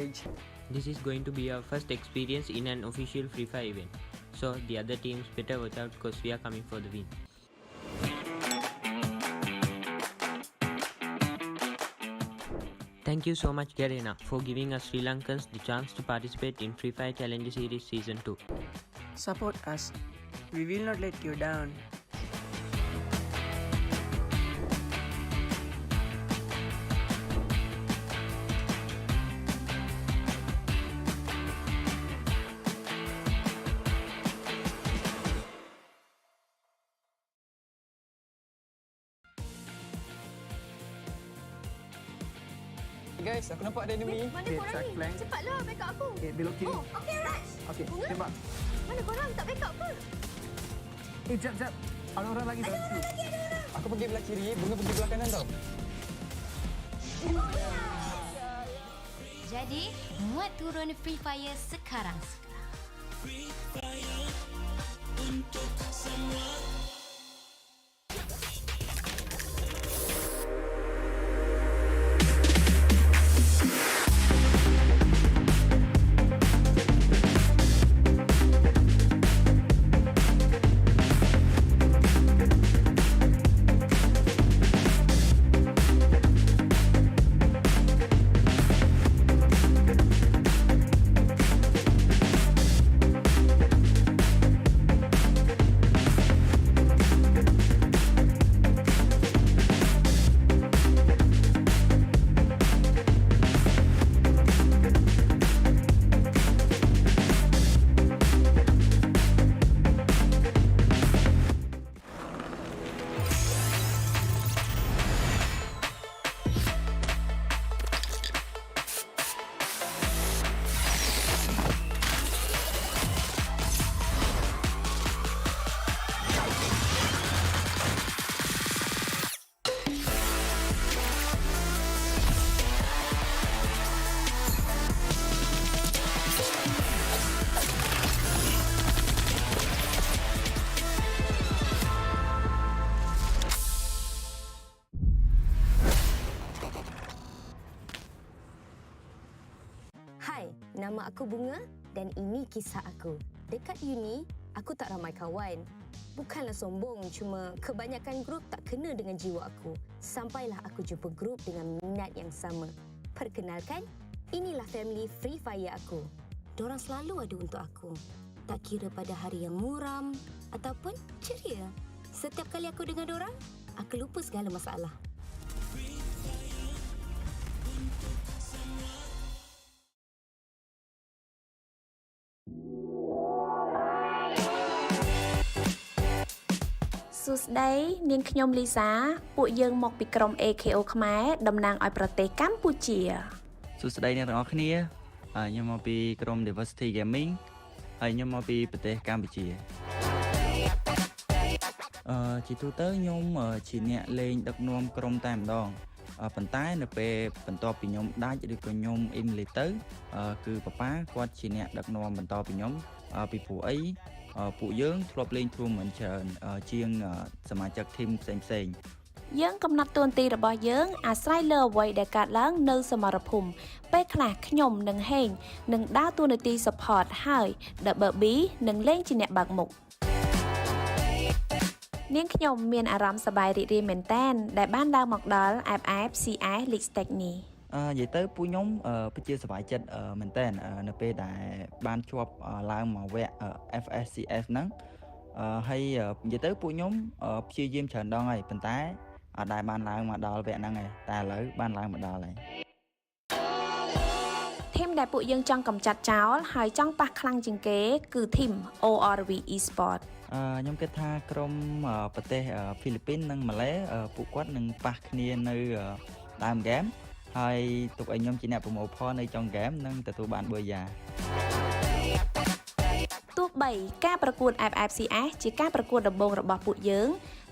This is going to be our first experience in an official Free Fire event. So the other teams better watch out because we are coming for the win. Thank you so much Garena for giving us Sri Lankans the chance to participate in Free Fire Challenge Series Season 2. Support us. We will not let you down. Guys, aku nampak ada enemy. Mana korang ni? flank. Cepatlah backup aku. Okay, belok kiri. Oh, okey Raj. Okey, Bunga? tembak. Mana korang tak backup ke? Jap. Ada orang lagi Ada dalam orang queue. lagi, ada orang. Aku pergi belah kiri, Bunga pergi belah kanan tau. Jadi, muat turun Free Fire sekarang. Hai, nama aku Bunga dan ini kisah aku. Dekat uni, aku tak ramai kawan. Bukanlah sombong, cuma kebanyakan grup tak kena dengan jiwa aku. Sampailah aku jumpa grup dengan minat yang sama. Perkenalkan, inilah family Free Fire aku. Dorang selalu ada untuk aku. Tak kira pada hari yang muram ataupun ceria. Setiap kali aku dengar dorang, aku lupa segala masalah. Susday នាងខ្ញុំលីសាពួកយើងមកពីក្រុម AKO ខ្មែរតំណាងឲ្យប្រទេសកម្ពុជា សួស្តីអ្នកទាំងអស់គ្នាខ្ញុំមកពីក្រុម Diversity Gaming ហើយខ្ញុំមកពីប្រទេសកម្ពុជាជាទូទៅខ្ញុំជាអ្នកលេងដឹកនាំក្រុមតែម្ដងប៉ុន្តែនៅពេលបន្ទាប់ពីខ្ញុំដាច់ឬក៏ខ្ញុំអ៊ីមលីទៅគឺប៉ាប៉ាគាត់ជាអ្នកដឹកនាំបន្តពីខ្ញុំពីព្រោះអីពួកយើងធ្លាប់លេង tournament ច្រើនជាងសមាជិក team ផ្សេងៗ យើងកំណត់តួនាទីរបស់យើងអាស្រ័យលើអ្វីដែលកើតឡើងនៅសមរភូមិពេលខ្លះខ្ញុំនិងហេងនឹងដើរតួនាទី support ហើយ Double B នឹងលេងជាអ្នកបើកមុខនាងខ្ញុំមានអារម្មណ៍សប្បាយរីករាយមែនទែនដែលបានដើរមកដល់ FF CS League Stage នេះ និយាយទៅពួកខ្ញុំពិតជាសប្បាយចិត្តមែនតើនៅពេលដែលបានជាប់ឡើងមកវគ្គ FSCS ហ្នឹងហើយនិយាយទៅពួកខ្ញុំព្យាយាមច្រើនដងហើយប៉ុន្តែអត់ដែលបានឡើងមកដល់វគ្គហ្នឹងទេតែឥឡូវបានឡើងមកដល់ហើយ ធីមដែលពួកយើងចង់កម្ចាត់ចោលហើយចង់ប៉ះខ្លាំងជាងគេគឺធីម ORV Esport ខ្ញុំគិតថាក្រុមប្រទេសហ្វីលីពីននិងម៉ាឡេពួកគាត់នឹងប៉ះគ្នានៅដើមហ្គេមហើយទុកឲ្យខ្ញុំជាអ្នកប្រមូលផលនៅចុងហ្គេមនិងទទួលបានប៊ឺយ៉ា ទោះបីការប្រកួត FFCS ជាការប្រកួតដំបូងរបស់ពួកយើង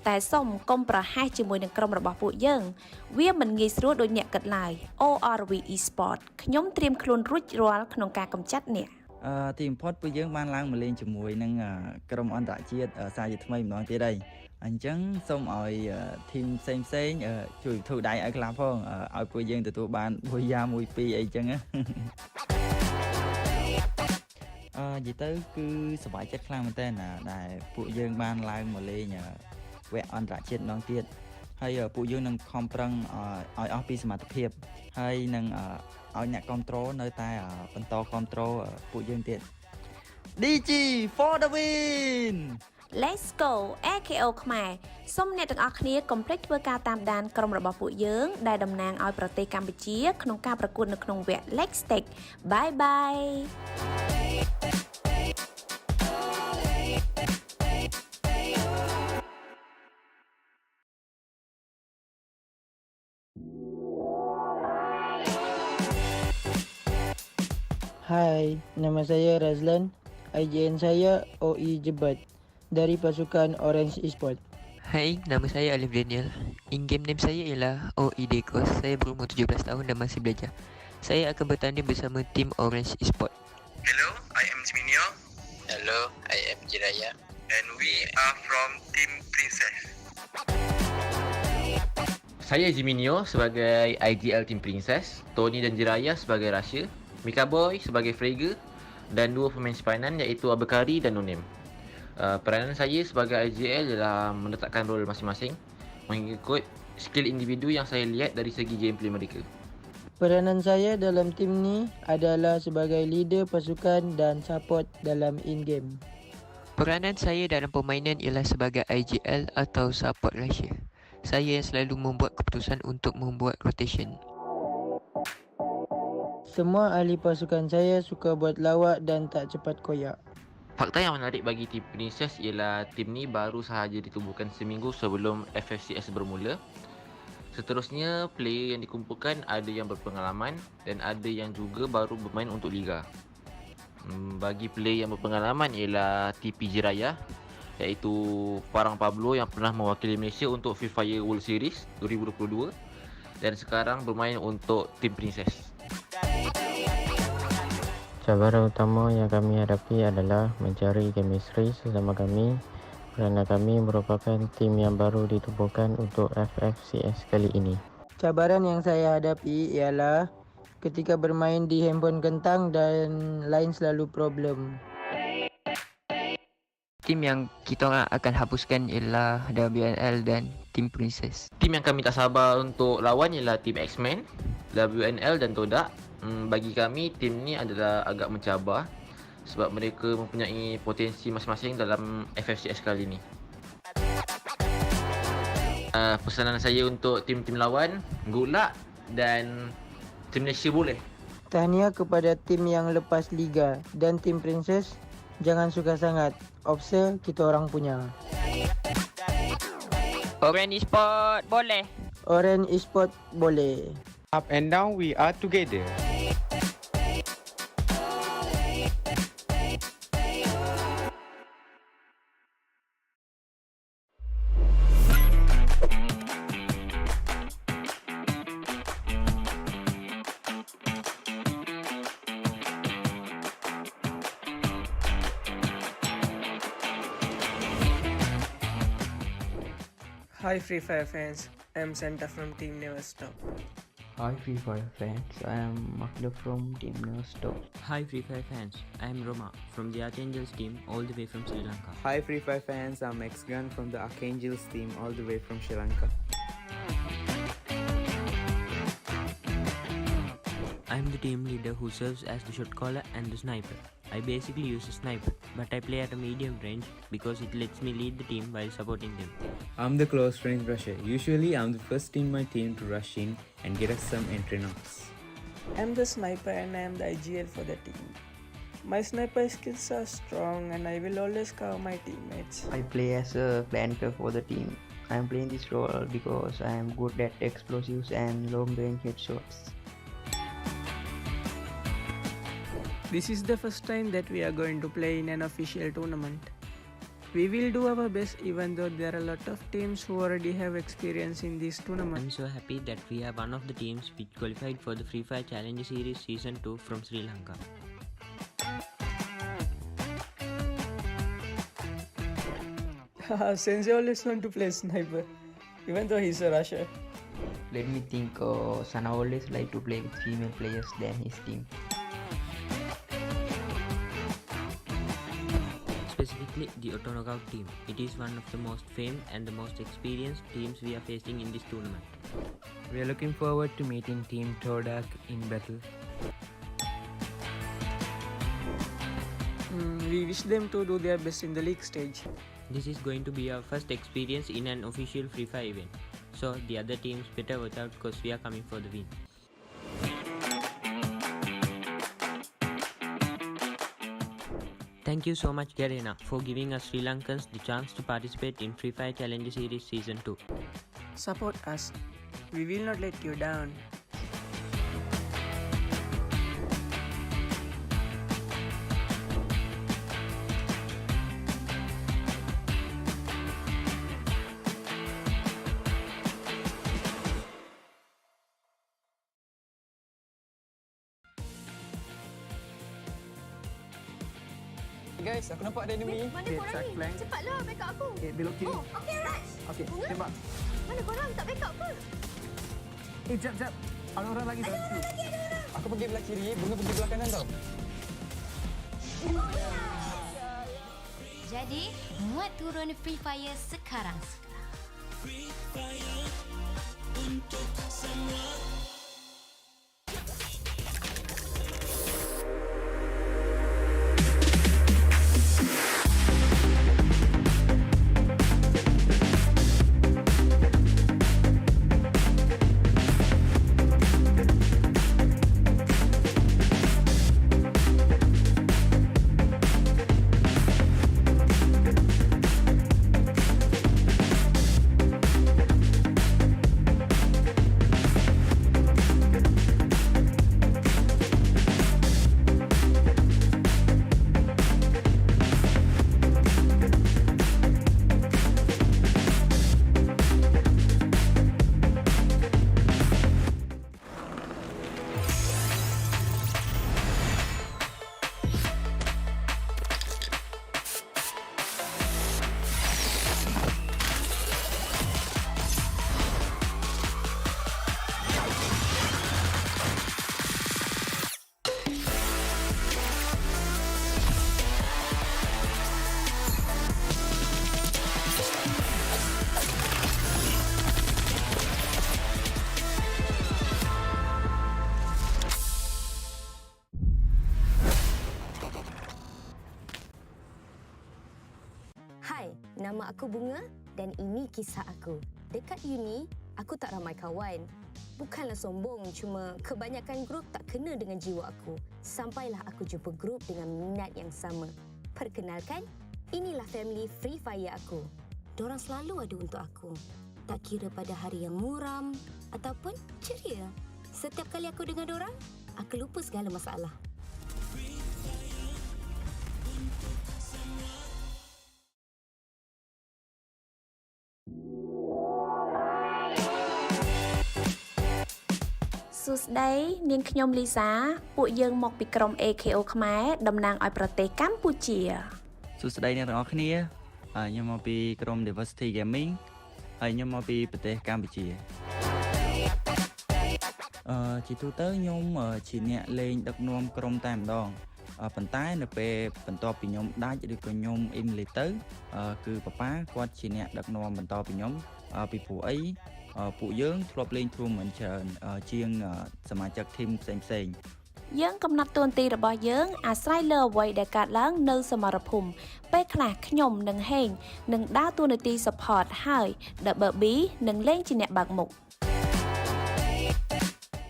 តែសូមកុំប្រហែសជាមួយនឹងក្រុមរបស់ពួកយើងវាមិនងាយស្រួលដូចអ្នកគិតឡើយ ORV Esport ខ្ញុំត្រៀមខ្លួនរួចរាល់ក្នុងការកម្ចាត់អ្នក ទីបំផុតពួកយើងបានឡើងមកលេងជាមួយនឹងក្រុមអន្តរជាតិសាជាថ្មីម្ដងទៀតហើយ អញ្ចឹងសូមឲ្យធីមផ្សេងជួយធូរដៃឲ្យខ្លះផងឲ្យពួកយើងទទួលបានមួយយ៉ាមួយពីរអីចឹងណា និយាយទៅគឺសប្បាយចិត្តខ្លាំងមែនតើណាដែលពួកយើងបានឡើងមកលេងវគ្គអន្តរជាតិម្ដងទៀតហើយពួកយើងនឹងខំប្រឹងឲ្យអស់ពីសមត្ថភាពហើយនឹងឲ្យអ្នកគ្រប់គ្រងនៅតែបន្តគ្រប់គ្រងពួកយើងទៀត DG for the win Let's go AKO ខ្មែរសូមអ្នកទាំងអស់គ្នាកុំភ្លេចធ្វើការតាមដានក្រុមរបស់ពួកយើងដែលតំណាងឲ្យប្រទេសកម្ពុជាក្នុងការប្រកួតនៅក្នុងវគ្គ Leg Stake Bye bye Hai, nama saya Razlan. IJN saya OE Jebat dari pasukan Orange Esport. Hai, nama saya Alif Daniel. In-game name saya ialah OE Dekos. Saya berumur 17 tahun dan masih belajar. Saya akan bertanding bersama tim Orange Esport. Hello, I am Jiminio. Hello, I am Jiraya. And we are from Team Princess. Saya Jiminio sebagai IGL Team Princess, Tony dan Jiraya sebagai Russia, Mika Boy sebagai Frege dan dua pemain sepanan iaitu Abekari dan Nonem. Peranan saya sebagai IGL ialah meletakkan role masing-masing mengikut skill individu yang saya lihat dari segi gameplay mereka. Peranan saya dalam tim ni adalah sebagai leader pasukan dan support dalam in-game. Peranan saya dalam permainan ialah sebagai IGL atau support Russia. Saya yang selalu membuat keputusan untuk membuat rotation. Semua ahli pasukan saya suka buat lawak dan tak cepat koyak. Fakta yang menarik bagi tim Princess ialah tim ni baru sahaja ditubuhkan seminggu sebelum FFCS bermula. Seterusnya, player yang dikumpulkan ada yang berpengalaman dan ada yang juga baru bermain untuk Liga. Bagi player yang berpengalaman ialah TP Jiraya, iaitu Farang Pablo yang pernah mewakili Malaysia untuk Free Fire World Series 2022 dan sekarang bermain untuk tim Princess. Cabaran utama yang kami hadapi adalah mencari chemistry sesama kami kerana kami merupakan tim yang baru ditubuhkan untuk FFCS kali ini. Cabaran yang saya hadapi ialah ketika bermain di handphone kentang dan lain selalu problem. Tim yang kita orang akan hapuskan ialah WNL dan Team Princess. Tim yang kami tak sabar untuk lawan ialah Team X-Men, WNL dan Todak. Bagi kami, tim ni adalah agak mencabar sebab mereka mempunyai potensi masing-masing dalam FFCS kali ni. Pesanan saya untuk tim-tim lawan, good luck dan tim Malaysia boleh. Tahniah kepada tim yang lepas Liga dan tim Princess, jangan suka sangat. Offset kita orang punya. Orange Esport boleh. Orange Esport boleh. Up and down, we are together. Hi Free Fire fans, I'm Santa from Team Never Stop. Hi Free Fire fans, I am Makda from Team Never Stop. Hi Free Fire fans, I am Roma from the Archangels team all the way from Sri Lanka. Hi Free Fire fans, I'm X-Gun from the Archangels team all the way from Sri Lanka. I am the team leader who serves as the shot caller and the sniper. I basically use a sniper, but I play at a medium range because it lets me lead the team while supporting them. I'm the close range rusher. Usually I'm the first in my team to rush in and get us some entry knocks. I'm the sniper and I am the IGL for the team. My sniper skills are strong and I will always cover my teammates. I play as a flanker for the team. I am playing this role because I am good at explosives and long range headshots. This is the first time that we are going to play in an official tournament. We will do our best even though there are a lot of teams who already have experience in this tournament. I'm so happy that we are one of the teams which qualified for the Free Fire Challenge Series Season 2 from Sri Lanka. Sensei always want to play sniper, even though he's a rusher. Let me think. Sana always like to play with female players than his team. Specifically, the Auto Knockout team. It is one of the most famed and the most experienced teams we are facing in this tournament. We are looking forward to meeting Team Todak in battle. We wish them to do their best in the league stage. This is going to be our first experience in an official Free Fire event. So the other teams better watch out because we are coming for the win. Thank you so much Garena for giving us Sri Lankans the chance to participate in Free Fire Challenge Series Season 2. Support us. We will not let you down. Guys, aku nampak ada enemy. Mana korang ni? Cepatlah backup aku. Okay, belok kiri. Oh, okay Raj. Okay, Bunga? tembak. Mana korang tak backup ke? Jap. Ada orang lagi. Ada orang. Aku pergi belah kiri, Bunga pergi belah kanan tau. Jadi, muat turun Free Fire sekarang. Free Fire untuk semua. Hai, nama aku Bunga dan ini kisah aku. Dekat uni, aku tak ramai kawan. Bukanlah sombong, cuma kebanyakan grup tak kena dengan jiwa aku. Sampailah aku jumpa grup dengan minat yang sama. Perkenalkan, inilah family Free Fire aku. Dorang selalu ada untuk aku. Tak kira pada hari yang muram ataupun ceria. Setiap kali aku dengar dorang, aku lupa segala masalah. Susday នាងខ្ញុំលីសាពួកយើងមកពីក្រុម AKO ខ្មែរតំណាងឲ្យប្រទេសកម្ពុជា សួស្តីអ្នកទាំងអស់គ្នាខ្ញុំមកពីក្រុម Diversity Gaming ហើយខ្ញុំមកពីប្រទេសកម្ពុជាជាទូទៅខ្ញុំជាអ្នកលេងដឹកនាំក្រុមតែម្ដងប៉ុន្តែនៅពេលបន្ទាប់ពីខ្ញុំដាច់ឬក៏ខ្ញុំអ៊ីមលីទៅគឺប៉ាប៉ាគាត់ជាអ្នកដឹកនាំបន្តពីខ្ញុំពីព្រោះអីពួកយើងធ្លាប់លេង tournament ច្រើនជាងសមាជិកធីមផ្សេងៗ យើងកំណត់តួនាទីរបស់យើងអាស្រ័យលើអ្វីដែលកើតឡើងនៅសមរភូមិពេលខ្លះខ្ញុំនិងហេងនឹងដើរតួនាទី support ហើយ Double B នឹងលេងជាអ្នកបើកមុខ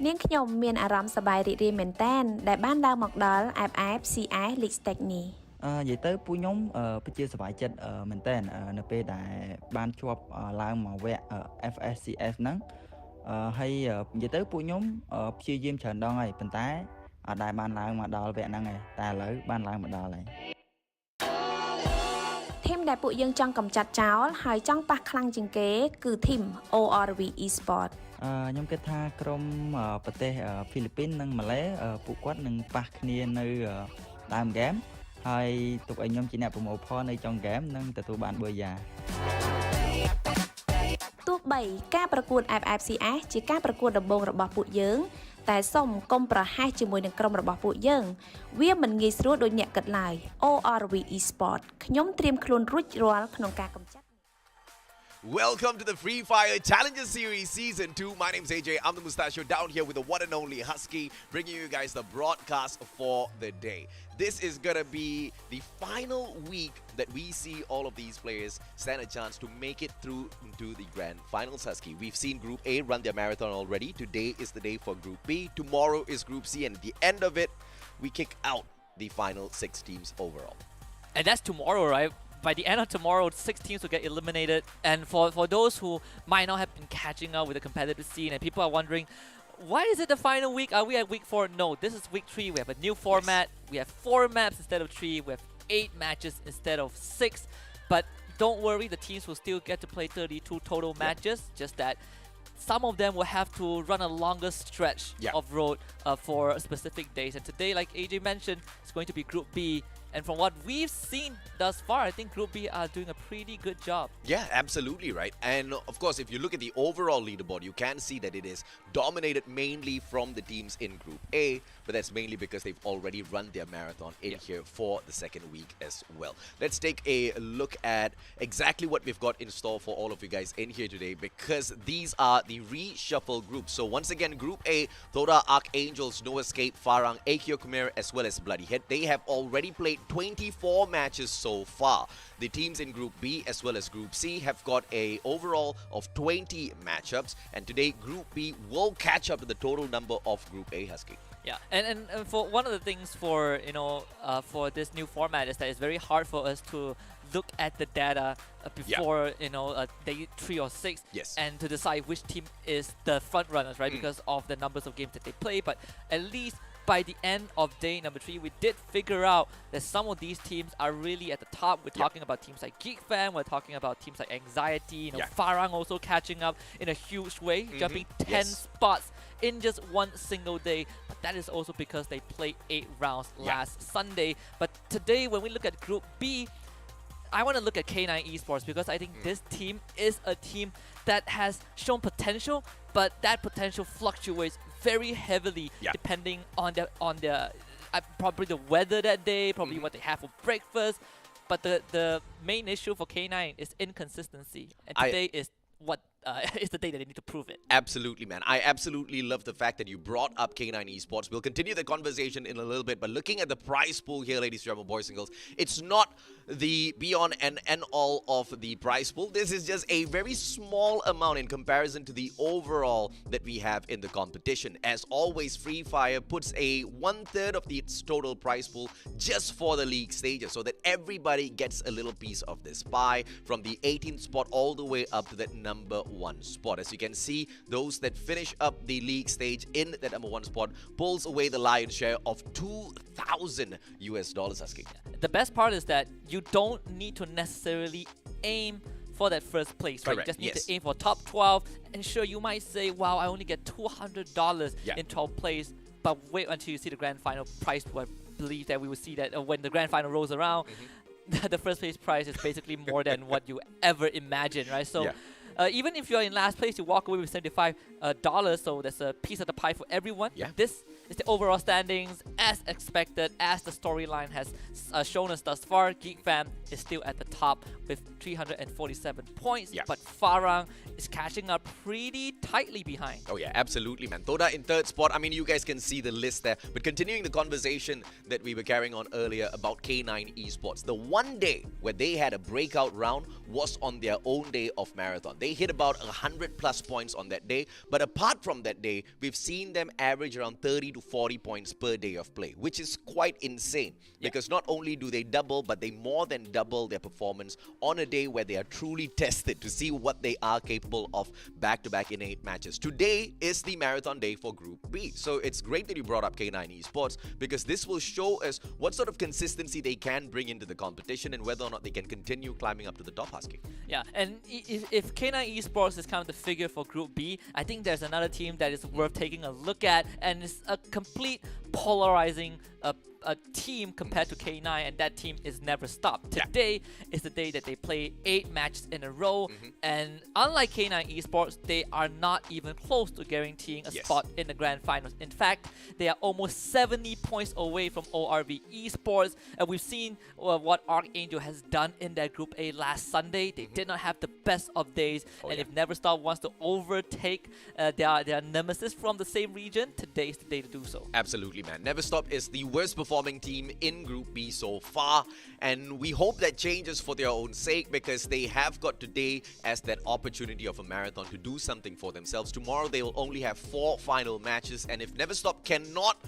នាងខ្ញុំមានអារម្មណ៍សប្បាយរីករាយមែនទែនដែលបានដើរមកដល់ FFCS League Stage នេះ និយាយទៅពួកខ្ញុំពិតជាសប្បាយចិត្តមែនទែននៅពេលដែលបានជាប់ឡើងមកវគ្គ FSCS ហ្នឹងហើយនិយាយទៅពួកខ្ញុំព្យាយាមច្រើនដងហើយប៉ុន្តែអត់ដែលបានឡើងមកដល់វគ្គហ្នឹងទេតែឥឡូវបានឡើងមកដល់ហើយ ធីមដែលពួកយើងចង់កម្ចាត់ចោលហើយចង់ប៉ះខ្លាំងជាងគេគឺធីម ORV Esport ខ្ញុំគិតថាក្រុមប្រទេសហ្វីលីពីននិងម៉ាឡេពួកគាត់នឹងប៉ះគ្នានៅដើមហ្គេម ហើយទុកឲ្យខ្ញុំជាអ្នកប្រមូលផលនៅចុងហ្គេមនិងទទួលបានប៊ឺយ៉ា ទោះបីការប្រកួត FFCS ជាការប្រកួតដំបូងរបស់ពួកយើងតែសូមកុំប្រហែសជាមួយនឹងក្រុមរបស់ពួកយើងវាមិនងាយស្រួលដូចអ្នកគិតឡើយ ORV Esport ខ្ញុំត្រៀមខ្លួនរួចរាល់ក្នុងការកម្ចាត់ Welcome to the Free Fire Challenger Series Season 2. My name's AJ. I'm the Mustachio down here with the one and only Husky, bringing you guys the broadcast for the day. This is going to be the final week that we see all of these players stand a chance to make it through into the grand finals, Husky. We've seen Group A run their marathon already. Today is the day for Group B. Tomorrow is Group C. And at the end of it, we kick out the final 6 teams overall. And that's tomorrow, right? By the end of tomorrow, 6 teams will get eliminated. And for those who might not have been catching up with the competitive scene and people are wondering, why is it the final week? Are we at week 4? No, this is week 3. We have a new format. Yes. We have 4 maps instead of 3. We have 8 matches instead of 6. But don't worry, the teams will still get to play 32 total matches. Just that some of them will have to run a longer stretch of road for specific days. And today, like AJ mentioned, it's going to be Group B. And from what we've seen thus far, I think Group B are doing a pretty good job. Yeah, absolutely right. And of course, if you look at the overall leaderboard, you can see that it is dominated mainly from the teams in Group A, but that's mainly because they've already run their marathon in here for the second week as well. Let's take a look at exactly what we've got in store for all of you guys in here today, because these are the reshuffle groups. So once again, Group A, Thoda Archangels, No Escape, Farang, Akio Khmer, as well as Bloody Head, they have already played 24 matches so far. The teams in Group B as well as Group C have got a overall of 20 matchups, and today Group B will catch up to the total number of Group A, Husky. Yeah, and for one of the things for for this new format is that it's very hard for us to look at the data before day 3 or 6 and to decide which team is the front runners, right? Because of the numbers of games that they play. But at least by the end of day number 3, we did figure out that some of these teams are really at the top. We're talking about teams like Geek Fan, we're talking about teams like Anxiety, Farang also catching up in a huge way, jumping 10 spots in just one single day. But that is also because they played 8 rounds last Sunday. But today, when we look at Group B, I want to look at K9 Esports because I think this team is a team that has shown potential, but that potential fluctuates very heavily depending on their probably the weather that day, probably what they have for breakfast. But the main issue for K9 is inconsistency, and today is what is the day that they need to prove it. Absolutely, man. I absolutely love the fact that you brought up K9 Esports. We'll continue the conversation in a little bit, but looking at the prize pool here, ladies and gentlemen, boys and girls, it's not the beyond and end all of the prize pool. This is just a very small amount in comparison to the overall that we have in the competition. As always, Free Fire puts a 1/3 of its total prize pool just for the league stages so that everybody gets a little piece of this pie from the 18th spot all the way up to that number 1 spot. As you can see, those that finish up the league stage in that number 1 spot pulls away the lion's share of $2,000 Husky. The best part is that you don't need to necessarily aim for that first place, right? Correct. You just need to aim for top 12. And sure, you might say, wow, I only get $200 in 12th place. But wait until you see the grand final prize. I believe that we will see that when the grand final rolls around, the first place prize is basically more than what you ever imagined, right? So even if you're in last place, you walk away with $75, so there's a piece of the pie for everyone. This is the overall standings as expected, as the storyline has shown us thus far. Geek Fam is still at the top with 347 points, but Farang is catching up pretty tightly behind. Oh yeah, absolutely, man. Thoda in 3rd spot. I mean, you guys can see the list there. But continuing the conversation that we were carrying on earlier about K9 Esports, the one day where they had a breakout round was on their own day of marathon. They hit about 100+ points on that day. But apart from that day, we've seen them average around 30 to 40 points per day of play, which is quite insane. Because not only do they double, but they more than double their performance on a day where they are truly tested to see what they are capable of back-to-back in 8 matches. Today is the marathon day for Group B. So it's great that you brought up K9 Esports because this will show us what sort of consistency they can bring into the competition and whether or not they can continue climbing up to the top, Husky. Yeah, and if K9 Esports is kind of the figure for Group B, I think there's another team that is worth taking a look at, and it's a complete polarizing team compared to K9, and that team is never stopped. Today is the day that they play 8 matches in a row, and unlike K9 Esports, they are not even close to guaranteeing a spot in the grand finals. In fact, they are almost 70 points away from ORV Esports, and we've seen what Archangel has done in their Group A last Sunday. They did not have the best of days, and if Neverstop wants to overtake their nemesis from the same region, today is the day to do so. Absolutely, man. Neverstop is the worst performing team in Group B so far, and we hope that changes for their own sake, because they have got today as that opportunity of a marathon to do something for themselves. Tomorrow they will only have 4 final matches, and if Neverstop cannot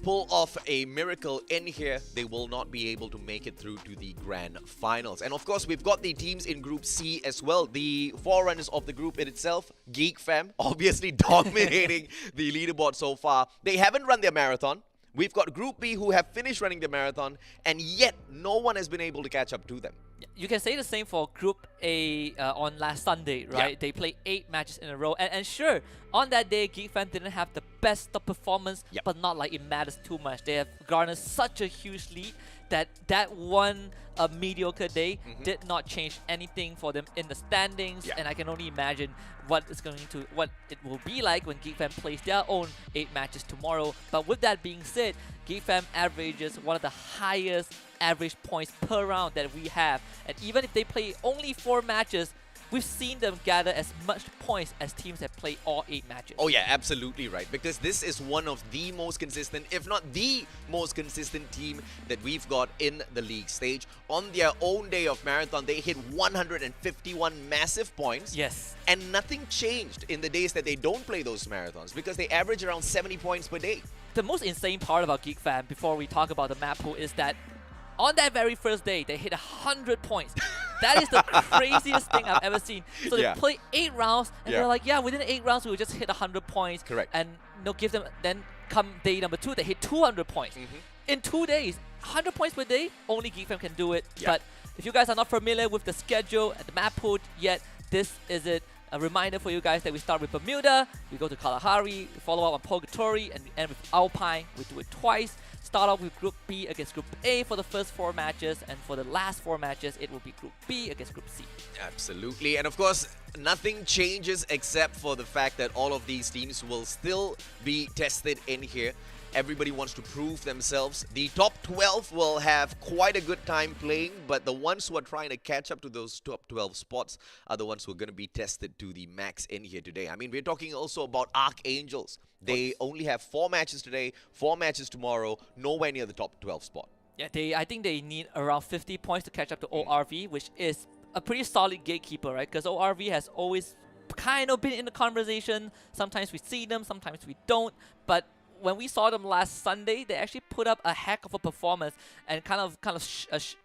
pull off a miracle in here, they will not be able to make it through to the grand finals. And of course, we've got the teams in Group C as well. The forerunners of the group in itself, Geek Fam, obviously dominating the leaderboard so far. They haven't run their marathon. We've got Group B who have finished running the marathon, and yet no one has been able to catch up to them. You can say the same for Group A on last Sunday, right? They played 8 matches in a row. And sure, on that day, Geek Fan didn't have the best of performance, but not like it matters too much. They have garnered such a huge lead that one mediocre day did not change anything for them in the standings. And I can only imagine what it will be like when Geek Fam plays their own 8 matches tomorrow. But with that being said, Geek Fam averages one of the highest average points per round that we have, and even if they play only 4 matches, we've seen them gather as much points as teams that play all 8 matches. Oh yeah, absolutely right. Because this is one of the most consistent, if not the most consistent team that we've got in the league stage. On their own day of marathon, they hit 151 massive points. Yes. And nothing changed in the days that they don't play those marathons, because they average around 70 points per day. The most insane part about Geek Fam, before we talk about the map pool, is that on that very first day, they hit 100 points. That is the craziest thing I've ever seen. So they play 8 rounds, and they're like, within 8 rounds, we will just hit 100 points. Correct. And give them, then come day number 2, they hit 200 points. In 2 days, 100 points per day, only Geek Fam can do it. But if you guys are not familiar with the schedule and the map pool yet, this is it. A reminder for you guys that we start with Bermuda, we go to Kalahari, we follow up on Purgatory, and we end with Alpine. We do it twice. Start off with Group B against Group A for the first 4 matches, and for the last 4 matches, it will be Group B against Group C. Absolutely. And of course, nothing changes except for the fact that all of these teams will still be tested in here. Everybody wants to prove themselves. The top 12 will have quite a good time playing, but the ones who are trying to catch up to those top 12 spots are the ones who are going to be tested to the max in here today. I mean, we're talking also about Archangels. They only have 4 matches today, 4 matches tomorrow, nowhere near the top 12 spot. Yeah, I think they need around 50 points to catch up to ORV, which is a pretty solid gatekeeper, right? Because ORV has always kind of been in the conversation. Sometimes we see them, sometimes we don't, but when we saw them last Sunday, they actually put up a heck of a performance and kind of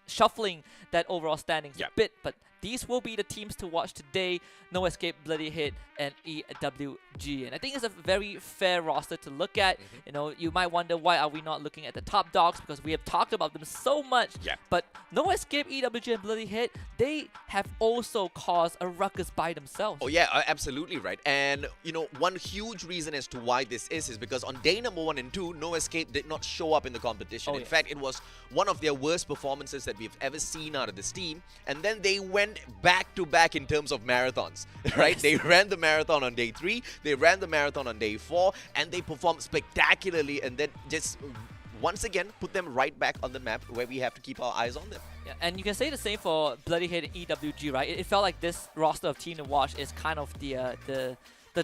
shuffling that overall standings a bit. But these will be the teams to watch today: No Escape, Bloody Hit, and EWG. And I think it's a very fair roster to look at. You know, you might wonder, why are we not looking at the top dogs? Because we have talked about them so much. But No Escape, EWG, and Bloody Hit, they have also caused a ruckus by themselves. Oh yeah, absolutely right. And you know, one huge reason as to why this is because on day number 1 and 2, No Escape did not show up in the competition. In fact, it was one of their worst performances that we've ever seen out of this team. And then they went back to back in terms of marathons, right? They ran the marathon on day 3, they ran the marathon on day 4, and they performed spectacularly, and then just once again put them right back on the map where we have to keep our eyes on them. Yeah, and you can say the same for Bloody Hit and EWG, right? It felt like this roster of team to watch is kind of the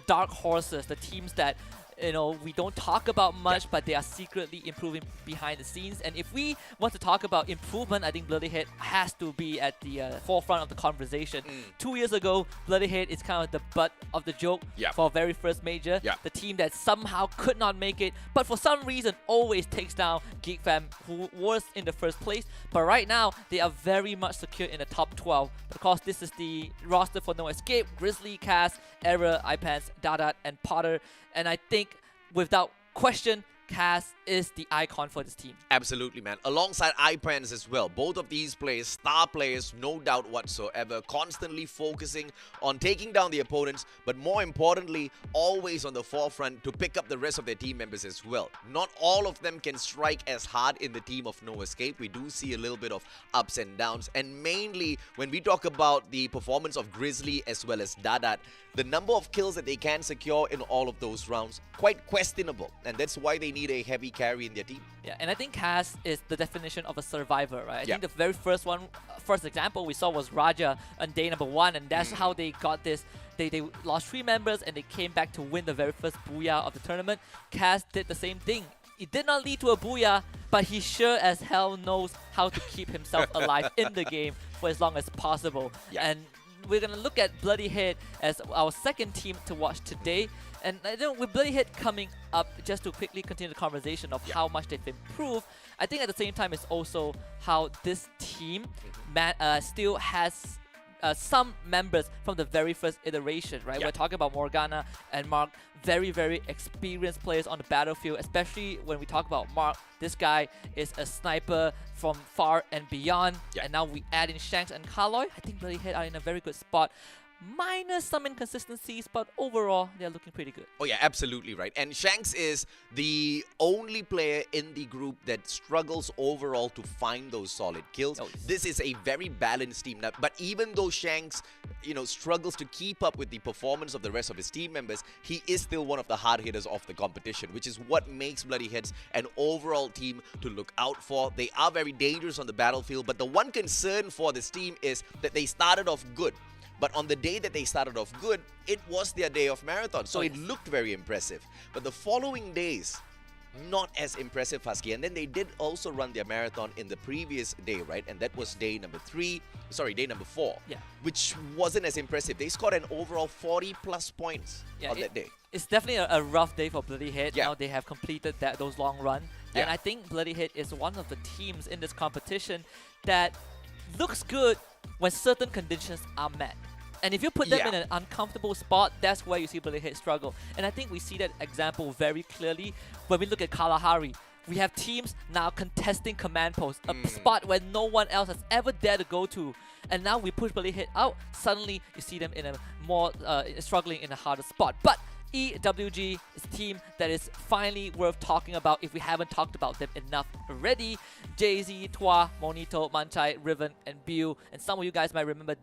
dark horses, the teams that, you know, we don't talk about much, but they are secretly improving behind the scenes. And if we want to talk about improvement, I think Bloody Hit has to be at the forefront of the conversation. 2 years ago, Bloody Hit is kind of the butt of the joke for our very first major. The team that somehow could not make it, but for some reason always takes down Geek Fam, who was in the first place. But right now, they are very much secure in the top 12. Of course, this is the roster for No Escape: Grizzly, Cass, Error, iPants, Dadat, and Potter. And I think, without question, Cass is the icon for this team. Absolutely, man. Alongside iPans as well. Both of these players, star players, no doubt whatsoever, constantly focusing on taking down the opponents, but more importantly, always on the forefront to pick up the rest of their team members as well. Not all of them can strike as hard in the team of No Escape. We do see a little bit of ups and downs, and mainly when we talk about the performance of Grizzly as well as Dadat, the number of kills that they can secure in all of those rounds, quite questionable, and that's why they need a heavy carry in their team. Yeah, and I think Cass is the definition of a survivor, right? I think the very first example we saw was Raja on day number 1, and that's how they got this. They lost 3 members and they came back to win the very first booyah of the tournament. Cass did the same thing. It did not lead to a booyah, but he sure as hell knows how to keep himself alive in the game for as long as possible. And we're going to look at Bloody Head as our second team to watch today. And I know with Bloody Head coming up, just to quickly continue the conversation of how much they've improved, I think at the same time it's also how this team still has some members from the very first iteration, right? We're talking about Morgana and Mark, very, very experienced players on the battlefield, especially when we talk about Mark. This guy is a sniper from far and beyond. And now we add in Shanks and Kaloy. I think Bloody Head are in a very good spot. Minus some inconsistencies, but overall, they're looking pretty good. Oh yeah, absolutely right. And Shanks is the only player in the group that struggles overall to find those solid kills. This is a very balanced team. Now, but even though Shanks, struggles to keep up with the performance of the rest of his team members, he is still one of the hard hitters of the competition, which is what makes Bloody Heads an overall team to look out for. They are very dangerous on the battlefield, but the one concern for this team is that they started off good. But on the day that they started off good, it was their day of marathon. So it looked very impressive. But the following days, not as impressive, Husky. And then they did also run their marathon in the previous day, right? And that was day number 4, which wasn't as impressive. They scored an overall 40 plus points on that day. It's definitely a rough day for Bloody Head. Now they have completed those long runs. And I think Bloody Head is one of the teams in this competition that looks good when certain conditions are met. And if you put them in an uncomfortable spot, that's where you see Bloody Head struggle. And I think we see that example very clearly when we look at Kalahari. We have teams now contesting command posts, a spot where no one else has ever dared to go to. And now we push Bloody Head out, suddenly you see them in a more struggling in a harder spot. But EWG is a team that is finally worth talking about if we haven't talked about them enough already. Jay-Z, Twa, Monito, Manchai, Riven, and Bill. And some of you guys might remember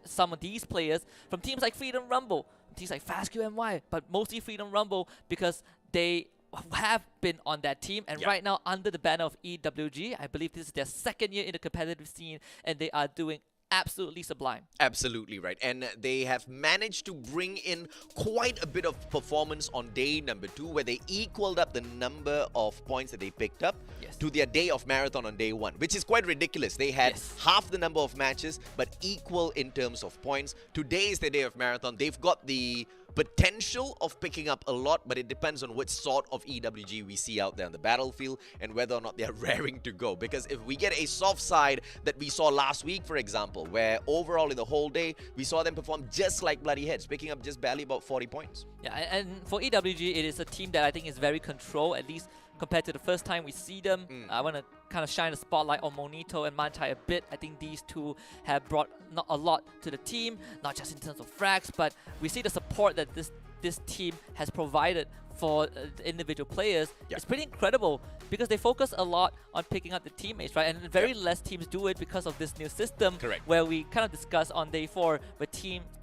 some of these players from teams like Freedom Rumble, teams like FastQNY, but mostly Freedom Rumble because they have been on that team. And right now, under the banner of EWG, I believe this is their second year in the competitive scene, and they are doing absolutely sublime. Absolutely right. And they have managed to bring in quite a bit of performance on day number 2, where they equaled up the number of points that they picked up to their day of marathon on day 1, which is quite ridiculous. They had half the number of matches, but equal in terms of points. Today is the day of marathon. They've got the potential of picking up a lot, but it depends on which sort of EWG we see out there on the battlefield and whether or not they're raring to go. Because if we get a soft side that we saw last week, for example, where overall in the whole day, we saw them perform just like Bloody Heads, picking up just barely about 40 points. Yeah, and for EWG, it is a team that I think is very controlled, at least compared to the first time we see them. I want to kind of shine a spotlight on Monito and Manchai a bit. I think these two have brought not a lot to the team, not just in terms of frags, but we see the support that this team has provided for the individual players. It's pretty incredible because they focus a lot on picking up the teammates, right? And very less teams do it because of this new system where we kind of discussed on day 4 where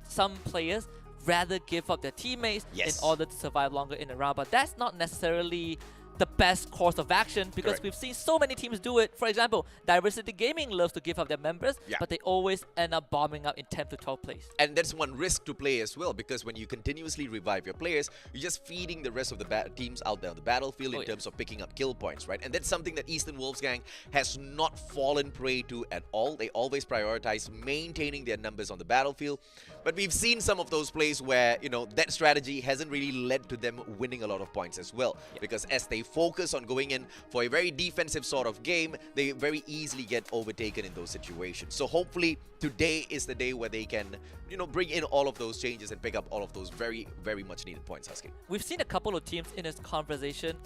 some players rather give up their teammates in order to survive longer in the round. But that's not necessarily the best course of action because we've seen so many teams do it. For example, Diversity Gaming loves to give up their members, but they always end up bombing up in 10th to 12th place. And that's one risk to play as well, because when you continuously revive your players, you're just feeding the rest of the teams out there on the battlefield in terms of picking up kill points, right? And that's something that Eastern Wolfsgang has not fallen prey to at all. They always prioritize maintaining their numbers on the battlefield. But we've seen some of those plays where, that strategy hasn't really led to them winning a lot of points as well. Because as they they focus on going in for a very defensive sort of game, they very easily get overtaken in those situations. So hopefully today is the day where they can, bring in all of those changes and pick up all of those very, very much needed points, Husky. We've seen a couple of teams in this competition,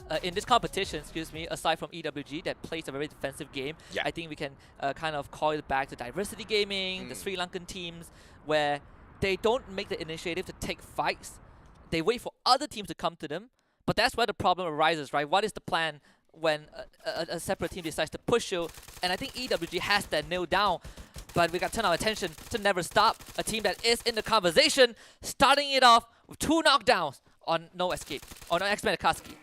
aside from EWG, that plays a very defensive game. Yeah. I think we can kind of call it back to Diversity Gaming, the Sri Lankan teams, where they don't make the initiative to take fights. They wait for other teams to come to them. But that's where the problem arises, right? What is the plan when a separate team decides to push you? And I think EWG has that nailed down. But we got to turn our attention to Never Stop, a team that is in the conversation, starting it off with 2 knockdowns on No Escape, on X-Men Akatsuki.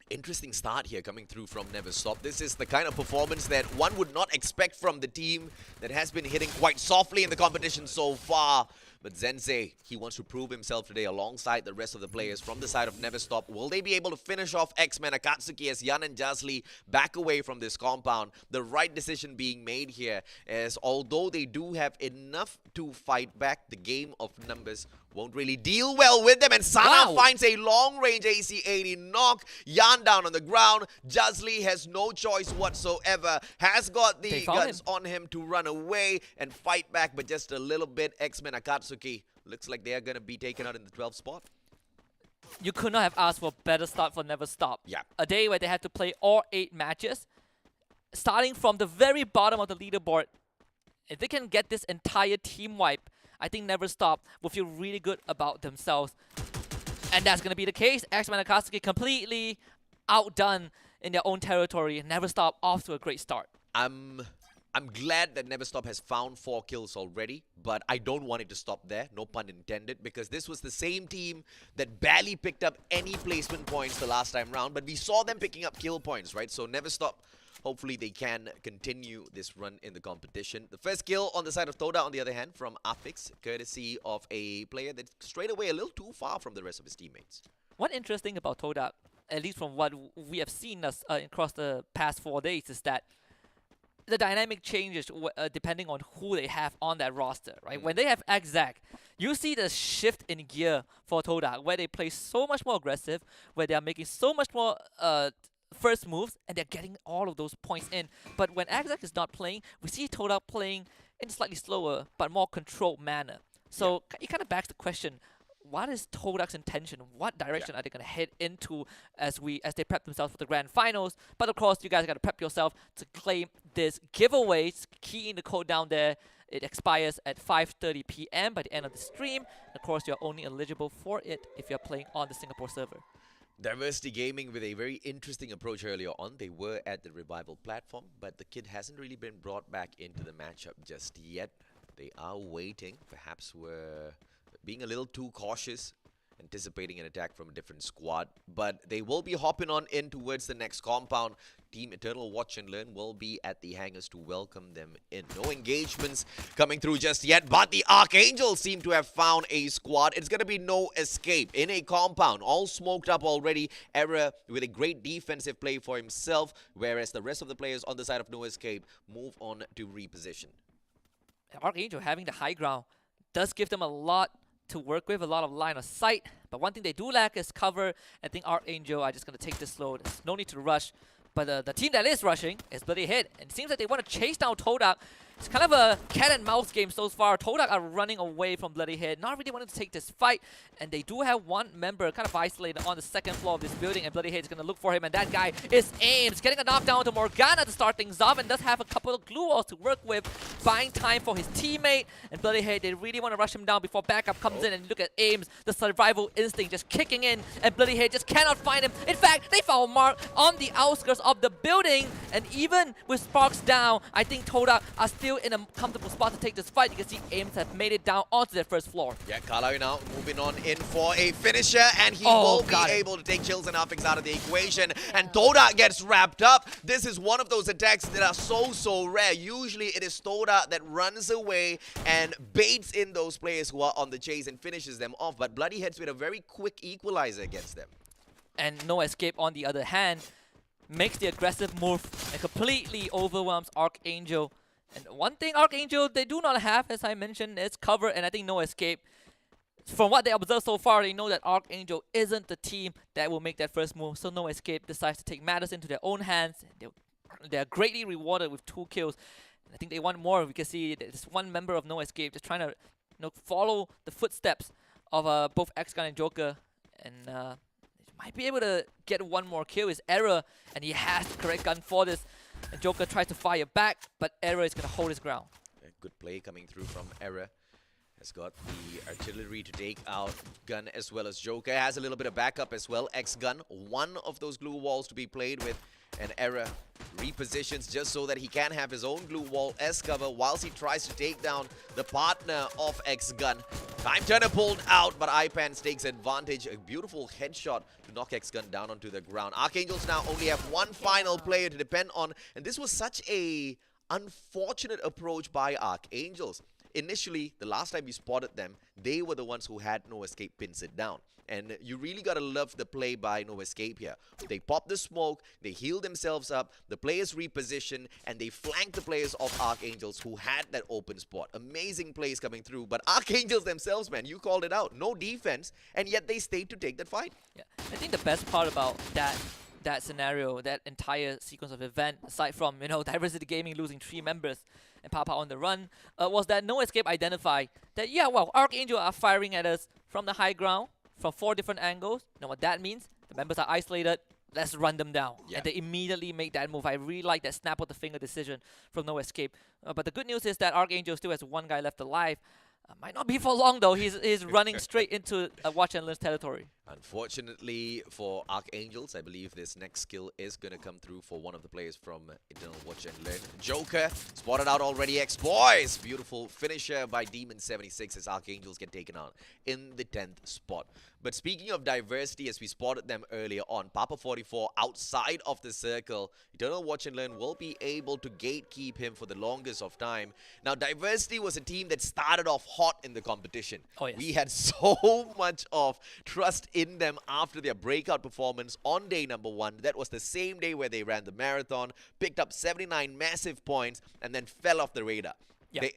Interesting start here coming through from Never Stop. This is the kind of performance that one would not expect from the team that has been hitting quite softly in the competition so far. But Zensei, he wants to prove himself today alongside the rest of the players from the side of Never Stop. Will they be able to finish off X-Men Akatsuki as Yan and Jasli back away from this compound? The right decision being made here, as although they do have enough to fight back, the game of numbers won't really deal well with them. And Sana finds a long-range AC-80 knock. Yan down on the ground. Jasli has no choice whatsoever. Has got the guns on him to run away and fight back, but just a little bit. X-Men Akatsuki looks like they are going to be taken out in the 12th spot. You could not have asked for a better start for Never Stop. Yeah. A day where they had to play all 8 matches, starting from the very bottom of the leaderboard. If they can get this entire team wipe, I think Never Stop will feel really good about themselves. And that's going to be the case. X-Men Akatsuki completely outdone in their own territory. Never Stop off to a great start. I'm glad that Never Stop has found 4 kills already, but I don't want it to stop there, no pun intended, because this was the same team that barely picked up any placement points the last time round, but we saw them picking up kill points, right? So Never Stop, hopefully they can continue this run in the competition. The first kill on the side of Toda, on the other hand, from Afix, courtesy of a player that's straight away a little too far from the rest of his teammates. One interesting about Toda, at least from what we have seen across the past 4 days, is that the dynamic changes depending on who they have on that roster, right? When they have Exac, you see the shift in gear for Toda, where they play so much more aggressive, where they are making so much more first moves, and they're getting all of those points in. But when Exac is not playing, we see Toda playing in a slightly slower but more controlled manner. So it kind of backs the question, what is Todak's intention? What direction are they going to head into as they prep themselves for the grand finals? But of course, you guys got to prep yourself to claim this giveaway. Key in the code down there. It expires at 5:30 p.m. by the end of the stream. Of course, you're only eligible for it if you're playing on the Singapore server. Diversity Gaming with a very interesting approach earlier on. They were at the Revival platform, but the kid hasn't really been brought back into the matchup just yet. They are waiting. Perhaps we're being a little too cautious, anticipating an attack from a different squad. But they will be hopping on in towards the next compound. Team Eternal Watch and Learn will be at the hangars to welcome them in. No engagements coming through just yet, but the Archangels seem to have found a squad. It's going to be No Escape in a compound, all smoked up already. Error with a great defensive play for himself, whereas the rest of the players on the side of No Escape move on to reposition. Archangel having the high ground does give them a lot to work with, a lot of line of sight. But one thing they do lack is cover. I think Archangel are just going to take this slow. There's no need to rush. But the team that is rushing is Bloody Head. And it seems like they want to chase down Todak. It's kind of a cat and mouse game so far. Todak are running away from Bloody Head, not really wanting to take this fight. And they do have one member kind of isolated on the second floor of this building, and Bloody Head is going to look for him. And that guy is Ames, getting a knockdown to Morgana to start things off, and does have a couple of glue walls to work with, buying time for his teammate. And Bloody Head, they really want to rush him down before backup comes in. And look at Ames, the survival instinct just kicking in, and Bloody Head just cannot find him. In fact, they found Mark on the outskirts of the building, and even with Sparks down, I think Todak are still in a comfortable spot to take this fight. You can see Ames have made it down onto their first floor. Yeah, Kalau now moving on in for a finisher, and he will be able to take Chills and Affix out of the equation. And Toda gets wrapped up. This is one of those attacks that are so rare. Usually it is Toda that runs away and baits in those players who are on the chase and finishes them off. But Bloody Heads with a very quick equalizer against them. And No Escape, on the other hand, makes the aggressive move and completely overwhelms Archangel. And one thing Archangel, they do not have, as I mentioned, is cover, and I think No Escape from what they observed so far, they know that Archangel isn't the team that will make that first move. So No Escape decides to take matters into their own hands. They're greatly rewarded with 2 kills. I think they want more. We can see there's one member of No Escape just trying to follow the footsteps of both X-Gun and Joker, and might be able to get one more kill. Is Error, and he has the correct gun for this. And Joker tries to fire back, but Error is going to hold his ground. A good play coming through from Error. Has got the artillery to take out Gun as well as Joker. Has a little bit of backup as well. X-Gun, one of those glue walls to be played with. And Error repositions just so that he can have his own glue wall as cover whilst he tries to take down the partner of X-Gun. Time Turner pulled out, but iPans takes advantage. A beautiful headshot to knock X-Gun down onto the ground. Archangels now only have one final player to depend on. And this was such a unfortunate approach by Archangels. Initially, the last time we spotted them, they were the ones who had No Escape pins it down. And you really got to love the play by No Escape here. They pop the smoke, they heal themselves up, the players reposition, and they flank the players of Archangels who had that open spot. Amazing plays coming through. But Archangels themselves, man, you called it out. No defense, and yet they stayed to take that fight. Yeah, I think the best part about that scenario, that entire sequence of event, aside from, Diversity Gaming losing 3 members and Papa on the run, was that No Escape identified that, Archangel are firing at us from the high ground, from 4 different angles. Now what that means, the members are isolated, let's run them down. Yeah. And they immediately make that move. I really like that snap of the finger decision from No Escape. But the good news is that Archangel still has 1 guy left alive. Might not be for long though. He's running straight into Watch and Learn's territory. Unfortunately for Archangels, I believe this next skill is going to come through for one of the players from Eternal Watch and Learn. Joker spotted out already. X-Boys. Beautiful finisher by Demon76 as Archangels get taken out in the 10th spot. But speaking of diversity, as we spotted them earlier on, Papa 44 outside of the circle. Eternal Watch and Learn will be able to gatekeep him for the longest of time. Now, Diversity was a team that started off hot in the competition. Oh, yes. We had so much of trust in them after their breakout performance on day number 1. That was the same day where they ran the marathon, picked up 79 massive points, and then fell off the radar. Yeah.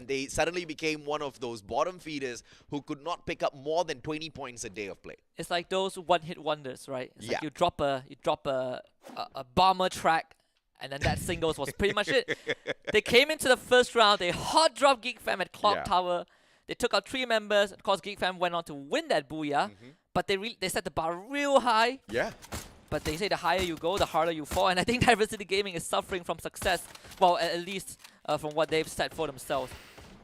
They suddenly became one of those bottom feeders who could not pick up more than 20 points a day of play. It's like those one-hit wonders, right? It's like you drop a bomber track, and then that singles was pretty much it. They came into the first round, they hot dropped Geek Fam at Clock Tower. They took out 3 members. Of course, Geek Fam went on to win that Booyah, but they set the bar real high. Yeah. But they say the higher you go, the harder you fall. And I think Diversity Gaming is suffering from success. Well, at least from what they've set for themselves.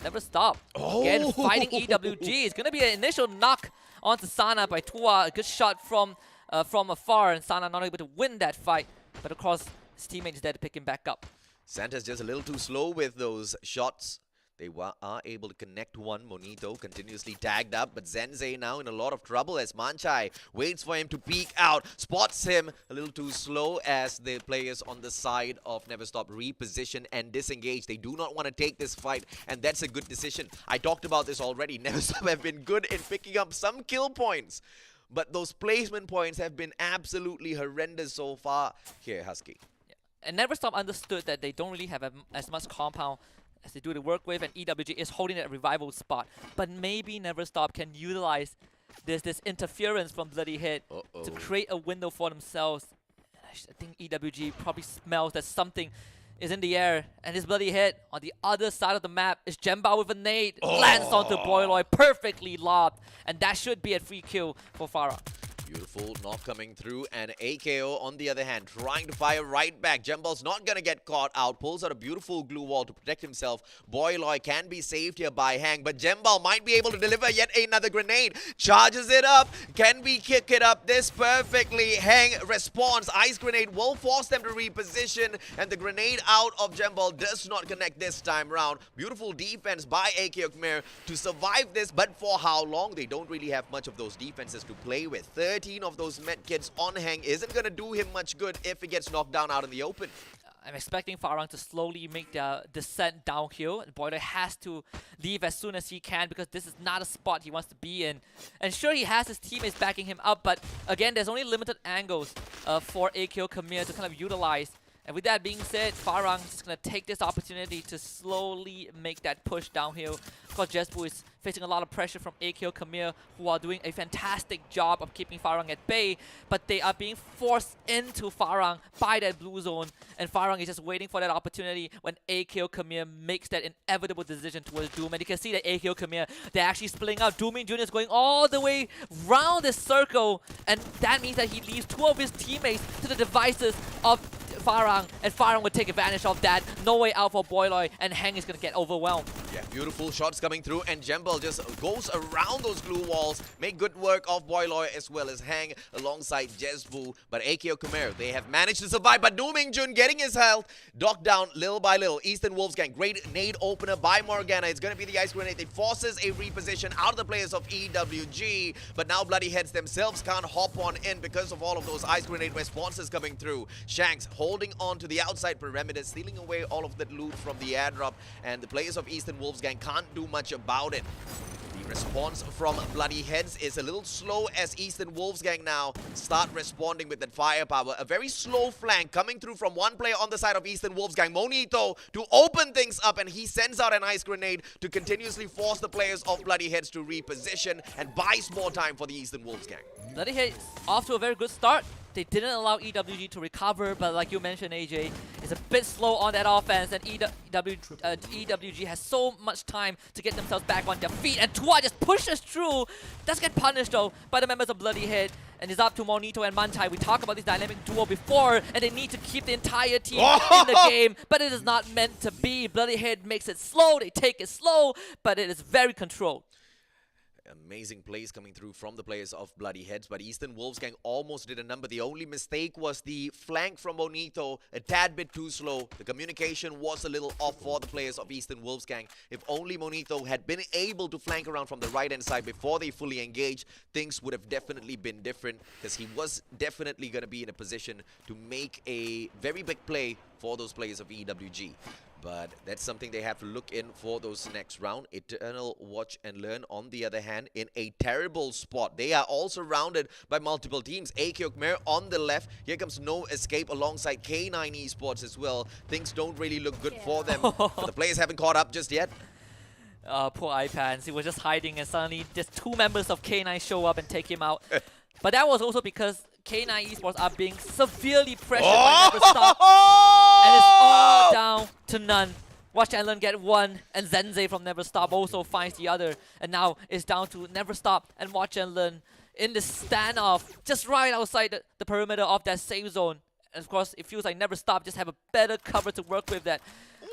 Never stop. Again, fighting EWG. It's going to be an initial knock onto Sana by Tua. A good shot from afar. And Sana not able to win that fight. But of course, his teammate is there to pick him back up. Santa's just a little too slow with those shots. They are able to connect one. Monito continuously tagged up, but Zenze now in a lot of trouble as Manchai waits for him to peek out, spots him a little too slow as the players on the side of Never Stop reposition and disengage. They do not want to take this fight, and that's a good decision. I talked about this already. Never Stop have been good in picking up some kill points, but those placement points have been absolutely horrendous so far here, Husky. Yeah. And Never Stop understood that they don't really have as much compound as they do the work with, and EWG is holding that revival spot. But maybe Never Stop can utilize this interference from Bloody Hit to create a window for themselves. I think EWG probably smells that something is in the air, and this Bloody Hit on the other side of the map is Jemba with a nade, lands onto Boyloy, perfectly lobbed, and that should be a free kill for Farah. Beautiful knock coming through, and AKO on the other hand trying to fire right back. Jembal's not going to get caught out. Pulls out a beautiful glue wall to protect himself. Boyloy can be saved here by Hang, but Jembal might be able to deliver yet another grenade. Charges it up. Can we kick it up this perfectly? Hang responds. Ice grenade will force them to reposition, and the grenade out of Jembal does not connect this time round. Beautiful defense by AKO Khmer to survive this, but for how long? They don't really have much of those defenses to play with. 13 of those medkits on Hang isn't going to do him much good if he gets knocked down out in the open. I'm expecting Farang to slowly make their descent downhill. Boyloy has to leave as soon as he can because this is not a spot he wants to be in. And sure, he has his teammates backing him up, but again, there's only limited angles for AKO Khmer to kind of utilize And with that being said, Farang is just going to take this opportunity to slowly make that push downhill. Of course, Jesbu is facing a lot of pressure from AKO Khmer, who are doing a fantastic job of keeping Farang at bay, but they are being forced into Farang by that blue zone, and Farang is just waiting for that opportunity when AKO Khmer makes that inevitable decision towards Doom. And you can see that AKO Khmer, they're actually splitting up. Doomin Jr. is going all the way round the circle, and that means that he leaves 2 of his teammates to the devices of Farang, and Farang would take advantage of that. No way out for Boyloy, and Heng is going to get overwhelmed. Yeah, beautiful shots coming through, and Jembel just goes around those glue walls, make good work of Boyloy as well as Heng alongside Jesbu. But AKO Khmer, they have managed to survive, but Do Mingjun getting his health knocked down little by little. Eastern Wolves Gang, great nade opener by Morgana. It's going to be the ice grenade. It forces a reposition out of the players of EWG, but now Bloody Heads themselves can't hop on in because of all of those ice grenade responses coming through. Shanks holding on to the outside perimeter, stealing away all of that loot from the airdrop, and the players of Eastern Wolves Gang can't do much about it. The response from Bloody Heads is a little slow as Eastern Wolves Gang now start responding with that firepower. A very slow flank coming through from one player on the side of Eastern Wolves Gang, Monito, to open things up, and he sends out an ice grenade to continuously force the players of Bloody Heads to reposition and buys more time for the Eastern Wolves Gang. Bloody Heads off to a very good start. They didn't allow EWG to recover, but like you mentioned, AJ, it's a bit slow on that offense, and EWG has so much time to get themselves back on their feet, and Tua just pushes through. Does get punished though by the members of Bloody Head, and it's up to Monito and Mantai. We talked about this dynamic duo before, and they need to keep the entire team in the game, but it is not meant to be. Bloody Head makes it slow, they take it slow, but it is very controlled. Amazing plays coming through from the players of Bloody Heads, but Eastern Wolves Gang almost did a number. The only mistake was the flank from Bonito, a tad bit too slow. The communication was a little off for the players of Eastern Wolves Gang. If only Monito had been able to flank around from the right-hand side before they fully engaged, things would have definitely been different, because he was definitely going to be in a position to make a very big play for those players of EWG. But that's something they have to look in for those next round. Eternal Watch and Learn, on the other hand, in a terrible spot. They are all surrounded by multiple teams. AKO Khmer on the left. Here comes No Escape alongside K9 Esports as well. Things don't really look good for them. But the players haven't caught up just yet. Poor iPans. He was just hiding, and suddenly just 2 members of K9 show up and take him out. But that was also because K9 Esports are being severely pressured by Never Stop. And it's all down to none. Watch and Learn get 1, and Zenze from Never Stop also finds the other. And now it's down to Never Stop and Watch and Learn in the standoff, just right outside the perimeter of that safe zone. And of course, it feels like Never Stop just have a better cover to work with. That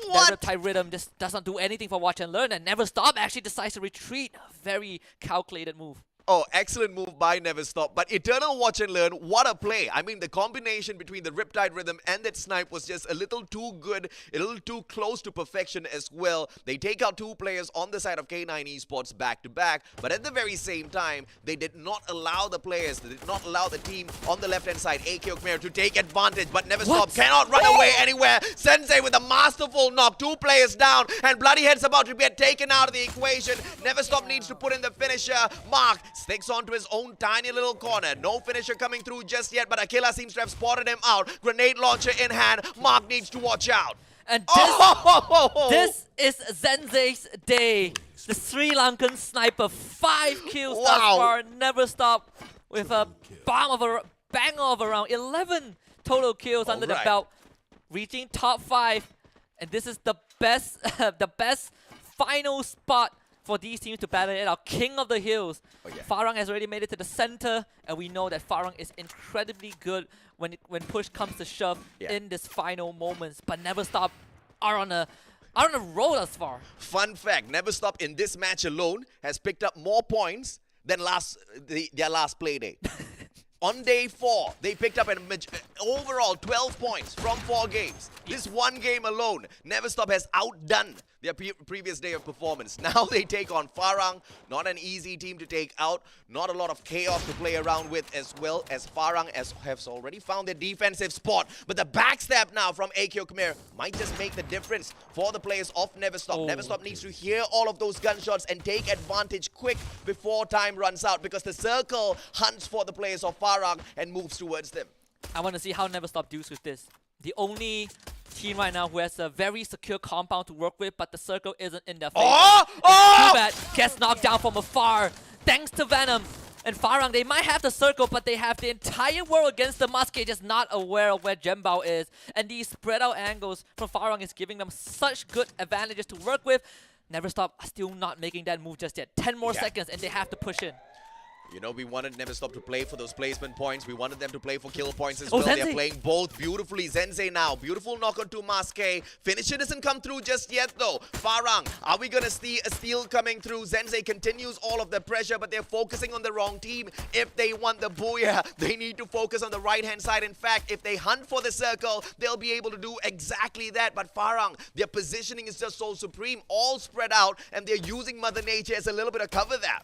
Riptide Rhythm just does not do anything for Watch and Learn, and Never Stop actually decides to retreat. Very calculated move. Oh, excellent move by Never Stop. But Eternal Watch and Learn, what a play. I mean, the combination between the Riptide Rhythm and that snipe was just a little too good, a little too close to perfection as well. They take out 2 players on the side of K9 Esports back to back, but at the very same time, they did not allow the players, they did not allow the team on the left-hand side, AKO Khmer, to take advantage, but Never Stop cannot run away anywhere. Sensei with a masterful knock, 2 players down, and Bloody Head's about to get taken out of the equation. Never Stop needs to put in the finisher. Mark sticks onto his own tiny little corner. No finisher coming through just yet, but Akila seems to have spotted him out. Grenade launcher in hand. Mark needs to watch out. And this is Zenze's day. The Sri Lankan sniper, 5 kills thus far. Never Stop with a banger of around 11 total kills under the belt, reaching top 5. And this is the best, the best final spot for these teams to battle it out. King of the Hills. Farang has already made it to the center, and we know that Farang is incredibly good when push comes to shove in this final moments. But Never Stop are on a roll thus far. Fun fact, Never Stop in this match alone has picked up more points than their last play date. On day 4, they picked up an overall 12 points from 4 games. This one game alone, Never Stop has outdone their previous day of performance. Now they take on Farang, not an easy team to take out, not a lot of chaos to play around with, as well as Farang has already found their defensive spot. But the backstab now from AKO Khmer might just make the difference for the players of Never Stop. Never Stop needs to hear all of those gunshots and take advantage quick before time runs out, because the circle hunts for the players of Farang and moves towards them. I want to see how Never Stop deals with this. the only team right now who has a very secure compound to work with, but the circle isn't in their favor. Oh! It's Oh! too bad. Gets knocked down from afar, thanks to Venom. And Farang, they might have the circle, but they have the entire world against the Musket, just not aware of where Jembao is. And these spread out angles from Farang is giving them such good advantages to work with. Never Stop still not making that move just yet. 10 more seconds and they have to push in. You know, we wanted Never Stop to play for those placement points. We wanted them to play for kill points as Oh, well. They're Zensei. playing both beautifully. Zensei now. Beautiful knock on to Maske. Finisher doesn't come through just yet, though. Farang, are we going to see a steal coming through? Zensei continues all of the pressure, but they're focusing on the wrong team. If they want the booyah, they need to focus on the right-hand side. In fact, if they hunt for the circle, they'll be able to do exactly that. But Farang, their positioning is just so supreme. All spread out, and they're using Mother Nature as a little bit of cover there.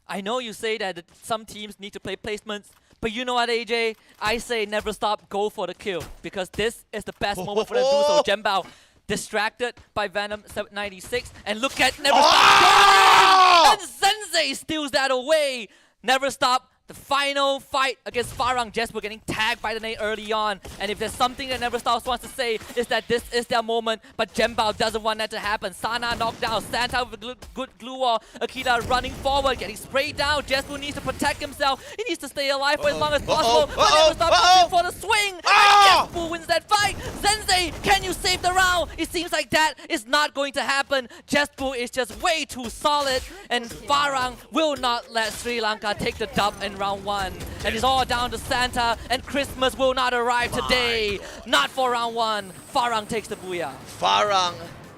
I know you say that some teams need to play placements, but you know what, AJ? I say Never Stop, go for the kill, because this is the best moment for them to do so. Jembao distracted by Venom 796, and look at Never Stop, and Sensei steals that away. Never Stop. The final fight against Farang, Jesper getting tagged by the nade early on. And if there's something that Never Stops wants to say, is that this is their moment. But Jembao doesn't want that to happen. Sana knocked down. Santa with a good glue wall. Akira running forward, getting sprayed down. Jesper needs to protect himself. He needs to stay alive for as long as possible. But Never Stops comes in for the swing. And Jesper wins that fight. Zensei, can you save the round? It seems like that is not going to happen. Jesper is just way too solid. And Farang will not let Sri Lanka take the dub in round 1. And it's all down to Santa, and Christmas will not arrive today. Not for round 1. Farang takes the booyah. Farang,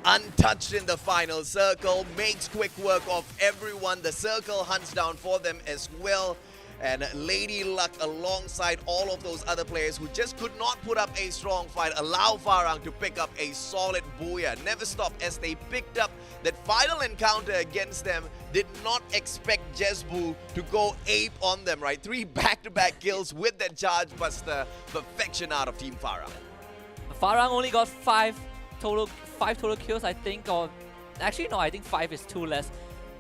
untouched in the final circle, makes quick work of everyone. The circle hunts down for them as well. And Lady Luck, alongside all of those other players who just could not put up a strong fight, allow Farang to pick up a solid booyah. Never Stop, as they picked up that final encounter against them, did not expect Jesbu to go ape on them, right? 3 back-to-back kills with that charge buster. Perfection out of Team Farang. Farang only got 5 total kills, I think, or actually no, I think 5 is too less.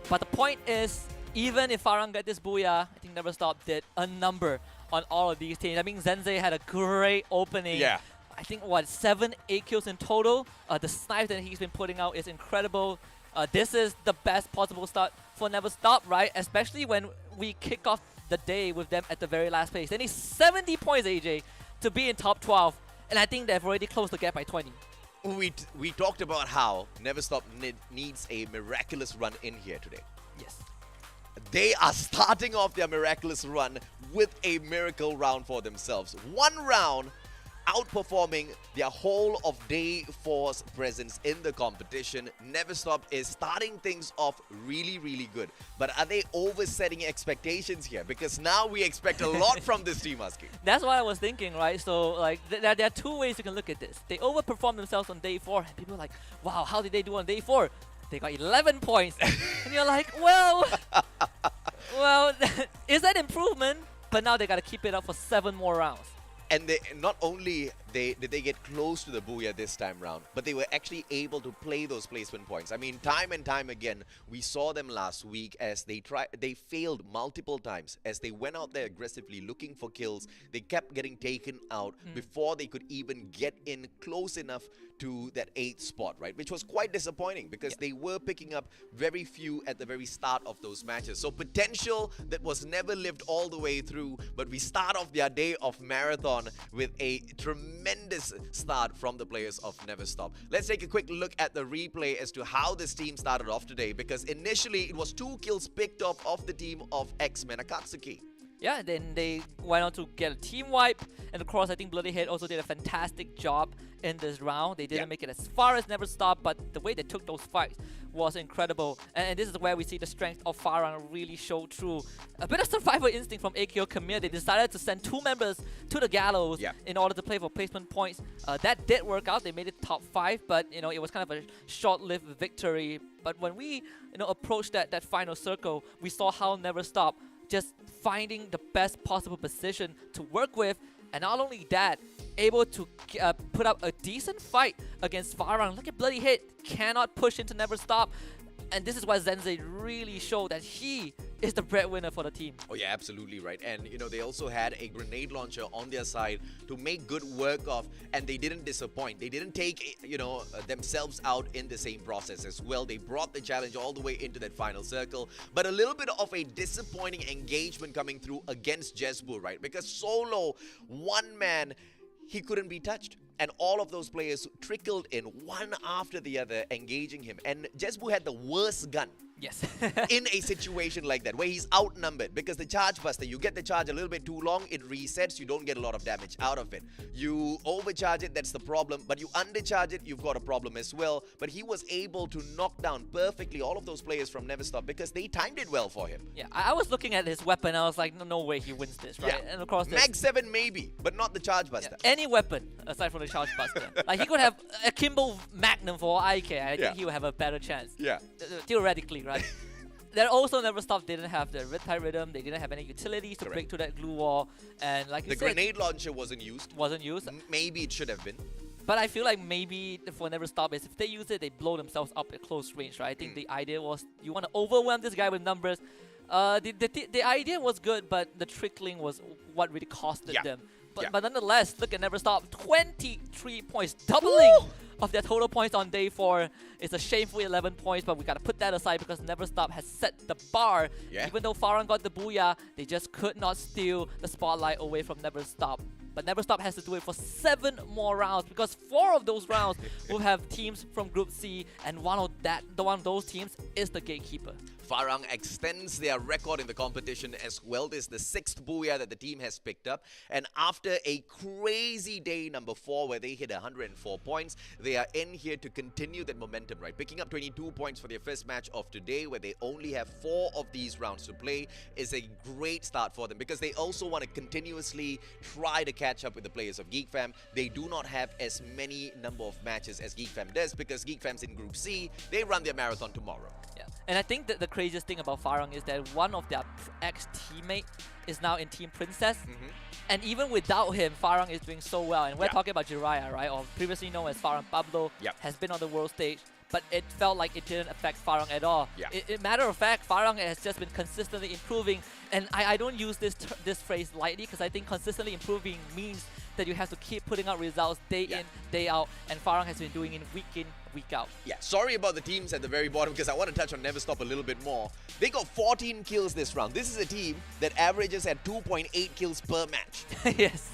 But the point is, even if Farang got this booyah, I think Never Stop did a number on all of these teams. I mean, Zensei had a great opening. Yeah. I think, what, 7, 8 kills in total? The snipe that he's been putting out is incredible. This is the best possible start for Never Stop, right? Especially when we kick off the day with them at the very last place. They need 70 points, AJ, to be in top 12. And I think they've already closed the gap by 20. We talked about how Never Stop needs a miraculous run in here today. Yes. They are starting off their miraculous run with a miracle round for themselves. 1 round outperforming their whole of day 4's presence in the competition. Never Stop is starting things off really, really good. But are they oversetting expectations here? Because now we expect a lot from this team, Husky. That's what I was thinking, right? So, like, there are 2 ways you can look at this. They overperformed themselves on day 4, and people are like, wow, how did they do on day 4? They got 11 points. And you're like, well, is that improvement? But now they got to keep it up for 7 more rounds. And they not only did they get close to the booyah this time round, but they were actually able to play those placement points. I mean, time and time again, we saw them last week as they failed multiple times as they went out there aggressively looking for kills. They kept getting taken out before they could even get in close enough to that 8th spot, right? Which was quite disappointing because they were picking up very few at the very start of those matches. So potential that was never lived all the way through, but we start off their day of marathon with a tremendous start from the players of Never Stop. Let's take a quick look at the replay as to how this team started off today, because initially it was 2 kills picked up of the team of X-Men Akatsuki. Yeah, then they went on to get a team wipe, and of course I think Bloody Head also did a fantastic job in this round. They didn't make it as far as Never Stop, but the way they took those fights was incredible. And this is where we see the strength of Farang really show through. A bit of survival instinct from AKO Khmer. They decided to send 2 members to the gallows in order to play for placement points. That did work out. They made it top 5, but you know, it was kind of a short-lived victory. But when we approached that final circle, we saw how Never Stop just finding the best possible position to work with, and not only that, able to put up a decent fight against Farang. Look at Bloody Head, cannot push into Never Stop, and this is why Zensei really showed that he is the breadwinner for the team. Oh yeah, absolutely right. And they also had a grenade launcher on their side to make good work of, and they didn't disappoint. They didn't take themselves out in the same process as well. They brought the challenge all the way into that final circle, but a little bit of a disappointing engagement coming through against Jesbu, right? Because solo, one man, he couldn't be touched. And all of those players trickled in one after the other, engaging him. And Jesbu had the worst gun. Yes. In a situation like that, where he's outnumbered, because the charge buster, you get the charge a little bit too long, it resets, you don't get a lot of damage out of it. You overcharge it, that's the problem, but you undercharge it, you've got a problem as well. But he was able to knock down perfectly all of those players from Never Stop because they timed it well for him. Yeah, I was looking at his weapon, I was like, no way he wins this, right? Yeah. And of course, Mag 7 maybe, but not the charge buster. Yeah, any weapon aside from the charge buster. Like he could have a Kimbo Magnum for all I care, and I think he would have a better chance. Yeah. Theoretically, right? There also Never Stop didn't have the Riptide Rhythm, they didn't have any utilities to break through that glue wall, and like you the said, grenade launcher wasn't used. Maybe it should have been. But I feel like maybe for Never Stop is if they use it, they blow themselves up at close range, right? I think the idea was you want to overwhelm this guy with numbers. The idea was good, but the trickling was what really costed them. But nonetheless, look at Never Stop, 23 points, doubling of their total points on day 4. It's a shameful 11 points, but we gotta put that aside because Never Stop has set the bar. Even though Farang got the booyah, they just could not steal the spotlight away from Never Stop. But Never Stop has to do it for 7 more rounds because 4 of those rounds will have teams from Group C, and one of those teams is the Gatekeeper. Farang extends their record in the competition as well. This is the 6th booyah that the team has picked up. And after a crazy day number 4 where they hit 104 points, they are in here to continue that momentum, right? Picking up 22 points for their first match of today where they only have 4 of these rounds to play is a great start for them because they also want to continuously try to catch up with the players of GeekFam. They do not have as many number of matches as GeekFam does because GeekFam's in Group C. They run their marathon tomorrow. Yeah. And I think that the craziest thing about Farang is that one of their ex-teammate is now in Team Princess. And even without him, Farang is doing so well. And we're talking about Jiraiya, right? Or previously known as Farang Pablo, has been on the world stage. But it felt like it didn't affect Farang at all. Matter of fact, Farang has just been consistently improving. And I don't use this phrase lightly because I think consistently improving means that you have to keep putting out results day in, day out. And Farang has been doing it week in, week out. Yeah, sorry about the teams at the very bottom because I want to touch on Never Stop a little bit more. They got 14 kills this round. This is a team that averages at 2.8 kills per match. Yes.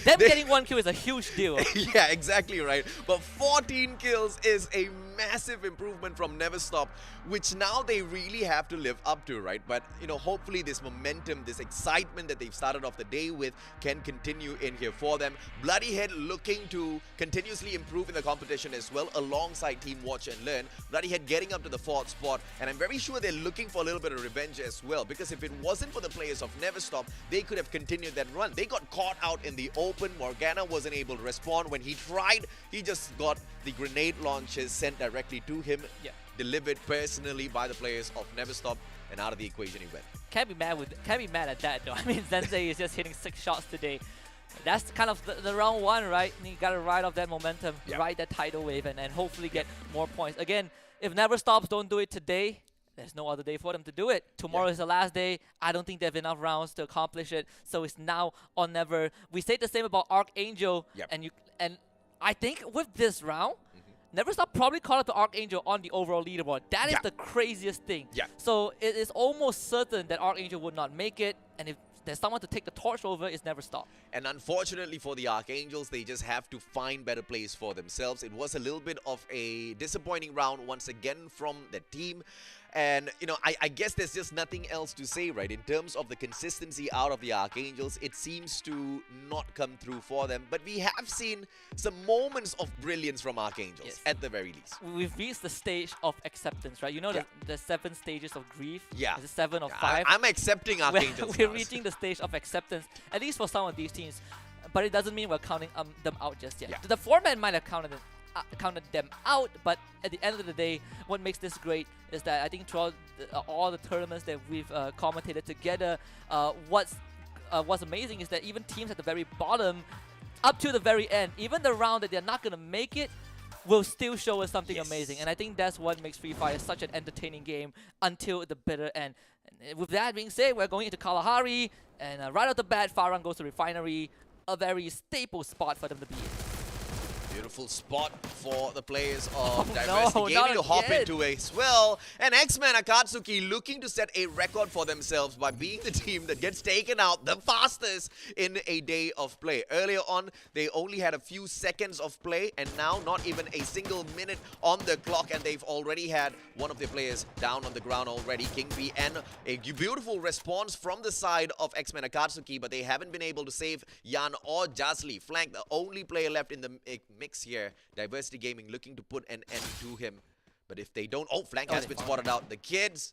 Them getting 1 kill is a huge deal. Yeah, exactly right. But 14 kills is a massive improvement from Never Stop, which now they really have to live up to, right? But, hopefully this momentum, this excitement that they've started off the day with can continue in here for them. Bloodyhead looking to continuously improve in the competition as well, alongside Team Watch and Learn. Bloodyhead getting up to the 4th spot, and I'm very sure they're looking for a little bit of revenge as well, because if it wasn't for the players of Never Stop, they could have continued that run. They got caught out in the open. Morgana wasn't able to respond. When he tried, he just got the grenade launches sent directly to him, delivered personally by the players of Never Stop, and out of the equation he went. Can't be mad at that though. I mean, Zensei is just hitting 6 shots today. That's kind of the round 1, right? And you gotta ride off that momentum, ride that tidal wave, and hopefully get more points. Again, if Never Stops don't do it today, there's no other day for them to do it. Tomorrow is the last day. I don't think they have enough rounds to accomplish it. So it's now or never. We say the same about Archangel, and I think with this round, Never Stop probably caught up to Archangel on the overall leaderboard. That is the craziest thing. So it is almost certain that Archangel would not make it, and if there's someone to take the torch over, it's Never Stop. And unfortunately for the Archangels, they just have to find better plays for themselves. It was a little bit of a disappointing round once again from the team. And, I guess there's just nothing else to say, right? In terms of the consistency out of the Archangels, it seems to not come through for them. But we have seen some moments of brilliance from Archangels, at the very least. We've reached the stage of acceptance, right? You know the 7 stages of grief? Yeah. Is it 7 or 5? I'm accepting Archangels We're reaching the stage of acceptance, at least for some of these teams. But it doesn't mean we're counting them out just yet. The format might have counted them out, but at the end of the day, what makes this great is that I think throughout all the tournaments that we've commentated together, what's amazing is that even teams at the very bottom, up to the very end, even the round that they're not going to make it, will still show us something amazing. And I think that's what makes Free Fire such an entertaining game until the bitter end. And with that being said, we're going into Kalahari, and right off the bat, Farang goes to Refinery, a very staple spot for them to be in. Beautiful spot for the players of Diversity no, Gaming not to hop again. into as well. And X-Men Akatsuki looking to set a record for themselves by being the team that gets taken out the fastest in a day of play. Earlier on, they only had a few seconds of play, and now not even a single minute on the clock, and they've already had one of their players down on the ground already, King B, and a beautiful response from the side of X-Men Akatsuki, but they haven't been able to save Yan or Jasli. Flank, the only player left in the mix here. Diversity Gaming looking to put an end to him. But if they don't... Oh, Flank has been spotted out. The kids,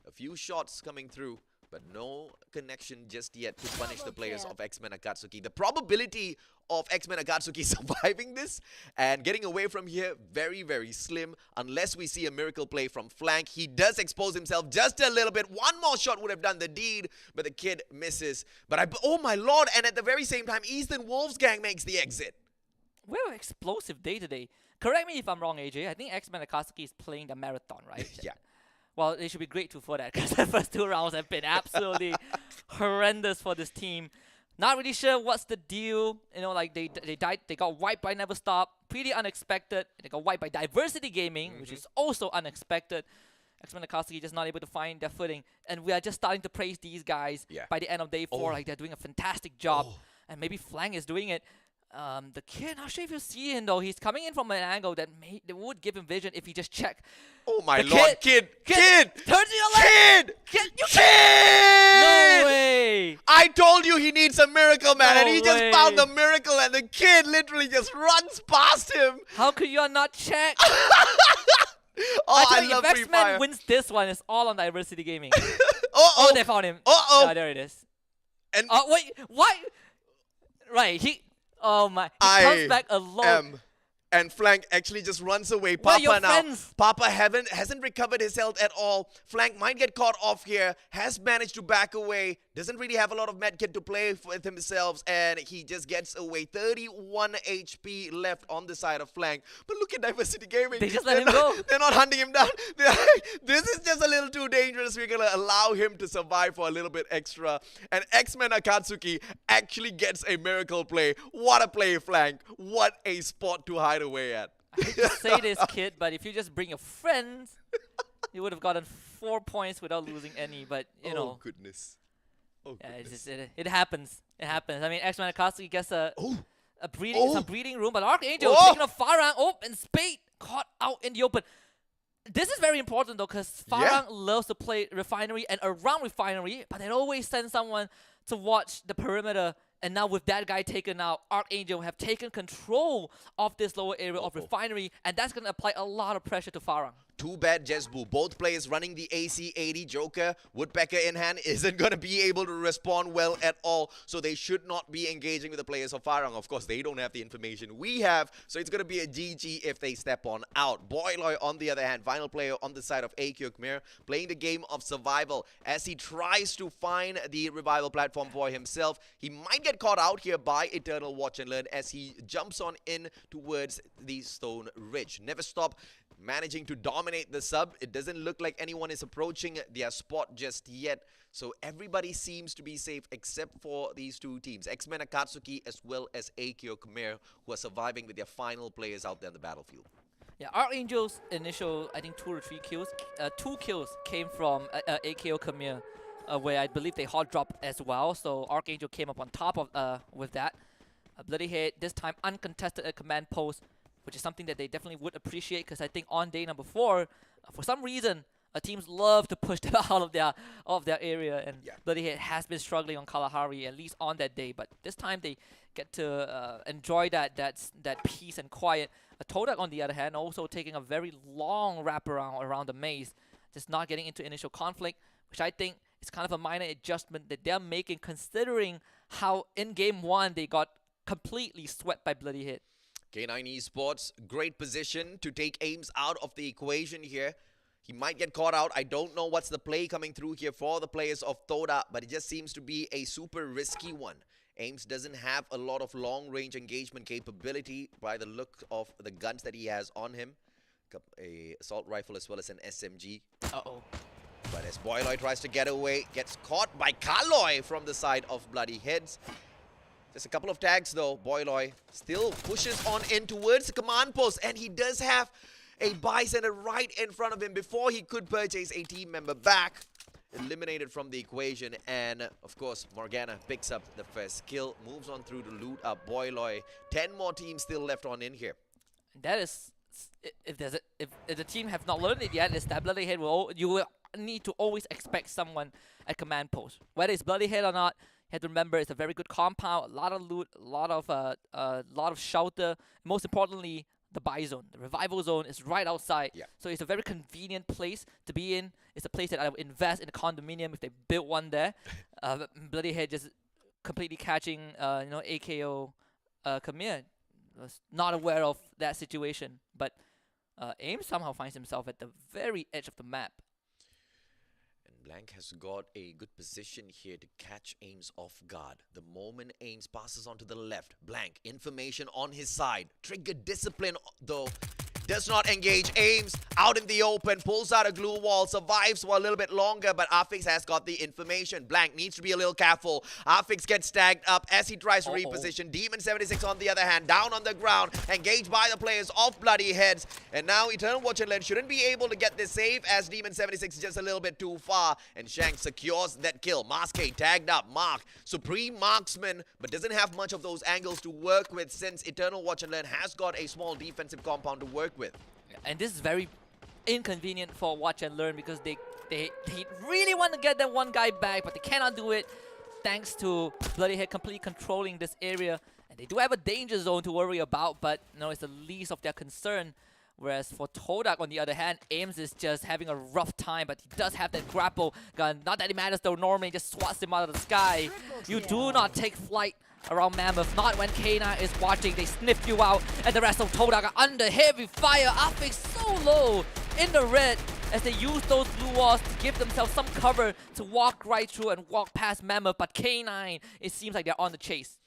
a few shots coming through, but no connection just yet to punish the players of X-Men Akatsuki. The probability of X-Men Akatsuki surviving this and getting away from here, very, very slim, unless we see a miracle play from Flank. He does expose himself just a little bit. One more shot would have done the deed, but the kid misses. But oh my lord, and at the very same time, Eastern Wolfsgang makes the exit. We have an explosive day today. Correct me if I'm wrong, AJ. I think X-Men Akatsuki is playing the marathon, right? Yeah. Well, they should be grateful for that because the first 2 rounds have been absolutely horrendous for this team. Not really sure what's the deal. You know, like they died, they got wiped by Never Stop. Pretty unexpected. They got wiped by Diversity Gaming, which is also unexpected. X-Men Akatsuki just not able to find their footing. And we are just starting to praise these guys by the end of day 4. Like they're doing a fantastic job. And maybe Flang is doing it. The kid, not sure if you see him though. He's coming in from an angle that would give him vision if he just checked. Oh my lord, kid! Turn to your left! Kid! No way! I told you he needs a miracle, man, and he just way. found the miracle, and the kid literally just runs past him. How could you not check? I if love Free X-Men Fire. wins this one, it's all on Diversity Gaming. Oh, they found him. There it is. And wait, why? Right, oh my, he comes back alone. And Flank actually just runs away. Where are your Papa now. friends? Papa hasn't recovered his health at all. Flank might get caught off here. Has managed to back away. Doesn't really have a lot of medkit to play with himself. And he just gets away. 31 HP left on the side of Flank. But look at Diversity Gaming. They just let him go. They're not hunting him down. This is just a little too dangerous. We're going to allow him to survive for a little bit extra. And X-Men Akatsuki actually gets a miracle play. What a play, Flank. What a spot to hide away at. I hate to say this, kid, but if you just bring your friends, you would have gotten 4 points without losing any. But you know, goodness. It happens. It happens. I mean, X-Men Akatsuki gets some breathing room, but Archangel taking a Farang, and Spade caught out in the open. This is very important though, because Farang loves to play Refinery and around Refinery, but they always send someone to watch the perimeter. And now with that guy taken out, Archangel have taken control of this lower area of Refinery, and that's going to apply a lot of pressure to Farang. Too bad, Jesbu. Both players running the AC-80 Joker. Woodpecker in hand isn't going to be able to respond well at all. So they should not be engaging with the players of Farang. Of course, they don't have the information we have. So it's going to be a GG if they step on out. Boyloy, on the other hand, final player on the side of AQ Khmer, playing the game of survival as he tries to find the revival platform for himself. He might get caught out here by Eternal Watch and Learn as he jumps on in towards the Stone Ridge. Never Stop managing to dominate the sub. It doesn't look like anyone is approaching their spot just yet. So everybody seems to be safe except for these two teams, X-Men Akatsuki as well as AQ Khmer, who are surviving with their final players out there on the battlefield. Yeah, Archangel's initial, I think 2 or 3 kills, 2 kills came from AKO Khmer, where I believe they hot dropped as well. So Archangel came up on top of with that. Bloody Head, this time uncontested at command post, which is something that they definitely would appreciate, because I think on day number 4, for some reason, teams love to push them out of their area, and Bloody Head has been struggling on Kalahari, at least on that day. But this time they get to enjoy that peace and quiet. Todak, on the other hand, also taking a very long wraparound around the maze, just not getting into initial conflict, which I think is kind of a minor adjustment that they're making, considering how in game 1 they got completely swept by Bloody Head. K9 Esports, great position to take Ames out of the equation here. He might get caught out. I don't know what's the play coming through here for the players of Toda, but it just seems to be a super risky one. Ames doesn't have a lot of long-range engagement capability by the look of the guns that he has on him. A assault rifle as well as an SMG. Uh-oh. But as Boyloy tries to get away, gets caught by Kaloy from the side of Bloody Heads. Just a couple of tags though. Boyloy still pushes on in towards the command post, and he does have a bystander right in front of him before he could purchase a team member back. Eliminated from the equation, and of course Morgana picks up the first kill, moves on through to loot up Boyloy. 10 more teams still left on in here. That is, if the team have not learned it yet, is that Bloody Head you will need to always expect someone at command post. Whether it's Bloody Head or not, you have to remember it's a very good compound, a lot of loot, a lot of shelter. Most importantly, the buy zone, the revival zone is right outside. Yeah. So it's a very convenient place to be in. It's a place that I would invest in a condominium if they built one there. Bloody Head just completely catching, AKO Khmer. Was not aware of that situation, but AIM somehow finds himself at the very edge of the map. And Blank has got a good position here to catch Ames off guard. The moment Ames passes on to the left, Blank, information on his side. Trigger discipline though. Does not engage. Ames out in the open, pulls out a glue wall, survives for a little bit longer, but Afix has got the information. Blank needs to be a little careful. Afix gets tagged up as he tries to reposition. Demon 76 on the other hand, down on the ground, engaged by the players of Bloody Heads. And now Eternal Watch and Len shouldn't be able to get this save as Demon 76 is just a little bit too far. And Shank secures that kill. Maske tagged up. Mark, supreme marksman, but doesn't have much of those angles to work with since Eternal Watch and Len has got a small defensive compound to work with. And this is very inconvenient for Watch and Learn because they really want to get that one guy back, but they cannot do it thanks to Bloody Head completely controlling this area. And they do have a danger zone to worry about, but it's the least of their concern. Whereas for Todak, on the other hand, Ames is just having a rough time, but he does have that grapple gun. Not that it matters though, normally just swats him out of the sky. You do not take flight around Mammoth, not when K9 is watching. They sniff you out, and the rest of Todak are under heavy fire. Afix so low in the red as they use those blue walls to give themselves some cover to walk right through and walk past Mammoth, but K9, it seems like they're on the chase.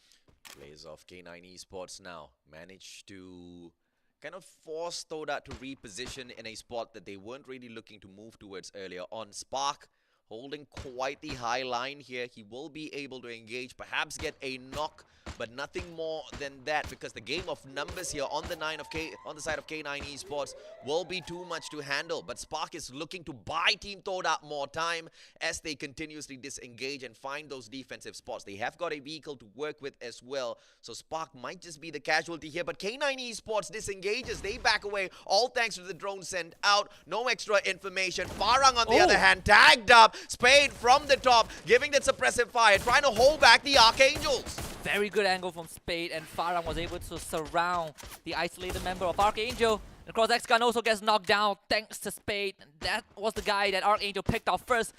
Players of K9 Esports now managed to kind of force Todak to reposition in a spot that they weren't really looking to move towards earlier on. Spark holding quite the high line here. He will be able to engage, perhaps get a knock, but nothing more than that, because the game of numbers here on the side of K9 Esports will be too much to handle. But Spark is looking to buy Team Todak more time as they continuously disengage and find those defensive spots. They have got a vehicle to work with as well, so Spark might just be the casualty here. But K9 Esports disengages. They back away, all thanks to the drone sent out. No extra information. Farang on the other hand, tagged up. Spade from the top, giving that suppressive fire, trying to hold back the Archangels. Very good angle from Spade, and Farang was able to surround the isolated member of Archangel. And of course, X-Gun also gets knocked down thanks to Spade. And that was the guy that Archangel picked out first.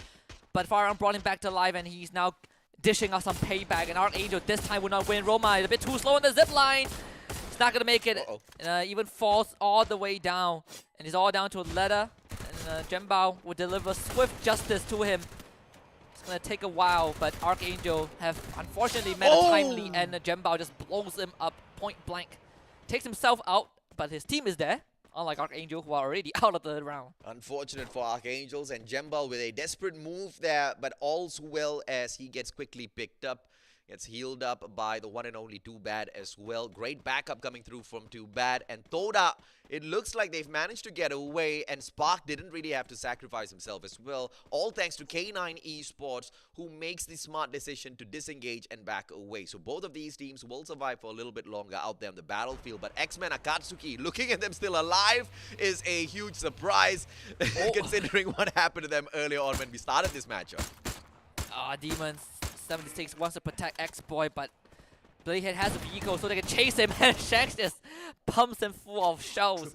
But Farang brought him back to life, and he's now dishing out some payback. And Archangel this time will not win. Roma is a bit too slow on the zip line. He's not going to make it. Even falls all the way down. And it's all down to Leda. And Jembao will deliver swift justice to him. It's going to take a while, but Archangel have unfortunately met a timely end. Jembao just blows him up point blank. Takes himself out, but his team is there. Unlike Archangel, who are already out of the round. Unfortunate for Archangels, and Jembao with a desperate move there, but all's well as he gets quickly picked up. Gets healed up by the one and only Too Bad as well. Great backup coming through from Too Bad. And Toda, it looks like they've managed to get away, and Spark didn't really have to sacrifice himself as well. All thanks to K9 Esports, who makes the smart decision to disengage and back away. So both of these teams will survive for a little bit longer out there on the battlefield. But X-Men Akatsuki, looking at them still alive is a huge surprise, considering what happened to them earlier on when we started this matchup. Demons 76 wants to protect X-Boy, but Bloody Head has a vehicle so they can chase him, and Shanks just pumps him full of shells.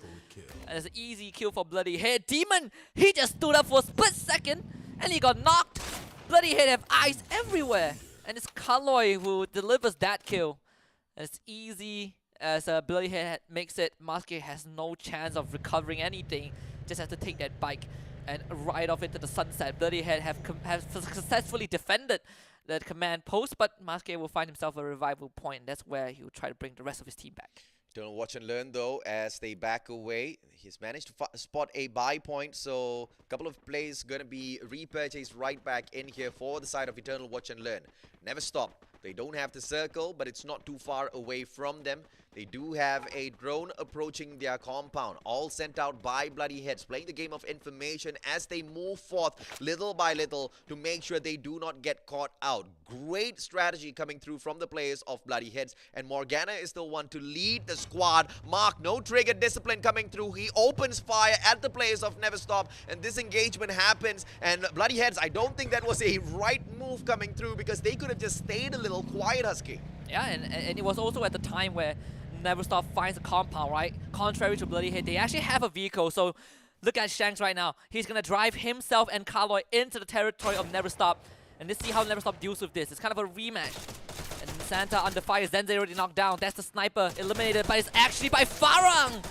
And it's an easy kill for Bloody Head. Demon, he just stood up for a split second, and he got knocked. Bloody Head have eyes everywhere, and it's Kaloy who delivers that kill. And it's easy as Bloody Head makes it. Maske has no chance of recovering anything, just has to take that bike and ride off into the sunset. Bloody Head have successfully defended the command post, but Maske will find himself a revival point. That's where he'll try to bring the rest of his team back. Eternal watch and learn though as they back away. He's managed to spot a buy point, so a couple of plays going to be repurchased right back in here for the side of Eternal watch and learn. Never stop. They don't have to circle, but it's not too far away from them. They do have a drone approaching their compound, all sent out by Bloody Heads, playing the game of information as they move forth little by little to make sure they do not get caught out. Great strategy coming through from the players of Bloody Heads, and Morgana is the one to lead the squad. Mark, no trigger discipline coming through. He opens fire at the players of Never Stop, and this engagement happens. And Bloody Heads, I don't think that was a right move coming through, because they could have just stayed a little quiet, Husky. Yeah, and it was also at the time where Never Stop finds a compound, right? Contrary to Bloody Head, they actually have a vehicle. So look at Shanks right now. He's going to drive himself and Kaloy into the territory of Never Stop. And let's see how Never Stop deals with this. It's kind of a rematch. And Santa under fire. Zenze already knocked down. That's the sniper eliminated, but it's actually by Farang.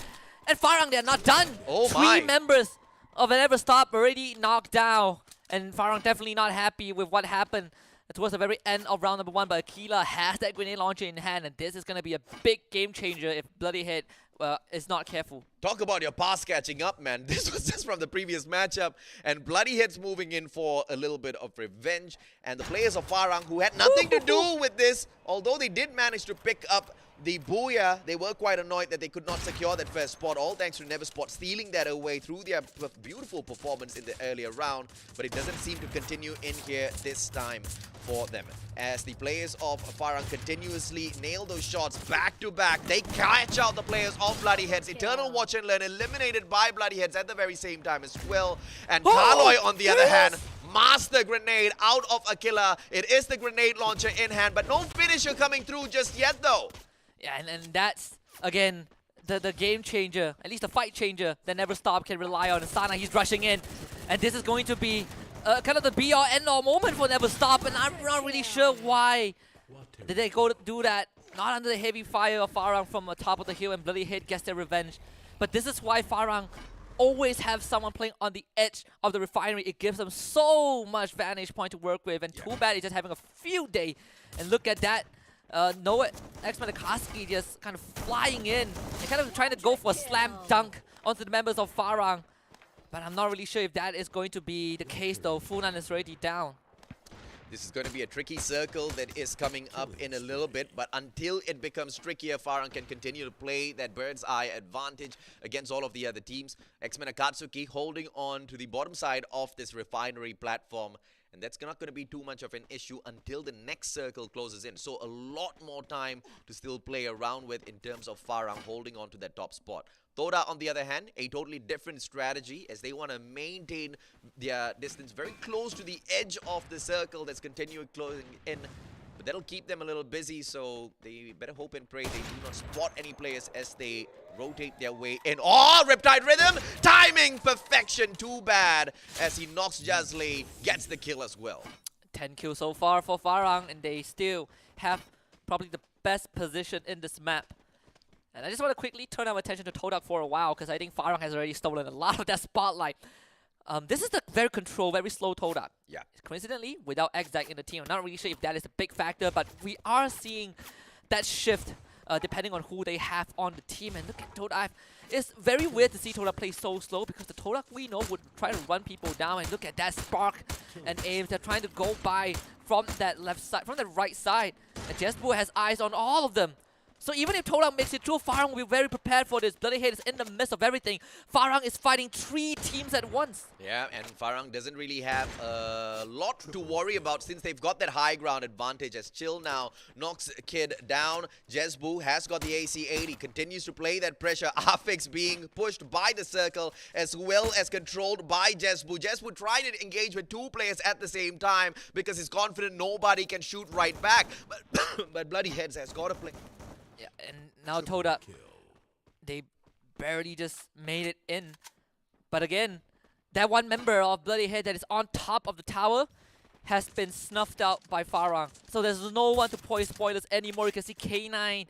And Farang, they're not done. Oh my. 3 members of Never Stop already knocked down. And Farang definitely not happy with what happened towards the very end of round number 1, but Aquila has that grenade launcher in hand, and this is going to be a big game changer if Bloody Head is not careful. Talk about your pass catching up, man. This was just from the previous matchup, and Bloody Head's moving in for a little bit of revenge, and the players of Farang, who had nothing to do with this, although they did manage to pick up the Booyah, they were quite annoyed that they could not secure that first spot, all thanks to Never Spot stealing that away through their beautiful performance in the earlier round, but it doesn't seem to continue in here this time for them. As the players of Farang continuously nail those shots back to back, they catch out the players of Bloody Heads. Eternal Watch and Learn eliminated by Bloody Heads at the very same time as well. And Kaloy, on the other hand, master grenade out of Aquila. It is the grenade launcher in hand, but no finisher coming through just yet though. Yeah, and that's, again, the game changer, at least the fight changer that Never Stop can rely on. And Sana, he's rushing in. And this is going to be kind of the be-all, end-all moment for Never Stop. And I'm not really sure why did they go to do that. Not under the heavy fire of Farang from the top of the hill, and Bloody Head gets their revenge. But this is why Farang always have someone playing on the edge of the refinery. It gives them so much vantage point to work with. And too bad he's just having a field day. And look at that. Noah X-Manikoski just kind of flying in and kind of trying to go for a slam dunk onto the members of Farang. But I'm not really sure if that is going to be the case though. Funan is already down. This is going to be a tricky circle that is coming up in a little bit, but until it becomes trickier, Farang can continue to play that bird's eye advantage against all of the other teams. X-Men Akatsuki holding on to the bottom side of this refinery platform, and that's not going to be too much of an issue until the next circle closes in. So a lot more time to still play around with in terms of Farang holding on to that top spot. Thoda, on the other hand, a totally different strategy as they want to maintain their distance very close to the edge of the circle that's continuing closing in. But that'll keep them a little busy, so they better hope and pray they do not spot any players as they rotate their way in. Oh, Riptide Rhythm! Timing perfection, too bad, as he knocks Jazley, gets the kill as well. 10 kills so far for Farang, and they still have probably the best position in this map. And I just want to quickly turn our attention to Todak for a while, because I think Farang has already stolen a lot of that spotlight. This is the very controlled, very slow Todak. Yeah. Coincidentally, without Exac in the team, I'm not really sure if that is a big factor, but we are seeing that shift depending on who they have on the team. And look at Todak. It's very weird to see Todak play so slow, because the Todak we know would try to run people down. And look at that spark and aims. They're trying to go by from that left side, from the right side. And Jesbu has eyes on all of them. So even if Todak makes it through, Farang will be very prepared for this. Bloody Head is in the midst of everything. Farang is fighting 3 teams at once. Yeah, and Farang doesn't really have a lot to worry about since they've got that high ground advantage. As Chill now knocks Kid down. Jesbu has got the AC-80, continues to play that pressure. Afix being pushed by the circle as well as controlled by Jesbu. Jesbu tried to engage with 2 players at the same time because he's confident nobody can shoot right back. But Bloody Heads has got to play. Yeah, and now Todak, they barely just made it in. But again, that one member of Bloody Head that is on top of the tower has been snuffed out by Farang. So there's no one to point spoilers anymore. You can see K9.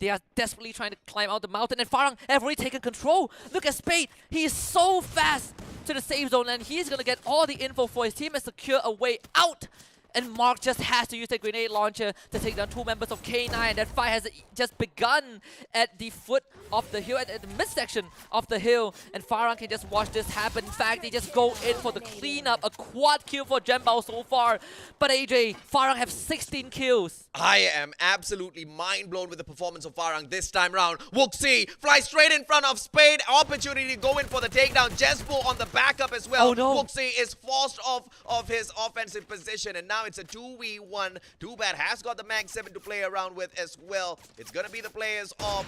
They are desperately trying to climb out the mountain, and Farang have already taken control. Look at Spade. He is so fast to the safe zone, and he's going to get all the info for his team and secure a way out. And Mark just has to use the grenade launcher to take down 2 members of K9. And that fight has just begun at the foot of the hill, at the midsection of the hill. And Farang can just watch this happen. In fact, they just go in for the cleanup. A quad kill for Jembao so far. But AJ, Farang have 16 kills. I am absolutely mind blown with the performance of Farang this time round. Wuxi flies straight in front of Spade. Opportunity to go in for the takedown. Jespo on the backup as well. Oh no. Wuxi is forced off of his offensive position, and now it's a 2v1. Too bad has got the Mag 7 to play around with as well. It's going to be the players of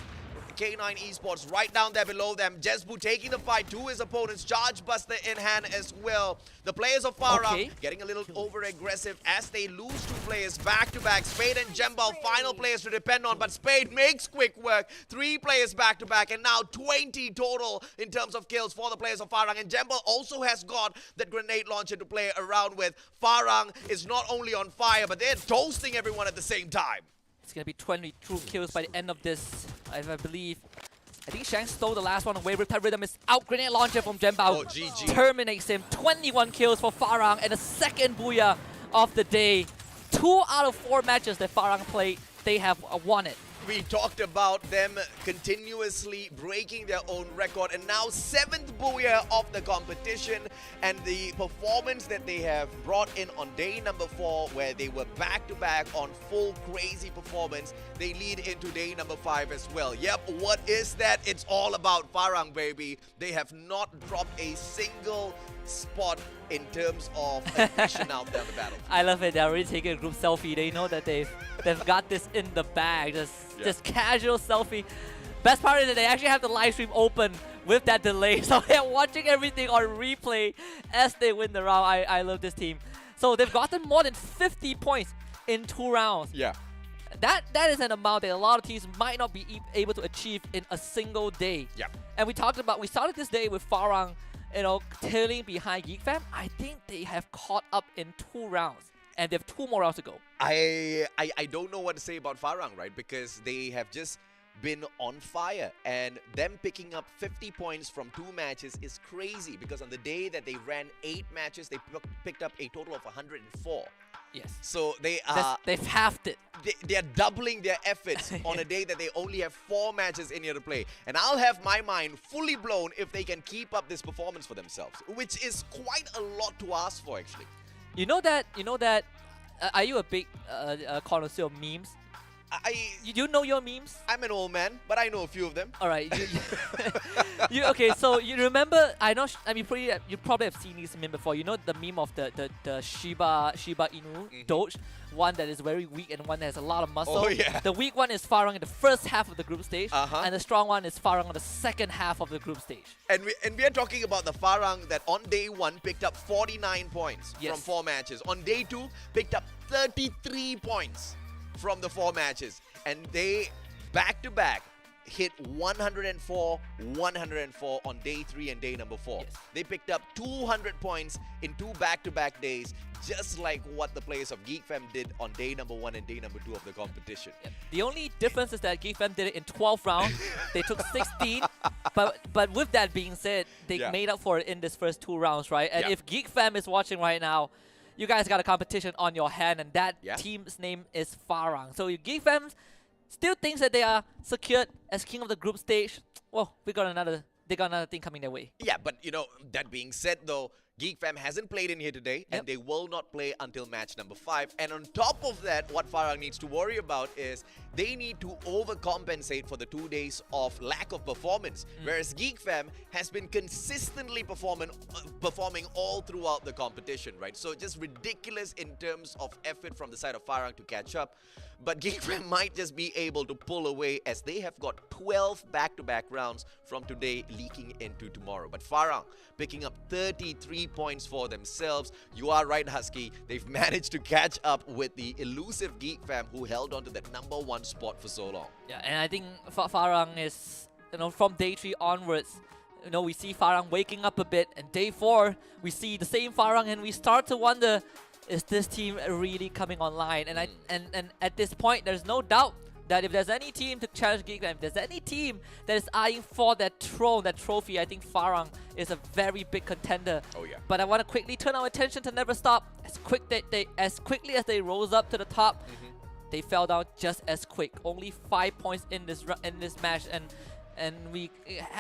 K9 Esports right down there below them. Jesbu taking the fight to his opponents. Charge Buster in hand as well. The players of Farang getting a little over-aggressive as they lose 2 players back-to-back. Spade and Jembao, final players to depend on, but Spade makes quick work. 3 players back-to-back, and now 20 total in terms of kills for the players of Farang. And Jembao also has got that grenade launcher to play around with. Farang is not only on fire, but they're toasting everyone at the same time. It's going to be 22 kills by the end of this, I believe. I think Shang stole the last one away. Riptide Rhythm is out. Grenade launcher from Jembao. Oh, GG. Terminates him. 21 kills for Farang and the second booyah of the day. 2 out of 4 matches that Farang played, they have won it. We talked about them continuously breaking their own record, and now 7th booyah of the competition, and the performance that they have brought in on day number 4, where they were back-to-back on full crazy performance, they lead into day number 5 as well. Yep, what is that? It's all about Farang, baby. They have not dropped a single spot in terms of attrition out there on the battlefield. I love it. They're already taking a group selfie. They know that they've got this in the bag. Just casual selfie. Best part is that they actually have the live stream open with that delay, so they're watching everything on replay as they win the round. I love this team. So they've gotten more than 50 points in 2 rounds. Yeah. That is an amount that a lot of teams might not be able to achieve in a single day. Yeah. And we started this day with Farang, tailing behind Geek Fam. I think they have caught up in 2 rounds, and they have 2 more rounds to go. I don't know what to say about Farang, right? Because they have just been on fire, and them picking up 50 points from 2 matches is crazy, because on the day that they ran 8 matches, they picked up a total of 104. Yes. So they've halved it. They are doubling their efforts on a day that they only have 4 matches in here to play. And I'll have my mind fully blown if they can keep up this performance for themselves, which is quite a lot to ask for, actually. You know that, are you a big connoisseur of memes? You know your memes? I'm an old man, but I know a few of them. All right. Okay, so you remember, you probably have seen this meme before. You know the meme of the Shiba Inu Doge? One that is very weak and one that has a lot of muscle. Oh, yeah. The weak one is Farang in the first half of the group stage, and the strong one is Farang on the second half of the group stage. And we are talking about the Farang that on day 1 picked up 49 points from 4 matches. On day 2, picked up 33 points from the 4 matches, and they back-to-back hit 104 on day 3 and day number 4. Yes. They picked up 200 points in 2 back-to-back days, just like what the players of Geek Fam did on day number 1 and day number 2 of the competition. Yep. The only difference is that Geek Fam did it in 12 rounds. They took 16, but with that being said, they made up for it in this first 2 rounds, right? And if Geek Fam is watching right now, you guys got a competition on your hand, and that team's name is Farang. So if Geek Fam still thinks that they are secured as king of the group stage, well, they got another thing coming their way. Yeah, but that being said though, Geek Fam hasn't played in here today, and they will not play until match number 5. And on top of that, what Farang needs to worry about is they need to overcompensate for the 2 days of lack of performance. Whereas Geek Fam has been consistently performing all throughout the competition, right? So just ridiculous in terms of effort from the side of Farang to catch up. But Geek Fam might just be able to pull away, as they have got 12 back-to-back rounds from today leaking into tomorrow. But Farang picking up 33 points for themselves. You are right, Husky. They've managed to catch up with the elusive Geek Fam, who held on to that number 1 spot for so long. Yeah, and I think Farang is, from day 3 onwards, we see Farang waking up a bit, and day 4 we see the same Farang, and we start to wonder, is this team really coming online? And and at this point, there's no doubt that if there's any team to challenge Giga, if there's any team that is eyeing for that throne, that trophy, I think Farang is a very big contender. Oh yeah. But I want to quickly turn our attention to Never Stop. As quickly as they rose up to the top, they fell down just as quick. Only 5 points in this match, and we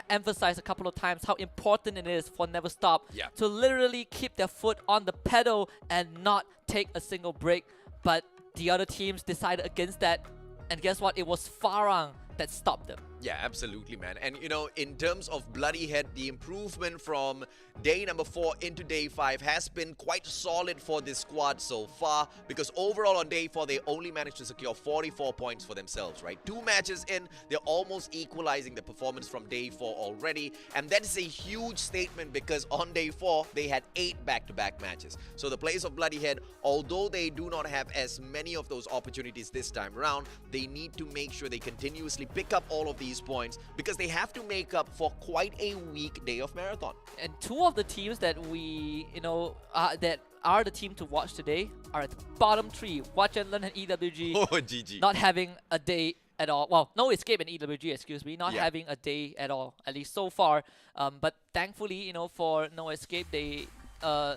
emphasized a couple of times how important it is for Never Stop to literally keep their foot on the pedal and not take a single break. But the other teams decided against that, and guess what? It was Farang that stopped them. Yeah, absolutely, man. And you know, in terms of Bloody Head, the improvement from day number 4 into day 5 has been quite solid for this squad so far, because overall on day 4 they only managed to secure 44 points for themselves, right? 2 matches in, they're almost equalizing the performance from day 4 already, and that is a huge statement because on day 4 they had 8 back-to-back matches. So the players of Bloody Head, although they do not have as many of those opportunities this time around, they need to make sure they continuously pick up all of these points because they have to make up for quite a weak day of marathon. And 2 of the teams that we, that are the team to watch today are at the bottom 3. Watch and Learn and EWG. Oh, GG. Not having a day at all. Well, No Escape and EWG, excuse me, not having a day at all, at least so far. But thankfully, for No Escape, they I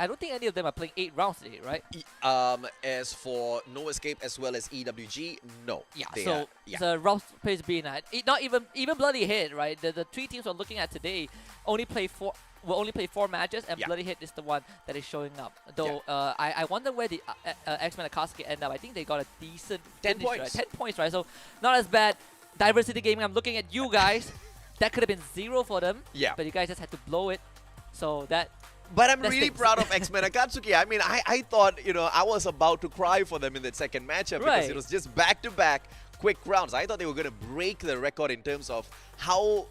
don't think any of them are playing 8 rounds today, right? As for No Escape as well as EWG, no. Yeah, They so are- it's a rough place to be in. Not even Bloody Head, right? The 3 teams we're looking at today will only play 4 matches, and Bloody Head is the one that is showing up. Though I wonder where the X-Men Akatsuki end up. I think they got a decent 10 finish, points. right? 10 points, right? So not as bad. Diversity Gaming, I'm looking at you guys. That could have been 0 for them. Yeah. But you guys just had to blow it. So that. But I'm that really stinks. proud of X-Men Akatsuki. I mean, I thought, I was about to cry for them in that second matchup because Right. it was just back-to-back quick rounds. I thought they were going to break the record in terms of how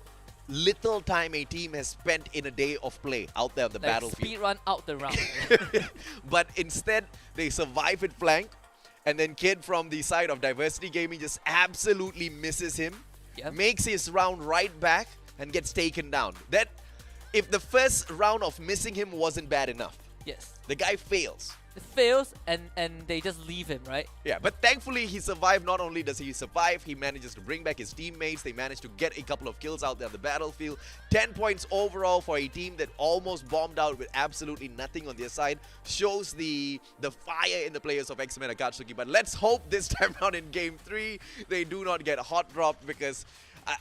little time a team has spent in a day of play out there on the Like battlefield. speed run out the round. But instead, they survive with flank, and then Kid from the side of Diversity Gaming just absolutely misses him, makes his round right back, and gets taken down. That, if the first round of missing him wasn't bad enough, Yes. the guy fails. It fails, and they just leave him, right? Yeah, but thankfully he survived. Not only does he survive, he manages to bring back his teammates. They managed to get a couple of kills out there on the battlefield. 10 points overall for a team that almost bombed out with absolutely nothing on their side. Shows the fire in the players of X-Men Akatsuki. But let's hope this time around in Game 3, they do not get hot dropped, because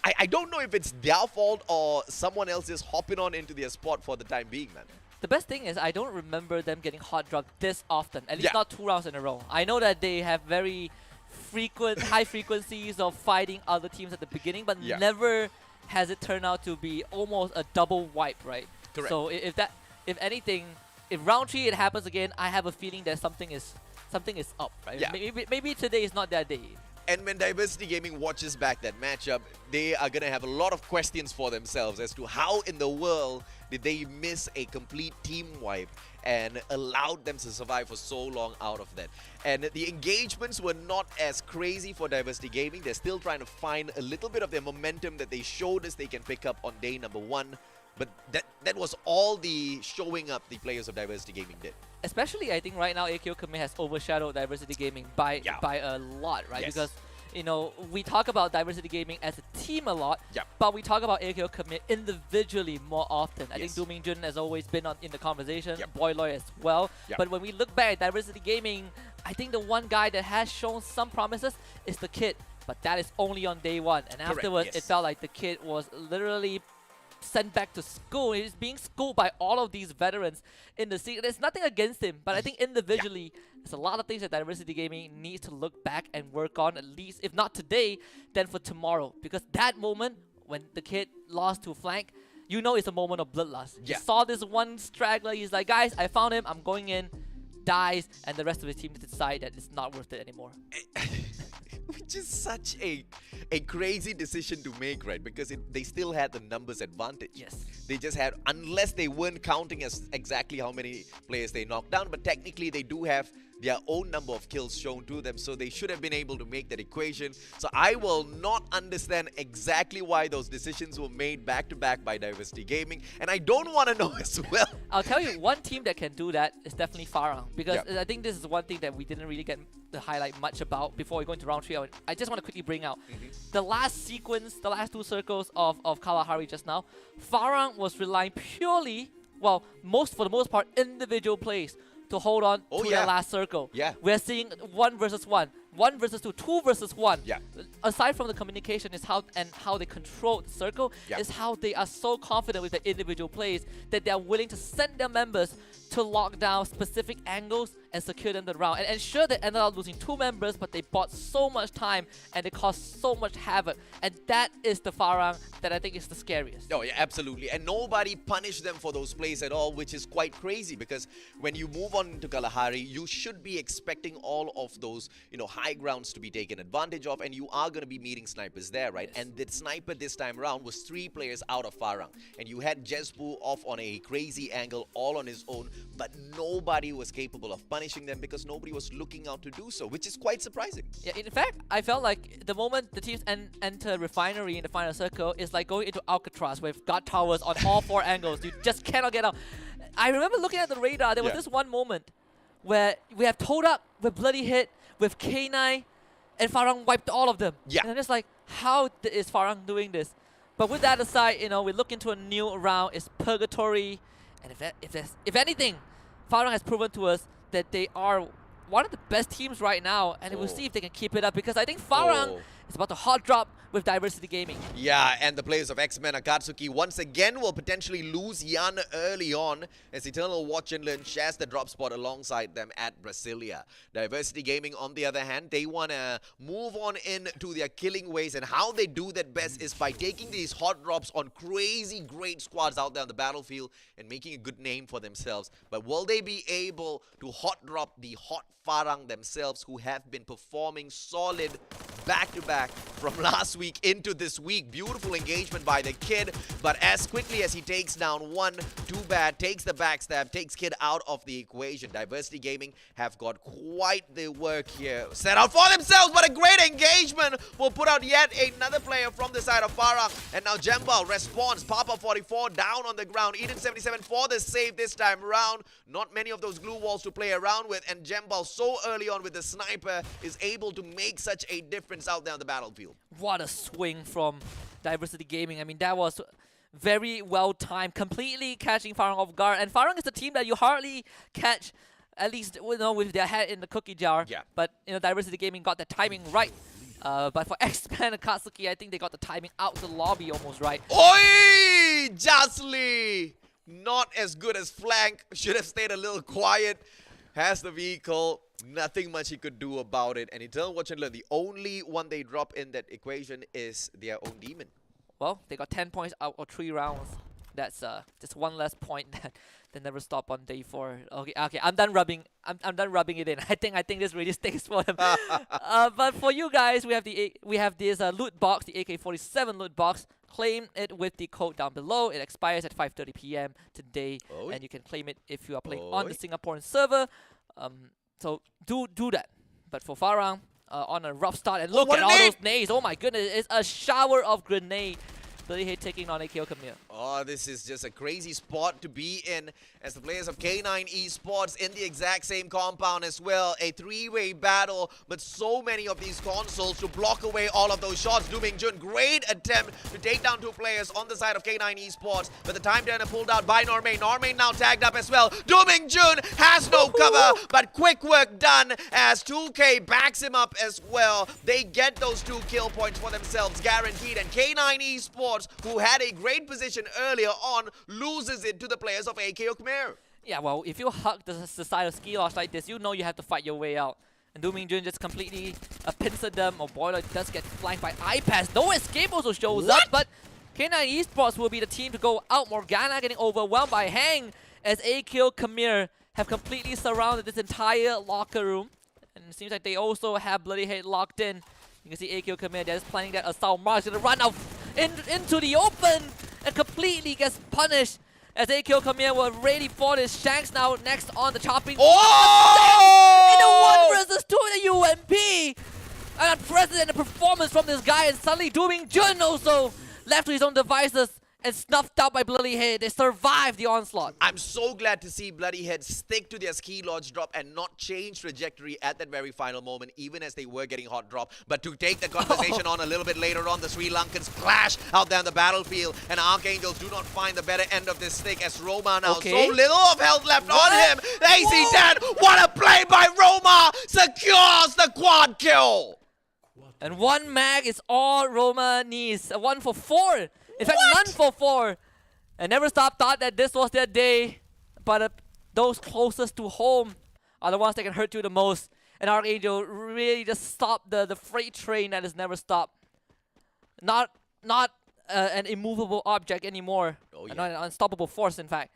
I don't know if it's their fault or someone else is hopping on into their spot for the time being, man. The best thing is I don't remember them getting hot dropped this often. At least Yeah. not 2 rounds in a row. I know that they have very high frequencies of fighting other teams at the beginning, but Yeah. never has it turned out to be almost a double wipe, right? Correct. So if anything, if round 3 it happens again, I have a feeling that something is up, right? Yeah. Maybe today is not that day. And when Diversity Gaming watches back that matchup, they are going to have a lot of questions for themselves as to how in the world did they miss a complete team wipe and allowed them to survive for so long out of that. And the engagements were not as crazy for Diversity Gaming. They're still trying to find a little bit of their momentum that they showed us they can pick up on day number 1. But that was all the showing up the players of Diversity Gaming did. Especially, I think right now AKO Commit has overshadowed Diversity Gaming by a lot, right? Yes. Because we talk about Diversity Gaming as a team a lot, Yep. but we talk about AKO Commit individually more often. I Yes. think Dooming Jun has always been in the conversation, Yep. Boyloy as well. Yep. But when we look back at Diversity Gaming, I think the one guy that has shown some promises is the Kid, but that is only on day 1. And Correct, afterwards, yes. it felt like the Kid was literally sent back to school. He's being schooled by all of these veterans in the scene. There's nothing against him, but I think individually, there's a lot of things that Diversity Gaming needs to look back and work on, at least, if not today, then for tomorrow. Because that moment, when the Kid lost to flank, it's a moment of bloodlust. Yeah. He saw this one straggler, he's like, guys, I found him, I'm going in, dies, and the rest of his team decide that it's not worth it anymore. Which is such a crazy decision to make, right? Because they still had the numbers advantage. Yes. They just had, unless they weren't counting as exactly how many players they knocked down, but technically they do have their own number of kills shown to them, so they should have been able to make that equation. So I will not understand exactly why those decisions were made back-to-back by Diversity Gaming, and I don't want to know as well. I'll tell you, one team that can do that is definitely Farang, because Yeah. I think this is one thing that we didn't really get to highlight much about before we go into round 3. I just want to quickly bring out the last sequence, the last 2 circles of Kalahari just now. Farang was relying purely, well, for the most part, individual plays to hold on to that last circle. Yeah. We're seeing 1 versus 1, 1 versus 2, 2 versus 1. Yeah. Aside from the communication is how they control the circle, is how they are so confident with the individual plays that they are willing to send their members to lock down specific angles and secure them the round. And sure, they ended up losing 2 members, but they bought so much time and they caused so much havoc. And that is the Farang that I think is the scariest. Oh yeah, absolutely. And nobody punished them for those plays at all, which is quite crazy, because when you move on to Kalahari, you should be expecting all of those, high grounds to be taken advantage of, and you are going to be meeting snipers there, right? And the sniper this time around was 3 players out of Farang. And you had Jespu off on a crazy angle all on his own, but nobody was capable of punishing them because nobody was looking out to do so, which is quite surprising. Yeah, in fact, I felt like the moment the teams enter Refinery in the final circle is like going into Alcatraz with guard towers on all 4 angles. You just cannot get out. I remember looking at the radar, there was this one moment where we have Todak with Bloody Hit, with K9, and Farang wiped all of them. Yeah. And I'm just like, how is Farang doing this? But with that aside, we look into a new round. It's Purgatory. And if anything, Farang has proven to us that they are one of the best teams right now, and we'll see if they can keep it up, because I think Farang is about to hot drop with Diversity Gaming. Yeah, and the players of X-Men Akatsuki once again will potentially lose Yan early on as Eternal Watch and Learn shares the drop spot alongside them at Brasilia. Diversity Gaming, on the other hand, they want to move on into their killing ways, and how they do that best is by taking these hot drops on crazy great squads out there on the battlefield and making a good name for themselves. But will they be able to hot drop the hot Farang themselves, who have been performing solid back-to-back from last week into this week? Beautiful engagement by the Kid, but as quickly as he takes down one, too bad, takes the backstab, takes Kid out of the equation. Diversity Gaming have got quite the work here set out for themselves, but a great engagement will put out yet another player from the side of Farang. And now Jembal responds, Papa 44 down on the ground, Eden 77 for the save this time around. Not many of those glue walls to play around with, and Jembal so early on with the sniper is able to make such a difference out there on the battlefield. What a swing from Diversity Gaming. I mean, that was very well timed, completely catching Farang off guard. And Farang is a team that you hardly catch, at least with their head in the cookie jar. Yeah. But Diversity Gaming got the timing right. But for X-Men and Katsuki, I think they got the timing out the lobby almost right. Oi! Jasly! Not as good as Flank. Should have stayed a little quiet. Has the vehicle. Nothing much he could do about it. And Eternal Watch and Learn, the only one they drop in that equation is their own demon. Well, they got 10 points out of 3 rounds. That's just one less point that they never stop on day 4. Okay, I'm done rubbing. I'm done rubbing it in. I think this really stinks for them. But for you guys, we have this loot box, the AK-47 loot box. Claim it with the code down below. It expires at 5:30 p.m. today, and you can claim it if you are playing on the Singaporean server. So do that. But for Farang, on a rough start, and look at all those nades. Oh my goodness, it's a shower of grenade. Bloody Hate taking on AKO Camille. Oh, this is just a crazy spot to be in, as the players of K9 Esports in the exact same compound as well. A 3-way battle, but so many of these consoles to block away all of those shots. Dooming Jun, great attempt to take down 2 players on the side of K9 Esports, but the time turner pulled out by Normain. Normain now tagged up as well. Dooming Jun has no cover, but quick work done as 2K backs him up as well. They get those 2 kill points for themselves, guaranteed, and K9 Esports, who had a great position earlier on, loses it to the players of AKO Khmer. Yeah, well, if you hug the side of Ski Loss like this, you know you have to fight your way out. And Dooming Jun just completely pincered them. Oh, Boiler does get flanked by iPass. No escape also shows up, but K9 Esports will be the team to go out. Morgana getting overwhelmed by Hang, as AKO Khmer have completely surrounded this entire locker room. And it seems like they also have Bloody Hate locked in. You can see AKO Khmer, they're just planning that Assault March is going to run out into the open and completely gets punished, as AKO Khmer were ready for this. Shanks now next on the chopping. Oh! In a 1 versus 2 in the UMP. An unprecedented performance from this guy, and suddenly Dooming Jun also left to his own devices and snuffed out by Bloody Head. They survived the onslaught. I'm so glad to see Bloody Head stick to their ski lodge drop and not change trajectory at that very final moment, even as they were getting hot drop. But to take the conversation on a little bit later on, the Sri Lankans clash out there on the battlefield, and Archangels do not find the better end of this stick as Roma now so little of health left on him. AC dead. What a play by Roma! Secures the quad kill. And one mag is all Roma needs. A 1 for 4. In fact, none for 4. And Never Stop thought that this was their day. But those closest to home are the ones that can hurt you the most. And Archangel really just stopped the freight train that is Never Stop. Not an immovable object anymore. Not an unstoppable force, in fact.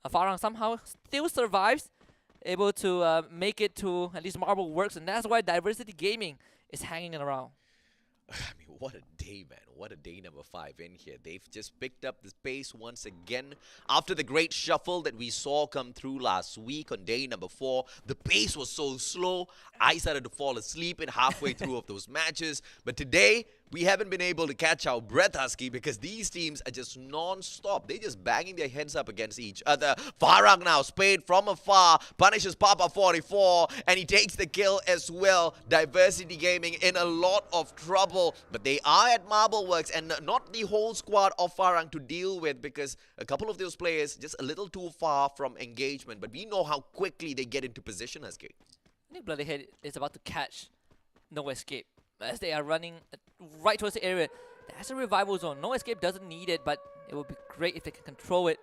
Farang somehow still survives. Able to make it to at least Marble Works. And that's why Diversity Gaming is hanging around. I mean, what a day, man. What a day number 5 in here. They've just picked up the pace once again. After the great shuffle that we saw come through last week on day number 4, the pace was so slow. I started to fall asleep in halfway through of those matches. But today, we haven't been able to catch our breath, Husky, because these teams are just non-stop. They're just banging their heads up against each other. Farang now, Spade from afar, punishes Papa 44, and he takes the kill as well. Diversity Gaming in a lot of trouble, but they are at Marble Works, and not the whole squad of Farang to deal with, because a couple of those players just a little too far from engagement. But we know how quickly they get into position, Husky. I think Bloody Head is about to catch No Escape. As they are running right towards the area. There's a revival zone. No Escape doesn't need it, but it would be great if they can control it.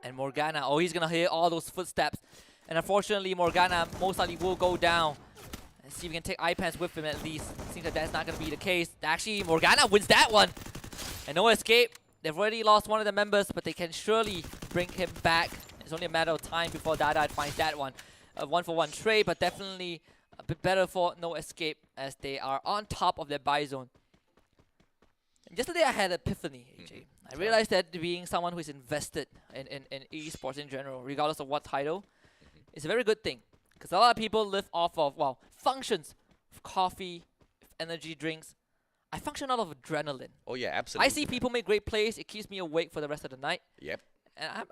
And Morgana, he's going to hear all those footsteps. And unfortunately, Morgana most likely will go down. Let's see if we can take iPads with him at least. Seems like that's not going to be the case. Actually, Morgana wins that one. And No Escape, they've already lost one of the members, but they can surely bring him back. It's only a matter of time before Dada finds that one. A 1-for-1 trade, but definitely a bit better for No Escape as they are on top of their buy zone. And yesterday I had an epiphany, AJ. I realized that being someone who is invested in esports in general, regardless of what title, is a very good thing. Because a lot of people live off of, functions, of coffee, energy drinks. I function out of adrenaline. Oh yeah, absolutely. I see people make great plays. It keeps me awake for the rest of the night. Yep. And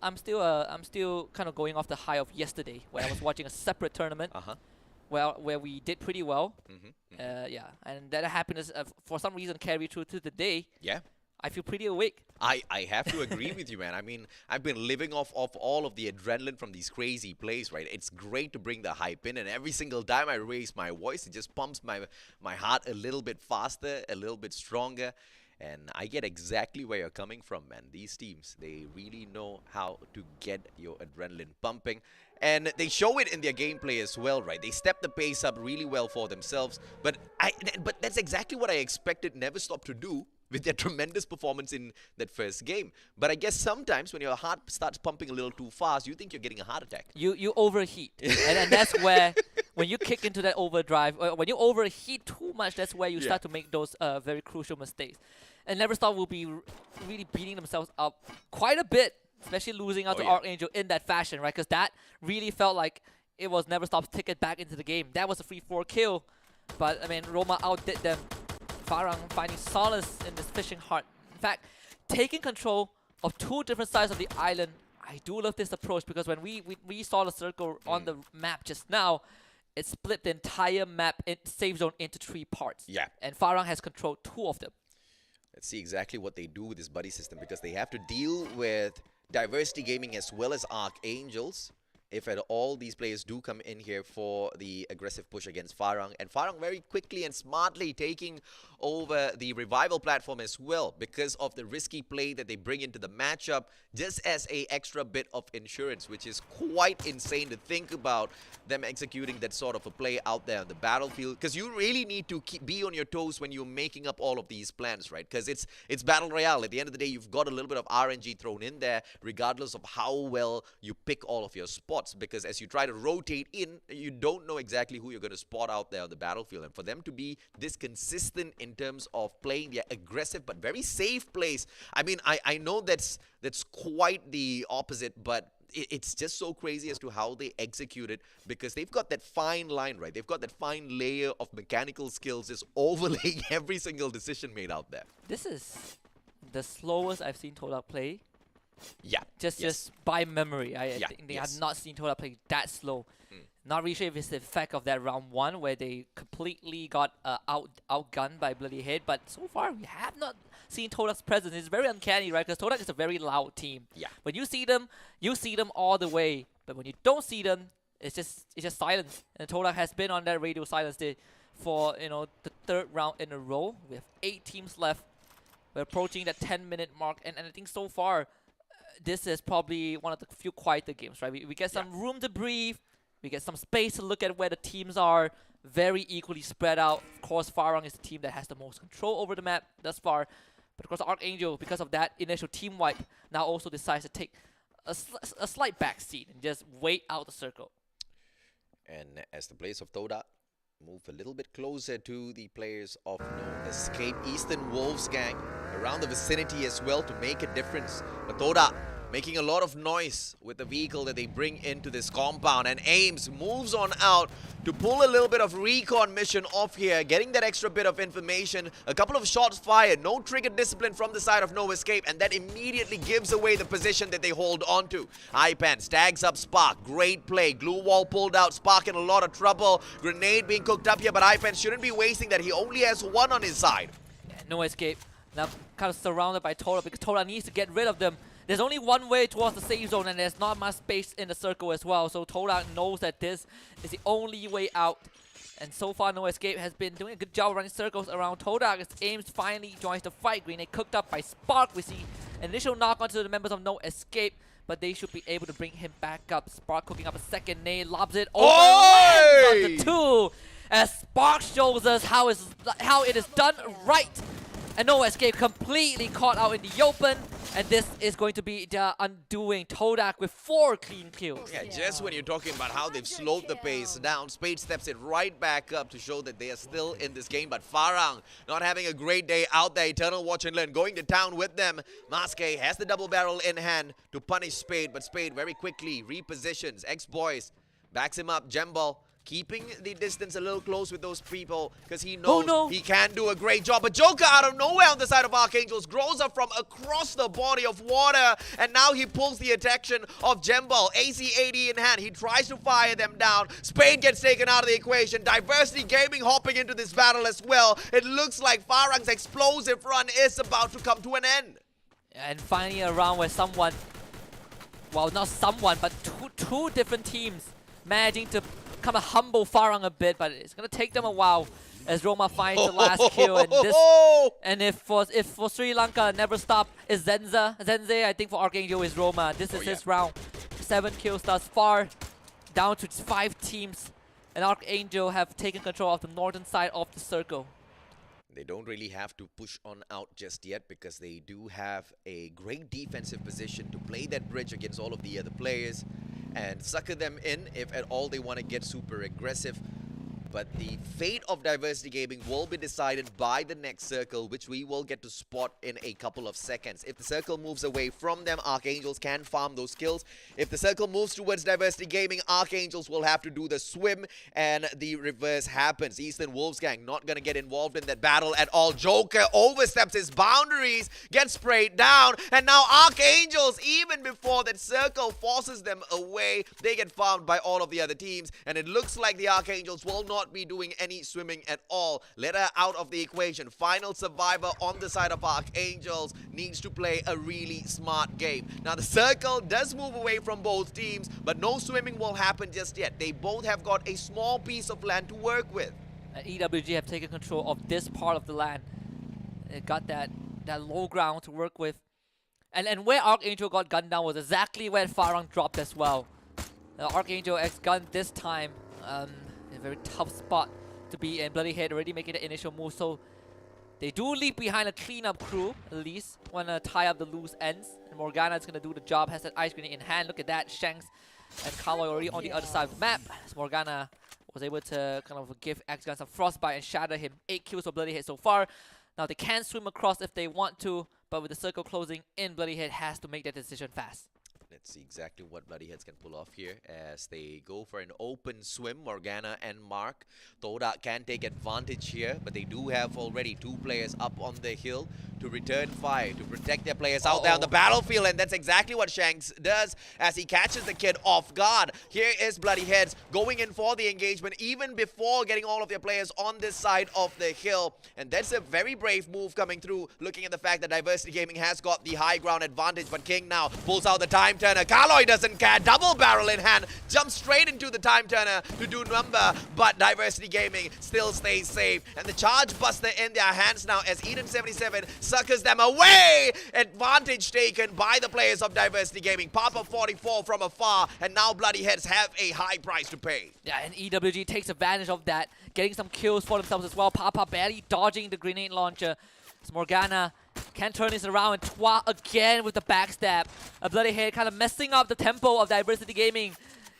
I'm still kind of going off the high of yesterday, where I was watching a separate tournament, where we did pretty well. Yeah, and that happiness for some reason carried through to the day. Yeah. I feel pretty awake. I have to agree with you, man. I mean, I've been living off all of the adrenaline from these crazy plays, right? It's great to bring the hype in, and every single time I raise my voice, it just pumps my heart a little bit faster, a little bit stronger. And I get exactly where you're coming from, man. These teams, they really know how to get your adrenaline pumping. And they show it in their gameplay as well, right? They step the pace up really well for themselves. But that's exactly what I expected Never Stop to do with their tremendous performance in that first game. But I guess sometimes when your heart starts pumping a little too fast, you think you're getting a heart attack. You overheat. and that's where, when you kick into that overdrive, when you overheat too much, that's where you start to make those very crucial mistakes. And Never Stop will be really beating themselves up quite a bit, especially losing out to Archangel in that fashion, right? Because that really felt like it was Never Stop's ticket back into the game. That was a free 4 kill. But, I mean, Roma outdid them. Farang finding solace in this fishing heart. In fact, taking control of 2 different sides of the island. I do love this approach, because when we saw the circle on the map just now, it split the entire map safe zone into 3 parts. Yeah. And Farang has controlled 2 of them. Let's see exactly what they do with this buddy system, because they have to deal with Diversity Gaming as well as Archangels. If at all these players do come in here for the aggressive push against Farang. And Farang very quickly and smartly taking over the revival platform as well, because of the risky play that they bring into the matchup, just as a extra bit of insurance, which is quite insane to think about them executing that sort of a play out there on the battlefield. Because you really need to be on your toes when you're making up all of these plans, right? Because it's Battle Royale. At the end of the day, you've got a little bit of RNG thrown in there, regardless of how well you pick all of your spots. Because as you try to rotate in, you don't know exactly who you're going to spot out there on the battlefield. And for them to be this consistent in terms of playing their aggressive but very safe plays, I mean, I know that's quite the opposite, but it's just so crazy as to how they execute it, because they've got that fine line, right? They've got that fine layer of mechanical skills just overlaying every single decision made out there. This is the slowest I've seen Todak play. Yeah. Just by memory, I think they have not seen Todak play that slow. Not really sure if it's the effect of that round 1 where they completely got outgunned by Bloody Head, but so far we have not seen Todak's presence. It's very uncanny, right? Because Todak is a very loud team. Yeah. When you see them all the way. But when you don't see them, it's just silence. And Todak has been on that radio silence for the 3rd round in a row. We have 8 teams left. We're approaching that 10-minute mark, and I think so far this is probably one of the few quieter games, right? We get some room to breathe. We get some space to look at where the teams are, very equally spread out. Of course, Farang is the team that has the most control over the map thus far. But of course, Archangel, because of that initial team wipe, now also decides to take a slight backseat and just wait out the circle. And as the players of Todak move a little bit closer to the players of No Escape, Eastern Wolves gang around the vicinity as well to make a difference. But Todak making a lot of noise with the vehicle that they bring into this compound, and Ames moves on out to pull a little bit of recon mission off here, getting that extra bit of information. A couple of shots fired, no trigger discipline from the side of No Escape, and that immediately gives away the position that they hold on to. Ipan stags up Spark, great play, glue wall pulled out, Spark in a lot of trouble, grenade being cooked up here, but Ipan shouldn't be wasting that. He only has 1 on his side. Yeah, No Escape now kind of surrounded by Todak because Todak needs to get rid of them. There's only one way towards the safe zone, and there's not much space in the circle as well. So Todak knows that this is the only way out. And so far, No Escape has been doing a good job running circles around Todak as Ames finally joins the fight. Grenade cooked up by Spark. We see initial knock onto the members of No Escape, but they should be able to bring him back up. Spark cooking up a second nade, lobs it over, lands on the 2. As Spark shows us how it is done right. And No Escape completely caught out in the open. And this is going to be the undoing. Todak with 4 clean kills. Yeah, just when you're talking about how they've slowed the pace down, Spade steps it right back up to show that they are still in this game. But Farang not having a great day out there. Eternal Watch and Learn going to town with them. Maske has the double barrel in hand to punish Spade, but Spade very quickly repositions. X-Boys backs him up. Jembal keeping the distance a little close with those people because he knows he can do a great job. But Joker out of nowhere on the side of Archangels grows up from across the body of water, and now he pulls the attention of Jembal. AC-80 in hand. He tries to fire them down. Spade gets taken out of the equation. Diversity Gaming hopping into this battle as well. It looks like Farang's explosive run is about to come to an end. And finally a round where someone, well, not someone, but two different teams managing to kind of humble Farang a bit, but it's going to take them a while as Roma finds the last kill. And if for Sri Lanka never stop is Zenze, I think for Archangel is Roma. This is his round. 7 kills thus far, down to 5 teams. And Archangel have taken control of the northern side of the circle. They don't really have to push on out just yet because they do have a great defensive position to play that bridge against all of the other players and sucker them in if at all they want to get super aggressive. But the fate of Diversity Gaming will be decided by the next circle, which we will get to spot in a couple of seconds. If the circle moves away from them, Archangels can farm those kills. If the circle moves towards Diversity Gaming, Archangels will have to do the swim, and the reverse happens. Eastern Wolves gang not going to get involved in that battle at all. Joker oversteps his boundaries, gets sprayed down, and now Archangels, even before that circle forces them away, they get farmed by all of the other teams, and it looks like the Archangels will not be doing any swimming at all. Let her out of the equation. Final survivor on the side of Archangels needs to play a really smart game. Now the circle does move away from both teams, but no swimming will happen just yet. They both have got a small piece of land to work with. EWG have taken control of this part of the land. They got that low ground to work with. And where Archangel got gunned down was exactly where Farang dropped as well. Archangel X-Gun this time. A very tough spot to be in. Bloody Head already making the initial move, so they do leave behind a cleanup crew at least. Want to tie up the loose ends, and Morgana is going to do the job. Has that ice grenade in hand. Look at that. Shanks and Kaloy already on the other side of the map. As Morgana was able to kind of give X-Gun some frostbite and shatter him. 8 kills for Bloody Head so far. Now they can swim across if they want to, but with the circle closing in, Bloody Head has to make that decision fast. Let's see exactly what Bloody Heads can pull off here as they go for an open swim. Morgana and Mark. Todak can take advantage here, but they do have already 2 players up on the hill to return fire, to protect their players out there on the battlefield, and that's exactly what Shanks does as he catches the kid off guard. Here is Bloody Heads going in for the engagement even before getting all of their players on this side of the hill, and that's a very brave move coming through, looking at the fact that Diversity Gaming has got the high ground advantage, but King now pulls out the time turner. Kaloy doesn't care, double barrel in hand, jumps straight into the time turner to do number, but Diversity Gaming still stays safe, and the charge buster in their hands now as Eden77 suckers them away. Advantage taken by the players of Diversity Gaming. Papa 44 from afar, and now Bloody Heads have a high price to pay. Yeah, and EWG takes advantage of that, getting some kills for themselves as well. Papa barely dodging the grenade launcher. So Morgana can turn this around, and Twa again with the backstab. A Bloody Head kind of messing up the tempo of Diversity Gaming.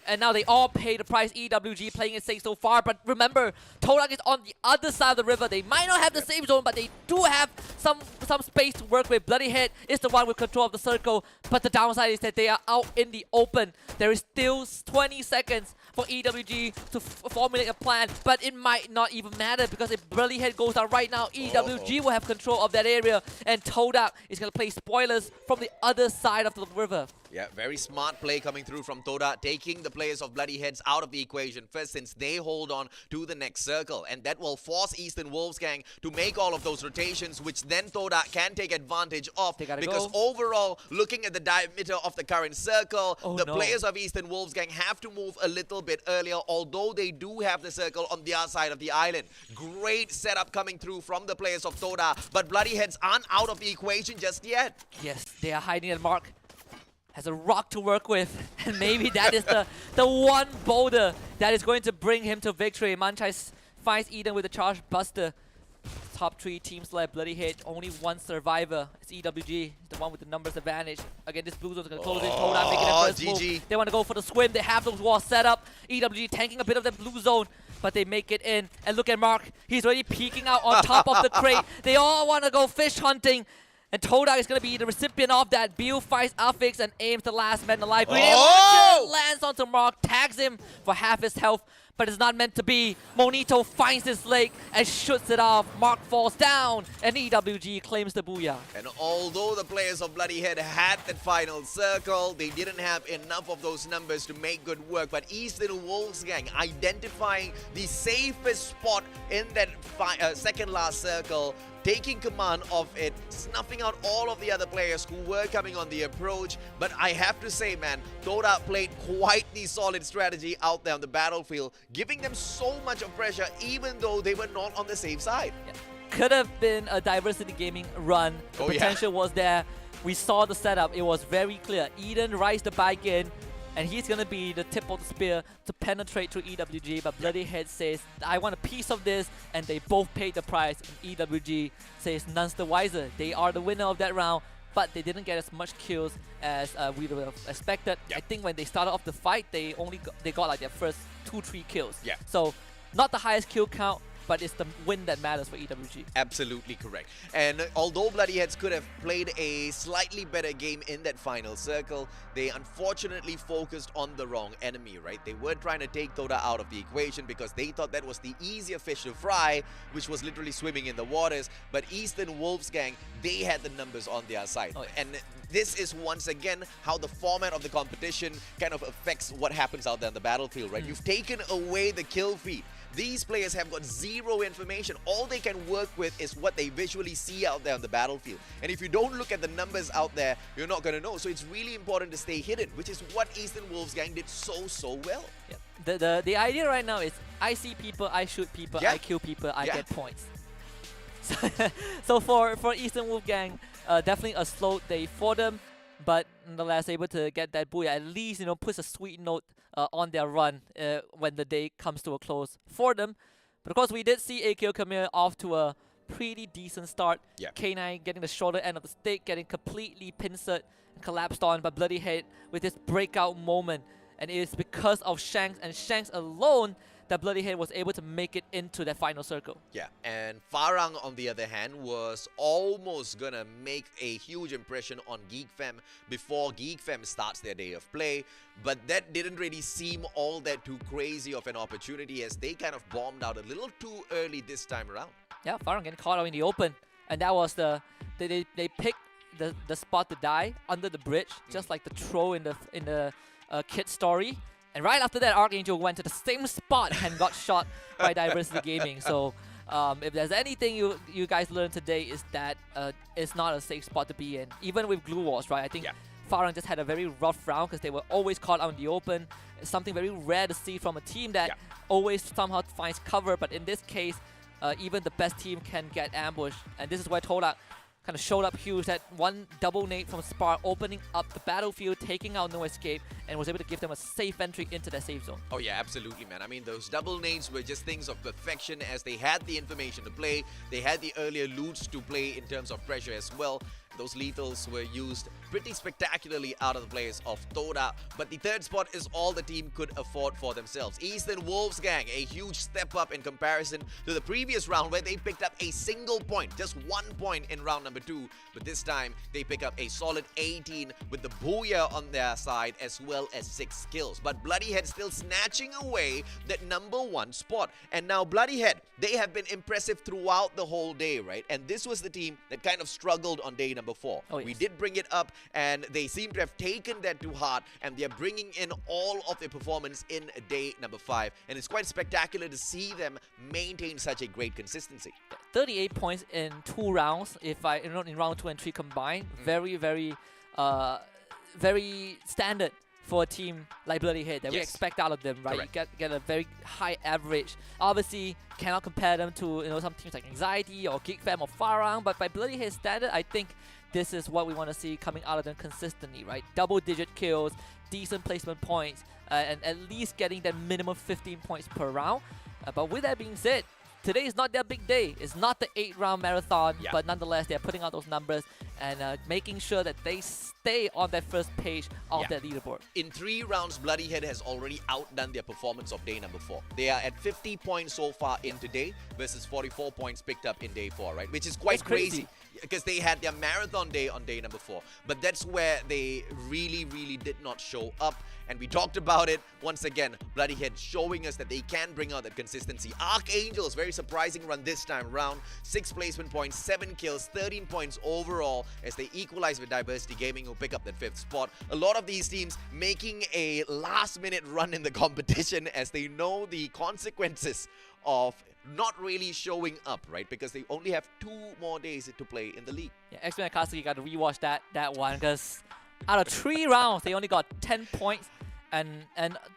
And now they all pay the price. EWG playing it safe so far. But remember, Todak is on the other side of the river. They might not have the same zone, but they do have some space to work with. Bloody Head is the one with control of the circle. But the downside is that they are out in the open. There is still 20 seconds for EWG to formulate a plan. But it might not even matter, because if Bloody Head goes down right now, EWG will have control of that area. And Todak is going to play spoilers from the other side of the river. Yeah, very smart play coming through from Toda, taking the players of Bloody Heads out of the equation first, since they hold on to the next circle. And that will force Eastern Wolfsgang to make all of those rotations, which then Toda can take advantage of. Because overall, looking at the diameter of the current circle, the players of Eastern Wolfsgang have to move a little bit earlier, although they do have the circle on the other side of the island. Great setup coming through from the players of Toda, but Bloody Heads aren't out of the equation just yet. Yes, they are hiding at Mark. Has a rock to work with, and maybe that is the one boulder that is going to bring him to victory. Manchai finds Eden with the charge buster. Top 3 teams left. Bloody Head, only 1 survivor. It's EWG, the one with the numbers advantage. Again, this blue zone is going to close in. Toda making their first move. They want to go for the swim. They have those walls set up. EWG tanking a bit of the blue zone, but they make it in. And look at Mark. He's already peeking out on top of the crate. They all want to go fish hunting. And Todak is going to be the recipient of that. Bill fights Affix and aims the last man alive. Grenade launcher lands onto Mark, tags him for half his health, but it's not meant to be. Monito finds his leg and shoots it off. Mark falls down, and EWG claims the booyah. And although the players of Bloody Head had that final circle, they didn't have enough of those numbers to make good work. But Eastern Wolfsgang identifying the safest spot in that second last circle, taking command of it, snuffing out all of the other players who were coming on the approach. But I have to say, man, Toda played quite the solid strategy out there on the battlefield, giving them so much of pressure even though they were not on the safe side. Yeah. Could have been a Diversity Gaming run. The potential was there. We saw the setup. It was very clear. Eden rides the bike in, and he's going to be the tip of the spear to penetrate through EWG. But Bloody Head says, I want a piece of this, and they both paid the price. And EWG says, none's the wiser. They are the winner of that round, but they didn't get as much kills as we would have expected. I think when they started off the fight, they got like their first 2-3 kills. So not the highest kill count, but it's the win that matters for EWG. Absolutely correct. And although Bloody Heads could have played a slightly better game in that final circle, they unfortunately focused on the wrong enemy, right? They weren't trying to take Toda out of the equation because they thought that was the easier fish to fry, which was literally swimming in the waters. But Eastern Wolfsgang, they had the numbers on their side. And this is once again how the format of the competition kind of affects what happens out there on the battlefield, right? You've taken away the kill feed. These players have got zero information. All they can work with is what they visually see out there on the battlefield. And if you don't look at the numbers out there, you're not going to know. So it's really important to stay hidden, which is what Eastern Wolfsgang did so well. Yeah. The idea right now is I see people, I shoot people, I kill people, I get points. So for Eastern Wolfgang, definitely a slow day for them, but nonetheless able to get that booyah. At least, puts a sweet note on their run when the day comes to a close for them. But of course, we did see AKO come here off to a pretty decent start. K9 getting the shorter end of the stick, getting completely pincered and collapsed on by Bloody Head with this breakout moment. And it is because of Shanks and Shanks alone that Bloodyhead was able to make it into that final circle. Yeah, and Farang, on the other hand, was almost gonna make a huge impression on Geek Fam before Geek Fam starts their day of play, but that didn't really seem all that too crazy of an opportunity as they kind of bombed out a little too early this time around. Yeah, Farang getting caught out in the open, and that was they picked the spot to die under the bridge, just like the throw in the kid story. And right after that, Archangel went to the same spot and got shot by Diversity Gaming. So if there's anything you guys learned today, is that it's not a safe spot to be in, even with Glue Walls, right? I think Farang just had a very rough round because they were always caught out in the open. It's something very rare to see from a team that always somehow finds cover, but in this case, even the best team can get ambushed. And this is where Toda kind of showed up huge, that one double nade from Spar, opening up the battlefield, taking out No Escape, and was able to give them a safe entry into their safe zone. Oh yeah, absolutely, man. I mean, those double nades were just things of perfection as they had the information to play. They had the earlier loots to play in terms of pressure as well. Those lethals were used pretty spectacularly out of the players of Toda, but the third spot is all the team could afford for themselves. Eastern Wolves gang, a huge step up in comparison to the previous round where they picked up a single point, just 1 point in round number 2, but this time they pick up a solid 18 with the Booyah on their side as well as 6 kills. But Bloodyhead still snatching away that number 1 spot. And now Bloodyhead, they have been impressive throughout the whole day, right? And this was the team that kind of struggled on day number 4. Oh, yes. We did bring it up, and they seem to have taken that to heart, and they're bringing in all of their performance in day number 5, and it's quite spectacular to see them maintain such a great consistency. 38 points in 2 rounds, in round 2 and 3 combined. Very, very, very standard for a team like Bloodyhead that we expect out of them, right? Correct. You get a very high average. Obviously, cannot compare them to some teams like Anxiety or Geek Fam or Farang, but by Bloodyhead standard, I think this is what we want to see coming out of them consistently, right? Double-digit kills, decent placement points, and at least getting that minimum 15 points per round. But with that being said, today is not their big day. It's not the 8-round marathon, but nonetheless, they're putting out those numbers and making sure that they stay on that first page of that leaderboard. In 3 rounds, Bloodyhead has already outdone their performance of day number 4. They are at 50 points so far in today versus 44 points picked up in day 4, right? Which is quite crazy because they had their marathon day on day number 4. But that's where they really, really did not show up. And we talked about it once again. Bloodyhead showing us that they can bring out that consistency. Archangels, very surprising run this time round. 6 placement points, 7 kills, 13 points overall as they equalize with Diversity Gaming, who pick up that 5th spot. A lot of these teams making a last-minute run in the competition as they know the consequences of not really showing up, right? Because they only have 2 more days to play in the league. Yeah, X-Men and Kasuki got to rewatch that one because out of 3 rounds, they only got 10 points. And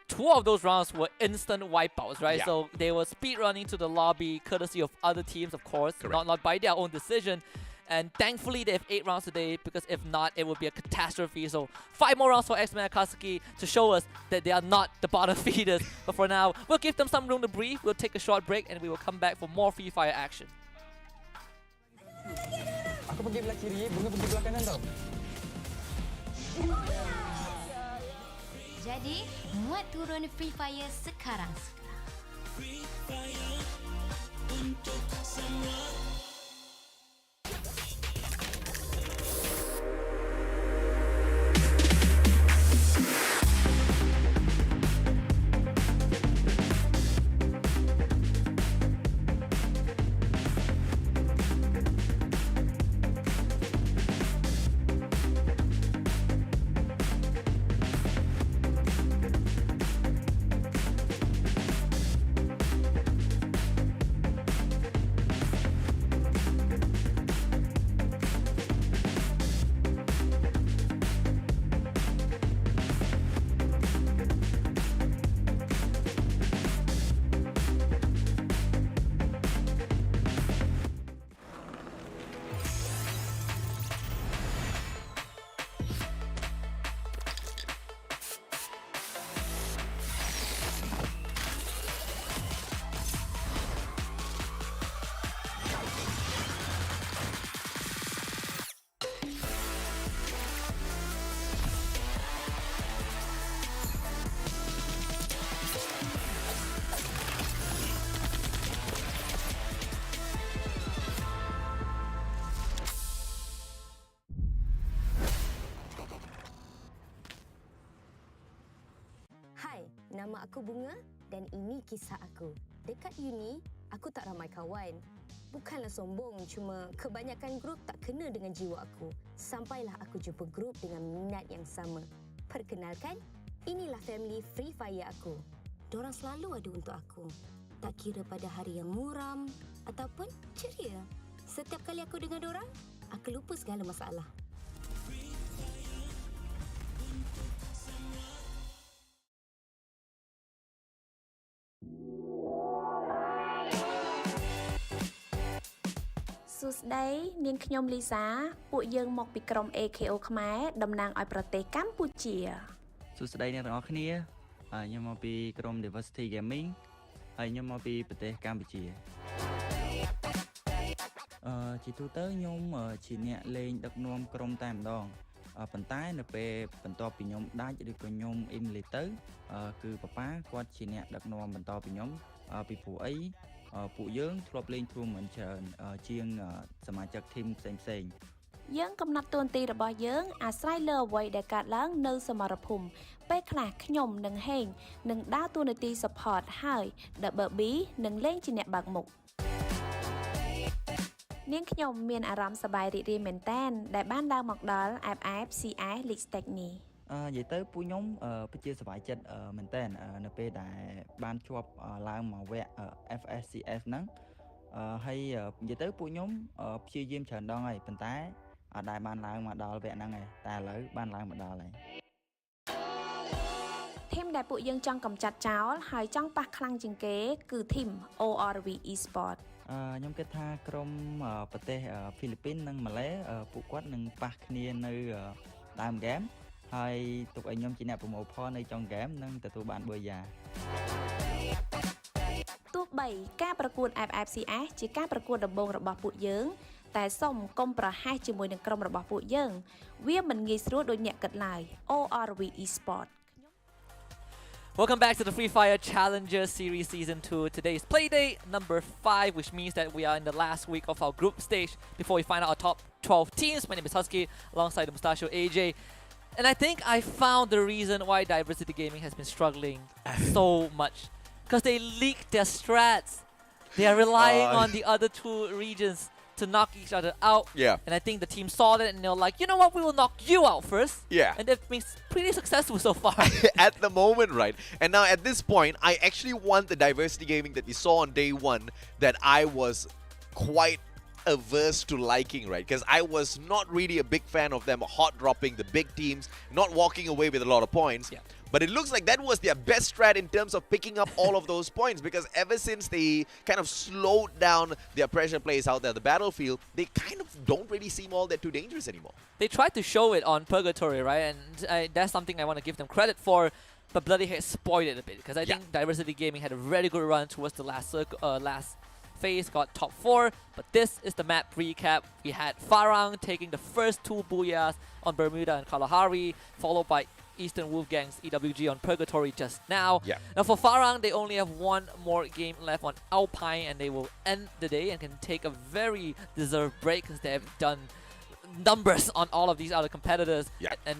2 of those rounds were instant wipeouts, right? Yeah. So they were speed running to the lobby, courtesy of other teams, of course, not by their own decision. And thankfully, they have 8 rounds today, because if not, it would be a catastrophe. So 5 more rounds for X-Men and Kasuki to show us that they are not the bottom feeders. But for now, we'll give them some room to breathe. We'll take a short break, and we will come back for more Free Fire action. Aku pergi belah kiri, Bunga pergi belah kanan tau. Jadi, muat turun Free Fire sekarang. Free Fire untuk semua. Nama aku Bunga dan ini kisah aku. Dekat uni, aku tak ramai kawan. Bukanlah sombong, cuma kebanyakan grup tak kena dengan jiwa aku. Sampailah aku jumpa grup dengan minat yang sama. Perkenalkan, inilah family Free Fire aku. Dorang selalu ada untuk aku. Tak kira pada hari yang muram ataupun ceria. Setiap kali aku dengar dorang, aku lupa segala masalah. Susday នាងខ្ញុំលីសាពួកយើងមកពីក្រុម AKO ខ្មែរតំណាងឲ្យប្រទេសកម្ពុជា សួស្តីអ្នកទាំងអស់គ្នាខ្ញុំមកពីក្រុម Diversity Gaming ហើយខ្ញុំមកពីប្រទេសកម្ពុជាជាទូទៅខ្ញុំជាអ្នកលេងដឹកនាំក្រុមតែម្ដងប៉ុន្តែនៅពេលបន្ទាប់ពីខ្ញុំដាច់ឬក៏ខ្ញុំអ៊ីមលីទៅគឺប៉ាប៉ាគាត់ជាអ្នកដឹកនាំបន្តពីខ្ញុំពីព្រោះអីពួកយើងធ្លាប់លេង tournament ច្រើនជាងសមាជិកធីមផ្សេងៗយើងកំណត់តួនាទីរបស់យើងអាស្រ័យលើអ្វីដែលកើតឡើងនៅសមរភូមិពេលខ្លះខ្ញុំនិងហេងនឹងដើរតួនាទី support ហើយ Double B នឹងលេងជាអ្នកបើកមុខនាងខ្ញុំមានអារម្មណ៍សប្បាយរីករាយមែនទែនដែលបានដើរមកដល់ FFCS League Stage នេះនិយាយទៅពួកខ្ញុំពិតជាសប្បាយចិត្តមែនទែននៅពេលដែលបានជាប់ឡើងមកវគ្គ FSCS ហ្នឹងហើយនិយាយទៅពួកខ្ញុំព្យាយាមច្រើនដងហើយប៉ុន្តែអត់ដែលបានឡើងមកដល់វគ្គហ្នឹងឯងតែឥឡូវបានឡើងមកដល់ហើយធីមដែលពួកយើងចង់កម្ចាត់ចោលហើយចង់ប៉ះខ្លាំងជាងគេគឺធីម ORV Esport ខ្ញុំគិតថាក្រុមប្រទេសហ្វីលីពីននិងម៉ាឡេពួកគាត់នឹងប៉ះគ្នានៅដើមហ្គេមហើយទុកឲ្យខ្ញុំជាអ្នកប្រមូលផលនៅចុងហ្គេមនិងទទួលបានប៊ឺយ៉ាទោះបីការប្រកួត FFCS ជាការប្រកួតដំបូងរបស់ពួកយើងតែសូមកុំប្រហែសជាមួយនឹងក្រុមរបស់ពួកយើងវាមិនងាយស្រួលដូចអ្នកគិតឡើយ ORV Esport Welcome back to the Free Fire Challenger Series Season 2. Today is Playday number 5, which means that we are in the last week of our group stage before we find out our top 12 teams. My name is Husky, alongside the Mustachio AJ. And I think I found the reason why Diversity Gaming has been struggling so much. Because they leaked their strats. They are relying on the other two regions to knock each other out. Yeah. And I think the team saw that and they're like, you know what, we will knock you out first. Yeah. And they've been pretty successful so far. At the moment, right? And now at this point, I actually want the Diversity Gaming that we saw on day one that I was quite averse to liking, right? Because I was not really a big fan of them hot dropping the big teams, not walking away with a lot of points. Yeah. But it looks like that was their best strat in terms of picking up all of those points, because ever since they kind of slowed down their pressure plays out there on the battlefield, they kind of don't really seem all that too dangerous anymore. They tried to show it on Purgatory, right? And that's something I want to give them credit for. But Bloody Hate spoiled it a bit, because I think Diversity Gaming had a very good run towards the last phase, got top 4. But this is the map recap. We had Farang taking the first 2 booyahs on Bermuda and Kalahari, followed by Eastern Wolfgang's EWG on Purgatory just now. Yeah. Now for Farang, they only have one more game left on Alpine, and they will end the day and can take a very deserved break because they have done numbers on all of these other competitors. Yeah. And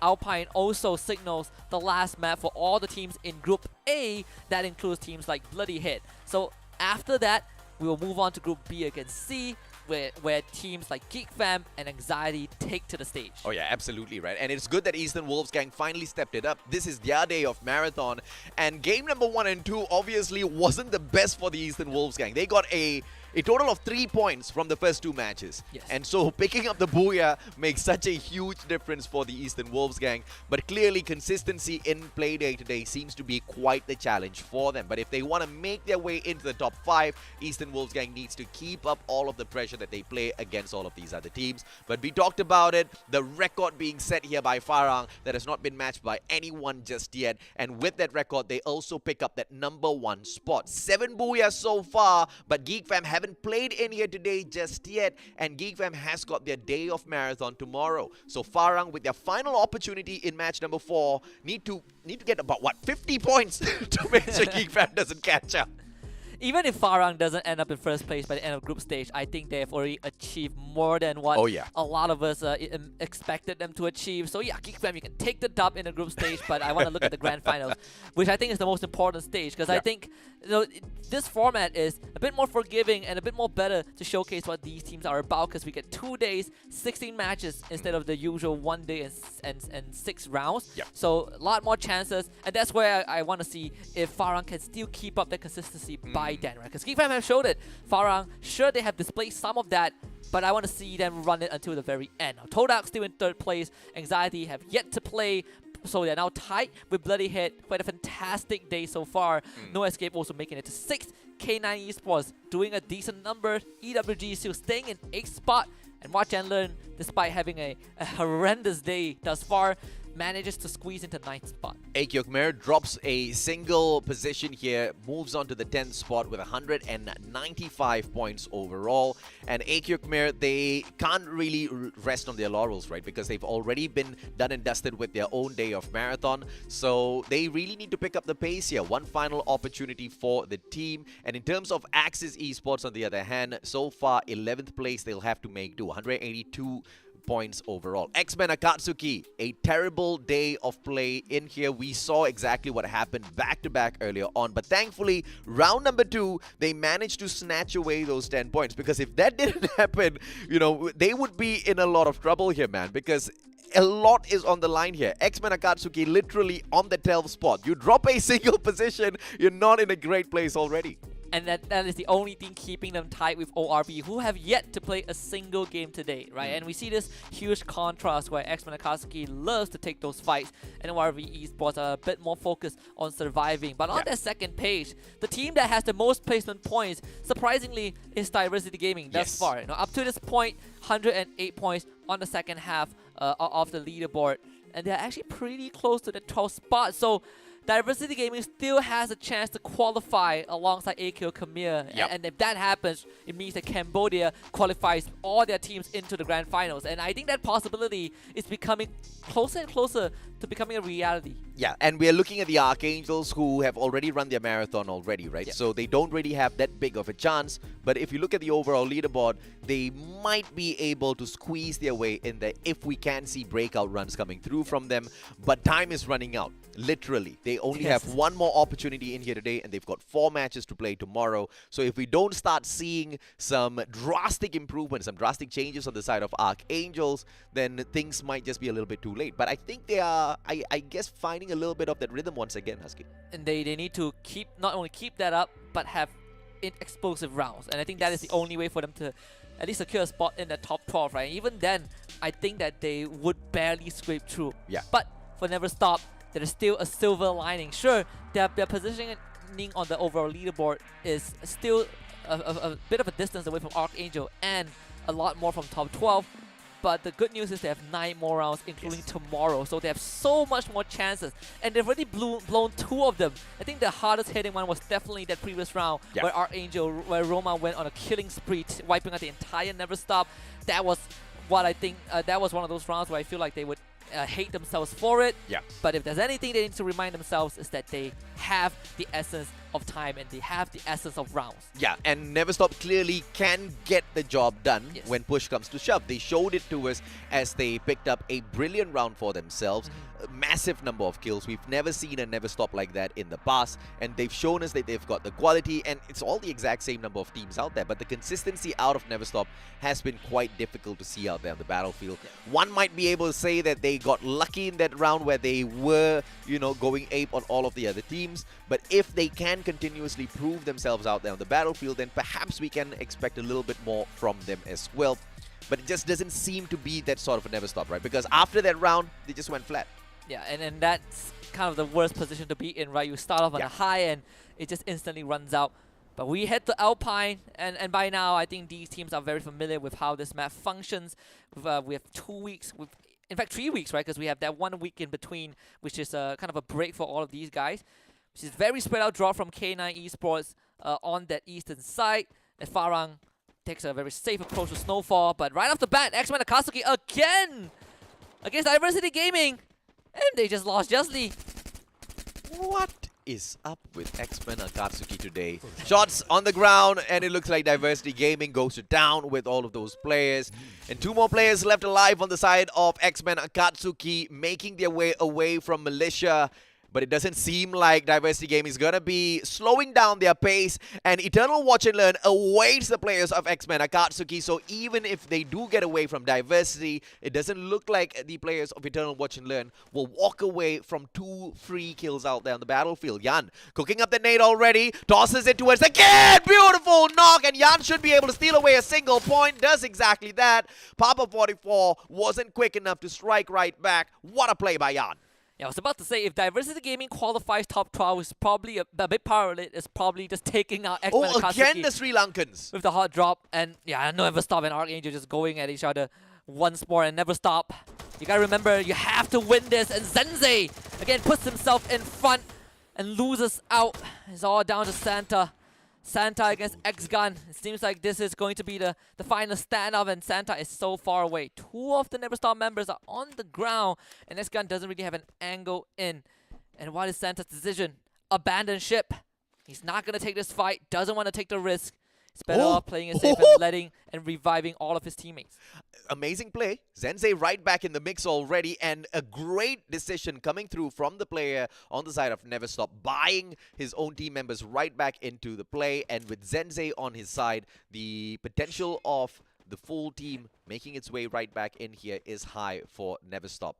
Alpine also signals the last map for all the teams in Group A. That includes teams like Bloody Hit. So after that, we will move on to Group B against C, where teams like Geek Fam and Anxiety take to the stage. Oh yeah, absolutely right. And it's good that Eastern Wolfgang finally stepped it up. This is their day of marathon. And game number 1 and 2 obviously wasn't the best for the Eastern Wolfgang. They got a total of 3 points from the first 2 matches. Yes. And so picking up the booyah makes such a huge difference for the Eastern Wolfgang. But clearly consistency in play day today seems to be quite the challenge for them. But if they want to make their way into the top 5, Eastern Wolfgang needs to keep up all of the pressure that they play against all of these other teams. But we talked about it, the record being set here by Farang that has not been matched by anyone just yet. And with that record, they also pick up that number 1 spot. 7 booyahs so far, but Geek Fam haven't played in here today just yet, and Geek Fam has got their day of marathon tomorrow. So Farang, with their final opportunity in match number 4, need to get about 50 points to make sure Geek Fam doesn't catch up. even if Farang doesn't end up in first place by the end of group stage, I think they have already achieved more than what a lot of us expected them to achieve. So yeah, GeekFam, you can take the dub in the group stage, but I want to look at the grand finals, which I think is the most important stage, because I think this format is a bit more forgiving and a bit more better to showcase what these teams are about, because we get 2 days, 16 matches instead of the usual 1 day and 6 rounds. So a lot more chances, and that's where I want to see if Farang can still keep up that consistency by then, right? Because GeekFam have showed it. Farang, sure, they have displayed some of that, but I want to see them run it until the very end. Now, Todak still in 3rd place. Anxiety have yet to play, so they're now tied with Bloody Head. Quite a fantastic day so far. No Escape also making it to 6th. K9 Esports doing a decent number. EWG still staying in 8th spot. And Watch and Learn, despite having a horrendous day thus far, manages to squeeze into 9th spot. Akyokmer drops a single position here, moves on to the 10th spot with 195 points overall. And Akyokmer, they can't really rest on their laurels, right? Because they've already been done and dusted with their own day of marathon. So they really need to pick up the pace here. One final opportunity for the team. And in terms of Axis Esports, on the other hand, so far 11th place they'll have to make do. 182 points overall. X-Men Akatsuki, a terrible day of play in here. We saw exactly what happened back-to-back earlier on, but thankfully, round number 2, they managed to snatch away those 10 points, because if that didn't happen, you know, they would be in a lot of trouble here, man, because a lot is on the line here. X-Men Akatsuki literally on the 12th spot. You drop a single position, you're not in a great place already. And that is the only thing keeping them tight with ORB, who have yet to play a single game today, right? And we see this huge contrast where X-Men Akatsuki loves to take those fights, and ORB Esports are a bit more focused on surviving. But on their second page, the team that has the most placement points, surprisingly, is Diversity Gaming thus far. You know, up to this point, 108 points on the second half of the leaderboard, and they're actually pretty close to the 12th spot. So Diversity Gaming still has a chance to qualify alongside AKO Khmer. And if that happens, it means that Cambodia qualifies all their teams into the grand finals. And I think that possibility is becoming closer and closer to becoming a reality. Yeah, and we're looking at the Archangels, who have already run their marathon already, right? So they don't really have that big of a chance. But if you look at the overall leaderboard, they might be able to squeeze their way in there if we can see breakout runs coming through from them. But time is running out, literally. They only have one more opportunity in here today, and they've got 4 matches to play tomorrow. So if we don't start seeing some drastic improvements, some drastic changes on the side of Archangels, then things might just be a little bit too late. But I think they are, I guess, finding a little bit of that rhythm once again, Husky. And they need to not only keep that up, but have explosive rounds. And I think that is the only way for them to at least secure a spot in the top 12, right? Even then, I think that they would barely scrape through. But for Never Stop, there is still a silver lining. Sure, their positioning on the overall leaderboard is still a bit of a distance away from Archangel and a lot more from top 12. But the good news is they have 9 more rounds, including tomorrow. So they have so much more chances. And they've already blown 2 of them. I think the hardest hitting one was definitely that previous round where Archangel, where Roma went on a killing spree, wiping out the entire Never Stop. That was what I think, that was one of those rounds where I feel like they would hate themselves for it. But if there's anything they need to remind themselves is that they have the essence of time and they have the essence of rounds. Yeah, and Never Stop clearly can get the job done when push comes to shove. They showed it to us as they picked up a brilliant round for themselves. A massive number of kills. We've never seen a Never Stop like that in the past, and they've shown us that they've got the quality, and it's all the exact same number of teams out there, but the consistency out of Never Stop has been quite difficult to see out there on the battlefield. One might be able to say that they got lucky in that round where they were, you know, going ape on all of the other teams, but if they can continuously prove themselves out there on the battlefield, then perhaps we can expect a little bit more from them as well. But it just doesn't seem to be that sort of a Never Stop, right? Because after that round, they just went flat. Yeah, and that's kind of the worst position to be in, right? You start off on a high and it just instantly runs out. But we head to Alpine, and by now, I think these teams are very familiar with how this map functions. We have 2 weeks, in fact 3 weeks, right? Because we have that 1 week in between, which is kind of a break for all of these guys. Which is very spread out draw from K9 Esports on that eastern side. And Farang takes a very safe approach to Snowfall, but right off the bat, X-Men Akatsuki again against Diversity Gaming, and they just lost justly. What is up with X-Men Akatsuki today? Shots on the ground, and it looks like Diversity Gaming goes down with all of those players. And 2 more players left alive on the side of X-Men Akatsuki, making their way away from Malaysia. But it doesn't seem like Diversity Gaming is going to be slowing down their pace. And Eternal Watch and Learn awaits the players of X-Men Akatsuki. So even if they do get away from Diversity, it doesn't look like the players of Eternal Watch and Learn will walk away from 2 free kills out there on the battlefield. Yan cooking up the nade already. Tosses it towards the kid. Beautiful knock. And Yan should be able to steal away a single point. Does exactly that. Papa 44 wasn't quick enough to strike right back. What a play by Yan. Yeah, I was about to say, if Diversity Gaming qualifies top 12, is probably a big part of it is probably just taking out X-Men Oh, Akatsuki again the Sri Lankans. with the hot drop. And yeah, Never Stop and Archangel just going at each other once more and Never Stop. You gotta remember, you have to win this. And Zenzei, again, puts himself in front and loses out. It's all down to Santa. Santa against X-Gun. It seems like this is going to be the final standoff, and Santa is so far away. 2 of the Never Stop members are on the ground, and X-Gun doesn't really have an angle in. And what is Santa's decision? Abandon ship. He's not going to take this fight, doesn't want to take the risk. He's better off playing it safe and letting and reviving all of his teammates. Amazing play. Zenzei right back in the mix already, and a great decision coming through from the player on the side of Never Stop, buying his own team members right back into the play. And with Zenzei on his side, the potential of the full team making its way right back in here is high for Never Stop.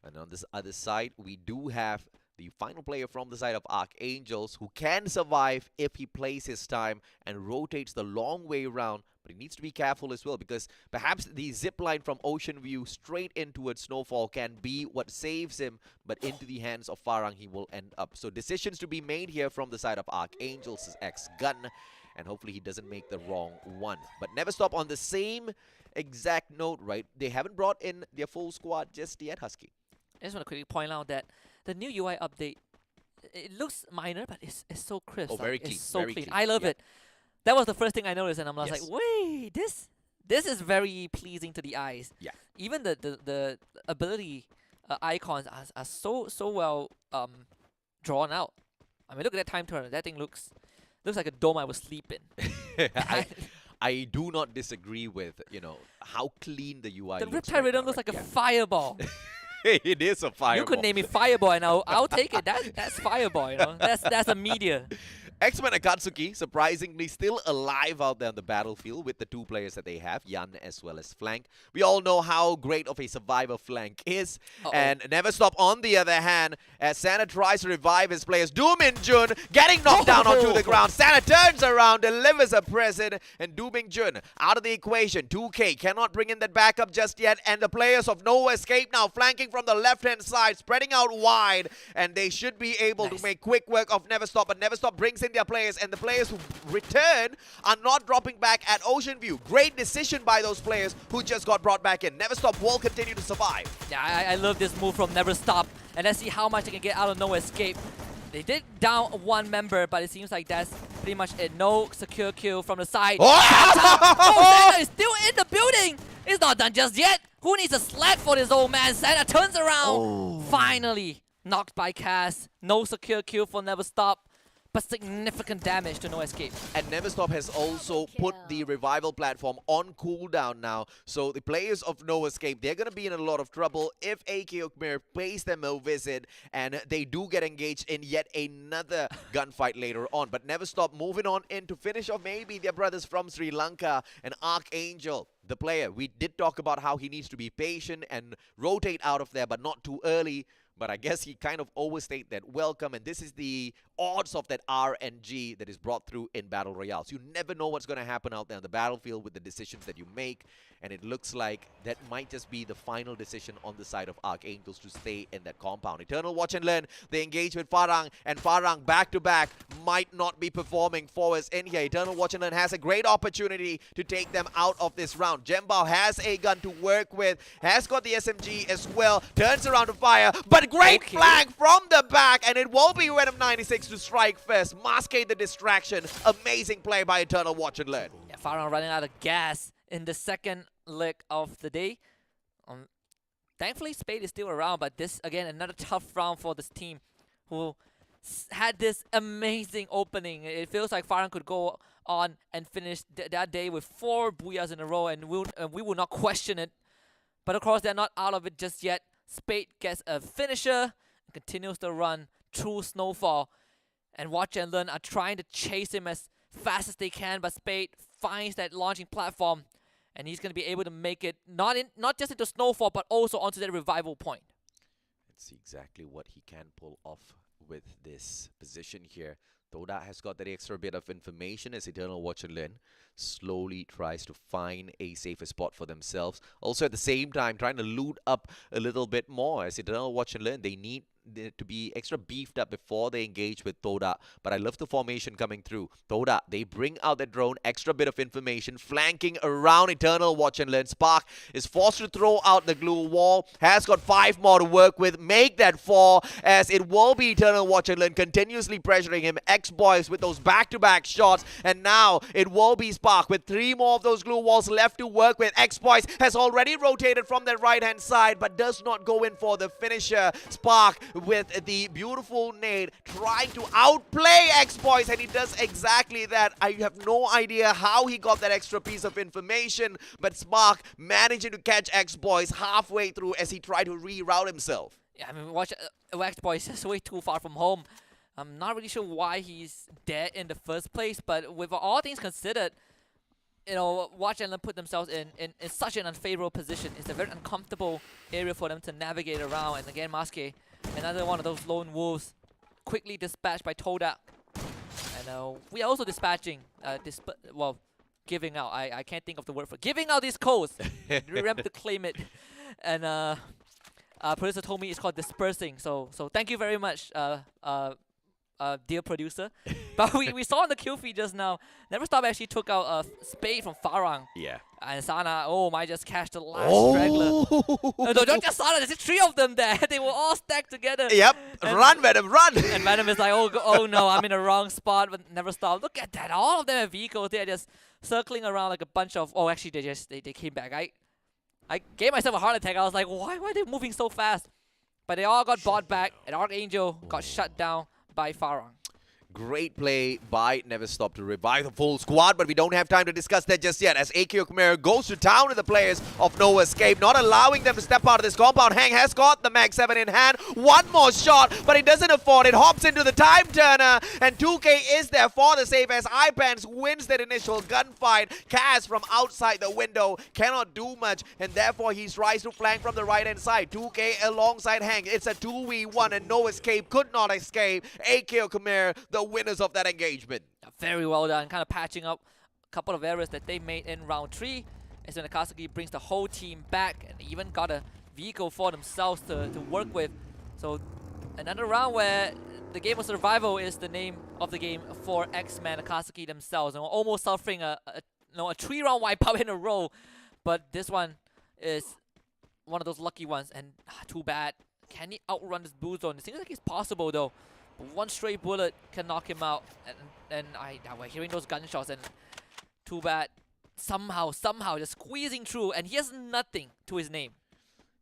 And on this other side, we do have the final player from the side of Archangels, who can survive if he plays his time and rotates the long way around. But he needs to be careful as well, because perhaps the zip line from Ocean View straight in towards Snowfall can be what saves him, but into the hands of Farang he will end up. So decisions to be made here from the side of Archangels' X-Gun, and hopefully he doesn't make the wrong one. But Never Stop on the same exact note, right? They haven't brought in their full squad just yet, Husky. I just want to quickly point out that the new UI update, it looks minor, but it's so crisp. Oh, very clean. It's so very clean. clean. I love it. That was the first thing I noticed, and I'm like, Yes. wait, this is very pleasing to the eyes. Yeah. Even the ability icons are so well drawn out. I mean, look at that time turner. That thing looks like a dome I was sleep in. I do not disagree with, how clean the UI The looks. Riptide Rhythm looks like a fireball. It is a fireball. You could name me Fireball, and I'll take it. That's Fireball, That's a meteor. X-Men Akatsuki, surprisingly, still alive out there on the battlefield with the 2 players that they have, Yan as well as Flank. We all know how great of a survivor Flank is. And Never Stop, on the other hand, as Santa tries to revive his players. Dooming Jun getting knocked down onto the ground. Santa turns around, delivers a present, and Dooming Jun out of the equation. 2K cannot bring in that backup just yet, and the players of No Escape now flanking from the left-hand side, spreading out wide, and they should be able to make quick work of Never Stop, but Never Stop brings in their players, and the players who return are not dropping back at Ocean View. Great decision by those players who just got brought back in. Never Stop will continue to survive. Yeah, I love this move from Never Stop, and let's see how much they can get out of No Escape. They did down 1 member, but it seems like that's pretty much it. No secure kill from the side. Santa is still in the building. It's not done just yet. Who needs a sled for this old man? Santa turns around. Finally knocked by Cass. No secure kill for Never Stop, but significant damage to No Escape. And Never Stop has also put the revival platform on cooldown now. So the players of No Escape, they're going to be in a lot of trouble if AK Ukmir pays them a visit and they do get engaged in yet another gunfight later on. But Never Stop moving on in to finish off maybe their brothers from Sri Lanka and Archangel. The player, we did talk about how he needs to be patient and rotate out of there, but not too early. But I guess he kind of overstayed that welcome, and this is the odds of that RNG that is brought through in Battle Royales. You never know what's going to happen out there on the battlefield with the decisions that you make, and it looks like that might just be the final decision on the side of Archangels to stay in that compound. Eternal Watch and Learn, they engage with Farang, and Farang back-to-back might not be performing for us in here. Eternal Watch and Learn has a great opportunity to take them out of this round. Jembao has a gun to work with, has got the SMG as well, turns around to fire, but great flank from the back, and it will be Venom 96 to strike first. Masquerade the distraction. Amazing play by Eternal Watch and Learn. Yeah, Farang running out of gas in the second leg of the day. Thankfully, Spade is still around, but this, again, another tough round for this team who had this amazing opening. It feels like Farang could go on and finish that day with 4 booyahs in a row, and we will not question it. But of course, they're not out of it just yet. Spade gets a finisher and continues the run through Snowfall. And Watch and Learn are trying to chase him as fast as they can, but Spade finds that launching platform, and he's going to be able to make it not just into Snowfall, but also onto that revival point. Let's see exactly what he can pull off with this position here. Toda has got that extra bit of information as Eternal Watch and Learn slowly tries to find a safer spot for themselves. Also at the same time trying to loot up a little bit more as Eternal Watch and Learn. They need to be extra beefed up before they engage with Toda. But I love the formation coming through. Toda, they bring out the drone, extra bit of information, flanking around Eternal Watch and Learn. Spark is forced to throw out the glue wall, has got 5 more to work with, make that 4, as it will be Eternal Watch and Learn continuously pressuring him. X-Boys with those back-to-back shots, and now it will be Spark with 3 more of those glue walls left to work with. X-Boys has already rotated from the right-hand side, but does not go in for the finisher. Spark with the beautiful nade trying to outplay X-Boys, and he does exactly that. I have no idea how he got that extra piece of information, but Spark managing to catch X-Boys halfway through as he tried to reroute himself. Yeah, I mean, watch X-Boys is way too far from home. I'm not really sure why he's there in the first place, but with all things considered, you know, Watch and Learn put themselves in such an unfavorable position. It's a very uncomfortable area for them to navigate around. And again, Maske, another one of those lone wolves, quickly dispatched by Toda. And we are also dispatching, giving out. I can't think of the word for giving out these codes. Remember to claim it. And producer told me it's called dispersing. So thank you very much, dear producer. But we saw on the kill feed just now, Never Stop actually took out a Spade from Farang. Yeah. And Sana, just cashed the last straggler. No, don't just Sana, there's 3 of them there. They were all stacked together. Yep. And run, Venom, run! And Venom is like, oh no, I'm in the wrong spot, but Never Stop. Look at that, all of them have vehicles. They're just circling around like a bunch of, actually they came back. I gave myself a heart attack. I was like, why are they moving so fast? But they all got bought back, and Archangel got shut down by Farang. Great play by Never Stop to revive the full squad, but we don't have time to discuss that just yet as AKO Khmer goes to town with the players of No Escape, not allowing them to step out of this compound. Hang has got the Mag 7 in hand. One more shot, but he doesn't afford it. Hops into the time turner, and 2K is there for the save as iPants wins that initial gunfight. Kaz from outside the window cannot do much, and therefore he tries to flank from the right-hand side. 2K alongside Hang. It's a 2v1, and No Escape could not escape. AKO Khmer, the winners of that engagement. Very well done, kind of patching up a couple of errors that they made in round 3. As when Akatsuki brings the whole team back and even got a vehicle for themselves to work with. So another round where the game of survival is the name of the game for X-Men Akatsuki themselves, and almost suffering a 3-round wipeout in a row. But this one is one of those lucky ones, and too bad. Can he outrun this blue zone? It seems like it's possible though. One stray bullet can knock him out, and we're hearing those gunshots, and too bad. Somehow just squeezing through, and he has nothing to his name.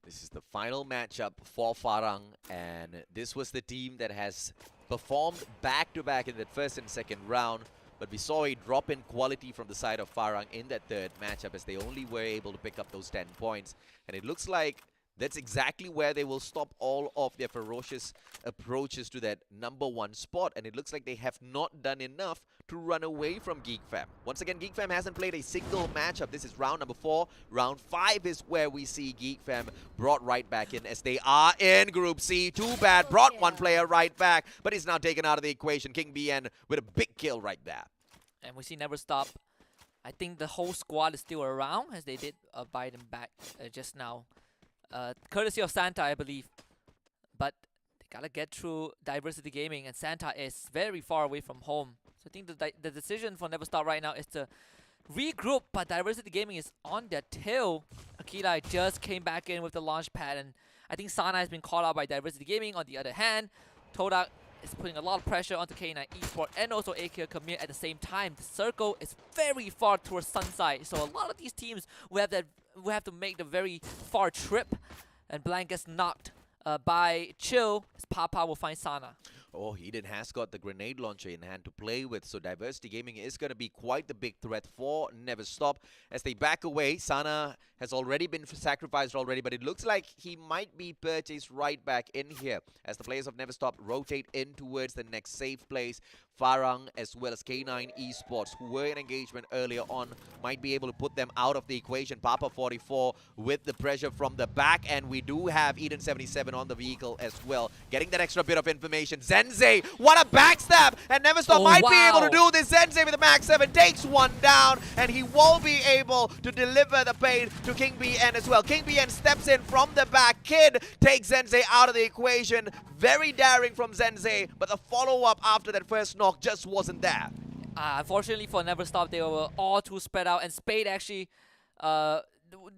This is the final matchup for Farang, and this was the team that has performed back-to-back in that first and second round, but we saw a drop in quality from the side of Farang in that third matchup as they only were able to pick up those 10 points, and it looks like that's exactly where they will stop all of their ferocious approaches to that #1 spot. And it looks like they have not done enough to run away from Geek Fam. Once again, Geek Fam hasn't played a single matchup. This is round number 4. Round 5 is where we see Geek Fam brought right back in as they are in Group C. Too bad, brought one player right back, but he's now taken out of the equation. King BN with a big kill right there. And we see Never Stop. I think the whole squad is still around as they did buy them back just now. Courtesy of Santa, I believe. But they gotta get through Diversity Gaming, and Santa is very far away from home. So I think the decision for Never Stop right now is to regroup, but Diversity Gaming is on their tail. Akira just came back in with the launch pad, and I think Sana has been called out by Diversity Gaming. On the other hand, Toda is putting a lot of pressure onto K9 Esports and also AKO Khmer at the same time. The circle is very far towards Sunside, so a lot of these teams will have to make the very far trip, and Blank gets knocked by Chill as Papa will find Sana. Oh, Eden has got the grenade launcher in hand to play with, so Diversity Gaming is going to be quite the big threat for Never Stop. As they back away, Sana has already been sacrificed already, but it looks like he might be purchased right back in here as the players of Never Stop rotate in towards the next safe place. Farang as well as K9 Esports, who were in engagement earlier on, might be able to put them out of the equation. Papa 44 with the pressure from the back, and we do have Eden 77 on the vehicle as well, getting that extra bit of information. Zenze, what a backstab! And Never Stop might be able to do this. Zenze with the Max 7 takes one down, and he won't be able to deliver the pain to King BN as well. King BN steps in from the back. Kid takes Zenze out of the equation. Very daring from Zenze, but the follow-up after that first knock just wasn't there. Unfortunately for Never Stop, they were all too spread out, and Spade actually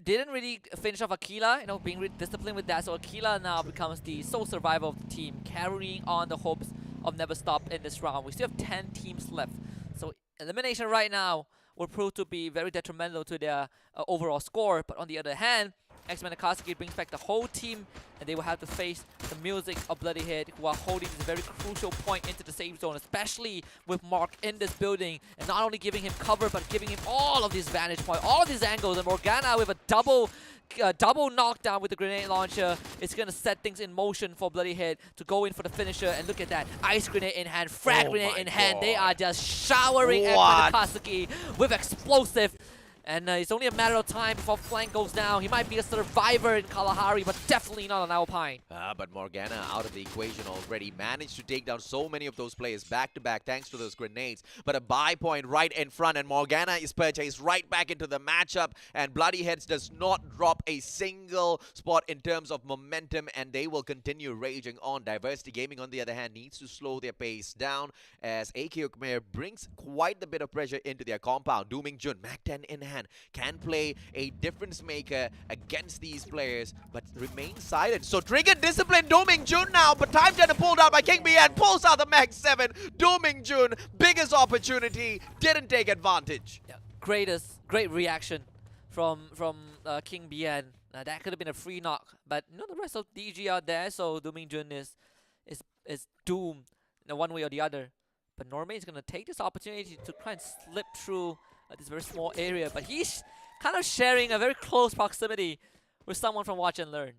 didn't really finish off Aquila, being disciplined with that. So Aquila now becomes the sole survivor of the team, carrying on the hopes of Never Stop in this round. We still have 10 teams left, so elimination right now will prove to be very detrimental to their overall score. But on the other hand, X-Men Akatsuki brings back the whole team, and they will have to face the music of Bloody Head, who are holding this very crucial point into the safe zone, especially with Mark in this building, and not only giving him cover, but giving him all of these vantage points, all of these angles. And Morgana with a double knockdown with the grenade launcher is going to set things in motion for Bloody Head to go in for the finisher. And look at that, ice grenade in hand, frag grenade in hand. They are just showering at Akatsuki with explosive. And it's only a matter of time before flank goes down. He might be a survivor in Kalahari, but definitely not on Alpine. But Morgana out of the equation already. Managed to take down so many of those players back-to-back thanks to those grenades. But a buy point right in front, and Morgana is purchased right back into the matchup. And Bloody Heads does not drop a single spot in terms of momentum, and they will continue raging on. Diversity Gaming, on the other hand, needs to slow their pace down as AKO Khmer brings quite a bit of pressure into their compound. Dooming Jun, Mac 10 in hand, can play a difference maker against these players, but remain silent. So trigger discipline, Dooming Jun now, but time gender pulled out by King BN, pulls out the Max 7. Dooming Jun, biggest opportunity, didn't take advantage. Yeah, great reaction from King BN. That could have been a free knock, but the rest of DG are there, so Dooming Jun is doomed in one way or the other. But Norman is going to take this opportunity to try and slip through this very small area, but he's kind of sharing a very close proximity with someone from Watch and Learn.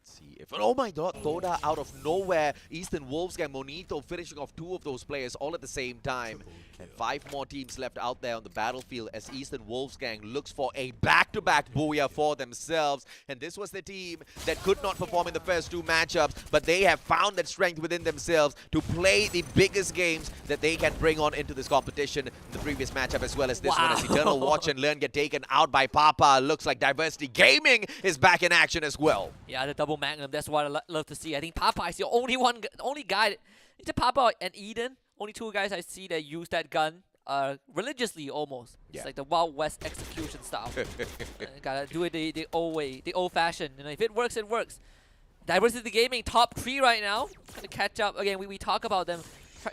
See if oh my god, Toda out of nowhere. Eastern Wolfsgang, Monito finishing off 2 of those players all at the same time. And 5 more teams left out there on the battlefield as Eastern Wolfsgang looks for a back-to-back booyah for themselves. And this was the team that could not perform in the first 2 matchups, but they have found that strength within themselves to play the biggest games that they can bring on into this competition. In the previous matchup as well as this one, as Eternal Watch and Learn get taken out by Papa. Looks like Diversity Gaming is back in action as well. Yeah, the double magnum, that's what I love to see. I think Papa is the only guy. It's a Papa and Eden, only 2 guys I see that use that gun religiously almost. Yeah. It's like the Wild West execution style. Gotta do it the old way, the old fashioned. If it works, it works. Diversity Gaming top 3 right now. Gonna catch up again. We talk about them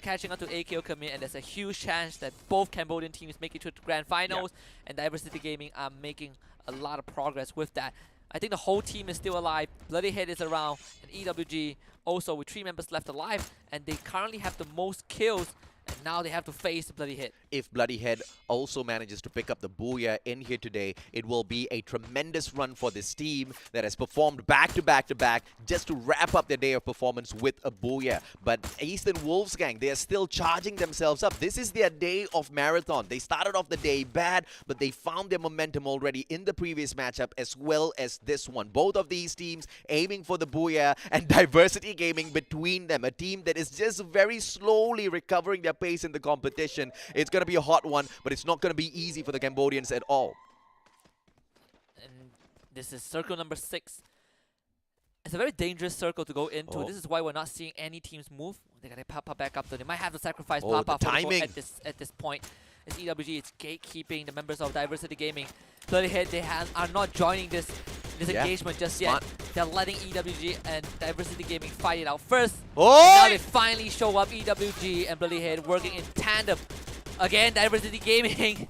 catching up to AKO Khmer, and there's a huge chance that both Cambodian teams make it to the grand finals, and Diversity Gaming are making a lot of progress with that. I think the whole team is still alive. Bloody Head is around, and EWG also with 3 members left alive, and they currently have the most kills, and now they have to face Bloody Head. If Bloody Head also manages to pick up the booyah in here today, it will be a tremendous run for this team that has performed back-to-back just to wrap up their day of performance with a booyah. But Eastern Wolfsgang, they are still charging themselves up. This is their day of marathon. They started off the day bad, but they found their momentum already in the previous matchup as well as this one. Both of these teams aiming for the booyah, and Diversity Gaming between them. A team that is just very slowly recovering their pace in the competition. It's going to be a hot one, but it's not going to be easy for the Cambodians at all. And this is circle number 6. It's a very dangerous circle to go into. This is why we're not seeing any teams move. They gotta Papa back up, though. They might have to sacrifice Papa at this point. It's EWG, it's gatekeeping the members of Diversity Gaming. Bloody Head, they are not joining this engagement just yet. They're letting EWG and Diversity Gaming fight it out first. Now they finally show up, EWG and Bloody Head working in tandem. Again, Diversity Gaming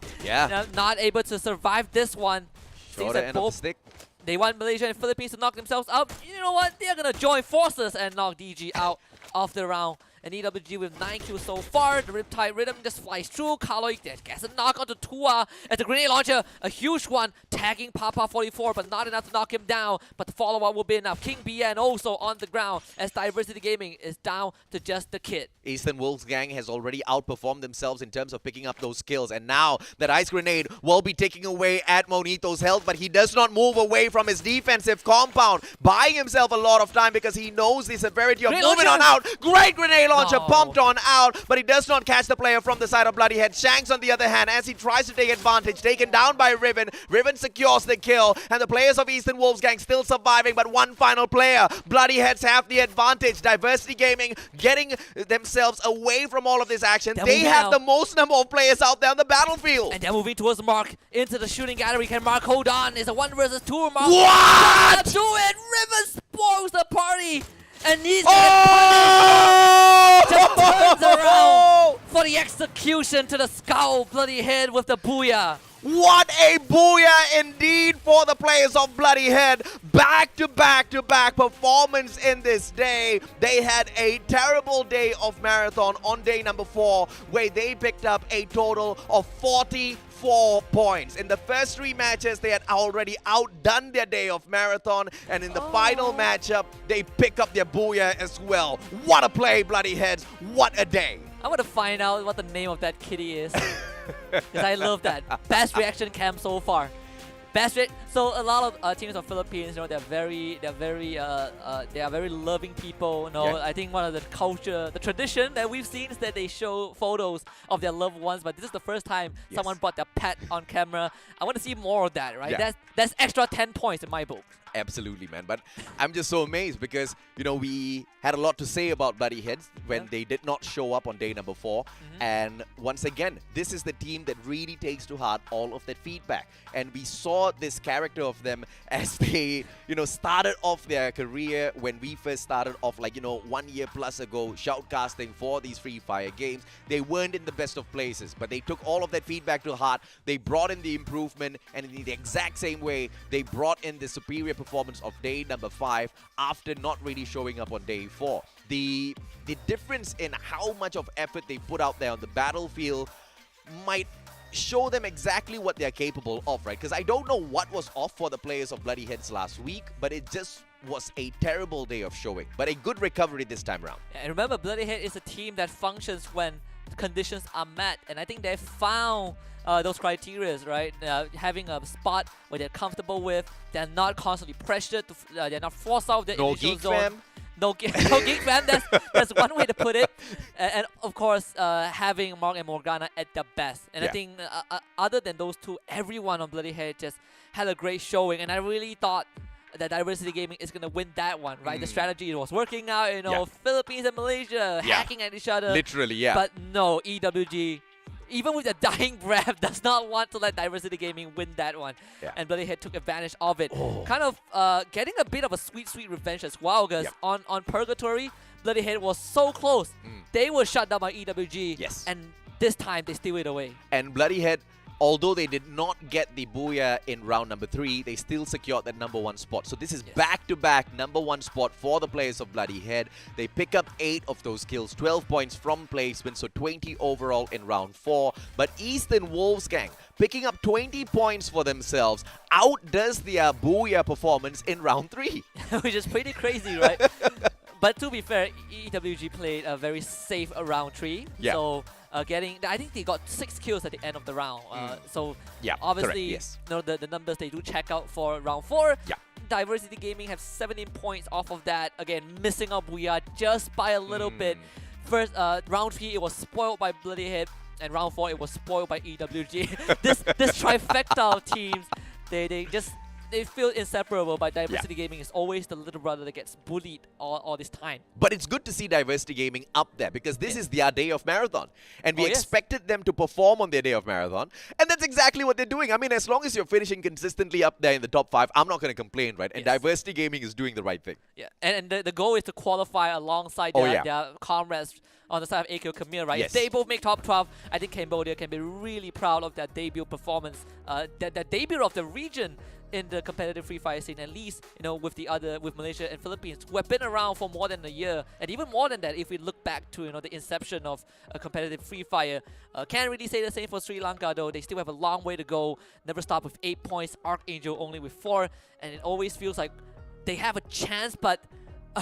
not able to survive this one. Shorter end of the stick. They want Malaysia and Philippines to knock themselves out. You know what? They're gonna join forces and knock DG out of the round. And EWG with 9 kills so far. The Riptide Rhythm just flies through. Kaloy gets a knock onto Tua at the grenade launcher. A huge one, tagging Papa 44, but not enough to knock him down. But the follow-up will be enough. King BN also on the ground as Diversity Gaming is down to just the kid. Eastern Wolfgang has already outperformed themselves in terms of picking up those kills. And now that ice grenade will be taking away at Monito's health, but he does not move away from his defensive compound, buying himself a lot of time because he knows the severity of moving on out. Great grenade launcher pumped on out, but he does not catch the player from the side of Bloodyhead. Shanks, on the other hand, as he tries to take advantage, taken down by Riven. Riven secures the kill, and the players of Eastern Wolfgang still surviving, but one final player. Bloodyheads have the advantage. Diversity Gaming getting themselves away from all of this action. They have the most number of players out there on the battlefield. And they're moving towards Mark into the shooting gallery. Can Mark hold on? It's a 1 versus 2. Mark what? Do it! Riven spoils the party! And he's just turns around for the execution to the skull. Bloody head with the booyah. What a booyah indeed for the players of Bloodyhead. Back-to-back-to-back performance in this day. They had a terrible day of marathon on day number 4, where they picked up a total of 44 points. In the first 3 matches, they had already outdone their day of marathon, and in the final matchup, they pick up their booyah as well. What a play, Bloodyheads. What a day. I want to find out what the name of that kitty is. Because I love that. Best reaction cam so far. So a lot of teams of Philippines, you know, they are very loving people. You know, I think one of the culture, the tradition that we've seen is that they show photos of their loved ones. But this is the first time someone brought their pet on camera. I want to see more of that, right? That's extra 10 points in my book. Absolutely, man. But I'm just so amazed because, you know, we had a lot to say about Bloodyheads when they did not show up on day number 4. And once again, this is the team that really takes to heart all of that feedback. And we saw this character of them as they, you know, started off their career when we first started off, like, you know, 1 year plus ago, shoutcasting for these Free Fire games. They weren't in the best of places, but they took all of that feedback to heart. They brought in the improvement, and in the exact same way, they brought in the superior performance of day number 5 after not really showing up on day 4. The difference in how much of effort they put out there on the battlefield might show them exactly what they're capable of, right? Because I don't know what was off for the players of Bloodyheads last week, but it just was a terrible day of showing. But a good recovery this time around. And remember, Bloodyhead is a team that functions when conditions are met, and I think they found those criteria, right? Having a spot where they're comfortable with, they're not constantly pressured, they're not forced out of the initial zone. Fam. No geek fam. That's one way to put it. And of course, having Mark and Morgana at the best. And I think other than those two, everyone on Bloodyhead just had a great showing. And I really thought that Diversity Gaming is going to win that one, right? The strategy was working out, you know, Philippines and Malaysia hacking at each other. Literally, But no, EWG, even with a dying breath, does not want to let Diversity Gaming win that one. And Bloodyhead took advantage of it. Kind of getting a bit of a sweet revenge as well, because on Purgatory, Bloodyhead was so close. They were shut down by EWG. And this time, they steal it away. And Bloodyhead, although they did not get the booyah in round number 3, they still secured that number 1 spot. So this is back-to-back number 1 spot for the players of Bloodyhead. They pick up 8 of those kills, 12 points from placement, so 20 overall in round 4. But Eastern Wolfgang, picking up 20 points for themselves, outdoes their booyah performance in round 3. Which is pretty crazy, right? But to be fair, EWG played a very safe round 3. So I think they got 6 kills at the end of the round. So obviously, you know, the numbers they do check out for round 4. Diversity Gaming have 17 points off of that. Again, missing out Booyah just by a little bit. First, round 3, it was spoiled by Bloodyhead, and round 4, it was spoiled by EWG. this trifecta of teams, they feel inseparable, but Diversity Gaming is always the little brother that gets bullied all this time. But it's good to see Diversity Gaming up there because this is their day of marathon. And we expected them to perform on their day of marathon. And that's exactly what they're doing. I mean, as long as you're finishing consistently up there in the top 5, I'm not going to complain, right? And Diversity Gaming is doing the right thing. And the goal is to qualify alongside their comrades on the side of AQ Camille, right? If they both make top 12, I think Cambodia can be really proud of their debut performance. That debut of the region in the competitive Free Fire scene, at least, with Malaysia and Philippines, who have been around for more than a year, and even more than that if we look back to, the inception of a competitive Free Fire. Can't really say the same for Sri Lanka though. They still have a long way to go. Never stop with 8 points, Archangel only with 4, and it always feels like they have a chance, but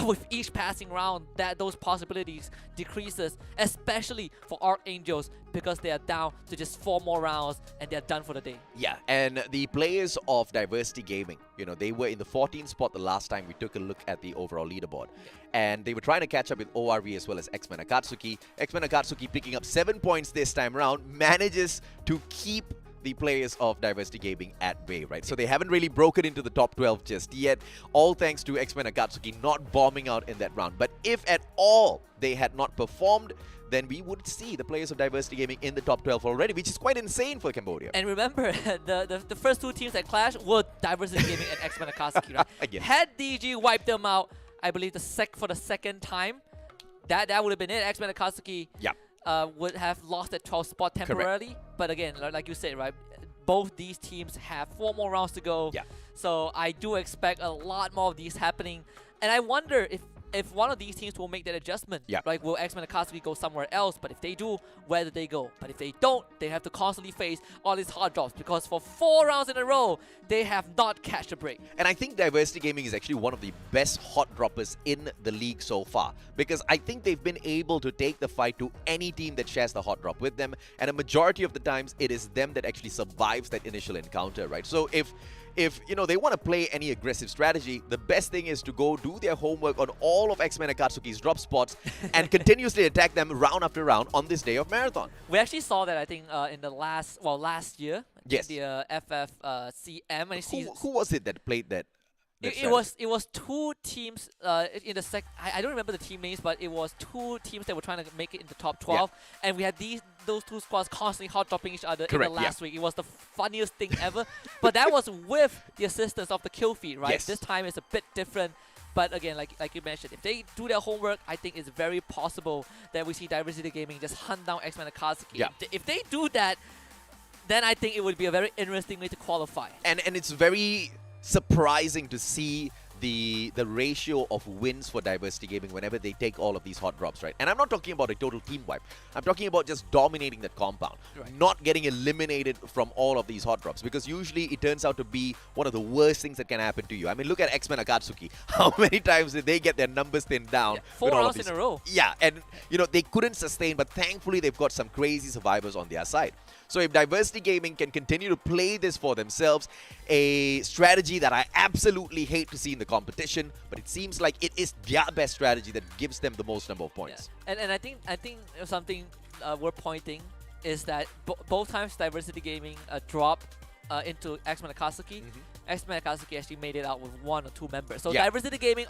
with each passing round, those possibilities decreases, especially for Archangels, because they are down to just 4 more rounds and they're done for the day. Yeah, and the players of Diversity Gaming, they were in the 14th spot the last time we took a look at the overall leaderboard. And they were trying to catch up with ORV as well as X-Men Akatsuki. X-Men Akatsuki picking up 7 points this time round, manages to keep the players of Diversity Gaming at bay, right? So they haven't really broken into the top 12 just yet, all thanks to X-Men Akatsuki not bombing out in that round. But if at all they had not performed, then we would see the players of Diversity Gaming in the top 12 already, which is quite insane for Cambodia. And remember, the first 2 teams that clashed were Diversity Gaming and X-Men Akatsuki, right? Had DG wiped them out, I believe for the second time, that would have been it. X-Men Akatsuki would have lost that 12th spot temporarily. Correct. But again, like you said, right, both these teams have 4 more rounds to go. Yeah. So I do expect a lot more of these happening. And I wonder if one of these teams will make that adjustment. Yeah. Like, will X-Men Akatsuki go somewhere else? But if they do, where do they go? But if they don't, they have to constantly face all these hard drops, because for 4 rounds in a row, they have not catched a break. And I think Diversity Gaming is actually one of the best hot droppers in the league so far, because I think they've been able to take the fight to any team that shares the hot drop with them, and a majority of the times it is them that actually survives that initial encounter, right? So if they want to play any aggressive strategy, the best thing is to go do their homework on all of X-Men Akatsuki's drop spots and continuously attack them round after round on this day of Marathon. We actually saw that, I think, in the last year. Yes. The FFCM. Who was it that played that? It was 2 teams in the I don't remember the team names, but it was 2 teams that were trying to make it in the top 12, and we had those 2 squads constantly hot dropping each other in the last week. It was the funniest thing ever, but that was with the assistance of the kill feed, right? Yes. This time it's a bit different. But again, like you mentioned, if they do their homework, I think it's very possible that we see Diversity Gaming just hunt down X-Men Akatsuki. Yeah. If they do that, then I think it would be a very interesting way to qualify. And it's very surprising to see the ratio of wins for Diversity Gaming whenever they take all of these hot drops, right? And I'm not talking about a total team wipe. I'm talking about just dominating that compound, not getting eliminated from all of these hot drops, because usually it turns out to be one of the worst things that can happen to you. I mean, look at X-Men Akatsuki. How many times did they get their numbers thinned down? 4 rounds in a row. Yeah, and they couldn't sustain, but thankfully they've got some crazy survivors on their side. So if Diversity Gaming can continue to play this for themselves, a strategy that I absolutely hate to see in the competition, but it seems like it is their best strategy that gives them the most number of points. Yeah. And I think something worth pointing is that both times Diversity Gaming dropped into X-Men Akatsuki, X-Men Akatsuki actually made it out with 1 or 2 members. So Diversity Gaming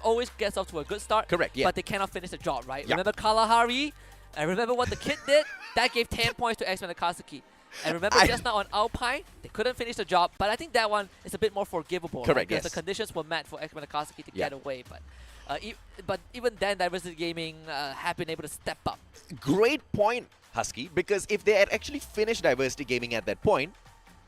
always gets off to a good start. Correct, yeah. But they cannot finish the job, right? Remember Kalahari? And remember what the kid did? That gave 10 points to X-Men Akatsuki. And remember just now on Alpine, they couldn't finish the job, but I think that one is a bit more forgivable. Correct, because the conditions were met for X-Men Akatsuki to get away. But even then, Diversity Gaming have been able to step up. Great point, Husky, because if they had actually finished Diversity Gaming at that point,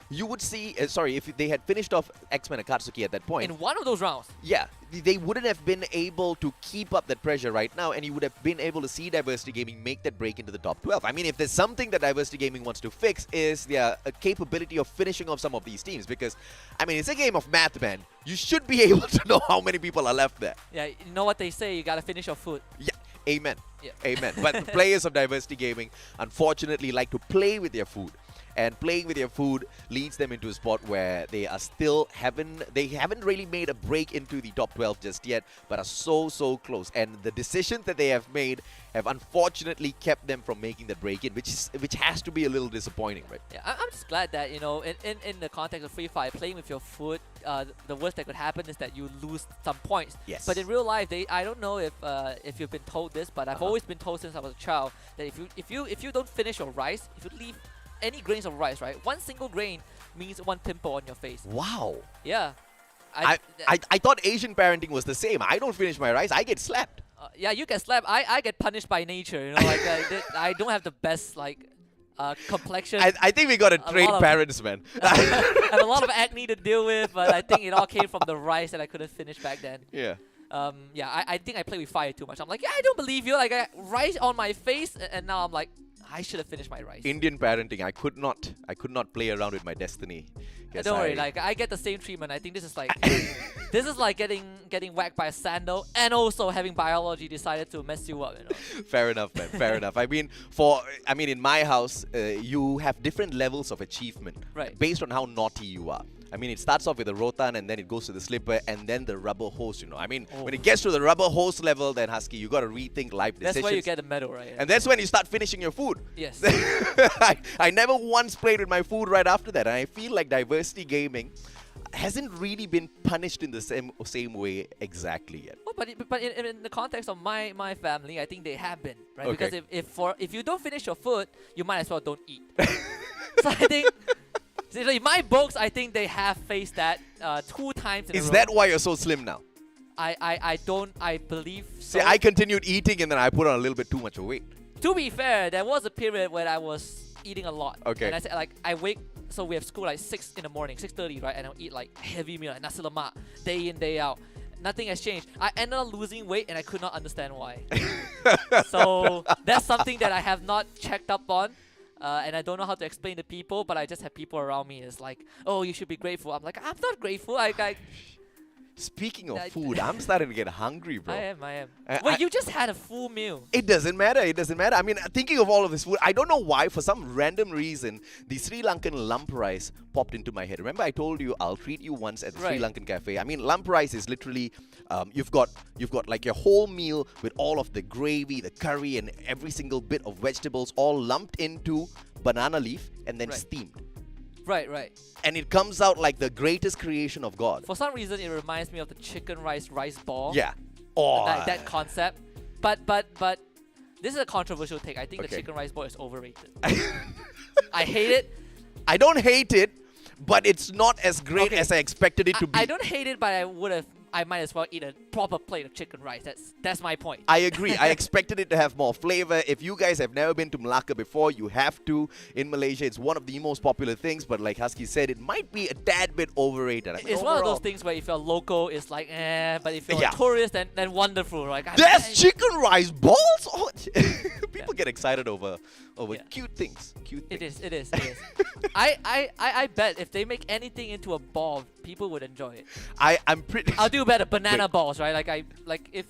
you would see, if they had finished off X-Men Akatsuki at that point. In one of those rounds. Yeah, they wouldn't have been able to keep up that pressure right now, and you would have been able to see Diversity Gaming make that break into the top 12. I mean, if there's something that Diversity Gaming wants to fix, is their capability of finishing off some of these teams, because, I mean, it's a game of math, man. You should be able to know how many people are left there. Yeah, you know what they say, you gotta finish your food. Yeah. Amen. Yeah. Amen. But the players of Diversity Gaming, unfortunately, like to play with their food. And playing with their food leads them into a spot where they are still haven't really made a break into the top 12 just yet, but are so close. And the decisions that they have made have unfortunately kept them from making the break in, which has to be a little disappointing, right? Yeah, I'm just glad that, in the context of Free Fire, playing with your food, the worst that could happen is that you lose some points. Yes. But in real life, I don't know if you've been told this, but I've always been told since I was a child that if you don't finish your rice, if you leave any grains of rice, right? 1 single grain means 1 pimple on your face. Wow. Yeah. I thought Asian parenting was the same. I don't finish my rice, I get slapped. Yeah, you get slapped. I get punished by nature. I don't have the best complexion. I think we got to train lot of- parents, man. I have a lot of acne to deal with, but I think it all came from the rice that I couldn't finish back then. Yeah. I think I play with fire too much. I'm like, yeah, I don't believe you. Like, I rice on my face, and now I'm like, I should have finished my rice. Indian parenting, I could not play around with my destiny. Guess Don't worry, like I get the same treatment. I think this is like this is like getting whacked by a sandal, and also having biology decided to mess you up. You know. Fair enough, man. Fair enough. I mean, in my house, you have different levels of achievement based on how naughty you are. I mean, it starts off with the rotan, and then it goes to the slipper, and then the rubber hose, you know. I mean, when it gets to the rubber hose level, then Husky, you got to rethink life decisions. That's where you get the medal, right? And that's when you start finishing your food. Yes. I never once played with my food right after that, and I feel like diversity gaming hasn't really been punished in the same way exactly yet. Well, but in the context of my family, I think they have been, right? Okay. Because if you don't finish your food, you might as well don't eat. So I think. In my books, I think they have faced that 2 times in a row. Is that why you're so slim now? I believe so. See, I continued eating and then I put on a little bit too much weight. To be fair, there was a period when I was eating a lot. Okay. And I said, like, so we have school like 6 in the morning, 6:30, right? And I'll eat like heavy meal, like nasi lemak, day in, day out. Nothing has changed. I ended up losing weight and I could not understand why. So that's something that I have not checked up on. And I don't know how to explain to people, but I just have people around me. It's like, oh, you should be grateful. I'm like, I'm not grateful. Speaking of food, I'm starting to get hungry, bro. I am. Wait, you just had a full meal. It doesn't matter. I mean, thinking of all of this food, I don't know why, for some random reason, the Sri Lankan lump rice popped into my head. Remember I told you I'll treat you once at the Sri Lankan cafe? I mean, lump rice is literally, you've got like your whole meal with all of the gravy, the curry, and every single bit of vegetables all lumped into banana leaf and then steamed. Right. And it comes out like the greatest creation of God. For some reason, it reminds me of the chicken rice ball. Yeah. Oh. That concept. But this is a controversial take. I think the chicken rice ball is overrated. I hate it. I don't hate it, but it's not as great as I expected it to be. I don't hate it, but I might as well eat a proper plate of chicken rice. That's my point. I agree. I expected it to have more flavor. If you guys have never been to Malacca before, you have to. In Malaysia, it's one of the most popular things, but like Husky said, it might be a tad bit overrated. I mean, it's one of those things where if you're local, it's like, but if you're a tourist, then wonderful, right? There's chicken rice balls? Oh, people get excited over cute things. It is. I bet if they make anything into a ball, people would enjoy it. I'm pretty. I'll do better. Banana balls, right? If.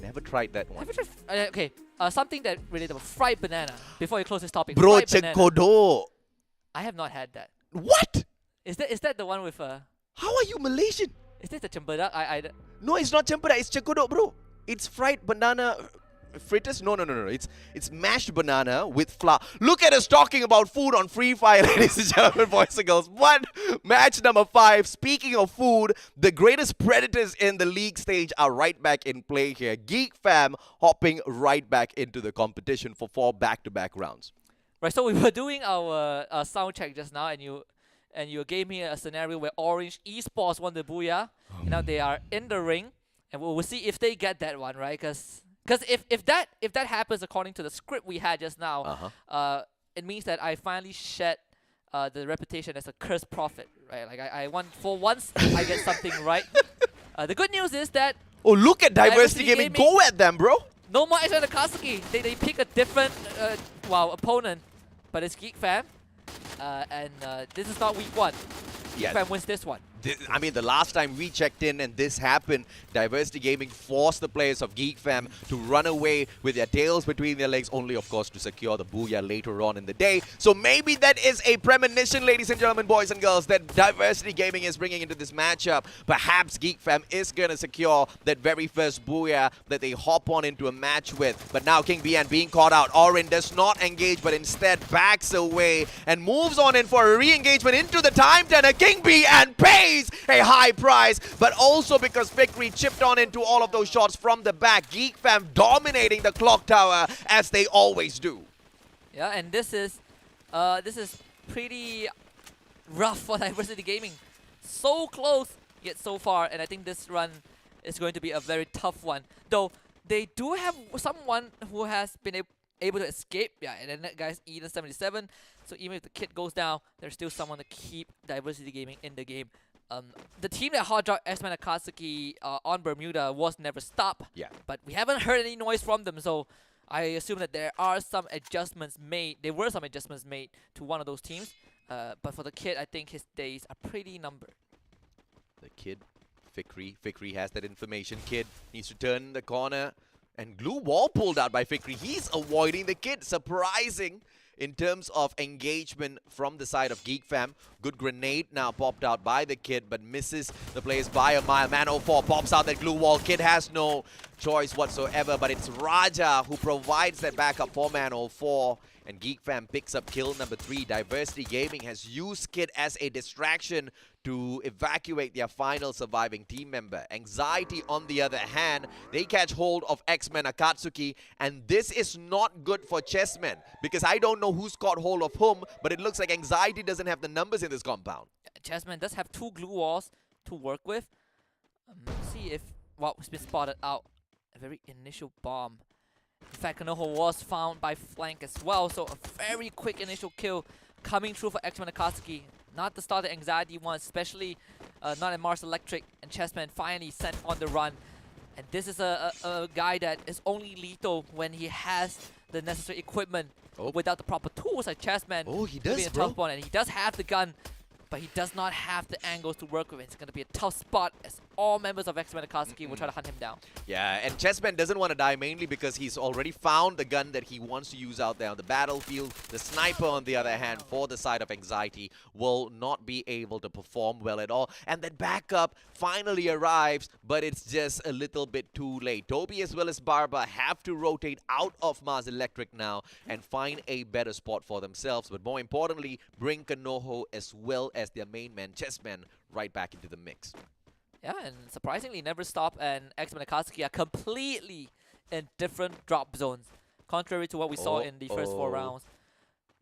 Never tried that one. Have you tried? Okay. Something that related to fried banana. Before you close this topic. Bro, fried banana. cekodo. I have not had that. What? Is that the one with How are you Malaysian? Is this the cempedak? No, it's not cempedak. It's cekodo, bro. It's fried banana. Fritters? No. It's mashed banana with flour. Look at us talking about food on Free Fire, ladies and gentlemen, boys and girls. Match number 5. Speaking of food, the greatest predators in the league stage are right back in play here. Geek Fam hopping right back into the competition for 4 back-to-back rounds. Right, so we were doing our sound check just now, and you gave me a scenario where Orange Esports won the Booyah. And now they are in the ring, and we'll see if they get that one, right? Because if that happens according to the script we had just now, it means that I finally shed the reputation as a cursed prophet, right? Like I want, for once I get something right. The good news is that look at Diversity Gaming. Go at them, bro. No more X1 Akatsuki. They pick a different opponent, but it's Geek Fam, and this is not week 1. Geek Fam wins this one. I mean, the last time we checked in and this happened, Diversity Gaming forced the players of Geek Fam to run away with their tails between their legs, only, of course, to secure the Booyah later on in the day. So maybe that is a premonition, ladies and gentlemen, boys and girls, that Diversity Gaming is bringing into this matchup. Perhaps Geek Fam is going to secure that very first Booyah that they hop on into a match with. But now King Bian being caught out. Orin does not engage, but instead backs away and moves on in for a re-engagement into the time turner. King Bian pays a high price, but also because Victory chipped on into all of those shots from the back. Geek Fam dominating the clock tower as they always do. Yeah, and this is pretty rough for Diversity Gaming. So close, yet so far, and I think this run is going to be a very tough one. Though they do have someone who has been able to escape. Yeah, and then that guy's Eden 77. So even if the kid goes down, there's still someone to keep Diversity Gaming in the game. The team that hot dropped X-Men Akatsuki on Bermuda was never stopped. Yeah. But we haven't heard any noise from them, so I assume that there are some adjustments made. There were some adjustments made to one of those teams. But for the kid, I think his days are pretty numbered. The kid, Fikri has that information. Kid needs to turn the corner. And glue wall pulled out by Fikri. He's avoiding the kid. Surprising in terms of engagement from the side of Geek Fam. Good grenade now popped out by the kid, but misses the players by a mile. Man04 pops out that glue wall. Kid has no choice whatsoever, but it's Raja who provides that backup for Man04. And Geek Fam picks up kill number 3. Diversity Gaming has used Kid as a distraction to evacuate their final surviving team member. Anxiety, on the other hand, they catch hold of X-Men Akatsuki, and this is not good for Chessmen, because I don't know who's caught hold of whom, but it looks like Anxiety doesn't have the numbers in this compound. Chessman does have 2 glue walls to work with. Let's see if what's been spotted out. A very initial bomb. In fact, Kanoho was found by flank as well, so a very quick initial kill coming through for X-Men Akatsuki. Not the start that Anxiety wants, especially not at Mars Electric, and Chessman finally sent on the run. And this is a guy that is only lethal when he has the necessary equipment. Without the proper tools like Chessman, he does, be a tough one. And he does have the gun, but he does not have the angles to work with. It's going to be a tough spot as all members of X-Men Akatsuki will try to hunt him down. Yeah, and Chessman doesn't want to die mainly because he's already found the gun that he wants to use out there on the battlefield. The sniper, on the other hand, for the side of Anxiety, will not be able to perform well at all. And that backup finally arrives, but it's just a little bit too late. Toby as well as Barba have to rotate out of Mars Electric now and find a better spot for themselves. But more importantly, bring Kanoho as well as their main man, Chessman, right back into the mix. Yeah, and surprisingly, Never Stop and X-Men Akatsuki are completely in different drop zones, contrary to what we saw in the first 4 rounds.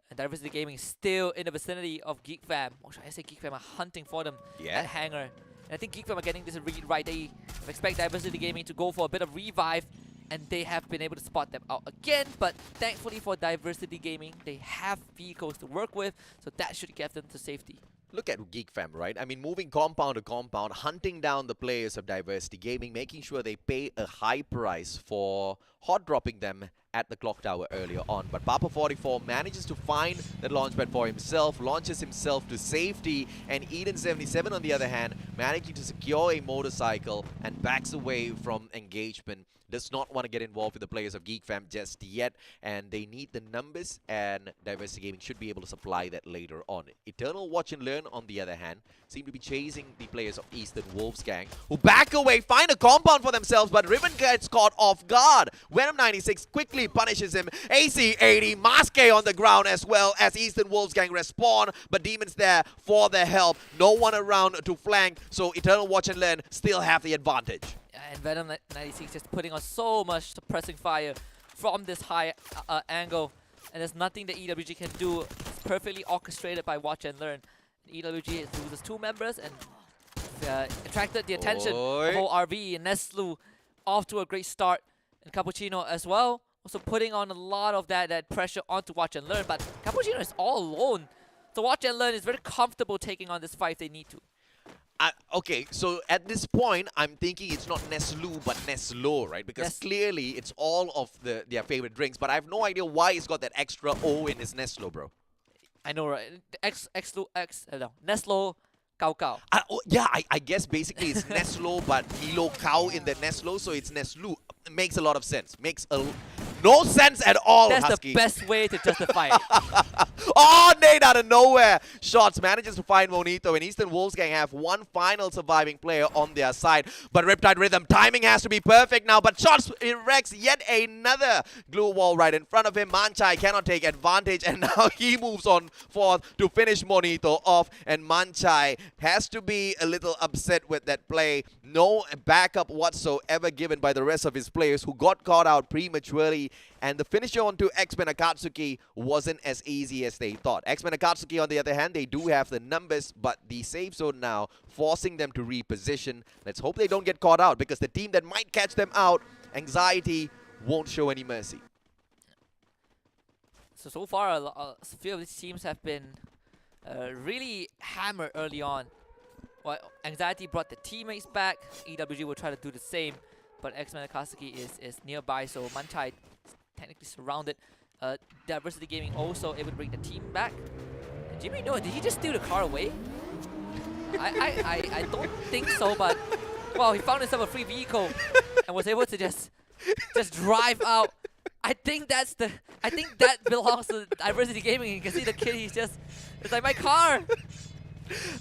And Diversity Gaming is still in the vicinity of Geek Fam. Or should I say Geek Fam are hunting for them at Hangar. And I think Geek Fam are getting this read right. They expect Diversity Gaming to go for a bit of revive, and they have been able to spot them out again. But thankfully for Diversity Gaming, they have vehicles to work with, so that should get them to safety. Look at Geek Fam, right? I mean, moving compound to compound, hunting down the players of Diversity Gaming, making sure they pay a high price for hot dropping them at the clock tower earlier on. But Papa44 manages to find that launchpad for himself, launches himself to safety, and Eden77, on the other hand, managing to secure a motorcycle and backs away from engagement. Does not want to get involved with the players of Geek Fam just yet, and they need the numbers, and Diversity Gaming should be able to supply that later on. Eternal Watch and Learn, on the other hand, seem to be chasing the players of Eastern Wolves Gang, who back away, find a compound for themselves, but Ribbon gets caught off guard. Venom96 quickly punishes him. AC80, Maske on the ground as well as Eastern Wolves Gang respawn, but Demons there for the help. No one around to flank, so Eternal Watch and Learn still have the advantage. And Venom 96 just putting on so much suppressing fire from this high angle, and there's nothing that EWG can do. It's perfectly orchestrated by Watch and Learn. EWG loses 2 members and attracted the attention of whole RV, and Neslu off to a great start, and Cappuccino as well, also putting on a lot of that pressure onto Watch and Learn, but Cappuccino is all alone. So Watch and Learn is very comfortable taking on this fight if they need to. Okay, so at this point, I'm thinking it's not Neslu, but Neslo, right? Because clearly it's all of their favorite drinks, but I have no idea why it's got that extra O in his Neslo, bro. I know, right? Neslo Cao Cao. Yeah, I guess basically it's Neslo, but Kilo Cow in the Neslo, so it's Neslu. It makes a lot of sense. Makes no sense at all, That's Husky. the best way to justify it. Oh, Nate out of nowhere. Shots manages to find Monito, and Eastern Wolves Gang have one final surviving player on their side. But Riptide Rhythm, timing has to be perfect now, but Shots erects yet another glue wall right in front of him. Manchai cannot take advantage, and now he moves on forth to finish Monito off, and Manchai has to be a little upset with that play. No backup whatsoever given by the rest of his players, who got caught out prematurely, and the finisher onto X-Men Akatsuki wasn't as easy as they thought. X-Men Akatsuki, on the other hand, they do have the numbers, but the safe zone now forcing them to reposition. Let's hope they don't get caught out, because the team that might catch them out, Anxiety, won't show any mercy. So far, a few of these teams have been really hammered early on. Well, Anxiety brought the teammates back. EWG will try to do the same, but X-Men Akatsuki is nearby, so Manchai is technically surrounded. Diversity Gaming also able to bring the team back. And Jimmy, no, did he just steal the car away? I don't think so, but well, he found himself a free vehicle and was able to just drive out. I think that belongs to Diversity Gaming. You can see the kid, it's like my car.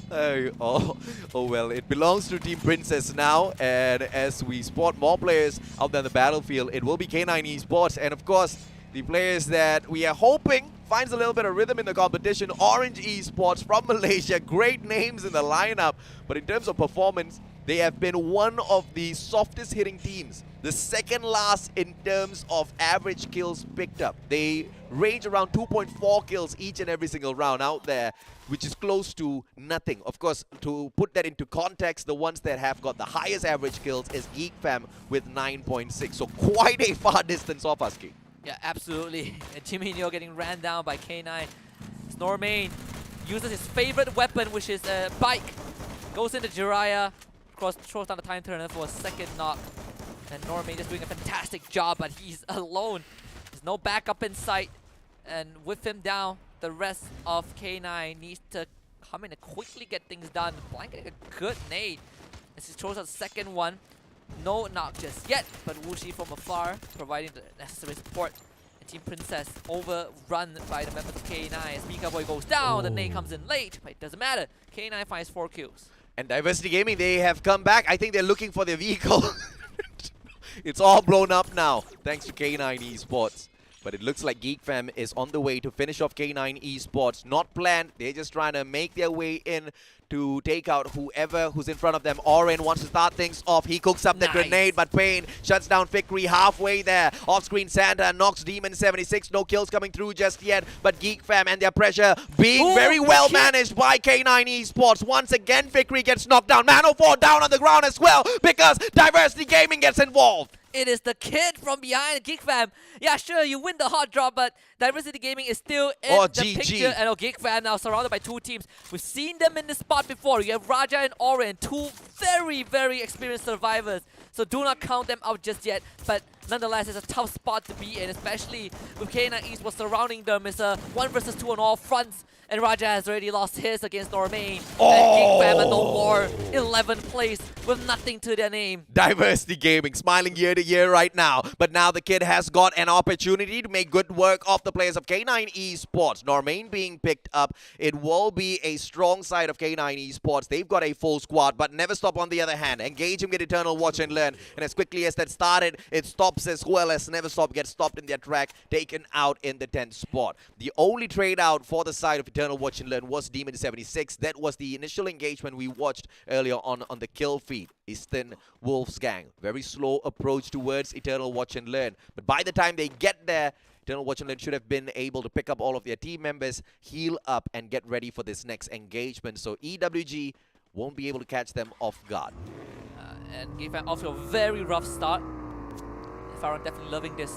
Oh well, it belongs to Team Princess now, and as we spot more players out there on the battlefield, it will be K9 Esports, and of course, the players that we are hoping finds a little bit of rhythm in the competition. Orange Esports from Malaysia, great names in the lineup, but in terms of performance, they have been one of the softest hitting teams. The second last in terms of average kills picked up. They range around 2.4 kills each and every single round out there, which is close to nothing. Of course, to put that into context, the ones that have got the highest average kills is Geek Fam with 9.6. So quite a far distance off us, Geek. Yeah, absolutely. And Jimmy Neo getting ran down by K9. Snormain uses his favorite weapon, which is a bike. Goes into Jiraiya, throws down the time turner for a second knock. And Normain just doing a fantastic job, but he's alone. There's no backup in sight. And with him down, the rest of K9 needs to come in and quickly get things done. Blank getting a good nade as he throws out the second one. No knock just yet, but Wuxi from afar providing the necessary support. And Team Princess overrun by the members of K9 as Mika Boy goes down. The nade comes in late, but it doesn't matter. K9 finds 4 kills. And Diversity Gaming, they have come back. I think they're looking for their vehicle. It's all blown up now, thanks to K9 Esports. But it looks like Geek Fam is on the way to finish off K9 Esports. Not planned. They're just trying to make their way in to take out who's in front of them. Oren wants to start things off. He cooks up the grenade, but Pain shuts down Fikri halfway there. Off-screen Santa knocks Demon 76. No kills coming through just yet. But Geek Fam and their pressure being very well managed by K9 Esports. Once again, Fikri gets knocked down. Man04 down on the ground as well because Diversity Gaming gets involved. It is the kid from behind Geek Fam. Yeah, sure, you win the hot drop, but Diversity Gaming is still in the picture. And Geek Fam now surrounded by 2 teams. We've seen them in this spot before. You have Raja and Oren, 2 very, very experienced survivors. So do not count them out just yet. But nonetheless, it's a tough spot to be in, especially with K9 Esports surrounding them. It's a 1 versus 2 on all fronts. And Raja has already lost his against Normain. And Geek Fam at no more. 11th place with nothing to their name. Diversity Gaming smiling year to year right now. But now the kid has got an opportunity to make good work of the players of K9 Esports. Normain being picked up. It will be a strong side of K9 Esports. They've got a full squad, but never stop on the other hand. Engage him with Eternal Watch and Learn. And as quickly as that started, it stops as well as Never Stop gets stopped in their track, taken out in the 10th spot. The only trade out for the side of Eternal Watch and Learn was Demon 76. That was the initial engagement we watched earlier on the kill feed. Eastern Wolfsgang. Very slow approach towards Eternal Watch and Learn. But by the time they get there, Eternal Watch and Learn should have been able to pick up all of their team members, heal up, and get ready for this next engagement. So EWG won't be able to catch them off guard. And Geek Fam off to a very rough start. Farron definitely loving this.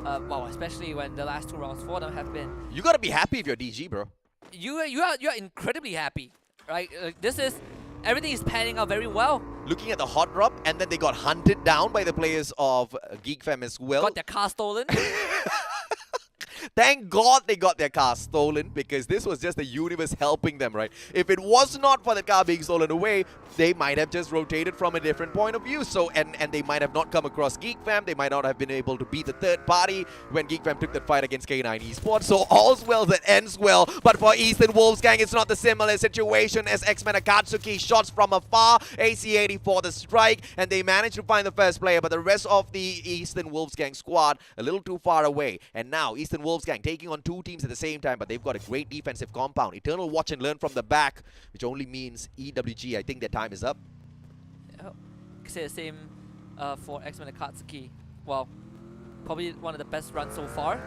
Wow, especially when the last 2 rounds for them have been. You gotta be happy if you're DG, bro. You are incredibly happy, right? Everything is panning out very well. Looking at the hot drop, and then they got hunted down by the players of Geek Fam as well. Got their car stolen. Thank God they got their car stolen, because this was just the universe helping them, right? If it was not for the car being stolen away, they might have just rotated from a different point of view. So, and they might have not come across Geek Fam. They might not have been able to beat the third party when Geek Fam took that fight against K9 Esports. So all's well that ends well. But for Eastern Wolfsgang, it's not the similar situation as X-Men Akatsuki. Shots from afar, AC-80 for the strike, and they managed to find the first player. But the rest of the Eastern Wolfsgang squad a little too far away. And now Eastern Wolfsgang taking on 2 teams at the same time, but they've got a great defensive compound. Eternal Watch and Learn from the back, which only means EWG, I think their time is up. Say the same for X-Men Akatsuki. Well, probably one of the best runs so far.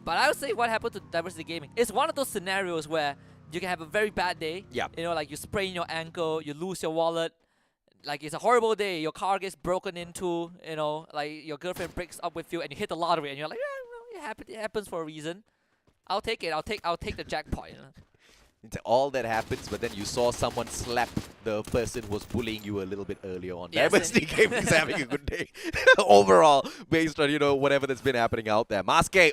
But I would say what happened to Diversity Gaming is one of those scenarios where you can have a very bad day. Yeah. You know, like you sprain your ankle, you lose your wallet. Like, it's a horrible day. Your car gets broken into, you know, like your girlfriend breaks up with you and you hit the lottery and you're like, It happens for a reason. I'll take it. I'll take the jackpot. You know? It's all that happens, but then you saw someone slap the person who was bullying you a little bit earlier on. Yes, Diversity Gaming is having a good day overall, based on, you know, whatever that's been happening out there. Maske,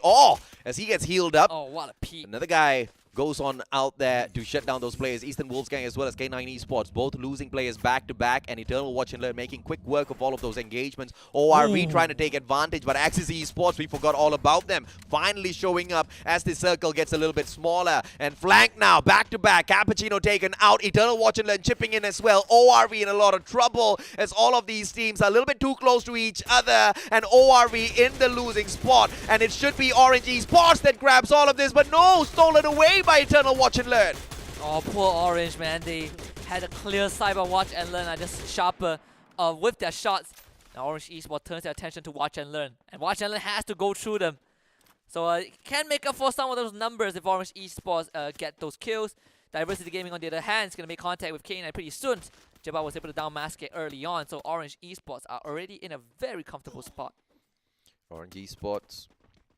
as he gets healed up. Oh, what a peep. Another guy goes on out there to shut down those players. Eastern Wolves Gang as well as K9 Esports, both losing players back to back, and Eternal Watch and Learn making quick work of all of those engagements. ORV trying to take advantage, but Axis Esports, we forgot all about them. Finally showing up as the circle gets a little bit smaller. And flank now, back to back. Cappuccino taken out. Eternal Watch and Learn chipping in as well. ORV in a lot of trouble as all of these teams are a little bit too close to each other. And ORV in the losing spot. And it should be Orange Esports that grabs all of this, but no, stolen away by Eternal Watch and Learn. Oh, poor Orange, man. They had a clear Cyber Watch and Learn are just sharper with their shots. Now Orange Esports turns their attention to Watch and Learn. And Watch and Learn has to go through them. So can make up for some of those numbers if Orange Esports get those kills. Diversity Gaming, on the other hand, is going to make contact with K9 pretty soon. Jabba was able to down mask it early on, so Orange Esports are already in a very comfortable spot. Orange Esports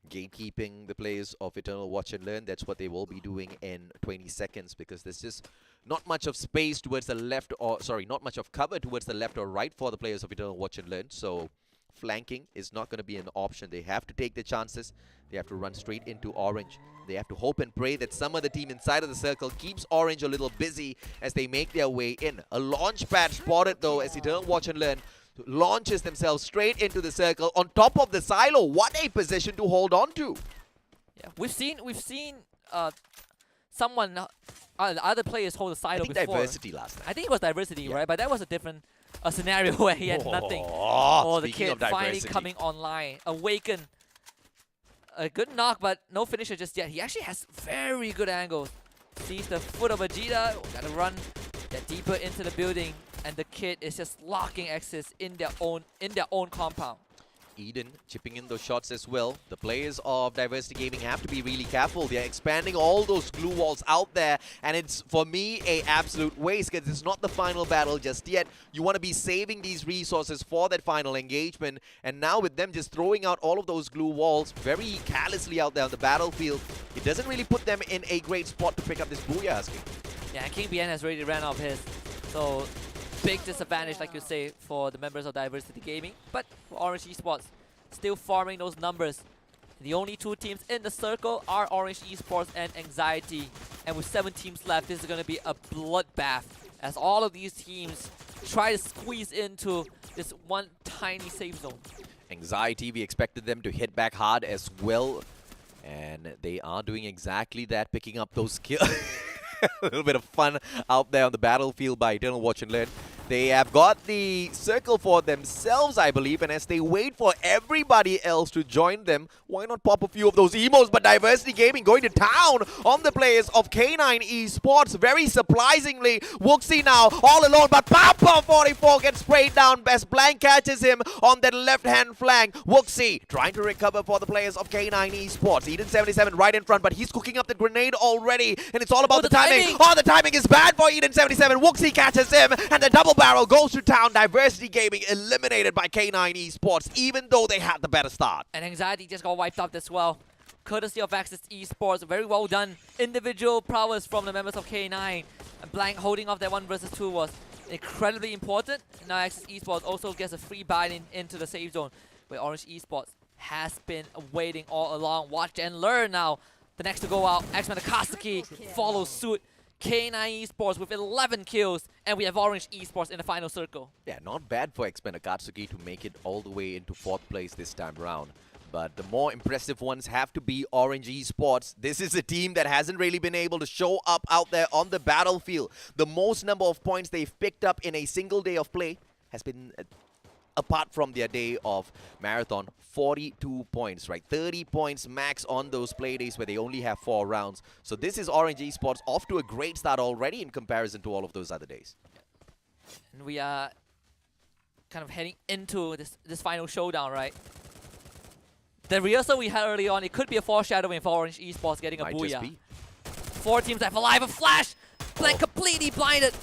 gatekeeping the players of Eternal Watch and Learn. That's what they will be doing in 20 seconds, because there's just not much of space towards the left, or sorry, not much of cover towards the left or right for the players of Eternal Watch and Learn. So flanking is not going to be an option. They have to take the chances. They have to run straight into Orange. They have to hope and pray that some other team inside of the circle keeps Orange a little busy as they make their way in. A launch pad spotted though as Eternal Watch and Learn launches themselves straight into the circle on top of the silo. What a position to hold on to. Yeah, we've seen someone other players hold the silo before. Diversity last time. I think it was Diversity, right? But that was a different scenario where he had nothing. Oh, the kid finally coming online. Awaken. A good knock, but no finisher just yet. He actually has very good angles. Sees the foot of Vegeta. Gotta run, get deeper into the building, and the kid is just locking Axis in their own compound. Eden chipping in those shots as well. The players of Diversity Gaming have to be really careful. They're expanding all those glue walls out there, and it's, for me, a absolute waste because it's not the final battle just yet. You want to be saving these resources for that final engagement, and now with them just throwing out all of those glue walls very carelessly out there on the battlefield, it doesn't really put them in a great spot to pick up this booyah, Husky. Yeah, King BN has already ran off his, so big disadvantage, like you say, for the members of Diversity Gaming. But for Orange Esports, still farming those numbers. The only two teams in the circle are Orange Esports and Anxiety. And with 7 teams left, this is going to be a bloodbath as all of these teams try to squeeze into this one tiny safe zone. Anxiety, we expected them to hit back hard as well. And they are doing exactly that, picking up those kills. A little bit of fun out there on the battlefield by Eternal Watch and Learn. They have got the circle for themselves, I believe, and as they wait for everybody else to join them, why not pop a few of those emos? But Diversity Gaming going to town on the players of K9 Esports. Very surprisingly, Wuxi now all alone, but Papa 44 gets sprayed down as Blank catches him on that left-hand flank. Wuxi trying to recover for the players of K9 Esports. Eden 77 right in front, but he's cooking up the grenade already, and it's all about the timing. Oh, the timing is bad for Eden 77. Wuxi catches him, and the double barrel goes to town. Diversity Gaming eliminated by K9 Esports, even though they had the better start. And Anxiety just got wiped up as well, courtesy of Axis Esports. Very well done. Individual prowess from the members of K9. And Blank holding off that 1 versus 2 was incredibly important. Now Axis Esports also gets a free buy into the safe zone, where Orange Esports has been waiting all along. Watch and Learn now. The next to go out, X-Men Akatsuki follows suit. K9 Esports with 11 kills, and we have Orange Esports in the final circle. Yeah, not bad for X-Men Akatsuki to make it all the way into 4th place this time around. But the more impressive ones have to be Orange Esports. This is a team that hasn't really been able to show up out there on the battlefield. The most number of points they've picked up in a single day of play has been, apart from their day of marathon, 42 points, right? 30 points max on those play days where they only have 4 rounds. So this is Orange Esports off to a great start already in comparison to all of those other days. And we are kind of heading into this final showdown, right? The rehearsal we had early on, it could be a foreshadowing for Orange Esports getting a booyah. 4 teams left alive, a flash! Blank completely blinded.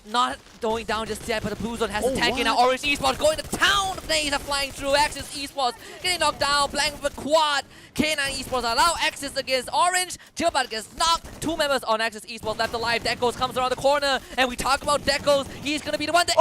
not going down just yet, but the blue zone has to tank in now. what? Orange Esports going to town. Flames are flying through. Axis Esports getting knocked down. Blank with a quad. K9 Esports allow Axis against Orange. Gilbert gets knocked. 2 members on Axis Esports left alive. Dekos comes around the corner, and we talk about Dekos. He's going to be the one that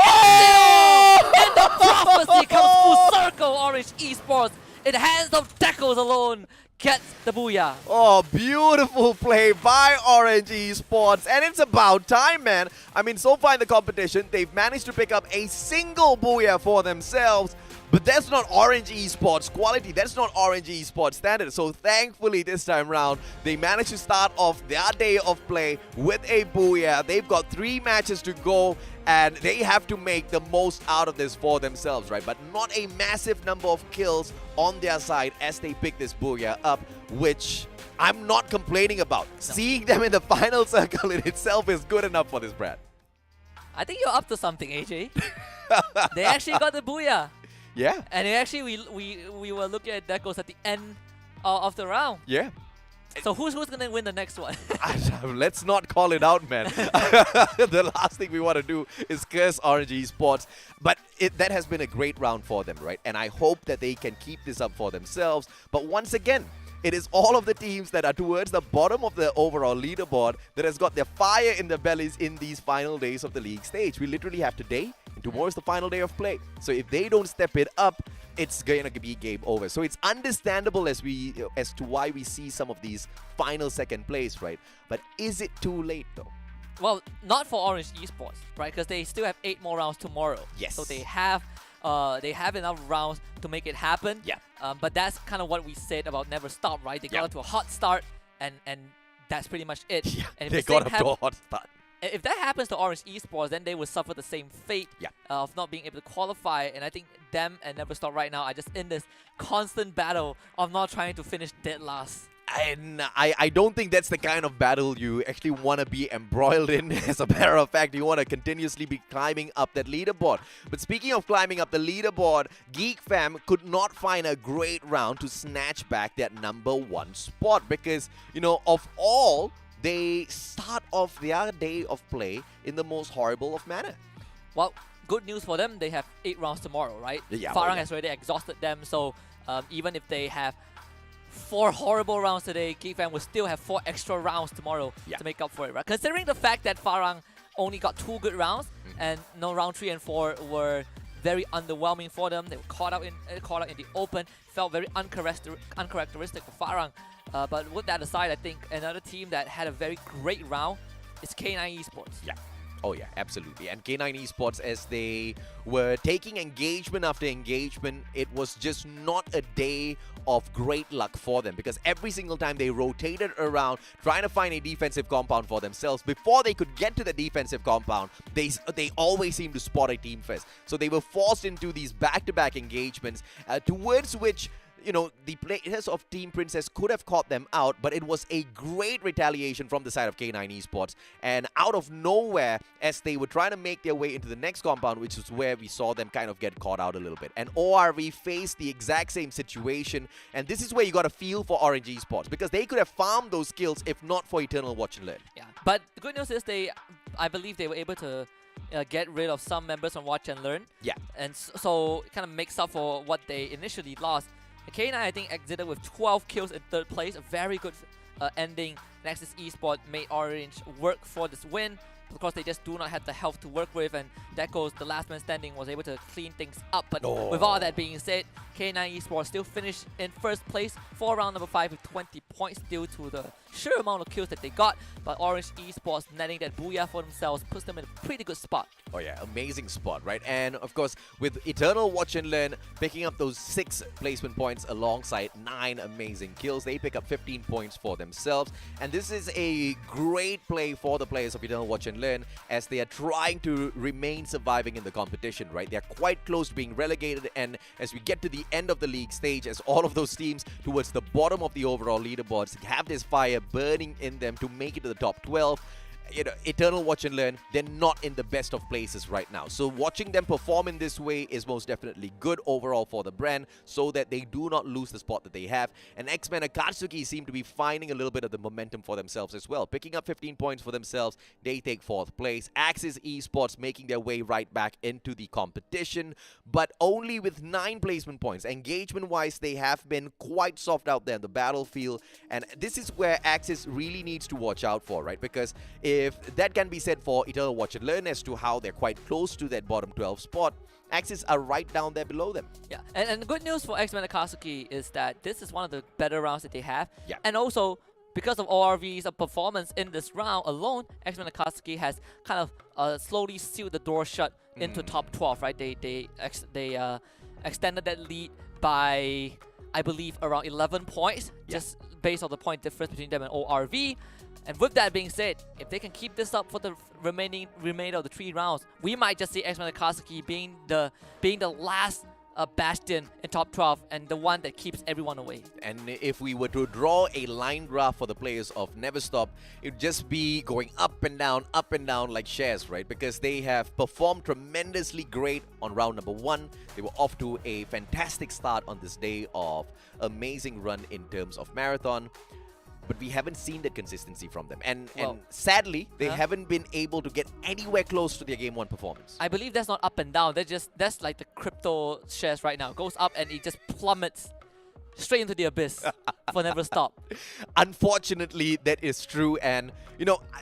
and the prophecy comes full circle. Orange Esports in the hands of Dekos alone gets the booyah. Oh, beautiful play by Orange Esports. And it's about time, man. I mean, so far in the competition, they've managed to pick up a single booyah for themselves. But that's not Orange Esports quality. That's not Orange Esports standard. So thankfully, this time round, they managed to start off their day of play with a booyah. They've got 3 matches to go, and they have to make the most out of this for themselves, right? But not a massive number of kills on their side as they pick this booyah up, which I'm not complaining about. No. Seeing them in the final circle in itself is good enough for this brand. I think you're up to something, AJ. They actually got the booyah. Yeah. And actually, we were looking at Dekos at the end of the round. Yeah. So who's going to win the next one? Let's not call it out, man. The last thing we want to do is curse Orange Esports. But that has been a great round for them, right? And I hope that they can keep this up for themselves. But once again, it is all of the teams that are towards the bottom of the overall leaderboard that has got their fire in their bellies in these final days of the league stage. We literally have today, and tomorrow is the final day of play. So if they don't step it up, it's going to be game over. So it's understandable as to why we see some of these final second place, right? But is it too late, though? Well, not for Orange Esports, right? Because they still have 8 more rounds tomorrow. Yes. So they have enough rounds to make it happen. Yeah. But that's kind of what we said about Never Stop, right? They got into a hot start, and that's pretty much it. Yeah, and if they the same got up to a hot start. If that happens to Orange Esports, then they will suffer the same fate of not being able to qualify. And I think them and Never Stop right now are just in this constant battle of not trying to finish dead last. And I don't think that's the kind of battle you actually want to be embroiled in. As a matter of fact, you want to continuously be climbing up that leaderboard. But speaking of climbing up the leaderboard, Geek Fam could not find a great round to snatch back that #1 spot. Because, you know, of all, they start off their day of play in the most horrible of manner. Well, good news for them, they have 8 rounds tomorrow, right? Yeah, Farang has already exhausted them, so even if they have 4 horrible rounds today, Geek Fam will still have 4 extra rounds tomorrow to make up for it, right? Considering the fact that Farang only got 2 good rounds, and no round 3 and 4 were very underwhelming for them. They were caught out in the open, felt very uncharacteristic for Farang. But with that aside, I think another team that had a very great round is K9 Esports. Yeah. Oh yeah, absolutely. And K9 Esports, as they were taking engagement after engagement, it was just not a day of great luck for them, because every single time they rotated around trying to find a defensive compound for themselves, before they could get to the defensive compound, they always seemed to spot a team first. So they were forced into these back-to-back engagements towards which, you know, the players of Team Princess could have caught them out, but it was a great retaliation from the side of K9 Esports. And out of nowhere, as they were trying to make their way into the next compound, which is where we saw them kind of get caught out a little bit. And ORV faced the exact same situation. And this is where you got to feel for Orange Esports, because they could have farmed those kills if not for Eternal Watch and Learn. Yeah, but the good news is I believe they were able to get rid of some members from Watch and Learn. Yeah. And so it kind of makes up for what they initially lost. K9, I think, exited with 12 kills in 3rd place. A very good ending. Nexus Esports made Orange work for this win. Of course, they just do not have the health to work with, and Dekos, the last man standing, was able to clean things up. But with all that being said, K9 Esports still finished in 1st place for round number 5 with 20 points due to the sheer amount of kills that they got. But Orange Esports netting that booyah for themselves puts them in a pretty good spot. Oh yeah, amazing spot, right? And of course, with Eternal Watch and Learn picking up those 6 placement points alongside 9 amazing kills, they pick up 15 points for themselves. And this is a great play for the players of Eternal Watch and Learn, as they are trying to remain surviving in the competition, right? They're quite close to being relegated, and as we get to the end of the league stage, as all of those teams towards the bottom of the overall leaderboards have this fire burning in them to make it to the top 12, Eternal Watch and Learn, they're not in the best of places right now. So watching them perform in this way is most definitely good overall for the brand, so that they do not lose the spot that they have. And X-Men Akatsuki seem to be finding a little bit of the momentum for themselves as well, picking up 15 points for themselves. They take 4th place. Axis Esports making their way right back into the competition, but only with 9 placement points. Engagement-wise, they have been quite soft out there in the battlefield, and this is where Axis really needs to watch out for, right? Because if that can be said for Eternal Watch and Learn as to how they're quite close to that bottom 12 spot, Axis are right down there below them. Yeah, and the good news for X-Men Akatsuki is that this is one of the better rounds that they have. Yeah. And also, because of ORV's performance in this round alone, X-Men Akatsuki has kind of slowly sealed the door shut into top 12, right? They extended that lead by, I believe, around 11 points, just based on the point difference between them and ORV. And with that being said, if they can keep this up for the remainder of the 3 rounds, we might just see X-Men Akatsuki being the last bastion in top 12 and the one that keeps everyone away. And if we were to draw a line graph for the players of Never Stop, it would just be going up and down like shares, right? Because they have performed tremendously great on round number 1. They were off to a fantastic start on this day of amazing run in terms of marathon. But we haven't seen that consistency from them. And sadly, they haven't been able to get anywhere close to their Game 1 performance. I believe that's not up and down. That's like the crypto shares right now. It goes up and it just plummets straight into the abyss for Never Stop. Unfortunately, that is true. And,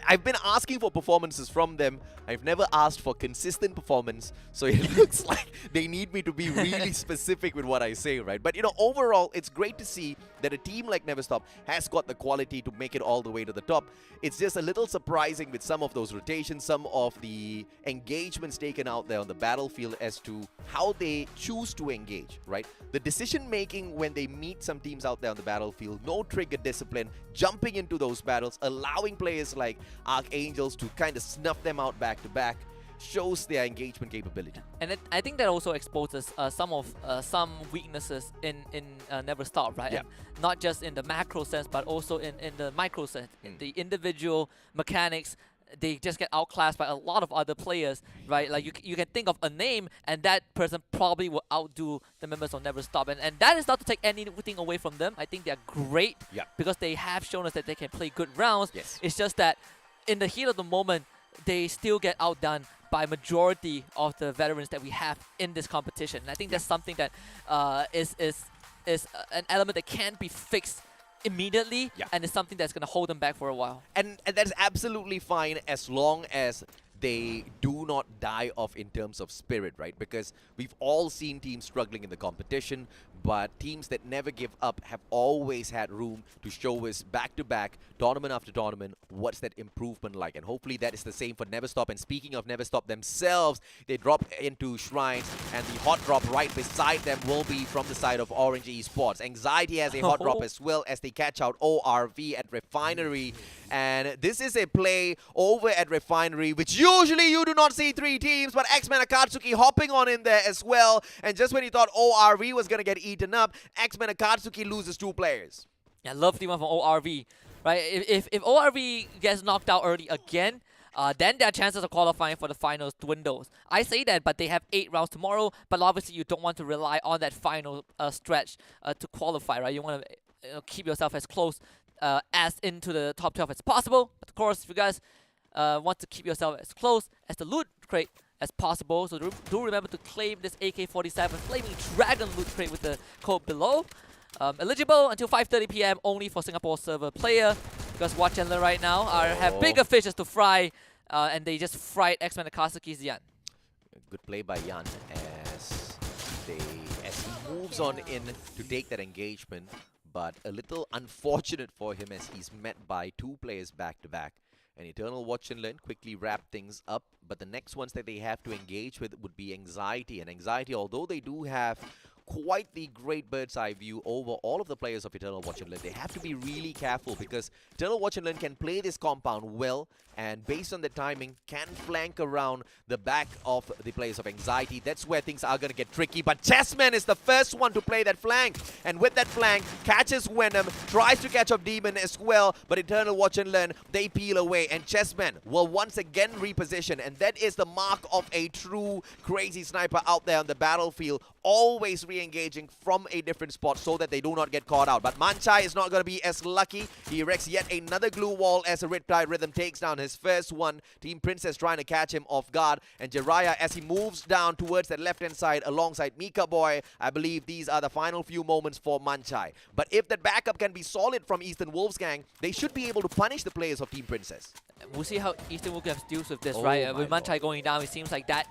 I've been asking for performances from them. I've never asked for consistent performance. So it looks like they need me to be really specific with what I say, right? But, overall, it's great to see that a team like Never Stop has got the quality to make it all the way to the top. It's just a little surprising with some of those rotations, some of the engagements taken out there on the battlefield as to how they choose to engage, right? The decision-making when they meet some teams out there on the battlefield, no trigger discipline, jumping into those battles, allowing players like Archangels to kind of snuff them out back-to-back, shows their engagement capability. And I think that also exposes some weaknesses in Never Stop, right? Yeah. And not just in the macro sense, but also in the micro sense. In the individual mechanics, they just get outclassed by a lot of other players, right? Like you can think of a name, and that person probably will outdo the members of Never Stop. And that is not to take anything away from them. I think they're great because they have shown us that they can play good rounds. Yes. It's just that in the heat of the moment, they still get outdone by majority of the veterans that we have in this competition. And I think that's something that is an element that can't be fixed immediately, and it's something that's going to hold them back for a while. And that's absolutely fine as long as they do not die off in terms of spirit, right? Because we've all seen teams struggling in the competition, but teams that never give up have always had room to show us back-to-back, tournament after tournament, what's that improvement like. And hopefully that is the same for Never Stop. And speaking of Never Stop themselves, they drop into Shrines, and the hot drop right beside them will be from the side of Orange Esports. Anxiety has a hot drop as well as they catch out ORV at Refinery. And this is a play over at Refinery, which usually you do not see 3 teams, but X-Men Akatsuki hopping on in there as well. And just when you thought ORV was going to get eaten up, X-Men Akatsuki loses 2 players. Yeah, love the one from ORV, right? If ORV gets knocked out early again, then their chances of qualifying for the finals dwindles. I say that, but they have 8 rounds tomorrow, but obviously you don't want to rely on that final stretch to qualify, right? You want to keep yourself as close as into the top 12 as possible. But of course, if you guys want to keep yourself as close as the loot crate as possible, so do remember to claim this AK-47 Flaming Dragon loot crate with the code below. Eligible until 5:30 PM only for Singapore server player, because Watch and Learn right now have bigger fishes to fry, and they just fried X-Men Akatsuki's Yan. Good play by Yan as he moves on in to take that engagement, but a little unfortunate for him as he's met by 2 players back-to-back. And Eternal Watch and Learn quickly wrap things up, but the next ones that they have to engage with would be Anxiety. And Anxiety, although they do have quite the great bird's eye view over all of the players of Eternal Watch and Learn. They have to be really careful because Eternal Watch and Learn can play this compound well, and based on the timing, can flank around the back of the players of Anxiety. That's where things are going to get tricky. But Chessman is the first one to play that flank. And with that flank, catches Venom, tries to catch up Demon as well. But Eternal Watch and Learn, they peel away. And Chessman will once again reposition. And that is the mark of a true crazy sniper out there on the battlefield. Always re-engaging from a different spot so that they do not get caught out. But Manchai is not going to be as lucky. He erects yet another glue wall as a Riptide Rhythm takes down his first one. Team Princess trying to catch him off guard. And Jiraiya, as he moves down towards that left-hand side alongside Mika Boy, I believe these are the final few moments for Manchai. But if that backup can be solid from Eastern Wolfsgang, they should be able to punish the players of Team Princess. We'll see how Eastern Wolfgang deals with this, right? With Manchai going down, it seems like that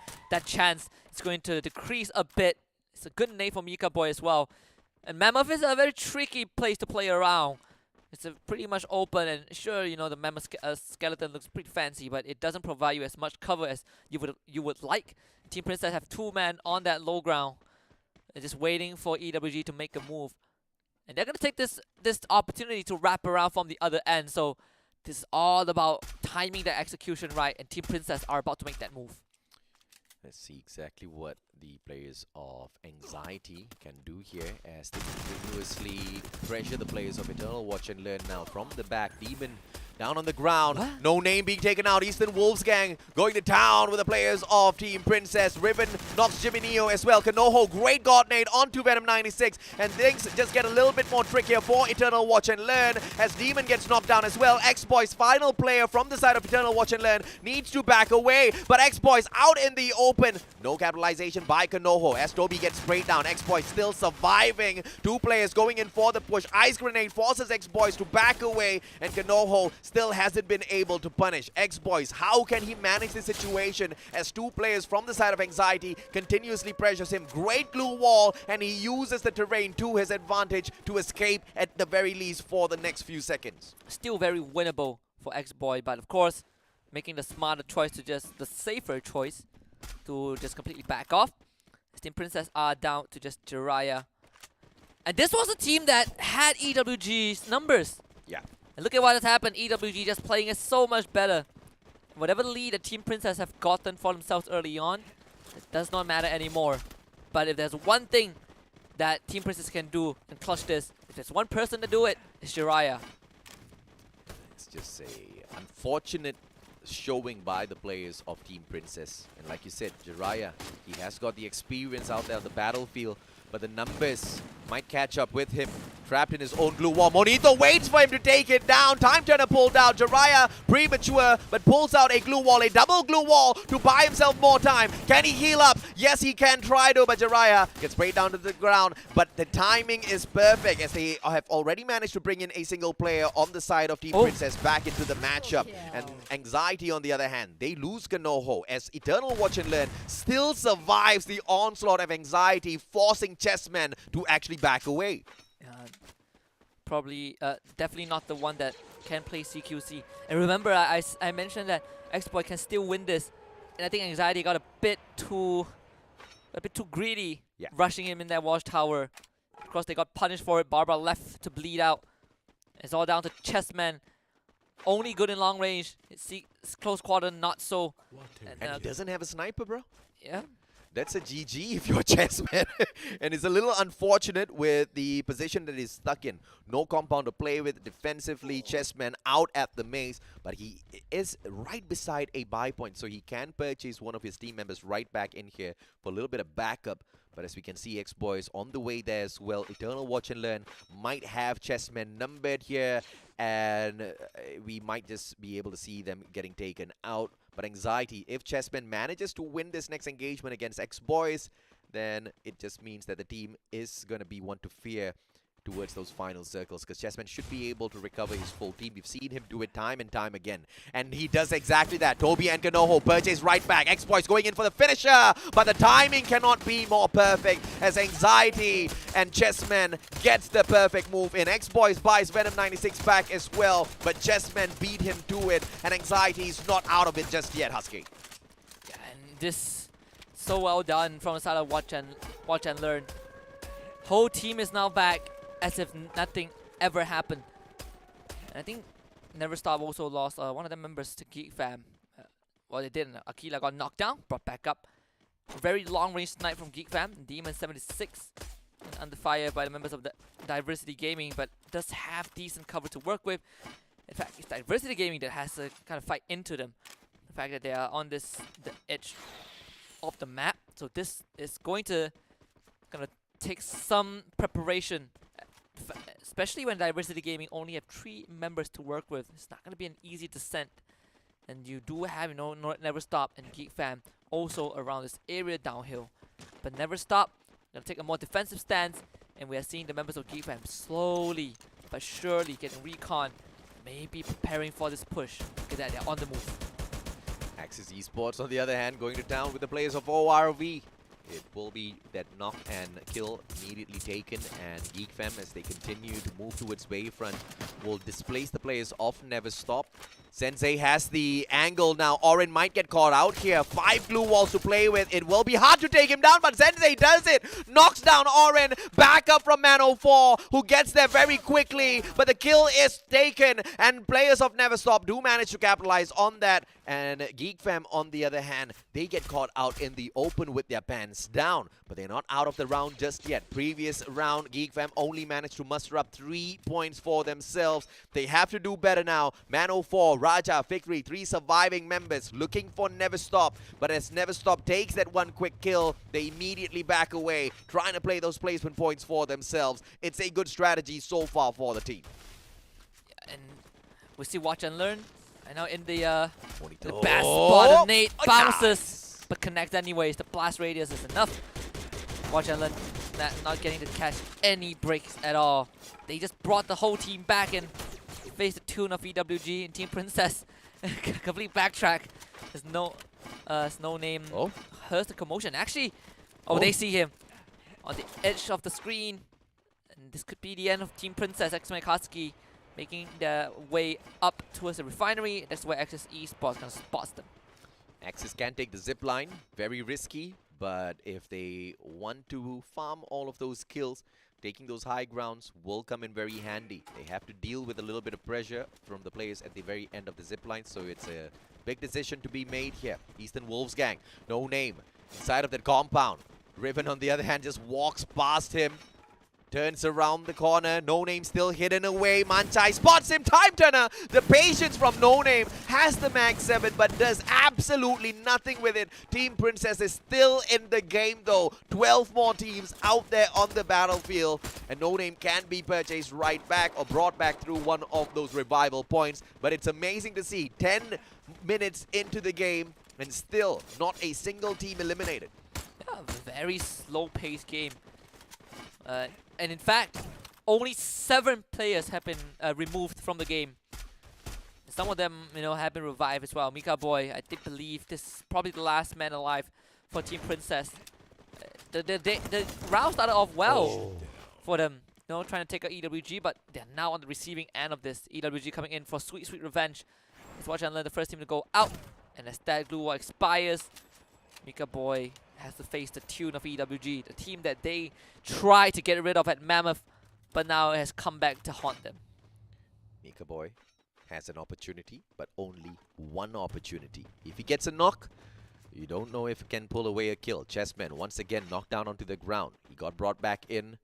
chance is going to decrease a bit. It's a good nade for Mika Boy as well. And Mammoth is a very tricky place to play around. It's pretty much open, and sure, you know, the Mammoth skeleton looks pretty fancy, but it doesn't provide you as much cover as you would like. Team Princess have 2 men on that low ground. They're just waiting for EWG to make a move. And they're going to take this opportunity to wrap around from the other end. So this is all about timing the execution right, and Team Princess are about to make that move. Let's see exactly what the players of Anxiety can do here as they continuously pressure the players of Eternal Watch and Learn now from the back. Demon down on the ground. What? No name being taken out. Eastern Wolfsgang going to town with the players of Team Princess. Riven knocks Jimmy Neo as well. Kanoho, great God nade onto Venom 96. And things just get a little bit more trickier for Eternal Watch and Learn as Demon gets knocked down as well. X-Boy's final player from the side of Eternal Watch and Learn needs to back away. But X-Boy's out in the open. No capitalization by Kanoho as Toby gets sprayed down. X-Boy still surviving. 2 players going in for the push. Ice Grenade forces X-Boys to back away. And Kanoho still hasn't been able to punish X-Boys. How can he manage the situation as 2 players from the side of Anxiety continuously pressures him? Great glue wall, and he uses the terrain to his advantage to escape at the very least for the next few seconds. Still very winnable for X-Boy, but of course, making the smarter choice to just the safer choice to just completely back off. Team Princess are down to just Jiraiya. And this was a team that had EWG's numbers. Yeah. And look at what has happened. EWG just playing it so much better. Whatever lead the Team Princess have gotten for themselves early on, it does not matter anymore. But if there's one thing that Team Princess can do and clutch this, if there's one person to do it, it's Jiraiya. It's just a unfortunate showing by the players of Team Princess. And like you said, Jiraiya, he has got the experience out there on the battlefield, but the numbers might catch up with him. Trapped in his own glue wall. Monito waits for him to take it down. Time turner pulled out. Jiraiya, premature, but pulls out a glue wall, a double glue wall to buy himself more time. Can he heal up? Yes, he can try to, but Jiraiya gets sprayed down to the ground. But the timing is perfect as they have already managed to bring in a single player on the side of Team Princess back into the matchup. And Anxiety, on the other hand, they lose Kanoho as Eternal Watch and Learn still survives the onslaught of Anxiety, forcing Chessman to actually back away. Probably, definitely not the one that can play CQC. And remember, I mentioned that X-Boy can still win this, and I think Anxiety got a bit too greedy, rushing him in that watchtower. Of course, they got punished for it. Barbara left to bleed out. It's all down to Chessman. Only good in long range. It's close quarter, not so. And he doesn't have a sniper, bro. Yeah. That's a GG if you're Chessman. And it's a little unfortunate with the position that he's stuck in. No compound to play with defensively. Chessman out at the maze. But he is right beside a buy point. So he can purchase one of his team members right back in here for a little bit of backup. But as we can see, X-Boys on the way there as well. Eternal Watch and Learn might have Chessman numbered here. And we might just be able to see them getting taken out. But Anxiety, if Chessman manages to win this next engagement against X-Boys, then it just means that the team is going to be one to fear towards those final circles, because Chessman should be able to recover his full team. We've seen him do it time and time again, and he does exactly that. Toby and Kanoho purchase right back. X-Boys going in for the finisher, but the timing cannot be more perfect as Anxiety and Chessman gets the perfect move in. X-Boys buys Venom 96 back as well, but Chessman beat him to it, and Anxiety is not out of it just yet, Husky. Yeah, and this so well done from the side of Watch and Learn. Whole team is now back as if nothing ever happened. And I think Never Stop also lost one of the members to Geek Fam. Well, they didn't. Akila got knocked down, brought back up. Very long range snipe from Geek Fam. Demon 76 and under fire by the members of the Diversity Gaming, but does have decent cover to work with. In fact, it's Diversity Gaming that has to kind of fight into them. The fact that they are on the edge of the map, so this is going to take some preparation, especially when Diversity Gaming only have 3 members to work with. It's not going to be an easy descent, and you do have, you know, Never Stop and Geek Fam also around this area downhill. But Never Stop gonna take a more defensive stance, and we are seeing the members of Geek Fam slowly but surely getting recon, maybe preparing for this push. Look at that, they're on the move. Axis Esports, on the other hand, going to town with the players of ORV. It will be that knock and kill immediately taken, and Geek Fam, as they continue to move towards Bayfront, will displace the players of Never Stop. Sensei has the angle now. Orin might get caught out here. 5 glue walls to play with. It will be hard to take him down, but Sensei does it. Knocks down Orin. Back up from Man04, who gets there very quickly. But the kill is taken, and players of Never Stop do manage to capitalize on that. And Geek Fam, on the other hand, they get caught out in the open with their pants down. But they're not out of the round just yet. Previous round, Geek Fam only managed to muster up 3 points for themselves. They have to do better now. Man04, Raja, Victory, 3 surviving members looking for Never Stop. But as Never Stop takes that one quick kill, they immediately back away, trying to play those placement points for themselves. It's a good strategy so far for the team. And we see Watch and Learn. I know in the best spot of Nate bounces, but connects anyways. The blast radius is enough. Watch and Learn not getting to catch any breaks at all. They just brought the whole team back and faced the tune of EWG and Team Princess. Complete backtrack. There's no name. Here's the commotion. Actually, they see him on the edge of the screen. And this could be the end of Team Princess. X-May making their way up towards the refinery. That's where Axis Esports kind of spots them. Axis can take the zip line. Very risky. But if they want to farm all of those kills, taking those high grounds will come in very handy. They have to deal with a little bit of pressure from the players at the very end of the zip line, so it's a big decision to be made here. Eastern Wolves gang, no name, inside of that compound. Riven, on the other hand, just walks past him. Turns around the corner. No Name still hidden away. Manchai spots him. Time Turner. The patience from No Name has the Mag 7 but does absolutely nothing with it. Team Princess is still in the game though. 12 more teams out there on the battlefield. And No Name can be purchased right back or brought back through one of those revival points. But it's amazing to see 10 minutes into the game and still not a single team eliminated. Yeah, very slow-paced game. And in fact, only 7 players have been removed from the game. Some of them, have been revived as well. Mika Boy, I did believe this is probably the last man alive for Team Princess. The round started off well for them, trying to take out EWG, but they're now on the receiving end of this. EWG coming in for sweet, sweet revenge. Let's watch and learn the first team to go out. And as that glue wall expires, Mika Boy has to face the tune of EWG, the team that they tried to get rid of at Mammoth, but now it has come back to haunt them. Mika Boy has an opportunity, but only one opportunity. If he gets a knock, you don't know if he can pull away a kill. Chessman once again knocked down onto the ground. He got brought back in,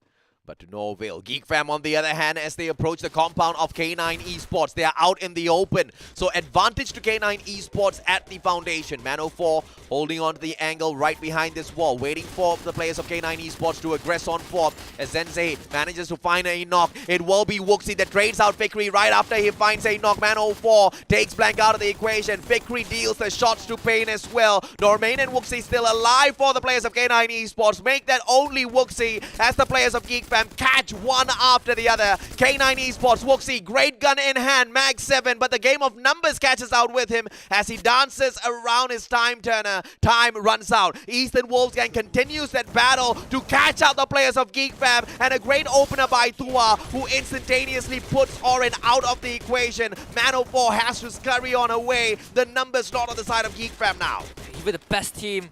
but to no avail. Geek Fam, on the other hand, as they approach the compound of K9 Esports, they are out in the open. So advantage to K9 Esports at the foundation. Man04 holding on to the angle right behind this wall, waiting for the players of K9 Esports to aggress on forth. As Sensei manages to find a knock, it will be Wuxi that trades out Fikri right after he finds a knock. Man04 takes Blank out of the equation. Fikri deals the shots to Pain as well. Normain and Wuxi still alive for the players of K9 Esports. Make that only Wuxi as the players of Geek Fam catch one after the other. K9 Esports, Wuxi, great gun in hand, Mag 7, but the game of numbers catches out with him as he dances around his Time Turner. Time runs out. Eastern Wolves gang continues that battle to catch out the players of Geek Fam, and a great opener by Tua, who instantaneously puts Orin out of the equation. Man04 has to scurry on away. The numbers not on the side of Geek Fam now. Even the best team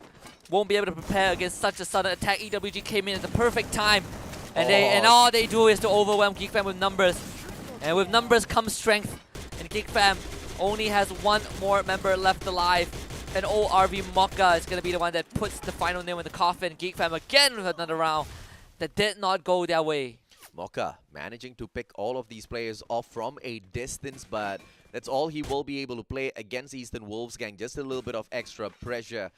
won't be able to prepare against such a sudden attack. EWG came in at the perfect time And all they do is to overwhelm Geek Fam with numbers. And with numbers comes strength. And Geek Fam only has one more member left alive. And ORV Mokka is going to be the one that puts the final nail in the coffin. Geek Fam again with another round that did not go their way. Mokka managing to pick all of these players off from a distance, but that's all he will be able to play against Eastern Wolves gang. Just a little bit of extra pressure.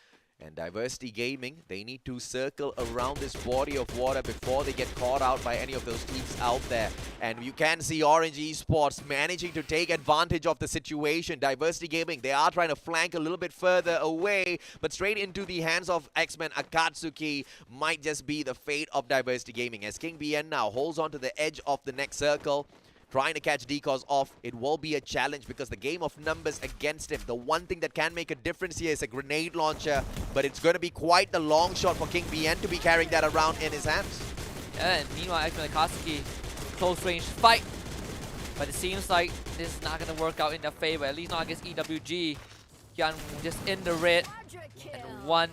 And Diversity Gaming, they need to circle around this body of water before they get caught out by any of those teams out there. And you can see Orange Esports managing to take advantage of the situation. Diversity Gaming, they are trying to flank a little bit further away, but straight into the hands of X-Men Akatsuki might just be the fate of Diversity Gaming. As King BN now holds on to the edge of the next circle, trying to catch Decos off. It will be a challenge because the game of numbers against him. The one thing that can make a difference here is a grenade launcher, but it's going to be quite the long shot for King BN to be carrying that around in his hands. Yeah, and meanwhile, actually, Akatsuki, close range fight. But it seems like this is not going to work out in their favor, at least not against EWG. Hyun just in the red, and one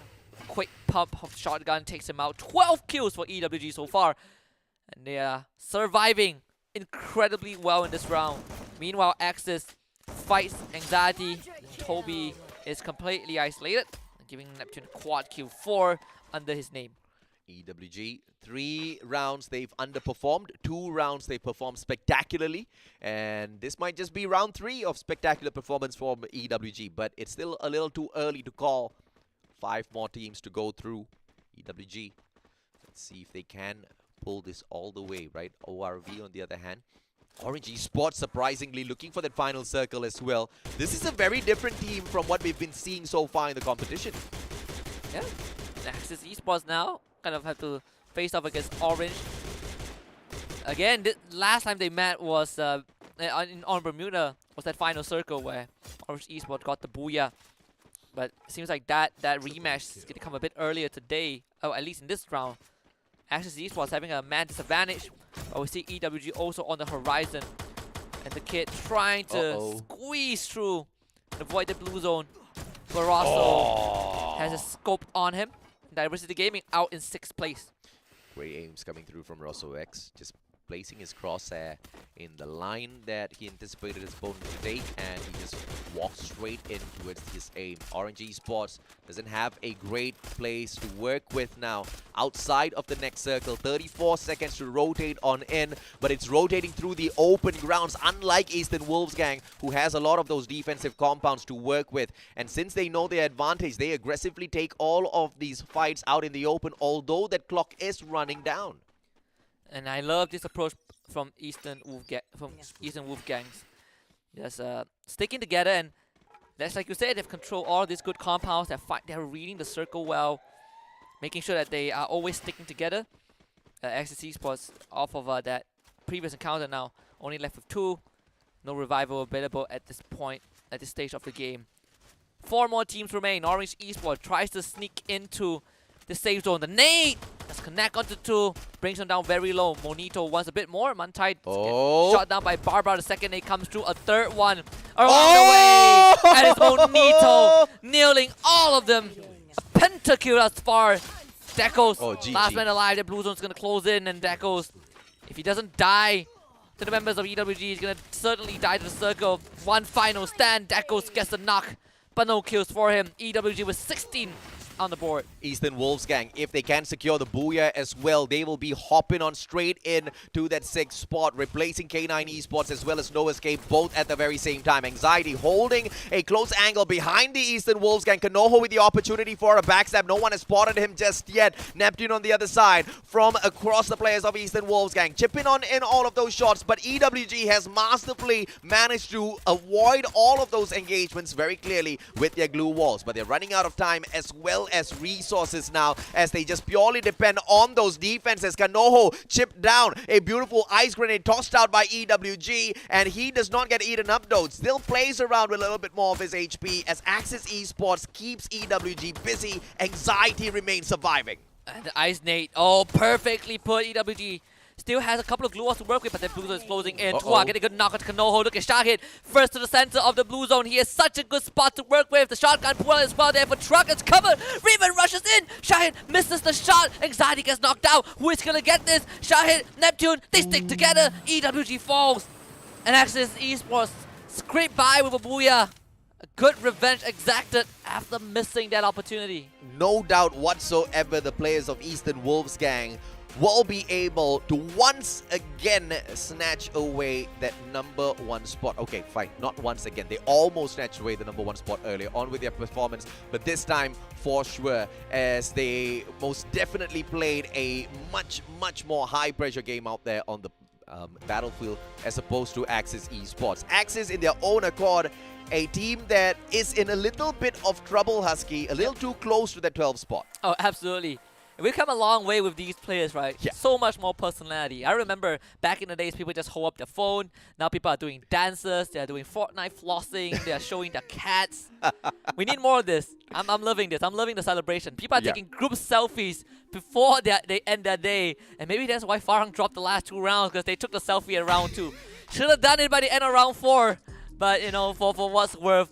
quick pump of shotgun takes him out. 12 kills for EWG so far, and they are surviving incredibly well in this round. Meanwhile, Axis fights Anxiety. Toby is completely isolated, giving Neptune quad kill 4 under his name. EWG, 3 rounds they've underperformed, 2 rounds they performed spectacularly, and this might just be round 3 of spectacular performance from EWG, but it's still a little too early to call. 5 more teams to go through. EWG, let's see if they can pull this all the way, right? ORV on the other hand. Orange Esports surprisingly looking for that final circle as well. This is a very different team from what we've been seeing so far in the competition. Yeah, Axis Esports now kind of have to face off against Orange. Again, last time they met was on Bermuda, was that final circle where Orange Esports got the booyah. But it seems like that rematch is going to come a bit earlier today, or at least in this round. Axis Esports having a man disadvantage, but we see EWG also on the horizon. And the kid trying to squeeze through and avoid the blue zone. Barroso has a scope on him. Diversity Gaming out in 6th place. Great aims coming through from Rosso X, just placing his crosshair in the line that he anticipated his opponent to take, and he just walks straight in towards his aim. Orange Esports doesn't have a great place to work with now outside of the next circle. 34 seconds to rotate on in, but it's rotating through the open grounds, unlike Eastern Wolves gang, who has a lot of those defensive compounds to work with. And since they know their advantage, they aggressively take all of these fights out in the open, although that clock is running down. And I love this approach from Eastern Wolf gangs. Just sticking together, and that's like you said, they've controlled all these good compounds. They're reading the circle well, making sure that they are always sticking together. Axis Esports off of that previous encounter now, only left with 2. No revival available at this point, at this stage of the game. 4 more teams remain. Orange Esports tries to sneak into the safe zone. The nade does connect onto 2, brings him down very low. Monito wants a bit more. Mantai shot down by Barbara. The second nade comes through. A third one around the way. And it's Monito nailing all of them. A pentakill as far. Dekos, last man alive. The blue zone's going to close in, and Dekos, if he doesn't die to the members of EWG, he's going to certainly die to the circle. One final stand. Dekos gets a knock, but no kills for him. EWG with 16 on the board. Eastern Wolves gang, if they can secure the booyah as well, they will be hopping on straight in to that 6th spot, replacing K9 Esports as well as No Escape, both at the very same time. Anxiety holding a close angle behind the Eastern Wolves gang. Kanoho with the opportunity for a backstab. No one has spotted him just yet. Neptune on the other side from across the players of Eastern Wolves gang, chipping on in all of those shots, but EWG has masterfully managed to avoid all of those engagements very clearly with their glue walls, but they're running out of time as well as resources now, as they just purely depend on those defenses. Kanoho chipped down, a beautiful ice grenade tossed out by EWG, and he does not get eaten up though. Still plays around with a little bit more of his HP as Axis Esports keeps EWG busy. Anxiety remains surviving. And the ice nade, perfectly put. EWG Still has a couple of glue walls to work with, but then Blue Zone is closing in. Tua getting a good knock onto Kanoho. Look at Shahid. First to the center of the Blue Zone. He has such a good spot to work with. The shotgun pull as well there for Truck. It's covered. Raven rushes in. Shahid misses the shot. Anxiety gets knocked out. Who is going to get this? Shahid, Neptune, they stick together. EWG falls. And Axis Esports scrape by with a booyah. A good revenge exacted after missing that opportunity. No doubt whatsoever, the players of Eastern Wolfsgang will be able to once again snatch away that number 1 spot. Okay, fine, not once again. They almost snatched away the number 1 spot earlier on with their performance, but this time for sure, as they most definitely played a much more high pressure game out there on the battlefield as opposed to Axis Esports. Axis, in their own accord, a team that is in a little bit of trouble, Husky, a little too close to that 12 spot. Oh, absolutely. We've come a long way with these players, right? Yeah. So much more personality. I remember back in the days, people just hold up their phone. Now people are doing dances. They are doing Fortnite flossing. They are showing their cats. We need more of this. I'm loving this. I'm loving the celebration. People are taking group selfies before they end their day. And maybe that's why Farhang dropped the last 2 rounds, because they took the selfie at round 2. Should have done it by the end of round 4. But, you know, for what's worth,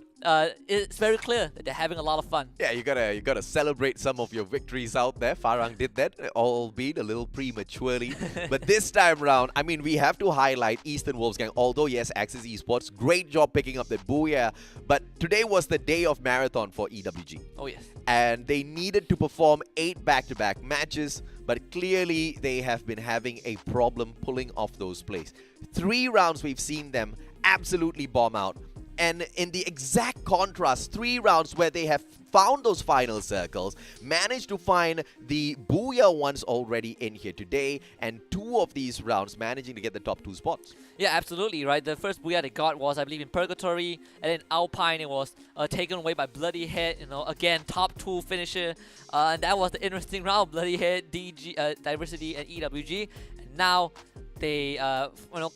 it's very clear that they're having a lot of fun. Yeah, you gotta celebrate some of your victories out there. Farhang did that, albeit a little prematurely. But this time round, I mean, we have to highlight Eastern Wolfsgang. Although, yes, Axis Esports, great job picking up that booyah. But today was the day of marathon for EWG. Oh, yes. And they needed to perform 8 back-to-back matches. But clearly, they have been having a problem pulling off those plays. 3 rounds we've seen them absolutely bomb out. And in the exact contrast, 3 rounds where they have found those final circles, managed to find the booyah ones already in here today, and 2 of these rounds managing to get the top 2 spots. Yeah, absolutely, right? The first booyah they got was, I believe, in Purgatory, and then Alpine, it was taken away by Bloody Head, you know, again, top 2 finisher. And that was the interesting round, Bloody Head, DG, Diversity, and EWG. And now they,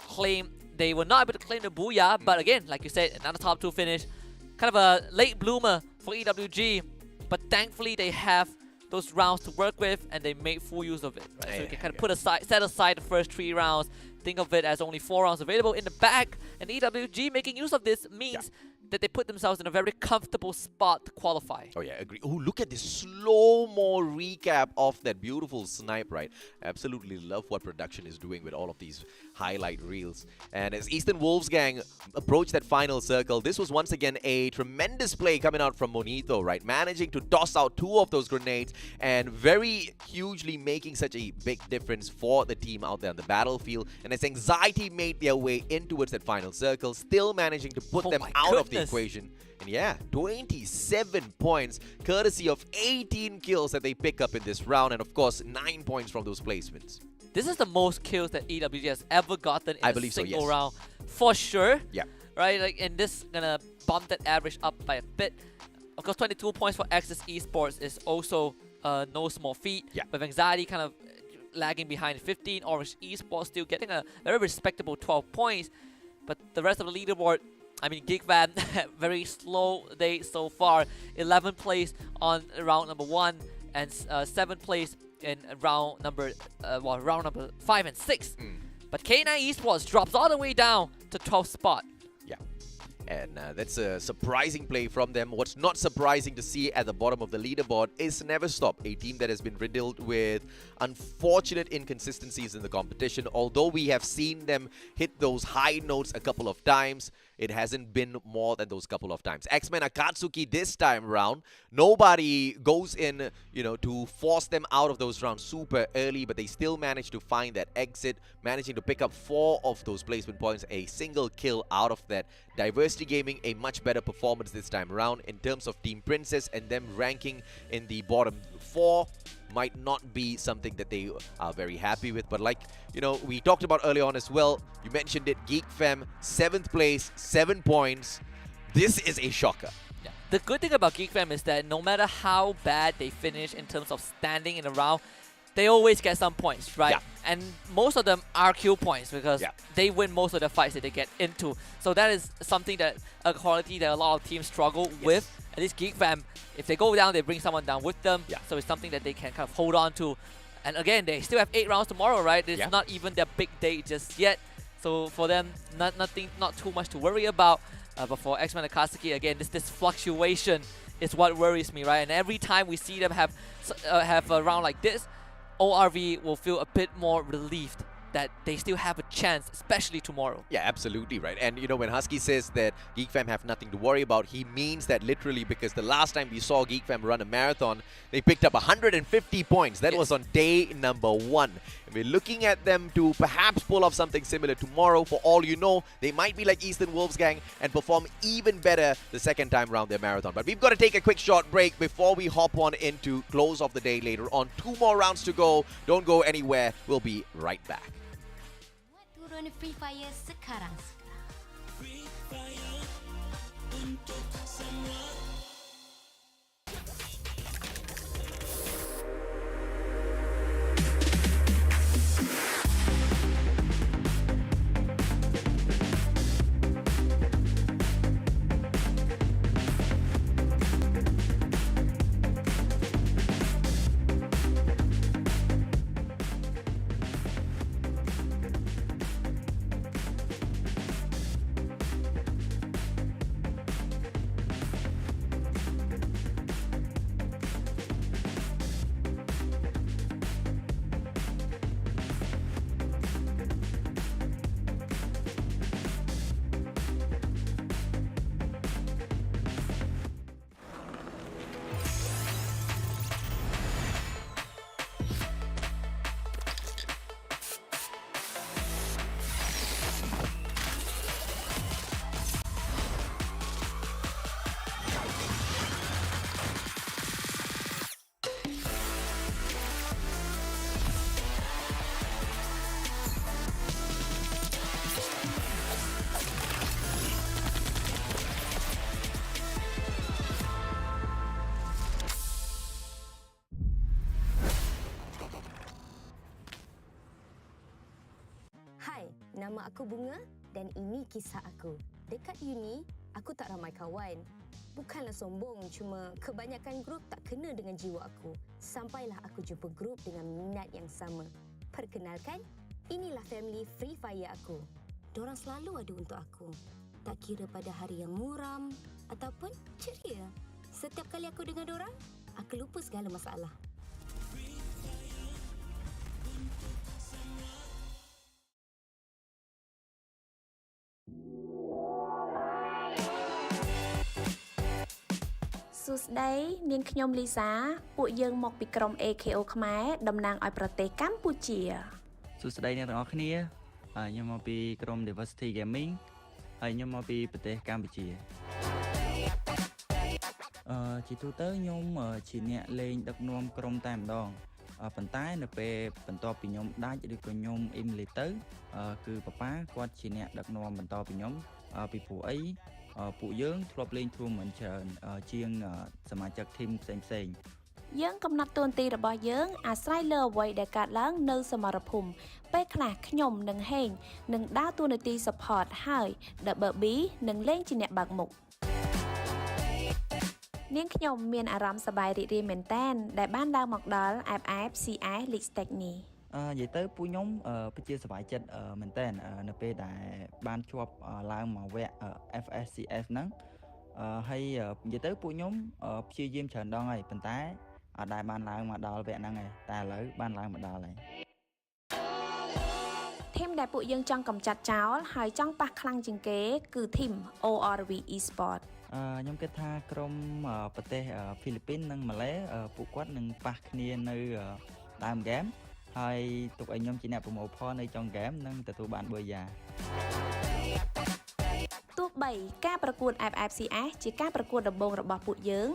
claim they were not able to claim the booyah, but again, like you said, another top 2 finish. Kind of a late bloomer for EWG, but thankfully they have those rounds to work with, and they made full use of it. Right? So you can kind of set aside the first 3 rounds, think of it as only 4 rounds available in the back, and EWG making use of this means that they put themselves in a very comfortable spot to qualify. Oh yeah, agree. Oh, look at this slow-mo recap of that beautiful snipe, right? Absolutely love what production is doing with all of these highlight reels. And as Eastern Wolfsgang approach that final circle, this was once again a tremendous play coming out from Monito, right? Managing to toss out 2 of those grenades and very hugely making such a big difference for the team out there on the battlefield. And as Anxiety made their way in towards that final circle, still managing to put them out of the equation. And yeah, 27 points, courtesy of 18 kills that they pick up in this round, and of course 9 points from those placements. This is the most kills that EWG has ever gotten in a single yes. round, for sure. Yeah. Right, like, and this gonna bump that average up by a bit. Of course, 22 points for Axis Esports is also no small feat. Yeah. With Anxiety kind of lagging behind 15, Orange Esports still getting a very respectable 12 points. But the rest of the leaderboard, I mean, GigFam, very slow day so far. 11th place on round number 1, and 7th place in round number 5 and 6. But K9 Esports drops all the way down to 12th spot. Yeah. And that's a surprising play from them. What's not surprising to see at the bottom of the leaderboard is Never Stop, a team that has been riddled with unfortunate inconsistencies in the competition. Although we have seen them hit those high notes a couple of times, it hasn't been more than those couple of times. X-Men Akatsuki this time round, nobody goes in, to force them out of those rounds super early, but they still manage to find that exit, managing to pick up 4 of those placement points, a single kill out of that. Diversity Gaming, a much better performance this time around in terms of Team Princess, and them ranking in the bottom 4 might not be something that they are very happy with. But like, we talked about earlier on as well, you mentioned it, GeekFam, 7th place, 7 points. This is a shocker. Yeah. The good thing about GeekFam is that no matter how bad they finish in terms of standing in a round, they always get some points, right? Yeah. And most of them are kill points because they win most of the fights that they get into. So that is something that a quality that a lot of teams struggle with. At least GeekFam, if they go down, they bring someone down with them. So it's something that they can kind of hold on to And again, they still have 8 rounds tomorrow, right? It's Yeah. not even their big day just yet. So for them, not too much to worry about. But for X-Men and Kaseki, again, this fluctuation is what worries me, right? And every time we see them have a round like this, ORV will feel a bit more relieved that they still have a chance, especially tomorrow. Yeah, absolutely right. And you know, when Husky says that Geek Fam have nothing to worry about, he means that literally, because the last time we saw Geek Fam run a marathon, they picked up 150 points. That was on day number 1. And we're looking at them to perhaps pull off something similar tomorrow. For all you know, they might be like Eastern Wolves Gang and perform even better the second time round their marathon. But we've got to take a quick short break before we hop on into close of the day later on. 2 more rounds to go. Don't go anywhere. We'll be right back. Turun Free Fire sekarang. Untuk semua. Hai, nama aku Bunga dan ini kisah aku. Dekat uni, aku tak ramai kawan. Bukanlah sombong, cuma kebanyakan grup tak kena dengan jiwa aku. Sampailah aku jumpa grup dengan minat yang sama. Perkenalkan, inilah family Free Fire aku. Dorang selalu ada untuk aku. Tak kira pada hari yang muram ataupun ceria. Setiap kali aku dengan dorang, aku lupa segala masalah. Susday នាងខ្ញុំលីសាពួកយើងមកពីក្រុម AKO ខ្មែរតំណាងឲ្យប្រទេសកម្ពុជា សួស្តីអ្នកទាំងអស់គ្នាខ្ញុំមកពីក្រុម Diversity Gaming ហើយខ្ញុំមកពីប្រទេសកម្ពុជាជាទូទៅខ្ញុំជាអ្នកលេងដឹកនាំក្រុមតែម្ដងប៉ុន្តែនៅពេលបន្ទាប់ពីខ្ញុំដាច់ឬក៏ខ្ញុំអ៊ីមលេទៅគឺប៉ាប៉ាគាត់ជាអ្នកដឹកនាំបន្តពីខ្ញុំពីព្រោះអីពួកយើងធ្លាប់លេង tournament ច្រើនជាងសមាជិកធីមផ្សេងៗ យើងកំណត់តួនាទីរបស់យើងអាស្រ័យលើអ្វីដែលកើតឡើងនៅសមរភូមិពេលខ្លះខ្ញុំនិងហេងនឹងដើរតួនាទី support ហើយ Double B នឹងលេងជាអ្នកបើកមុខ នាងខ្ញុំមានអារម្មណ៍សប្បាយរីករាយមែនទែនដែលបានឡើងមកដល់ FF CS League Stage នេះ និយាយទៅពួកខ្ញុំពិតជាសប្បាយចិត្តមែនទែននៅពេលដែលបានជាប់ឡើងមកវគ្គ FSCS ហ្នឹងហើយនិយាយទៅពួកខ្ញុំព្យាយាមច្រើនដងហើយប៉ុន្តែអត់ដែលបានឡើងមកដល់វគ្គហ្នឹងឯងតែឥឡូវបានឡើងមកដល់ហើយ ធីមដែលពួកយើងចង់កម្ចាត់ចោលហើយចង់ប៉ះខ្លាំងជាងគេគឺធីម ORV Esport ខ្ញុំគិតថាក្រុមប្រទេសហ្វីលីពីននិងម៉ាឡេពួកគាត់នឹងប៉ះគ្នានៅដើមហ្គេមហើយទុកឲ្យខ្ញុំជាអ្នកប្រមូលផលនៅចុងហ្គេមនិងទទួលបានបើយ៉ា ទោះបីការប្រកួត FFCS ជាការប្រកួតដំបូងរបស់ពួកយើង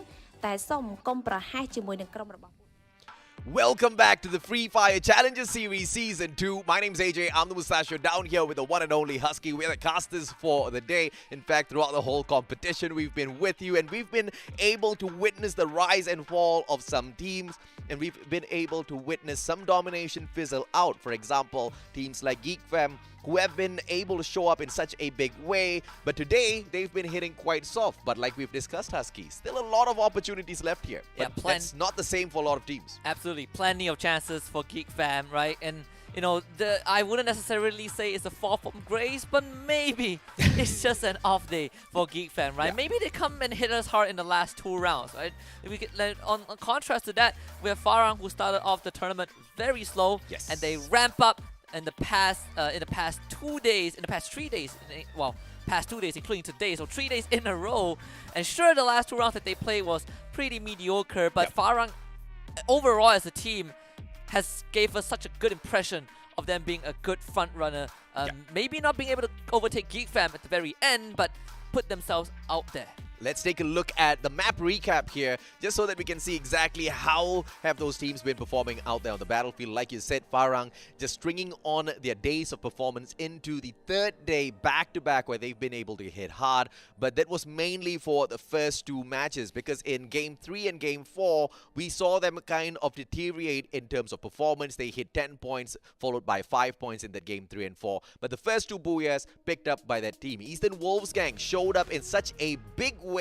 តែសូមកុំប្រហែសជាមួយនឹងក្រុមរបស់ Welcome back to the Free Fire Challenger Series Season 2. My name's AJ. I'm the Mustachio down here with the one and only Husky. We're the casters for the day. In fact, throughout the whole competition, we've been with you and we've been able to witness the rise and fall of some teams. And we've been able to witness some domination fizzle out. For example, teams like Geek Fam who have been able to show up in such a big way. But today, they've been hitting quite soft. But like we've discussed, Husky, still a lot of opportunities left here. But that's not the same for a lot of teams. Absolutely. Plenty of chances for Geek Fam, right? And you know, I wouldn't necessarily say it's a fall from grace, but maybe it's just an off day for Geek Fam, right? Maybe they come and hit us hard in the last 2 rounds, right? We could, like, on contrast to that, we have Farang, who started off the tournament very slow, and they ramp up in the past 2 days, in the past 3 days, well, past 2 days, including today, so 3 days in a row. And sure, the last 2 rounds that they played was pretty mediocre, but Farang, overall as a team, gave us such a good impression of them being a good front runner. Maybe not being able to overtake Geek Fam at the very end, but put themselves out there. Let's take a look at the map recap here, just so that we can see exactly how have those teams been performing out there on the battlefield. Like you said, Farang just stringing on their days of performance into the 3rd day back-to-back where they've been able to hit hard. But that was mainly for the first 2 matches, because in Game 3 and Game 4, we saw them kind of deteriorate in terms of performance. They hit 10 points, followed by 5 points in that Game 3 and 4. But the first 2 booyahs picked up by that team. Eastern Wolves gang showed up in such a big way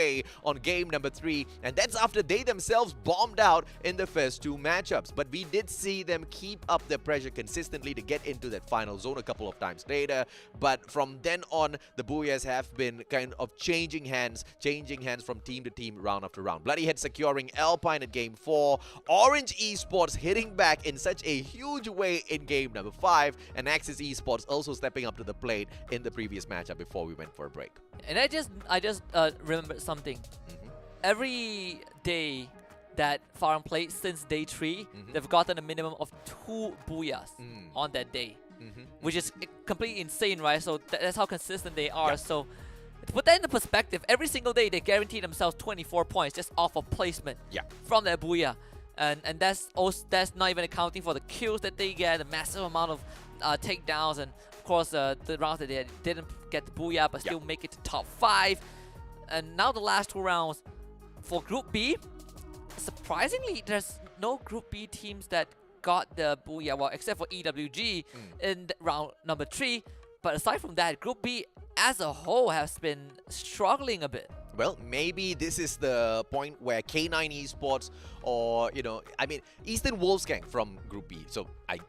on game number 3, and that's after they themselves bombed out in the first 2 matchups. But we did see them keep up their pressure consistently to get into that final zone a couple of times later. But from then on, the Booyahs have been kind of changing hands from team to team, round after round. Bloodyhead securing Alpine at game 4, Orange Esports hitting back in such a huge way in game number 5, and Axis Esports also stepping up to the plate in the previous matchup before we went for a break. And I just remembered something. Every day that Farang played since day 3, they've gotten a minimum of 2 booyahs on that day, which is completely insane, right? So that's how consistent they are. So to put that into perspective, every single day they guarantee themselves 24 points just off of placement from their booyah. And that's not even accounting for the kills that they get, the massive amount of takedowns, and of course the rounds that they didn't get the booyah but still make it to top 5. And now the last 2 rounds for Group B, surprisingly, there's no Group B teams that got the booyah, well, except for EWG in round number 3. But aside from that, Group B as a whole has been struggling a bit. Well, maybe this is the point where K9 Esports, or, you know, I mean, Eastern Wolves gang from Group B. So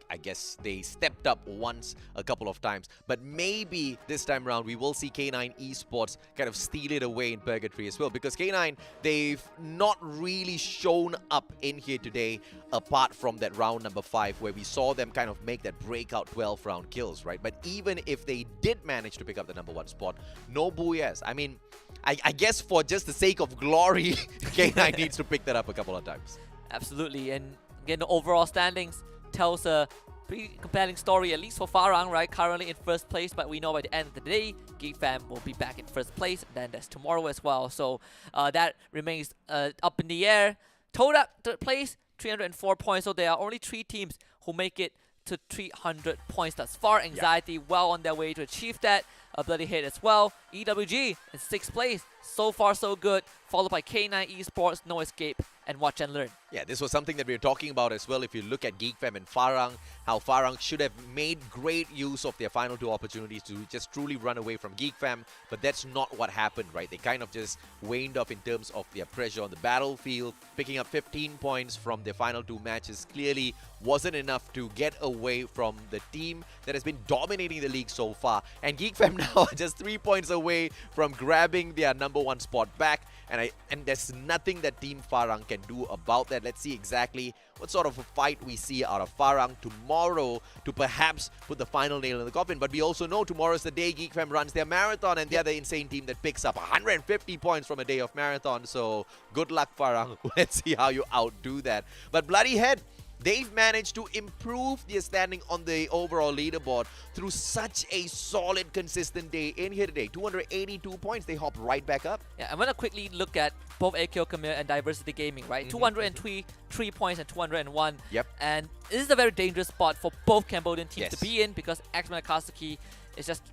I guess they stepped up once a couple of times. But maybe this time around, we will see K9 Esports kind of steal it away in Purgatory as well. Because K9, they've not really shown up in here today, apart from that round number 5, where we saw them kind of make that breakout 12-round kills, right? But even if they did manage to pick up the number 1 spot, no booyahs. I mean, I guess for just the sake of glory, K9 needs to pick that up a couple of times. Absolutely. And again, the overall standings tells a pretty compelling story, at least for Farang, right? Currently in 1st place, but we know by the end of the day, Geek Fam will be back in 1st place. Then there's tomorrow as well. So that remains up in the air. Toda, 3rd place, 304 points. So there are only 3 teams who make it to 300 points thus far. Anxiety well on their way to achieve that. A bloody hit as well. EWG in 6th place. So far, so good. Followed by K9 Esports, No Escape, and Watch and Learn. Yeah, this was something that we were talking about as well. If you look at Geek Fam and Farang, how Farang should have made great use of their final 2 opportunities to just truly run away from Geek Fam. But that's not what happened, right? They kind of just waned off in terms of their pressure on the battlefield. Picking up 15 points from their final 2 matches clearly wasn't enough to get away from the team that has been dominating the league so far. And Geek Fam now are just 3 points away from grabbing their number 1 spot back. And there's nothing that Team Farang can do about that. Let's see exactly what sort of a fight we see out of Farang tomorrow to perhaps put the final nail in the coffin. But we also know tomorrow's the day Geek Fam runs their marathon, and they're the insane team that picks up 150 points from a day of marathon. So good luck, Farang. Let's see how you outdo that. But bloody head, they've managed to improve their standing on the overall leaderboard through such a solid, consistent day in here today. 282 points, they hop right back up. Yeah, I'm going to quickly look at both AQ Khmer and Diversity Gaming, right? 203 points and 201. Yep. And this is a very dangerous spot for both Cambodian teams to be in, because Axman Akatsuki is just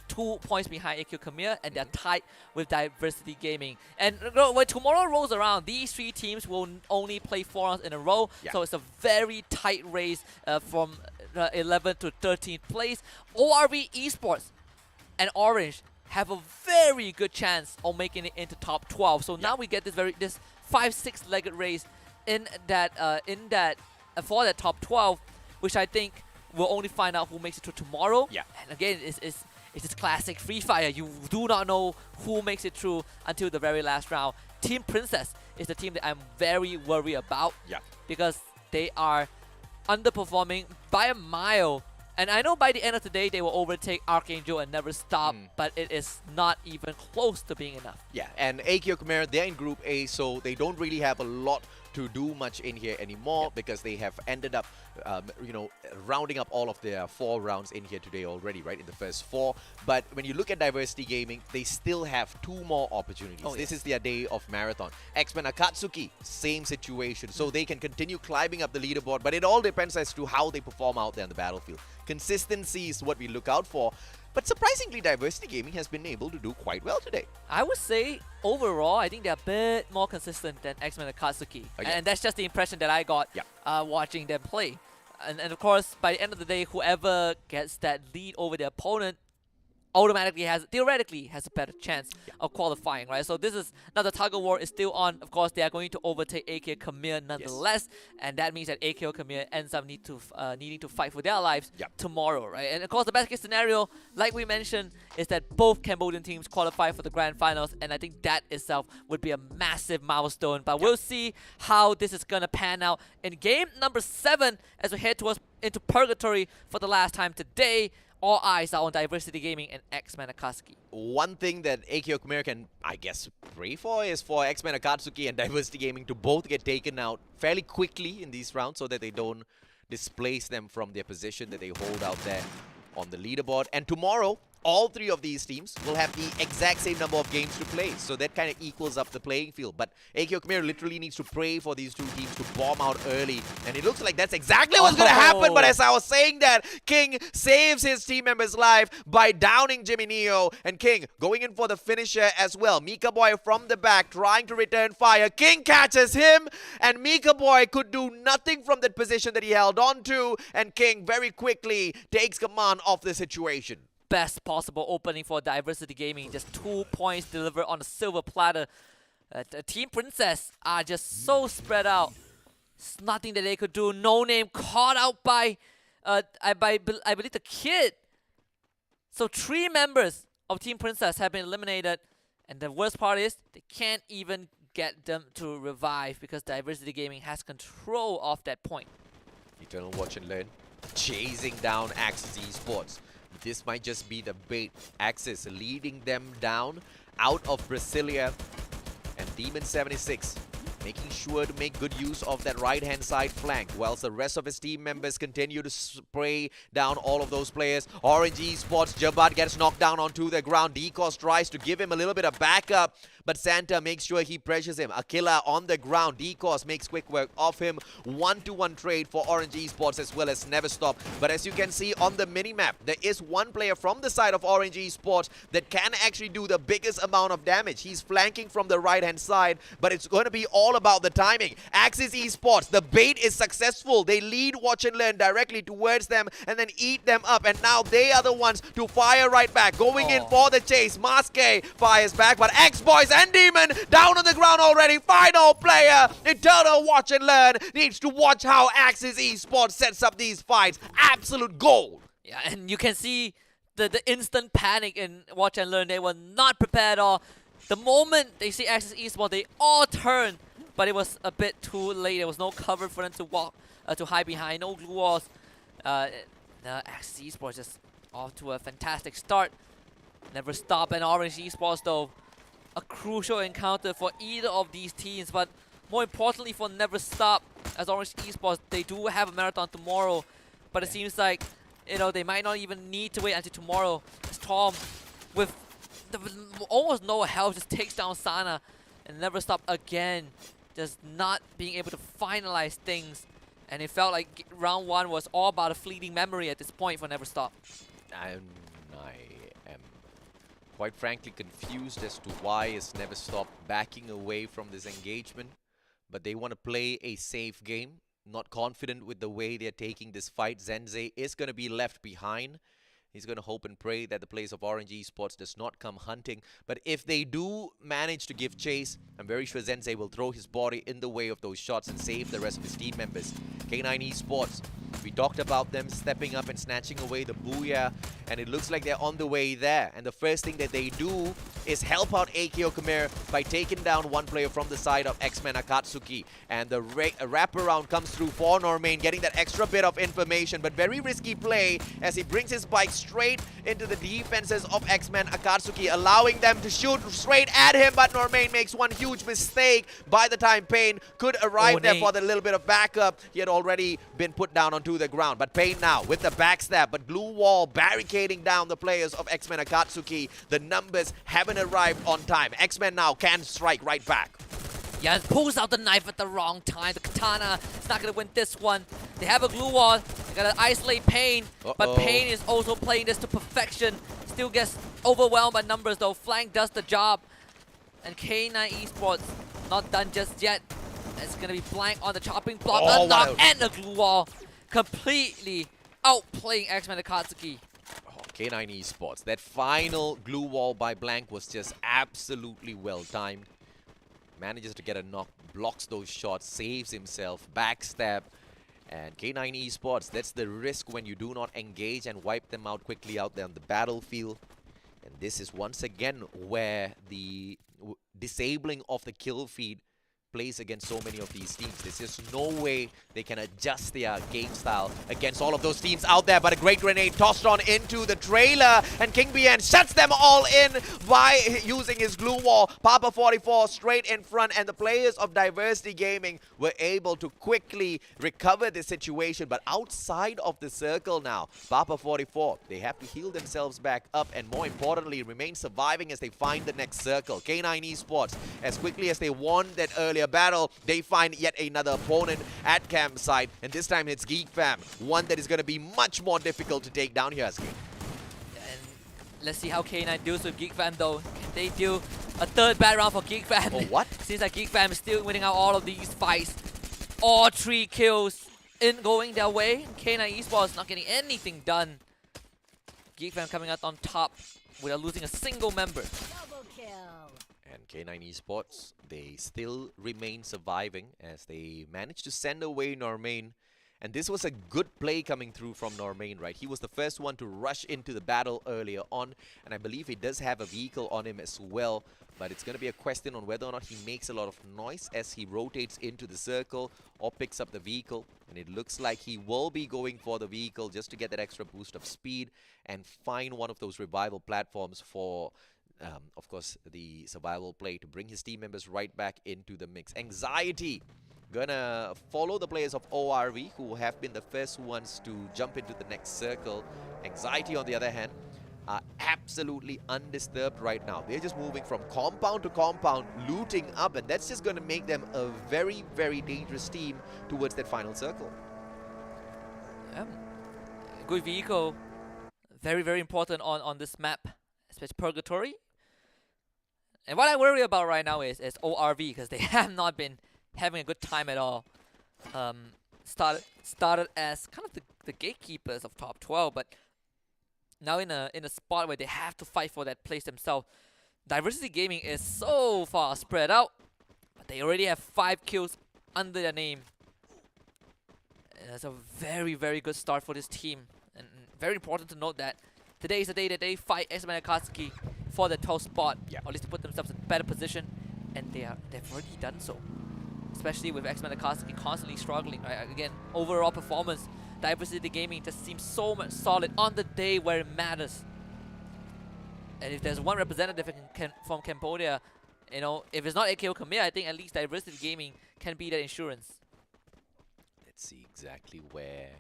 2 points behind AQ Khmer, and they're tied with Diversity Gaming. And when tomorrow rolls around, these 3 teams will only play 4 rounds in a row. So it's a very tight race from 11th to 13th place. ORV Esports and Orange have a very good chance of making it into top 12. So now we get this 5-6 legged race in that for that top 12, which I think we'll only find out who makes it to tomorrow. Yeah. And again, it's just classic Free Fire. You do not know who makes it through until the very last round. Team Princess is the team that I'm very worried about. Yeah. Because they are underperforming by a mile. And I know by the end of the day they will overtake Archangel and Never Stop, but it is not even close to being enough. Yeah, and AQ Khmer, they're in Group A, so they don't really have a lot to do much in here anymore because they have ended up, rounding up all of their 4 rounds in here today already, right, in the first 4. But when you look at Diversity Gaming, they still have 2 more opportunities. This is their day of marathon. X-Men Akatsuki, same situation. So they can continue climbing up the leaderboard, but it all depends as to how they perform out there on the battlefield. Consistency is what we look out for. But surprisingly, Diversity Gaming has been able to do quite well today. I would say, overall, I think they're a bit more consistent than X-Men Akatsuki. And that's just the impression that I got watching them play. And of course, by the end of the day, whoever gets that lead over the opponent theoretically has a better chance of qualifying, right? So this is now the tug of war is still on. Of course, they are going to overtake AKO Khmer nonetheless, and that means that AKO Khmer ends up needing to fight for their lives tomorrow, right? And of course, the best case scenario, like we mentioned, is that both Cambodian teams qualify for the grand finals, and I think that itself would be a massive milestone. But we'll see how this is gonna pan out in game number 7 as we head into purgatory for the last time today. All eyes are on Diversity Gaming and X-Men Akatsuki. One thing that AKO Khmer can, I guess, pray for is for X-Men Akatsuki and Diversity Gaming to both get taken out fairly quickly in these rounds so that they don't displace them from their position that they hold out there on the leaderboard. And tomorrow, all 3 of these teams will have the exact same number of games to play. So that kind of equals up the playing field. But AKO Khmer literally needs to pray for these 2 teams to bomb out early. And it looks like that's exactly what's going to happen. But as I was saying that, King saves his team member's life by downing Jimmy Neo. And King going in for the finisher as well. Mika Boy from the back trying to return fire. King catches him. And Mika Boy could do nothing from that position that he held on to. And King very quickly takes command of the situation. Best possible opening for Diversity Gaming. Just 2 points delivered on a silver platter. The Team Princess are just so spread out. It's nothing that they could do. No Name caught out by, I believe, the Kid. So 3 members of Team Princess have been eliminated. And the worst part is they can't even get them to revive because Diversity Gaming has control of that point. Eternal Watch and Learn chasing down Axis Esports. This might just be the bait. Axis leading them down out of Brasilia. And Demon 76 making sure to make good use of that right-hand side flank, whilst the rest of his team members continue to spray down all of those players. Orange Esports, Jabat gets knocked down onto the ground. Decos tries to give him a little bit of backup, but Santa makes sure he pressures him. Aquila on the ground. Decos makes quick work of him. 1-to-1 trade for Orange Esports as well as Never Stop. But as you can see on the minimap, there is one player from the side of Orange Esports that can actually do the biggest amount of damage. He's flanking from the right-hand side, but it's going to be all about the timing. Axis Esports, the bait is successful. They lead Watch and Learn directly towards them and then eat them up. And now they are the ones to fire right back. Going in for the chase. Maske fires back, but X-Boys and Demon down on the ground already. Final player. Eternal Watch and Learn needs to watch how Axis Esports sets up these fights. Absolute gold. Yeah, and you can see the instant panic in Watch and Learn. They were not prepared at all. The moment they see Axis Esports, they all turn, but it was a bit too late. There was no cover for them to walk, to hide behind. No glue walls. Axis Esports just off to a fantastic start. Never Stop and Orange Esports though. A crucial encounter for either of these teams, but more importantly for Never Stop, as Orange Esports, they do have a marathon tomorrow, but it seems like, they might not even need to wait until tomorrow, as Tom, with almost no help, just takes down Sana, and Never Stop again, just not being able to finalize things, and it felt like round 1 was all about a fleeting memory at this point for Never Stop. I am quite frankly confused as to why is Never Stop backing away from this engagement, but they want to play a safe game. not confident with the way they're taking this fight. Zenze is going to be left behind. He's going to hope and pray that the players of Orange Esports does not come hunting. But if they do manage to give chase, I'm very sure Zenze will throw his body in the way of those shots and save the rest of his team members. K9 Esports, we talked about them stepping up and snatching away the Booyah, and it looks like they're on the way there. And the first thing that they do is help out AKO Khmer by taking down one player from the side of X-Men Akatsuki. And the wraparound comes through for Normain, getting that extra bit of information, but very risky play as he brings his bike straight into the defenses of X-Men Akatsuki, allowing them to shoot straight at him, but Normain makes one huge mistake. By the time Payne could arrive there for the little bit of backup, he had already been put down onto the ground. But Payne now with the backstab, but glue wall barricading down the players of X-Men Akatsuki. The numbers haven't arrived on time. X-Men now can strike right back. Yeah, pulls out the knife at the wrong time. The katana is not going to win this one. They have a glue wall. They got to isolate Payne. But Payne is also playing this to perfection. Still gets overwhelmed by numbers though. Flank does the job. And K9 Esports not done just yet. It's going to be blank on the chopping block. Unlock and the glue wall. Completely outplaying X-Men Akatsuki. K9 Esports. That final glue wall by Blank was just absolutely well timed. Manages to get a knock, blocks those shots, saves himself, backstab. And K9 Esports, that's the risk when you do not engage and wipe them out quickly out there on the battlefield. And this is once again where the disabling of the kill feed plays against so many of these teams. There's just no way they can adjust their game style against all of those teams out there. But a great grenade tossed on into the trailer, and King BN shuts them all in by using his glue wall. Papa 44 straight in front, and the players of Diversity Gaming were able to quickly recover the situation. But outside of the circle now, Papa 44, they have to heal themselves back up, and more importantly, remain surviving as they find the next circle. K9 Esports, as quickly as they won that earlier battle, they find yet another opponent at campsite, and this time it's Geek Fam, one that is going to be much more difficult to take down here. And let's see how K9 deals with Geek Fam though. Can they do a third bad round for Geek Fam? Oh, what? Seems like Geek Fam is still winning out all of these fights. All 3 kills in going their way. K9 Esports not getting anything done. Geek Fam coming out on top without losing a single member. And K9 Esports, they still remain surviving as they managed to send away Normain. And this was a good play coming through from Normain, right? He was the first one to rush into the battle earlier on, and I believe he does have a vehicle on him as well. But it's going to be a question on whether or not he makes a lot of noise as he rotates into the circle or picks up the vehicle. And it looks like he will be going for the vehicle just to get that extra boost of speed and find one of those revival platforms for of course, the survival play to bring his team members right back into the mix. Anxiety gonna follow the players of ORV, who have been the first ones to jump into the next circle. Anxiety, on the other hand, are absolutely undisturbed right now. They're just moving from compound to compound, looting up, and that's just gonna make them a very, very dangerous team towards that final circle. Yeah. Good vehicle. Very, very important on this map, especially Purgatory. And what I worry about right now is ORV, because they have not been having a good time at all. Started as kind of the gatekeepers of top 12, but now in a spot where they have to fight for that place themselves. Diversity Gaming is so far spread out, but they already have 5 kills under their name. And that's a very, very good start for this team. And very important to note that today is the day that they fight X-Men Akatsuki for the 12th spot, or at least to put themselves in a better position, and they've already done so. Especially with X-Men Akatsuki constantly struggling. Right? Again, overall performance, Diversity Gaming just seems so much solid on the day where it matters. And if there's one representative from Cambodia, you know, if it's not AKO Khmer, I think at least Diversity Gaming can be that insurance. Let's see exactly where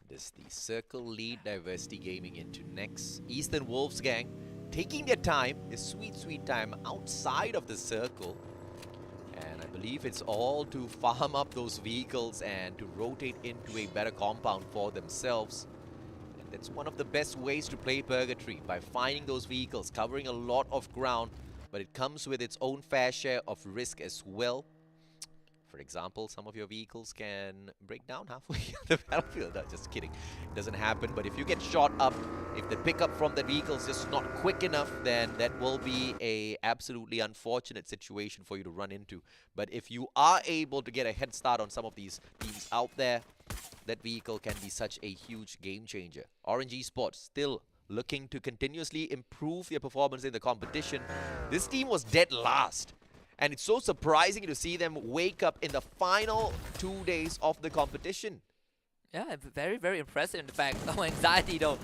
does the circle lead Diversity Gaming into next. Eastern Wolves gang taking their time, a sweet, sweet time outside of the circle. And I believe it's all to farm up those vehicles and to rotate into a better compound for themselves. And that's one of the best ways to play Purgatory, by finding those vehicles, covering a lot of ground, but it comes with its own fair share of risk as well. For For example, some of your vehicles can break down halfway on the battlefield. No, just kidding. It doesn't happen. But if you get shot up, if the pickup from that vehicle is just not quick enough, then that will be a absolutely unfortunate situation for you to run into. But if you are able to get a head start on some of these teams out there, that vehicle can be such a huge game changer. Orange Esports still looking to continuously improve their performance in the competition. This team was dead last. And it's so surprising to see them wake up in the final 2 days of the competition. Yeah, very, very impressive in fact. No anxiety though.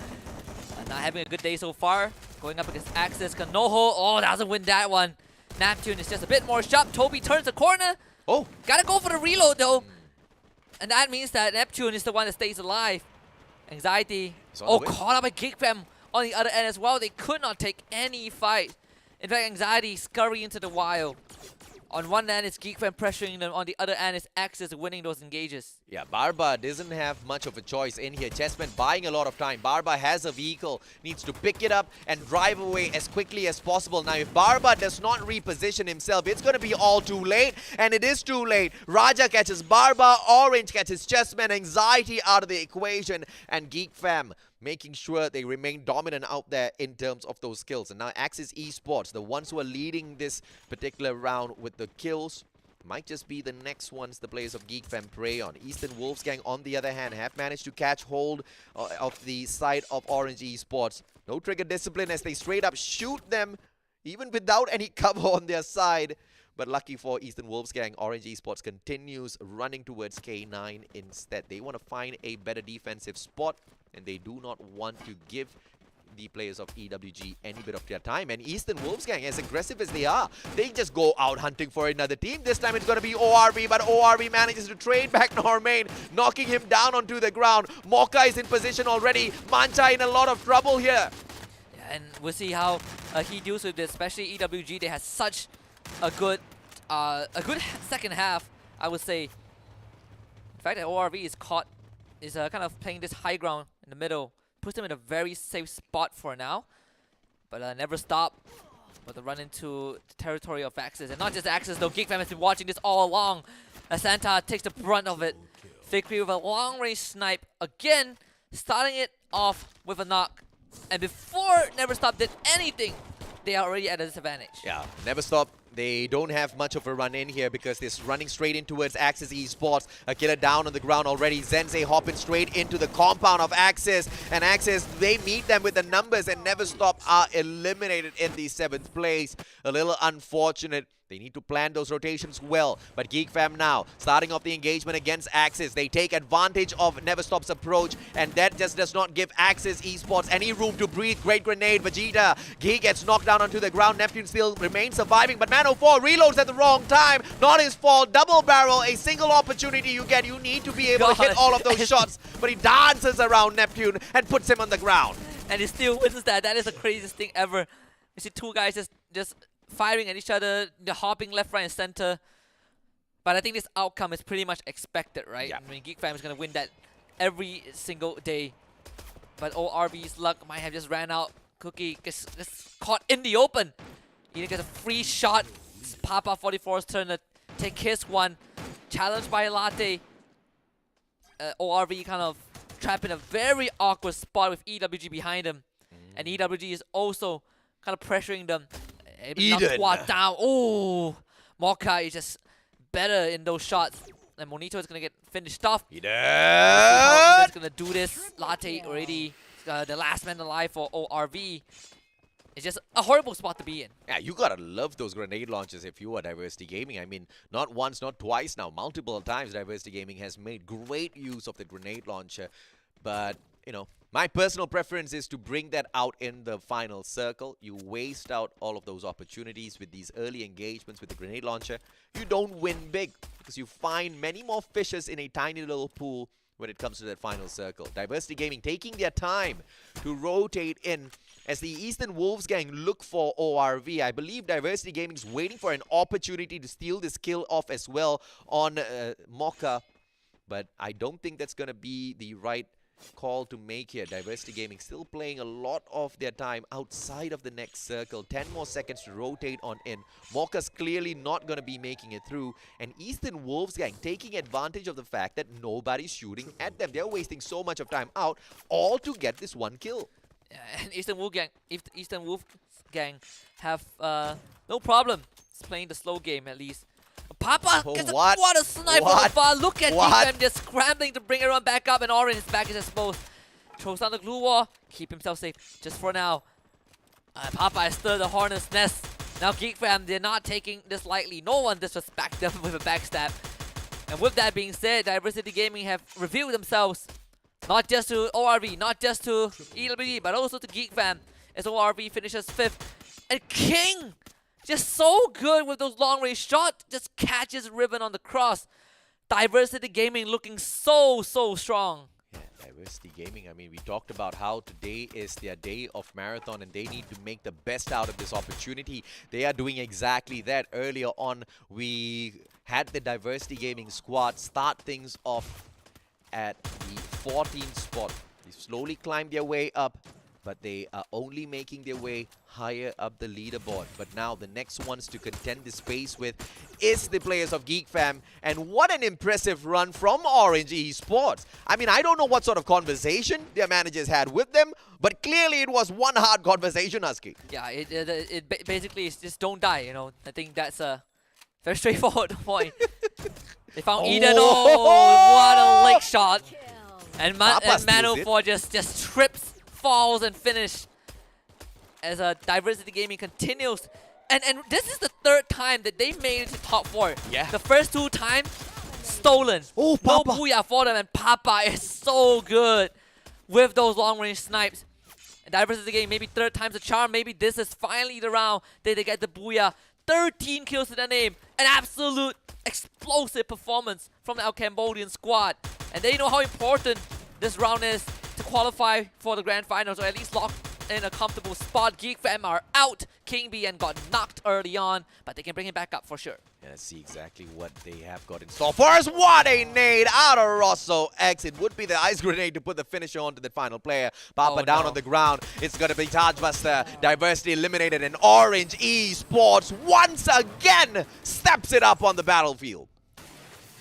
Not having a good day so far. Going up against Axis. Kanoho. Oh, doesn't win that one. Neptune is just a bit more sharp. Toby turns the corner. Oh. Gotta go for the reload though. And that means that Neptune is the one that stays alive. Anxiety. Oh, caught up by Geekfam on the other end as well. They could not take any fight. In fact, Anxiety scurry into the wild. On one end, it's Geekfam pressuring them. On the other end, it's Axis winning those engages. Yeah, Barba doesn't have much of a choice in here. Chessman buying a lot of time. Barba has a vehicle, needs to pick it up and drive away as quickly as possible. Now, if Barba does not reposition himself, it's going to be all too late. And it is too late. Raja catches Barba, Orange catches Chessman, Anxiety out of the equation, and Geekfam making sure they remain dominant out there in terms of those kills. And now Axis Esports, the ones who are leading this particular round with the kills, might just be the next ones the players of Geekfam prey on. Eastern Wolfsgang, on the other hand, have managed to catch hold of the side of Orange Esports. No trigger discipline as they straight up shoot them, even without any cover on their side. But lucky for Eastern Wolfsgang, Orange Esports continues running towards K9 instead. They want to find a better defensive spot, and they do not want to give the players of EWG any bit of their time. And Eastern Wolfsgang, as aggressive as they are, they just go out hunting for another team. This time it's going to be ORV, but ORV manages to trade back Normain, knocking him down onto the ground. Mocha is in position already. Mancha in a lot of trouble here. Yeah, and we'll see how he deals with this, especially EWG. They had such a good second half, I would say. In fact, that ORV is caught, is kind of playing this high ground in the middle. Puts them in a very safe spot for now. But never stop. But to run into the territory of Axis. And not just Axis though, Geekfam has been watching this all along. Santa takes the brunt of it. Victory with a long range snipe. Again, starting it off with a knock. And before Never Stop did anything, they are already at a disadvantage. Yeah, Never Stop. They don't have much of a run in here because they're running straight in towards Axis Esports. A killer down on the ground already. Zensei hopping straight into the compound of Axis. And Axis, they meet them with the numbers, and Never Stop are eliminated in the 7th place. A little unfortunate. They need to plan those rotations well. But Geekfam now, starting off the engagement against Axis. They take advantage of Never Stop's approach, and that just does not give Axis Esports any room to breathe. Great grenade, Vegeta. Geek gets knocked down onto the ground. Neptune still remains surviving, but Man04 reloads at the wrong time. Not his fault. Double barrel, a single opportunity you get. You need to be able to hit all of those shots. But he dances around Neptune and puts him on the ground. And he still wins that. That is the craziest thing ever. You see two guys just firing at each other, they're hopping left, right, and center. But I think this outcome is pretty much expected, right? Yeah. I mean, Geekfam is going to win that every single day. But ORV's luck might have just ran out. Cookie gets caught in the open. He gets a free shot. It's Papa 44's turn to take his one. Challenged by Latte. ORV kind of trapped in a very awkward spot with EWG behind him. And EWG is also kind of pressuring them. Knock Squad down. Oh, Mocha is just better in those shots. And Monito is going to get finished off. Eden is going to do this. Latte already the last man alive for ORV. It's just a horrible spot to be in. Yeah, you gotta love those grenade launches if you are Diversity Gaming. I mean, not once, not twice now. Multiple times Diversity Gaming has made great use of the grenade launcher. But, you know, my personal preference is to bring that out in the final circle. You waste out all of those opportunities with these early engagements with the grenade launcher. You don't win big because you find many more fishes in a tiny little pool when it comes to that final circle. Diversity Gaming taking their time to rotate in as the Eastern Wolfsgang look for ORV. I believe Diversity Gaming is waiting for an opportunity to steal this kill off as well on Mocha. But I don't think that's going to be the right call to make here. Diversity Gaming still playing a lot of their time outside of the next circle. 10 more seconds to rotate on in. Mocha's clearly not going to be making it through. And Eastern Wolves gang taking advantage of the fact that nobody's shooting at them. They're wasting so much of time out, all to get this one kill. And Eastern Wolf gang have no problem playing the slow game at least. Papa gets what a sniper from far. Look at them just scrambling to bring everyone back up, and Orange, his back is exposed. Throws down the glue wall, keep himself safe just for now. Papa has stirred the hornet's nest. Now Geek Fam, they're not taking this lightly. No one disrespects them with a backstab. And with that being said, Diversity Gaming have revealed themselves not just to ORV, not just to EWD, but also to Geek Fam, as ORV finishes 5th. And King, just so good with those long range shots, just catches Ribbon on the cross. Diversity Gaming looking so strong. Yeah, Diversity Gaming, I mean, we talked about how today is their day of marathon and they need to make the best out of this opportunity. They are doing exactly that. Earlier on, we had the Diversity Gaming squad start things off at the 14th spot. They slowly climbed their way up, but they are only making their way higher up the leaderboard. But now the next ones to contend the space with is the players of Geek Fam. And what an impressive run from Orange Esports. I mean, I don't know what sort of conversation their managers had with them, but clearly it was one hard conversation, Husky. Yeah, it basically is just don't die, you know. I think that's a very straightforward point. They found Eden. Oh, what a lick shot. And Manu 4 just trips, falls, and finish as Diversity Gaming continues. And this is the 3rd time that they made it to top 4. Yeah. The first 2 times, stolen. Oh, Papa. No booyah for them, and Papa is so good with those long-range snipes. And Diversity Gaming, maybe 3rd time's a charm. Maybe this is finally the round that they get the booyah. 13 kills to their name. An absolute explosive performance from the Cambodian squad. And they know how important this round is to qualify for the grand finals, or at least lock in a comfortable spot. Geek Fam are out. King B and got knocked early on, but they can bring him back up for sure. Yeah, let's see exactly what they have got in store for us. What a nade out of Rosso X. It would be the ice grenade to put the finisher onto the final player. Papa down on the ground. It's going to be Tajbuster. Diversity eliminated, and Orange Esports once again steps it up on the battlefield.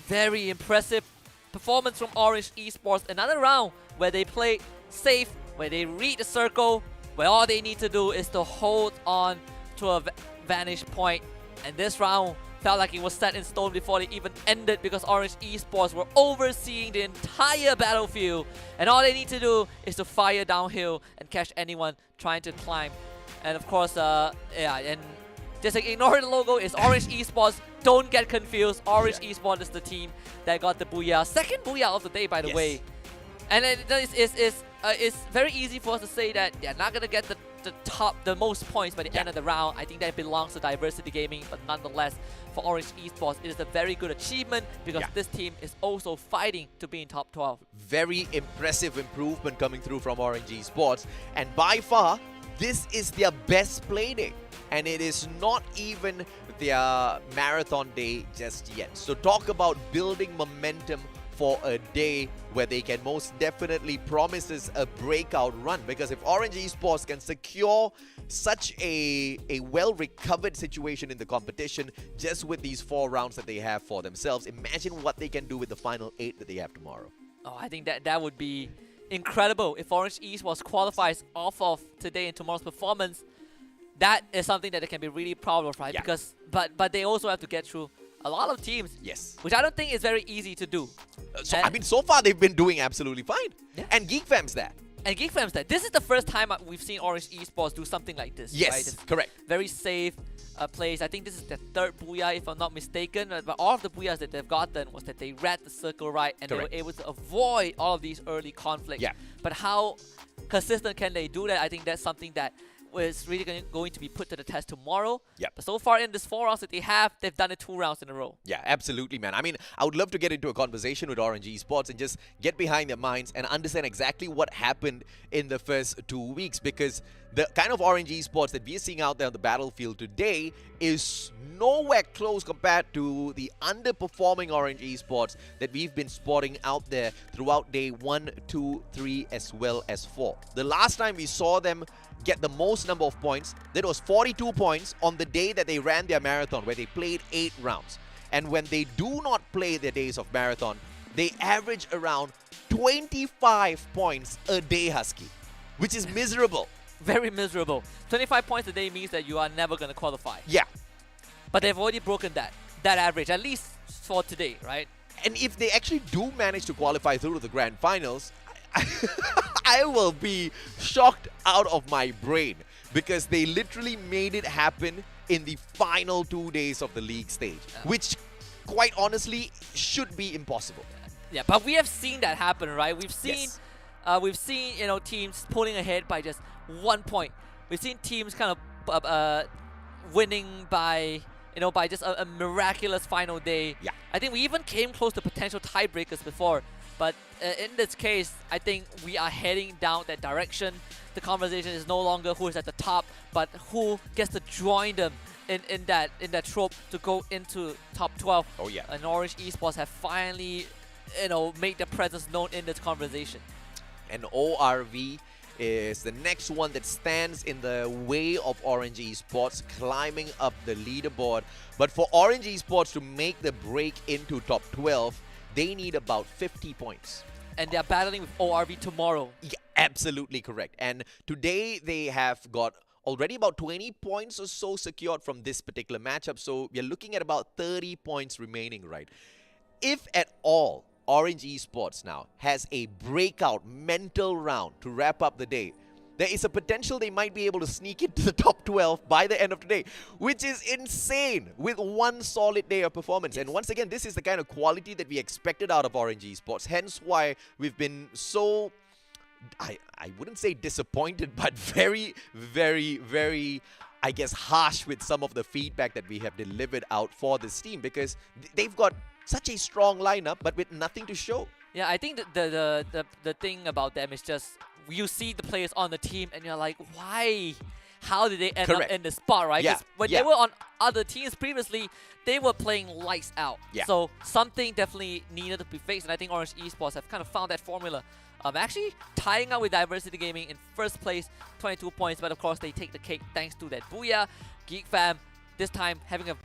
Very impressive performance from Orange Esports. Another round where they play safe, where they read the circle, where all they need to do is to hold on to a vanish point. And this round felt like it was set in stone before they even ended, because Orange Esports were overseeing the entire battlefield. And all they need to do is to fire downhill and catch anyone trying to climb. And of course, and just like ignore the logo, it's Orange Esports. Don't get confused. Orange Esports is the team that got the booyah. 2nd booyah of the day, by the way. And it's very easy for us to say that they're not going to get the most points by the end of the round. I think that belongs to Diversity Gaming, but nonetheless, for Orange Esports, it is a very good achievement, because this team is also fighting to be in top 12. Very impressive improvement coming through from Orange Esports, and by far, this is their best play day. And it is not even their marathon day just yet. So talk about building momentum for a day where they can most definitely promise us a breakout run. Because if Orange Esports can secure such a well-recovered situation in the competition just with these 4 rounds that they have for themselves, imagine what they can do with the final 8 that they have tomorrow. Oh, I think that would be incredible if Orange Esports qualifies off of today and tomorrow's performance. That is something that they can be really proud of, right? Because but they also have to get through a lot of teams. Yes. Which I don't think is very easy to do. I mean, so far they've been doing absolutely fine. Yeah. And Geek Fam's that. And Geek Fam's that. This is the first time we've seen Orange Esports do something like this. Yes, right? correct. Very safe plays. I think this is their 3rd booyah, if I'm not mistaken. But all of the booyahs that they've gotten was that they read the circle right, and correct. they were able to avoid all of these early conflicts. Yeah. But how consistent can they do that? I think that's something that is really going to be put to the test tomorrow. Yeah. But so far in this 4 rounds that they have, they've done it 2 rounds in a row. Yeah, absolutely, man. I mean, I would love to get into a conversation with Orange Esports and just get behind their minds and understand exactly what happened in the first 2 weeks, because the kind of Orange Esports that we're seeing out there on the battlefield today is nowhere close compared to the underperforming Orange Esports that we've been spotting out there throughout day 1, 2, 3, as well as 4. The last time we saw them get the most number of points, that was 42 points on the day that they ran their marathon, where they played 8 rounds. And when they do not play their days of marathon, they average around 25 points a day, Husky, which is miserable. Very miserable. 25 points a day means that you are never going to qualify. Yeah. But they've already broken that average, at least for today, right? And if they actually do manage to qualify through to the grand finals, I will be shocked out of my brain, because they literally made it happen in the final 2 days of the league stage, which quite honestly should be impossible. Yeah, but we have seen that happen, right? We've seen teams pulling ahead by just 1 point. We've seen teams kind of winning by just a miraculous final day. Yeah. I think we even came close to potential tiebreakers before. But in this case, I think we are heading down that direction. The conversation is no longer who is at the top, but who gets to join them in that trope to go into top 12. Oh yeah. And Orange Esports have finally, made their presence known in this conversation. And ORV is the next one that stands in the way of Orange Esports climbing up the leaderboard. But for Orange Esports to make the break into top 12, they need about 50 points. And they're battling with ORV tomorrow. Yeah, absolutely correct. And today they have got already about 20 points or so secured from this particular matchup. So you're looking at about 30 points remaining, right? If at all Orange Esports now has a breakout mental round to wrap up the day, there is a potential they might be able to sneak into the top 12 by the end of today, which is insane with one solid day of performance. And once again, this is the kind of quality that we expected out of Orange Esports, hence why we've been so, I wouldn't say disappointed, but very, very, very, I guess, harsh with some of the feedback that we have delivered out for this team, because they've got such a strong lineup, but with nothing to show. Yeah, I think the thing about them is just, you see the players on the team and you're like, why? How did they end up in the spot, right? Because when they were on other teams previously, they were playing lights out. Yeah. So something definitely needed to be fixed, and I think Orange Esports have kind of found that formula. Actually tying up with Diversity Gaming in first place, 22 points, but of course they take the cake thanks to that Booyah. Geek Fam this time having a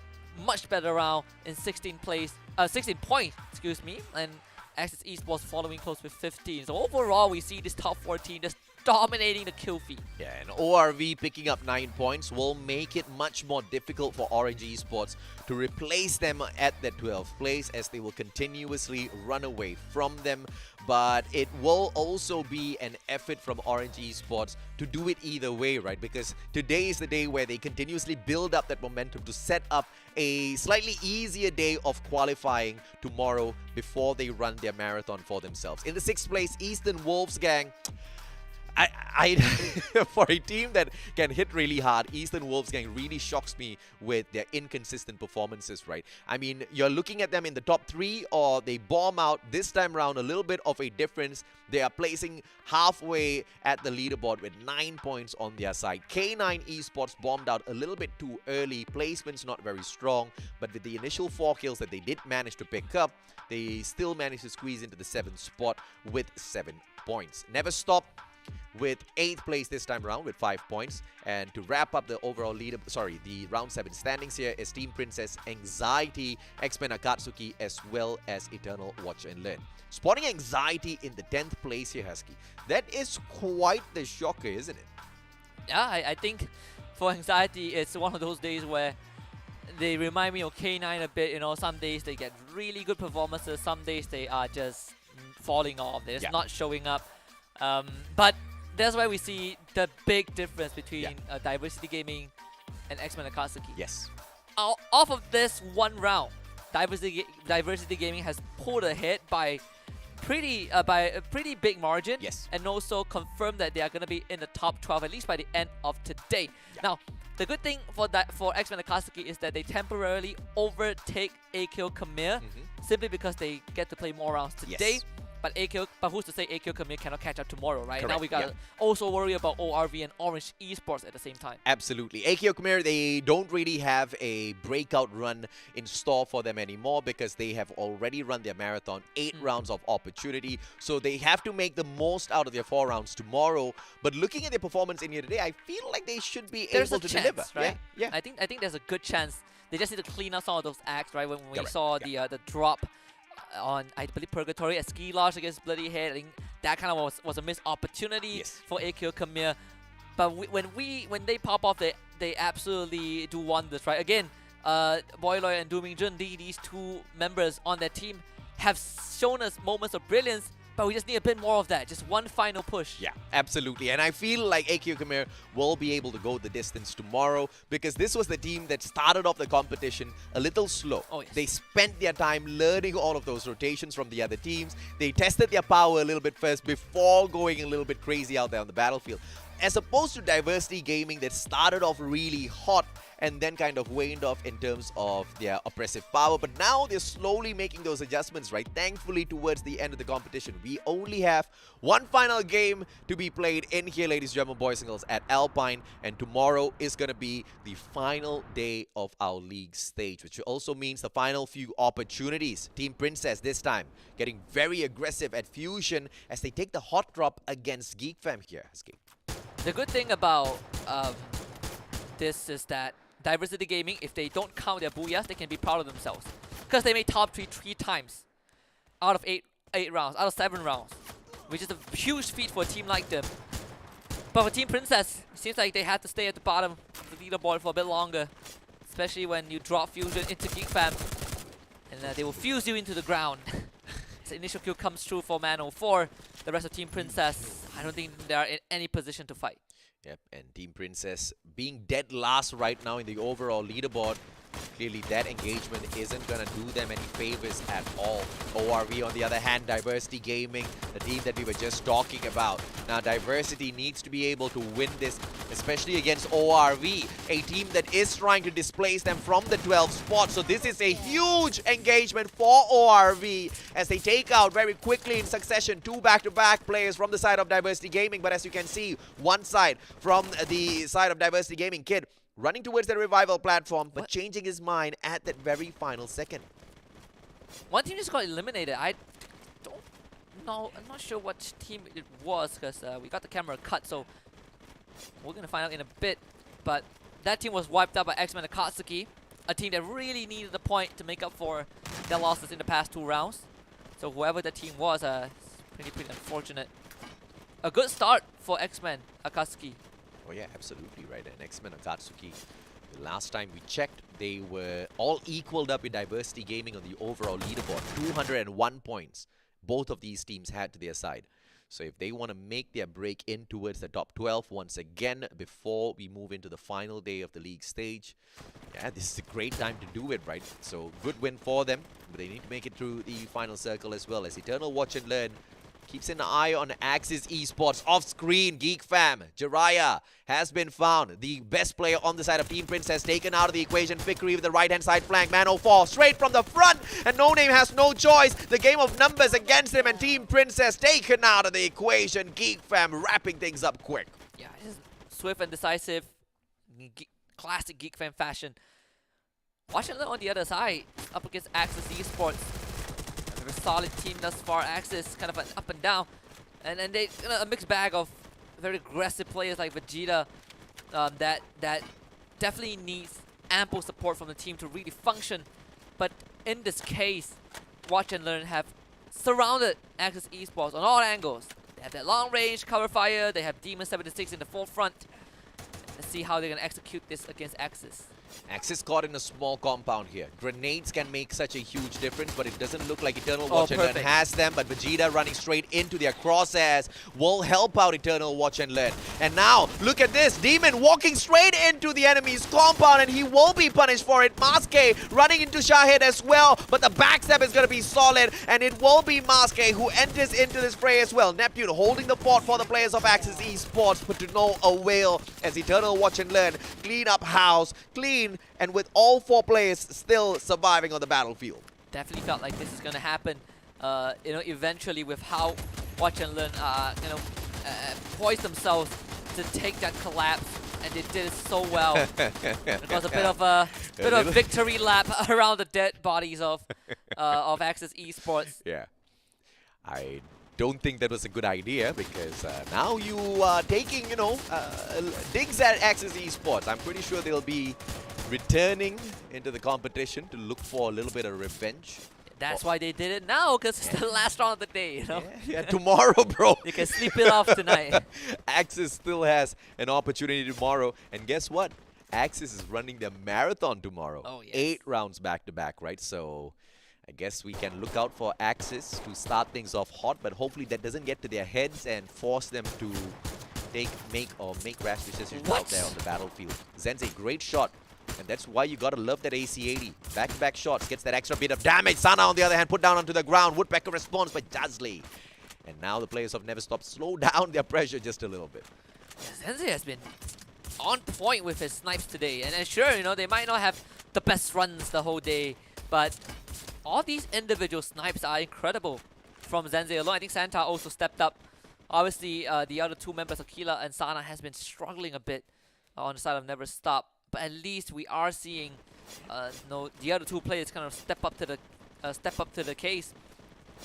much better round in 16 points, and Access Esports following close with 15. So overall, we see this top 14 just dominating the kill feed. Yeah, and ORV picking up 9 points will make it much more difficult for Orange Esports to replace them at the 12th place, as they will continuously run away from them. But it will also be an effort from Orange Esports to do it either way, right? Because today is the day where they continuously build up that momentum to set up a slightly easier day of qualifying tomorrow before they run their marathon for themselves. In the 6th place, Eastern Wolves gang. For a team that can hit really hard, Eastern Wolves gang really shocks me with their inconsistent performances, right? I mean, you're looking at them in the top 3, or they bomb out. This time around, a little bit of a difference. They are placing halfway at the leaderboard with 9 points on their side. K9 Esports bombed out a little bit too early. Placement's not very strong, but with the initial 4 kills that they did manage to pick up, they still managed to squeeze into the 7th spot with 7 points. Never Stop with 8th place this time around with 5 points. And to wrap up the overall the round 7 standings here is Team Princess, Anxiety, X-Men Akatsuki, as well as Eternal Watch and Learn. Spotting Anxiety in the 10th place here, Husky. That is quite the shocker, isn't it? Yeah, I think for Anxiety, it's one of those days where they remind me of K9 a bit. Some days they get really good performances, some days they are just falling off. They're just not showing up. But that's why we see the big difference between Diversity Gaming and X-Men Akatsuki. Yes. Off of this one round, Diversity Gaming has pulled ahead by by a pretty big margin. Yes. And also confirm that they are going to be in the top 12 at least by the end of today. Yeah. Now, the good thing for X-Men Akatsuki is that they temporarily overtake AQ Khmer simply because they get to play more rounds today. Yes. But who's to say AQ Khmer cannot catch up tomorrow, right? Correct, Now we gotta also worry about ORV and Orange Esports at the same time. Absolutely. AQ Khmer, they don't really have a breakout run in store for them anymore because they have already run their marathon, 8 rounds of opportunity. So they have to make the most out of their 4 rounds tomorrow. But looking at their performance in here today, I feel like they should be able to deliver. Right? Yeah. I think there's a good chance. They just need to clean up some of those acts, right? When we Correct, saw the drop on, I believe, Purgatory at Ski Lodge against Bloody Head. I think that kind of was a missed opportunity for AQ Khmer. But when they pop off, they absolutely do wonders, right? Again, Boyloy and Dooming Jun, these two members on their team, have shown us moments of brilliance. But we just need a bit more of that. Just one final push. Yeah, absolutely. And I feel like AQ Khmer will be able to go the distance tomorrow because this was the team that started off the competition a little slow. Oh, yes. They spent their time learning all of those rotations from the other teams. They tested their power a little bit first before going a little bit crazy out there on the battlefield. As opposed to Diversity Gaming that started off really hot and then kind of waned off in terms of their oppressive power. But now they're slowly making those adjustments, right? Thankfully, towards the end of the competition, we only have one final game to be played in here, ladies and gentlemen, boys and girls, at Alpine. And tomorrow is going to be the final day of our league stage, which also means the final few opportunities. Team Princess this time getting very aggressive at Fusion as they take the hot drop against Geek Fam here. The good thing about this is that Diversity Gaming, if they don't count their booyahs, they can be proud of themselves. Because they made top 3 times out of 8 rounds, out of 7 rounds. Which is a huge feat for a team like them. But for Team Princess, it seems like they had to stay at the bottom of the leaderboard for a bit longer. Especially when you drop Fusion into Geek Fam. And they will fuse you into the ground. As the initial kill comes through for Man04, the rest of Team Princess, I don't think they are in any position to fight. Yep, and Team Princess being dead last right now in the overall leaderboard. Clearly that engagement isn't going to do them any favors at all. ORV on the other hand, Diversity Gaming, the team that we were just talking about. Now Diversity needs to be able to win this, especially against ORV, a team that is trying to displace them from the 12th spot. So this is a huge engagement for ORV as they take out very quickly in succession 2 back-to-back players from the side of Diversity Gaming. But as you can see, one side from the side of Diversity Gaming, Kid running towards the revival platform, but changing his mind at that very final second. One team just got eliminated. I don't know. I'm not sure what team it was because we got the camera cut, so we're going to find out in a bit. But that team was wiped out by X-Men Akatsuki, a team that really needed a point to make up for their losses in the past 2 rounds. So whoever the team was, pretty unfortunate. A good start for X-Men Akatsuki. Oh yeah, absolutely right. And X-Men Akatsuki, the last time we checked, they were all equaled up in Diversity Gaming on the overall leaderboard. 201 points both of these teams had to their side. So if they want to make their break in towards the top 12 once again before we move into the final day of the league stage, yeah, this is a great time to do it, right? So good win for them, but they need to make it through the final circle as well as Eternal Watch and Learn keeps an eye on Axis Esports. Off screen, Geek Fam, Jiraiya has been found. The best player on the side of Team Princess taken out of the equation. Fikri with the right-hand side flank. Man04 straight from the front. And No Name has no choice. The game of numbers against him and Team Princess taken out of the equation. Geek Fam wrapping things up quick. Yeah, just swift and decisive. Classic Geek Fam fashion. Washington on the other side, up against Axis Esports. A solid team thus far. Axis kind of an up and down, and then they a mixed bag of very aggressive players like Vegeta that definitely needs ample support from the team to really function. But in this case, Watch and Learn have surrounded Axis Esports on all angles. They have that long range cover fire. They have Demon 76 in the forefront. Let's see how they're going to execute this against Axis. Axis caught in a small compound here. Grenades can make such a huge difference, but it doesn't look like Eternal Watch and Learn has them. But Vegeta running straight into their crosshairs will help out Eternal Watch and Learn. And now, look at this. Demon walking straight into the enemy's compound, and he will be punished for it. Maske running into Shahid as well, but the backstep is going to be solid, and it will be Maske who enters into this fray as well. Neptune holding the fort for the players of Axis Esports, but to no avail as Eternal Watch and Learn clean up house, clean, and with all 4 players still surviving on the battlefield. Definitely felt like this is going to happen, eventually with how Watch and Learn, poised themselves to take that collapse, and they did it so well. It was a bit of a victory lap around the dead bodies of Axis Esports. Yeah, I don't think that was a good idea because now you are taking, digs at Axis Esports. I'm pretty sure they'll be returning into the competition to look for a little bit of revenge. That's why they did it now, because it's the last round of the day, Yeah, tomorrow, bro. You can sleep it off tonight. Axis still has an opportunity tomorrow. And guess what? Axis is running their marathon tomorrow. Oh, yes. 8 rounds back-to-back, right? So I guess we can look out for Axis to start things off hot, but hopefully that doesn't get to their heads and force them to make rash decisions out there on the battlefield. Zenze, great shot. And that's why you gotta love that AC-80. Back-to-back shots, gets that extra bit of damage. Sana, on the other hand, put down onto the ground. Woodpecker responds by Jazley. And now the players of Never Stop slow down their pressure just a little bit. Zenze has been on point with his snipes today. And sure, they might not have the best runs the whole day, but all these individual snipes are incredible from Zenze alone. I think Santa also stepped up. Obviously, the other 2 members, Akila and Sana, has been struggling a bit on the side of Never Stop. But at least we are seeing, the other 2 players kind of step up to the case.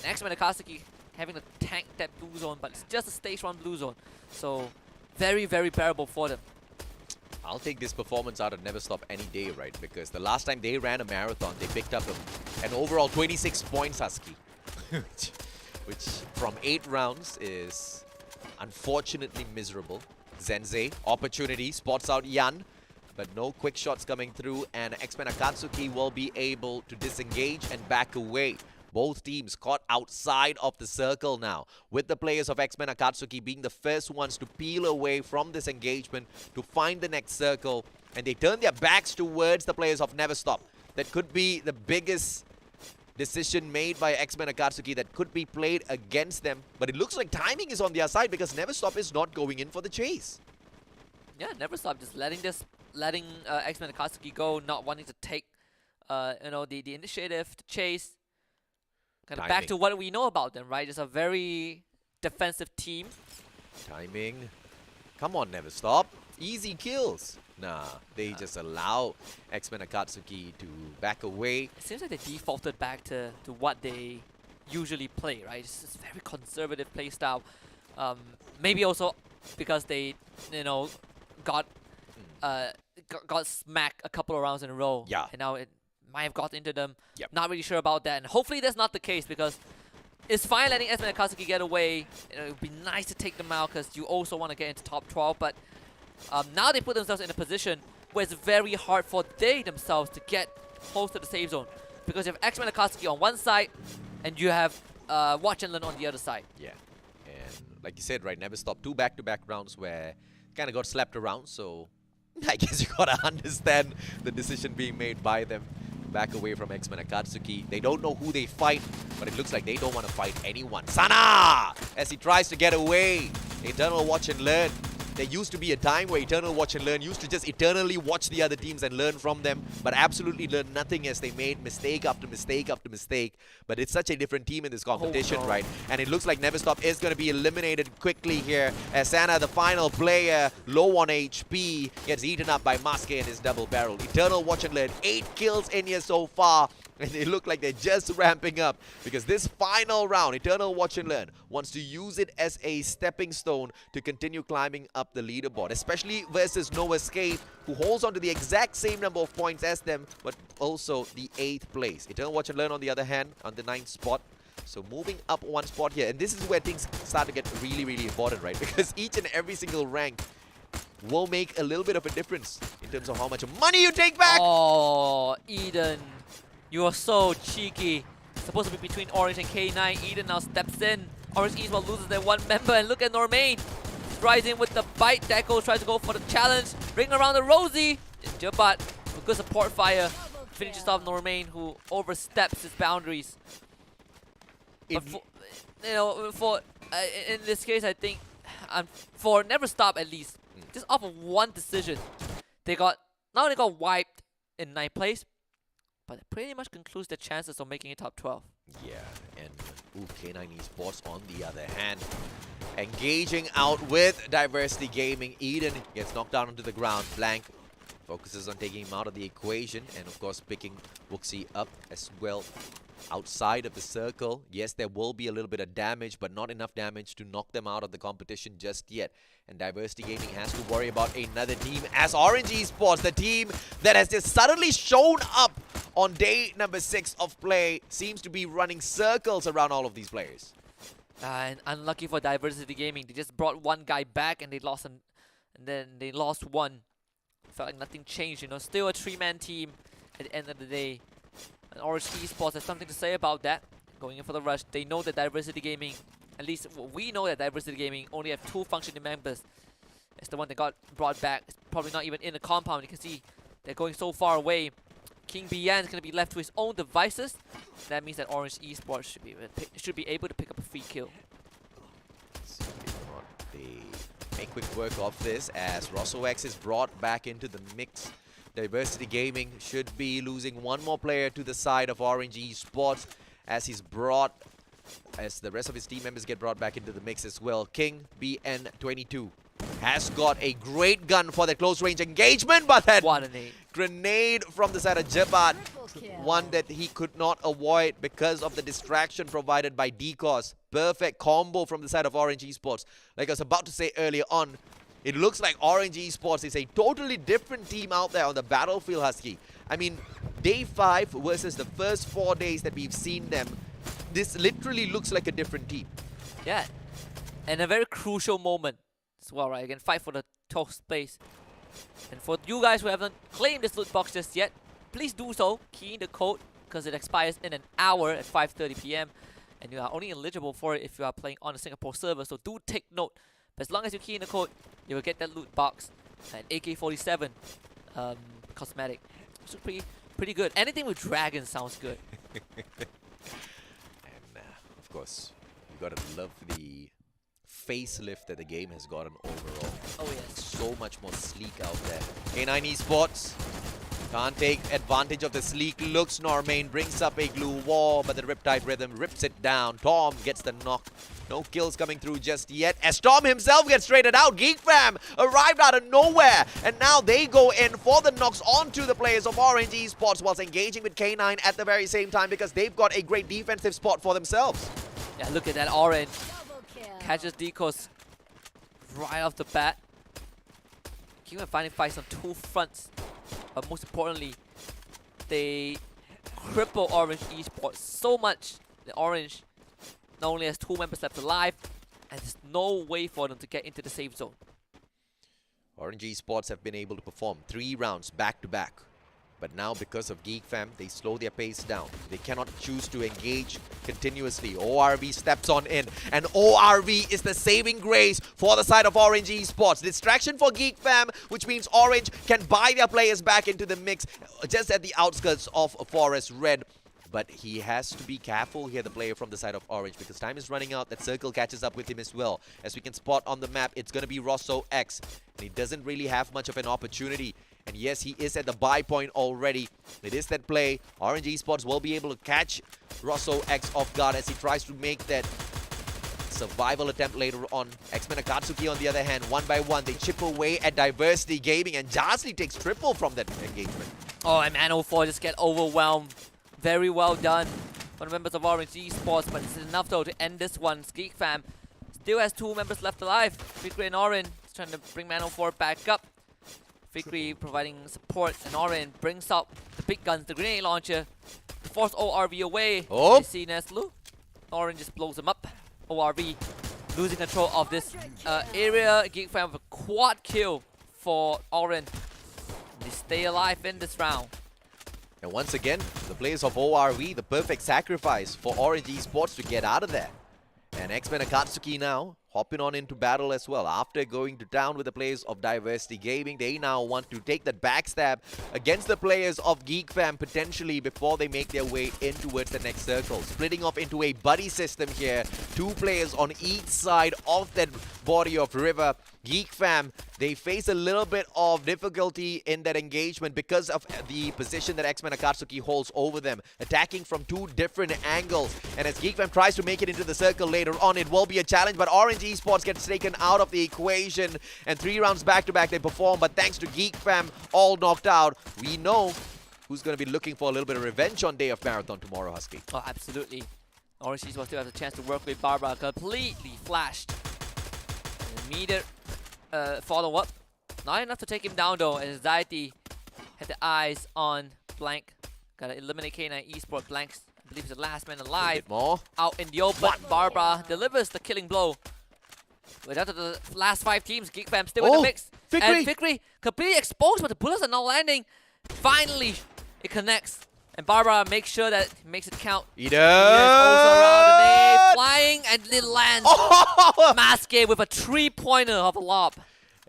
X-Men Akatsuki having to tank that blue zone, but it's just a stage 1 blue zone, so very, very bearable for them. I'll take this performance out of Never Stop any day, right? Because the last time they ran a marathon, they picked up an overall 26 points, Husky, which from 8 rounds is unfortunately miserable. Zenze, opportunity, spots out Yan, but no quick shots coming through, and X-Men Akatsuki will be able to disengage and back away. Both teams caught outside of the circle now, with the players of X-Men Akatsuki being the first ones to peel away from this engagement to find the next circle, and they turn their backs towards the players of Never Stop. That could be the biggest decision made by X-Men Akatsuki that could be played against them, but it looks like timing is on their side because Never Stop is not going in for the chase. Yeah, Never Stop just letting X-Men Akatsuki go, not wanting to take the initiative to chase. Kind of back to what we know about them, right? It's a very defensive team. Timing. Come on, Never Stop. Easy kills. Nah, they just allow X-Men Akatsuki to back away. It seems like they defaulted back to what they usually play, right? It's just very conservative play style. Maybe also because they, got smacked a couple of rounds in a row. Yeah. And now it might have got into them. Yep. Not really sure about that. And hopefully that's not the case because it's fine letting X-Men Akatsuki get away. It would be nice to take them out because you also want to get into top 12. But now they put themselves in a position where it's very hard for they themselves to get close to the safe zone. Because you have X-Men Akatsuki on one side and you have Watch and Learn on the other side. Yeah. And like you said, right, Never Stop. 2 back-to-back rounds where kind of got slapped around. So I guess you got to understand the decision being made by them. Back away from X-Men Akatsuki. They don't know who they fight, but it looks like they don't want to fight anyone. Sana! As he tries to get away. Eternal Watch and Learn. There used to be a time where Eternal Watch and Learn used to just eternally watch the other teams and learn from them, but absolutely learn nothing as they made mistake after mistake after mistake. But it's such a different team in this competition, right? And it looks like Never Stop is going to be eliminated quickly here as Sana, the final player, low on HP, gets eaten up by Maske and his double barrel. Eternal Watch and Learn, 8 kills in here so far. And they look like they're just ramping up because this final round, Eternal Watch and Learn wants to use it as a stepping stone to continue climbing up the leaderboard, especially versus No Escape, who holds on to the exact same number of points as them, but also the 8th place. Eternal Watch and Learn, on the other hand, on the 9th spot. So moving up 1 spot here. And this is where things start to get really, really important, right? Because each and every single rank, will make a little bit of a difference in terms of how much money you take back. Oh, Eden, you are so cheeky. Supposed to be between Orange and K9. Eden now steps in. Orange Esports loses their one member, and look at Normain. Rising with the bite. Deco tries to go for the challenge. Ring around the Rosie. Jabat with good support fire finishes off Normain, who oversteps his boundaries. But for, in this case, I think for Never Stop at least, just off of one decision, they got wiped in 9th place, but it pretty much concludes their chances of making it top 12. Yeah, and K9 Esports on the other hand, engaging out with Diversity Gaming. Eden gets knocked down onto the ground. Blank focuses on taking him out of the equation, and of course picking Wuxi up as well outside of the circle. Yes, there will be a little bit of damage, but not enough damage to knock them out of the competition just yet. And Diversity Gaming has to worry about another team as Orange Esports, the team that has just suddenly shown up on day number 6 of play, seems to be running circles around all of these players. And unlucky for Diversity Gaming, they just brought one guy back and they lost and then they lost one. Felt like nothing changed, you know, still a 3-man team at the end of the day. And Orange Esports has something to say about that. Going in for the rush, they know that Diversity Gaming, at least we know that Diversity Gaming only have 2 functioning members. It's the one that got brought back. It's probably not even in the compound. You can see they're going so far away. King Bian is going to be left to his own devices. That means that Orange Esports should be able to pick up a free kill. They make quick work of this as RossoX is brought back into the mix. Diversity Gaming should be losing one more player to the side of Orange Esports as the rest of his team members get brought back into the mix as well. King BN22 has got a great gun for the close range engagement, but that grenade from the side of Jabat, one that he could not avoid because of the distraction provided by Decos. Perfect combo from the side of Orange Esports. Like I was about to say earlier on, it looks like Orange Esports is a totally different team out there on the battlefield, Husky. I mean, day 5 versus the first 4 days that we've seen them, this literally looks like a different team. Yeah, and a very crucial moment as well, right? Again, fight for the 12th space. And for you guys who haven't claimed this loot box just yet, please do so. Key in the code because it expires in an hour at 5:30 PM. And you are only eligible for it if you are playing on a Singapore server, so do take note. But as long as you key in the code, you will get that loot box. An AK-47 cosmetic. Which is pretty good. Anything with dragons sounds good. And of course, you gotta love the facelift that the game has gotten overall. Oh yes. So much more sleek out there. K9 Esports can't take advantage of the sleek looks. Normain brings up a glue wall, but the Riptide Rhythm rips it down. Tom gets the knock. No kills coming through just yet as Tom himself gets traded out. Geek Fam arrived out of nowhere, and now they go in for the knocks onto the players of Orange Esports whilst engaging with K9 at the very same time because they've got a great defensive spot for themselves. Yeah, look at that Orange. Catches Decos right off the bat. Keep on finding fights on 2 fronts. But most importantly, they cripple Orange Esports so much that Orange not only has 2 members left alive, and there's no way for them to get into the safe zone. Orange Esports have been able to perform 3 rounds back to back. But now because of Geek Fam, they slow their pace down. They cannot choose to engage continuously. ORV steps on in, and ORV is the saving grace for the side of Orange Esports. Distraction for Geek Fam, which means Orange can buy their players back into the mix just at the outskirts of Forest Red. But he has to be careful here, the player from the side of Orange, because time is running out. That circle catches up with him as well. As we can spot on the map, it's going to be Rosso X. And he doesn't really have much of an opportunity. And yes, he is at the buy point already. It is that play. Orange Esports will be able to catch Rosso X off guard as he tries to make that survival attempt later on. X-Men Akatsuki on the other hand, one by one, they chip away at Diversity Gaming, and Jasly takes triple from that engagement. Oh, and Man04 just get overwhelmed. Very well done for the members of Orange Esports, but it's enough though to end this one. Geek Fam still has 2 members left alive. Fikri and Orin trying to bring Man04 back up. Fikri providing support, and Orin brings out the big guns, the grenade launcher, to force ORV away. Oh! You see Neslu. Orin just blows him up. ORV losing control of this area. Geek Fam with a quad kill. for Oren. They stay alive in this round. And once again, the players of ORV, the perfect sacrifice for Orange Esports to get out of there. And X-Men Akatsuki now hopping on into battle as well. After going to town with the players of Diversity Gaming, they now want to take that backstab against the players of Geek Fam potentially before they make their way in towards the next circle. Splitting off into a buddy system here. 2 players on each side of that body of river. Geek Fam, they face a little bit of difficulty in that engagement because of the position that X-Men Akatsuki holds over them, attacking from 2 different angles. And as Geek Fam tries to make it into the circle later on, it will be a challenge, but Orange Esports gets taken out of the equation, and 3 rounds back-to-back they perform, but thanks to Geek Fam, all knocked out. We know who's going to be looking for a little bit of revenge on Day of Marathon tomorrow, Husky. Oh, absolutely. Orange Esports still has a chance to work with Barbara. Completely flashed. An immediate follow-up. Not enough to take him down though. Anxiety had the eyes on Blank. Gotta eliminate K9 Esports. Blanks, I believe, is the last man alive. More. Out in the open. Barbara delivers the killing blow. We're down to the last 5 teams. Geek Fam still in the mix. Fikri. And Fikri completely exposed, but the bullets are not landing. Finally, it connects. And Barbara makes sure that he makes it count. Eden! Also around the nave, flying, and it lands. Maske with a 3-pointer of a lob.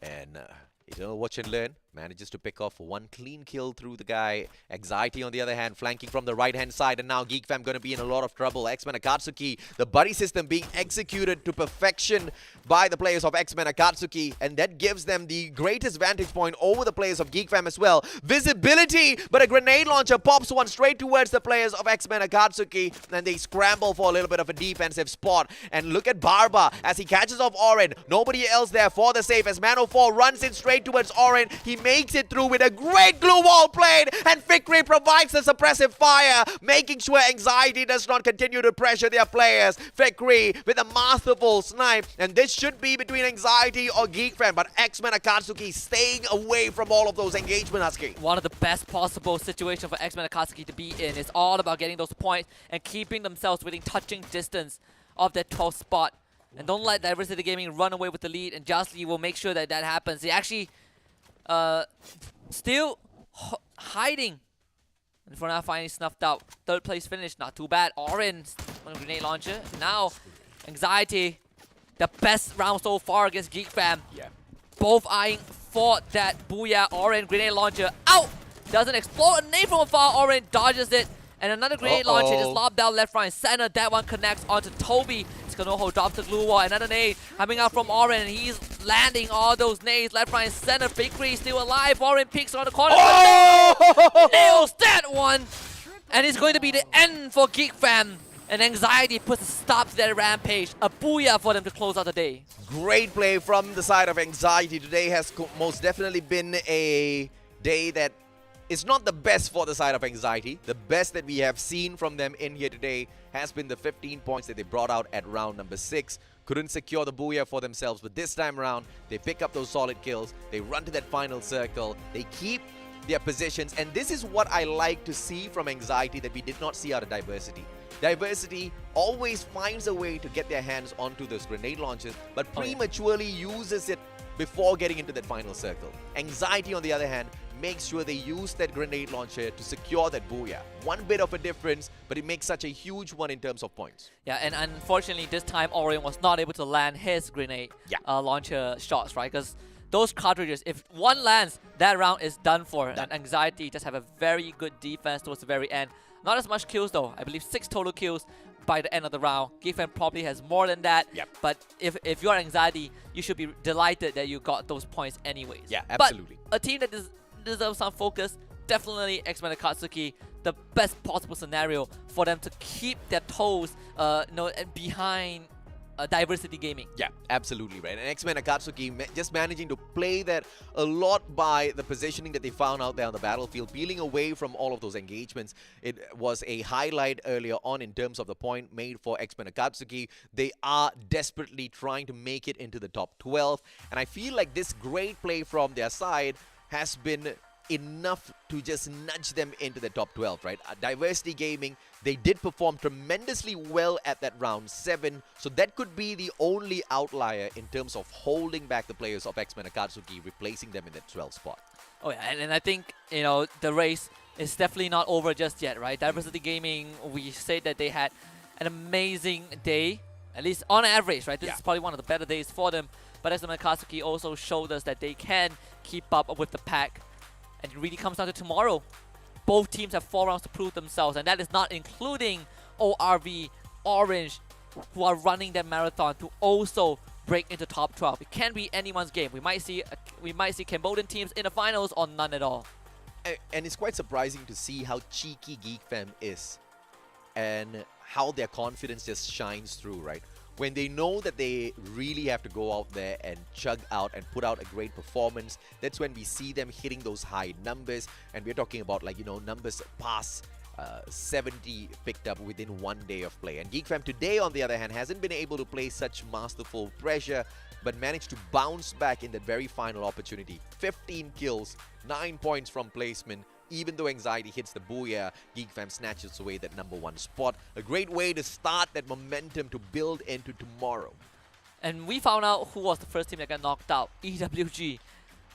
And Eternal Watch and Learn manages to pick off 1 clean kill through the guy. Anxiety, on the other hand, flanking from the right-hand side. And now Geek Fam going to be in a lot of trouble. X-Men Akatsuki, the buddy system being executed to perfection by the players of X-Men Akatsuki. And that gives them the greatest vantage point over the players of Geek Fam as well. Visibility, but a grenade launcher pops one straight towards the players of X-Men Akatsuki. And they scramble for a little bit of a defensive spot. And look at Barba as he catches off Oren. Nobody else there for the save as Man04 runs in straight towards Oren. He makes it through with a great glue wall played, and Fikri provides the suppressive fire, making sure Anxiety does not continue to pressure their players. Fikri with a masterful snipe, and this should be between Anxiety or Geek Fam, but X-Men Akatsuki staying away from all of those engagement, Husky. One of the best possible situations for X-Men Akatsuki to be in. It's all about getting those points and keeping themselves within touching distance of that 12th spot. And don't let Diversity Gaming run away with the lead, and Jasly will make sure that that happens. He actually still hiding. And for now, finally snuffed out. 3rd place finish, not too bad. Orange, grenade launcher. Now, Anxiety, the best round so far against Geek Fam. Yeah. Both eyeing for that Booyah. Orange grenade launcher out. Doesn't explode. A nade from afar. Orange dodges it. And another grenade launcher just lobbed down left, right, and center. That one connects onto Toby. Skanoho drops the glue wall. Another nade coming out from Oren. And he's landing all those nades left, right, and center. Fikri still alive. Oren peeks on the corner. Nails that one. And it's going to be the end for Geek Fam. And Anxiety puts a stop to their rampage. A booyah for them to close out the day. Great play from the side of Anxiety. Today has most definitely been a day that it's not the best for the side of Anxiety. The best that we have seen from them in here today has been the 15 points that they brought out at round number 6. Couldn't secure the booyah for themselves, but this time around, they pick up those solid kills. They run to that final circle. They keep their positions, and this is what I like to see from Anxiety that we did not see out of Diversity. Diversity always finds a way to get their hands onto those grenade launches, but prematurely uses it before getting into that final circle. Anxiety, on the other hand, makes sure they use that grenade launcher to secure that booyah. One bit of a difference, but it makes such a huge one in terms of points. Yeah, and unfortunately this time Orion was not able to land his grenade launcher shots, right? Because those cartridges, if one lands, that round is done for. And Anxiety just have a very good defense towards the very end. Not as much kills though. I believe 6 total kills by the end of the round. Giffen probably has more than that. But if you're Anxiety, you should be delighted that you got those points anyways. Yeah, absolutely. But a team that deserves some focus, definitely X-Men Akatsuki, the best possible scenario for them to keep their toes behind Diversity Gaming. Yeah, absolutely right. And X-Men Akatsuki just managing to play that a lot by the positioning that they found out there on the battlefield, peeling away from all of those engagements. It was a highlight earlier on in terms of the point made for X-Men Akatsuki. They are desperately trying to make it into the top 12. And I feel like this great play from their side has been enough to just nudge them into the top 12, right? Diversity Gaming, they did perform tremendously well at that round 7, so that could be the only outlier in terms of holding back the players of X-Men Akatsuki, replacing them in that 12th spot. Oh yeah, and I think, you know, the race is definitely not over just yet, right? Diversity Gaming, we said that they had an amazing day, at least on average, right? This is probably one of the better days for them, but X-Men Akatsuki also showed us that they can keep up with the pack. And it really comes down to tomorrow. Both teams have 4 rounds to prove themselves, and that is not including ORV, Orange, who are running their marathon to also break into top 12. It can be anyone's game. We might see Cambodian teams in the finals or none at all. And it's quite surprising to see how cheeky Geek Fam is and how their confidence just shines through, right? When they know that they really have to go out there and chug out and put out a great performance, that's when we see them hitting those high numbers. And we're talking about, like, you know, numbers past 70 picked up within 1 day of play. And Geek Fam today, on the other hand, hasn't been able to play such masterful pressure, but managed to bounce back in that very final opportunity. 15 kills, 9 points from placement. Even though anxiety hits the booyah, Geek Fam snatches away that #1 spot. A great way to start that momentum to build into tomorrow. And we found out who was the first team that got knocked out. EWG.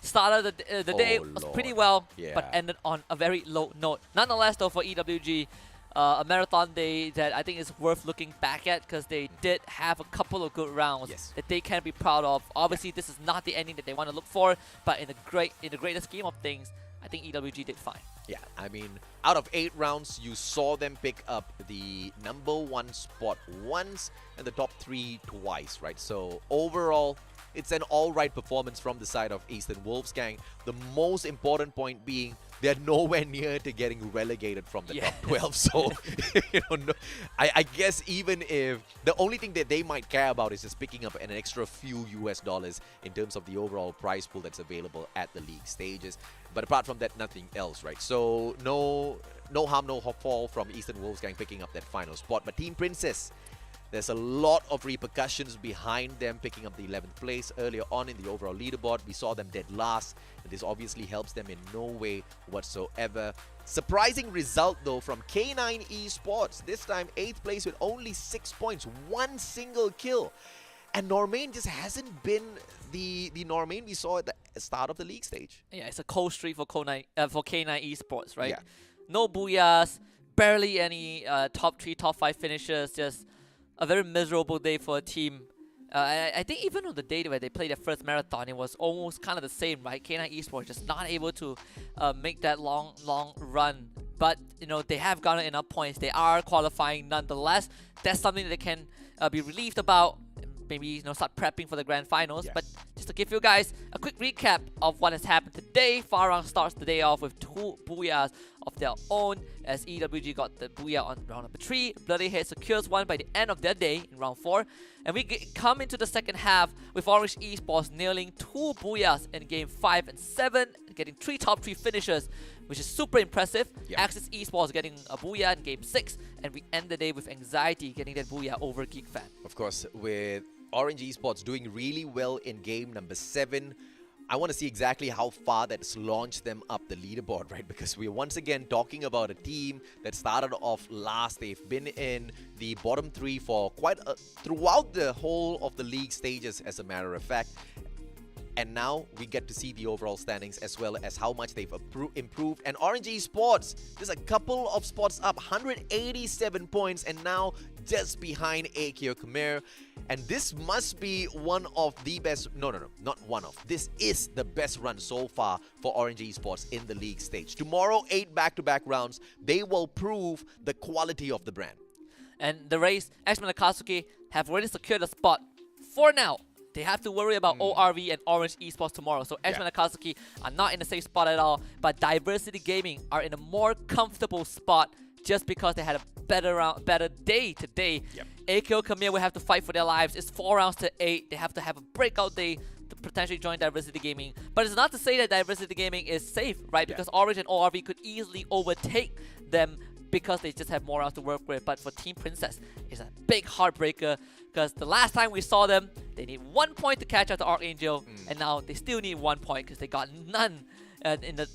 Started the day was pretty well, but ended on a very low note. Nonetheless, though, for EWG, a marathon day that I think is worth looking back at, because they did have a couple of good rounds that they can be proud of. Obviously, this is not the ending that they want to look for, but in the greater scheme of things, I think EWG did fine. Yeah, I mean, out of 8 rounds, you saw them pick up the #1 spot once and the top 3 twice, right? So overall, it's an all-right performance from the side of Eastern Wolfsgang. The most important point being they're nowhere near to getting relegated from the top 12. So, you know, I guess even if the only thing that they might care about is just picking up an extra few US dollars in terms of the overall prize pool that's available at the league stages. But apart from that, nothing else, right? So no harm, no fall from Eastern Wolfsgang picking up that final spot. But Team Princess, there's a lot of repercussions behind them picking up the 11th place earlier on in the overall leaderboard. We saw them dead last, and this obviously helps them in no way whatsoever. Surprising result, though, from K9 Esports. This time, 8th place with only 6 points, 1 single kill. And Normain just hasn't been the Normain we saw at the start of the league stage. Yeah, it's a cold streak for K9 Esports, right? Yeah. No booyahs, barely any top 3, top 5 finishes, just a very miserable day for a team. I think even on the day where they played their first marathon, it was almost kind of the same, right? K9 Esports just not able to make that long run. But, you know, they have gotten enough points. They are qualifying nonetheless. That's something that they can be relieved about. Maybe, you know, start prepping for the grand finals. But just to give you guys a quick recap of what has happened today, Farang starts the day off with 2 booyahs of their own, as EWG got the booyah on round number 3. Bloody Head secures one by the end of their day in round 4. And we come into the second half with Orange Esports nailing 2 booyahs in game 5 and 7, getting 3 top 3 finishes, which is super impressive. Axis Esports getting a booyah in game 6, and we end the day with Anxiety getting that booyah over Geek Fan. Of course, with Orange Esports doing really well in game number 7. I want to see exactly how far that's launched them up the leaderboard, right? Because we're once again talking about a team that started off last. They've been in the bottom 3 for throughout the whole of the league stages, as a matter of fact. And now we get to see the overall standings as well as how much they've improved. And Orange Esports, there's a couple of spots up, 187 points, and now just behind AKO Khmer. And this must be one of the best, no, not one of. This is the best run so far for Orange Esports in the league stage. Tomorrow, 8 back-to-back rounds. They will prove the quality of the brand. And the race, X-Men Akatsuki have already secured a spot for now. They have to worry about ORV and Orange Esports tomorrow. So X-Men Akatsuki are not in the same spot at all. But Diversity Gaming are in a more comfortable spot just because they had a better day today. AKO Khmer will have to fight for their lives. It's 4 rounds to 8. They have to have a breakout day to potentially join Diversity Gaming. But it's not to say that Diversity Gaming is safe, right? Because Orange and ORV could easily overtake them because they just have more rounds to work with. But for Team Princess, it's a big heartbreaker, because the last time we saw them, they need 1 point to catch up to Archangel, and now they still need 1 point because they got none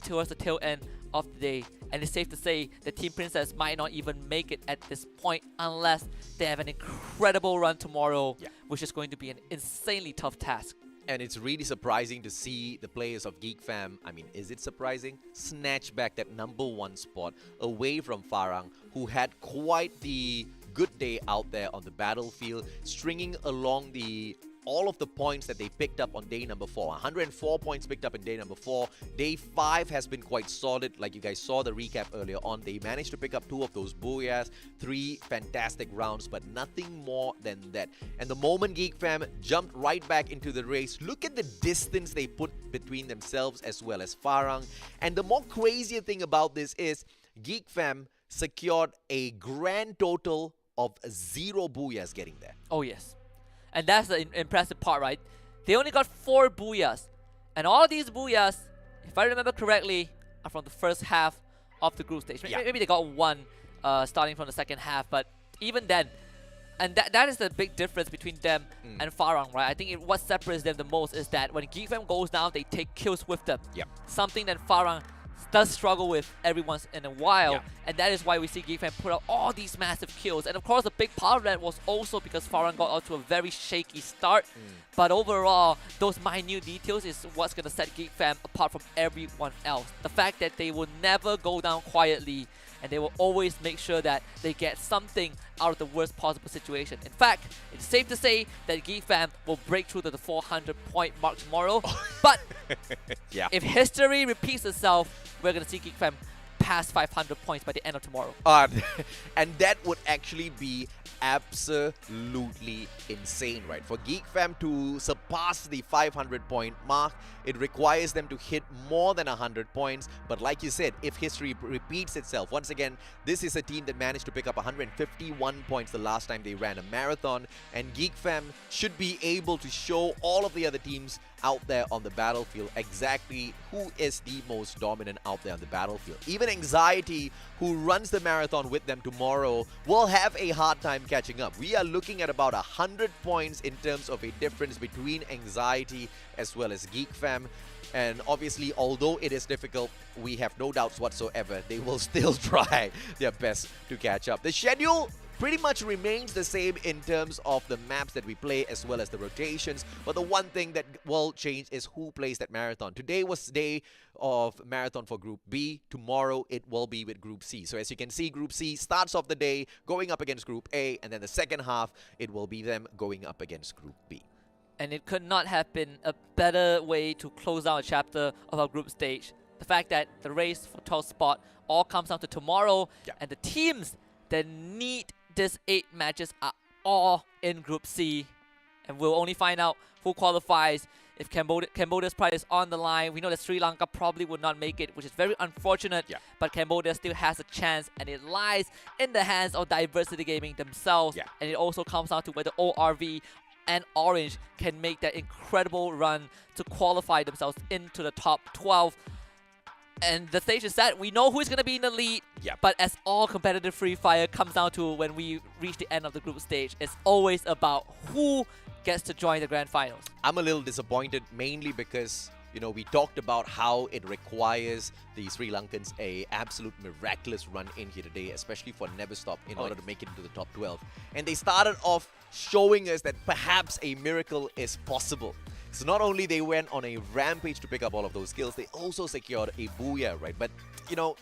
towards the tail end of the day. And it's safe to say that Team Princess might not even make it at this point unless they have an incredible run tomorrow, which is going to be an insanely tough task. And it's really surprising to see the players of Geek Fam, I mean, is it surprising? Snatch back that #1 spot away from Farang, who had quite the good day out there on the battlefield, stringing along all of the points that they picked up on day number 4. 104 points picked up in day number 4. Day 5 has been quite solid. Like you guys saw the recap earlier on, they managed to pick up 2 of those booyahs, 3 fantastic rounds, but nothing more than that. And the moment Geek Fam jumped right back into the race, look at the distance they put between themselves as well as Farang. And the more crazier thing about this is Geek Fam secured a grand total of 0 booyahs getting there. Oh yes. And that's the impressive part, right? They only got 4 booyahs. And all these booyahs, if I remember correctly, are from the first half of the group stage. Maybe they got 1 starting from the second half, but even then, and that is the big difference between them and Farang, right? I think what separates them the most is that when Geek Fam goes down, they take kills with them. Something that Farang does struggle with every once in a while, and that is why we see Geek Fam put out all these massive kills. And of course, a big part of that was also because Farang got out to a very shaky start. But overall, those minute details is what's going to set Geek Fam apart from everyone else. The fact that they will never go down quietly, and they will always make sure that they get something out of the worst possible situation. In fact, it's safe to say that Geek Fam will break through to the 400-point mark tomorrow. But if history repeats itself, we're going to see Geek Fam pass 500 points by the end of tomorrow. And that would actually be absolutely insane, right? For Geek Fam to surpass the 500-point mark, it requires them to hit more than 100 points. But like you said, if history repeats itself, once again, this is a team that managed to pick up 151 points the last time they ran a marathon. And Geek Fam should be able to show all of the other teams out there on the battlefield exactly who is the most dominant out there on the battlefield. Even Anxiety, who runs the marathon with them tomorrow, will have a hard time catching up. We are looking at about 100 points in terms of a difference between Anxiety as well as Geek Fam. And obviously, although it is difficult, we have no doubts whatsoever they will still try their best to catch up. The schedule pretty much remains the same in terms of the maps that we play as well as the rotations, but the one thing that will change is who plays that marathon. Today was day of marathon for Group B. Tomorrow it will be with Group C. So as you can see, Group C starts off the day going up against Group A, and then the second half it will be them going up against Group B. And it could not have been a better way to close out a chapter of our group stage. The fact that the race for 12th spot all comes down to tomorrow, and the teams that need these 8 matches are all in Group C, and we'll only find out who qualifies if Cambodia's pride is on the line. We know that Sri Lanka probably would not make it, which is very unfortunate, but Cambodia still has a chance, and it lies in the hands of Diversity Gaming themselves. And it also comes down to whether ORV and Orange can make that incredible run to qualify themselves into the top 12. And the stage is set. We know who's going to be in the lead. But as all competitive Free Fire comes down to when we reach the end of the group stage, it's always about who gets to join the grand finals. I'm a little disappointed, mainly because, you know, we talked about how it requires the Sri Lankans a absolute miraculous run in here today, especially for Never Stop, in order to make it into the top 12. And they started off showing us that perhaps a miracle is possible. So not only they went on a rampage to pick up all of those kills, they also secured a booyah, right? But, you know,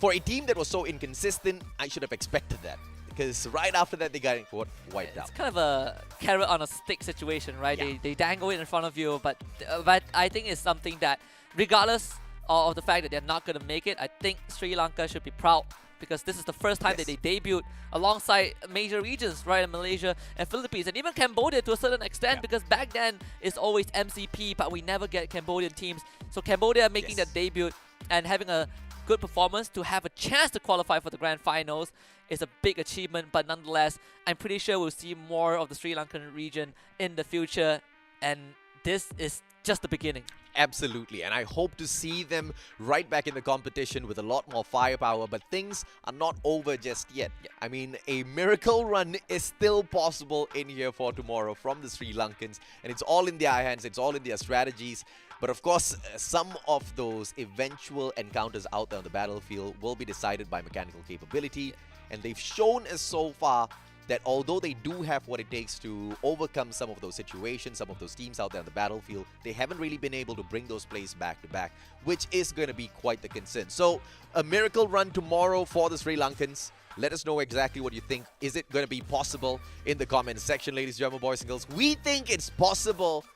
for a team that was so inconsistent, I should have expected that. Because right after that, they got wiped out. It's kind of a carrot on a stick situation, right? They dangle it in front of you, but I think it's something that, regardless of the fact that they're not going to make it, I think Sri Lanka should be proud, because this is the first time that they debuted alongside major regions, right, in Malaysia and Philippines, and even Cambodia to a certain extent, because back then it's always MCP, but we never get Cambodian teams. So Cambodia making their debut and having a good performance to have a chance to qualify for the grand finals is a big achievement. But nonetheless, I'm pretty sure we'll see more of the Sri Lankan region in the future, and this is just the beginning. Absolutely, and I hope to see them right back in the competition with a lot more firepower, but things are not over just yet. I mean, a miracle run is still possible in here for tomorrow from the Sri Lankans, and it's all in their hands, it's all in their strategies. But of course, some of those eventual encounters out there on the battlefield will be decided by mechanical capability, and they've shown us so far that although they do have what it takes to overcome some of those situations, some of those teams out there on the battlefield, they haven't really been able to bring those plays back to back, which is going to be quite the concern. So, a miracle run tomorrow for the Sri Lankans. Let us know exactly what you think. Is it going to be possible in the comments section, ladies and gentlemen, boys and girls? We think it's possible.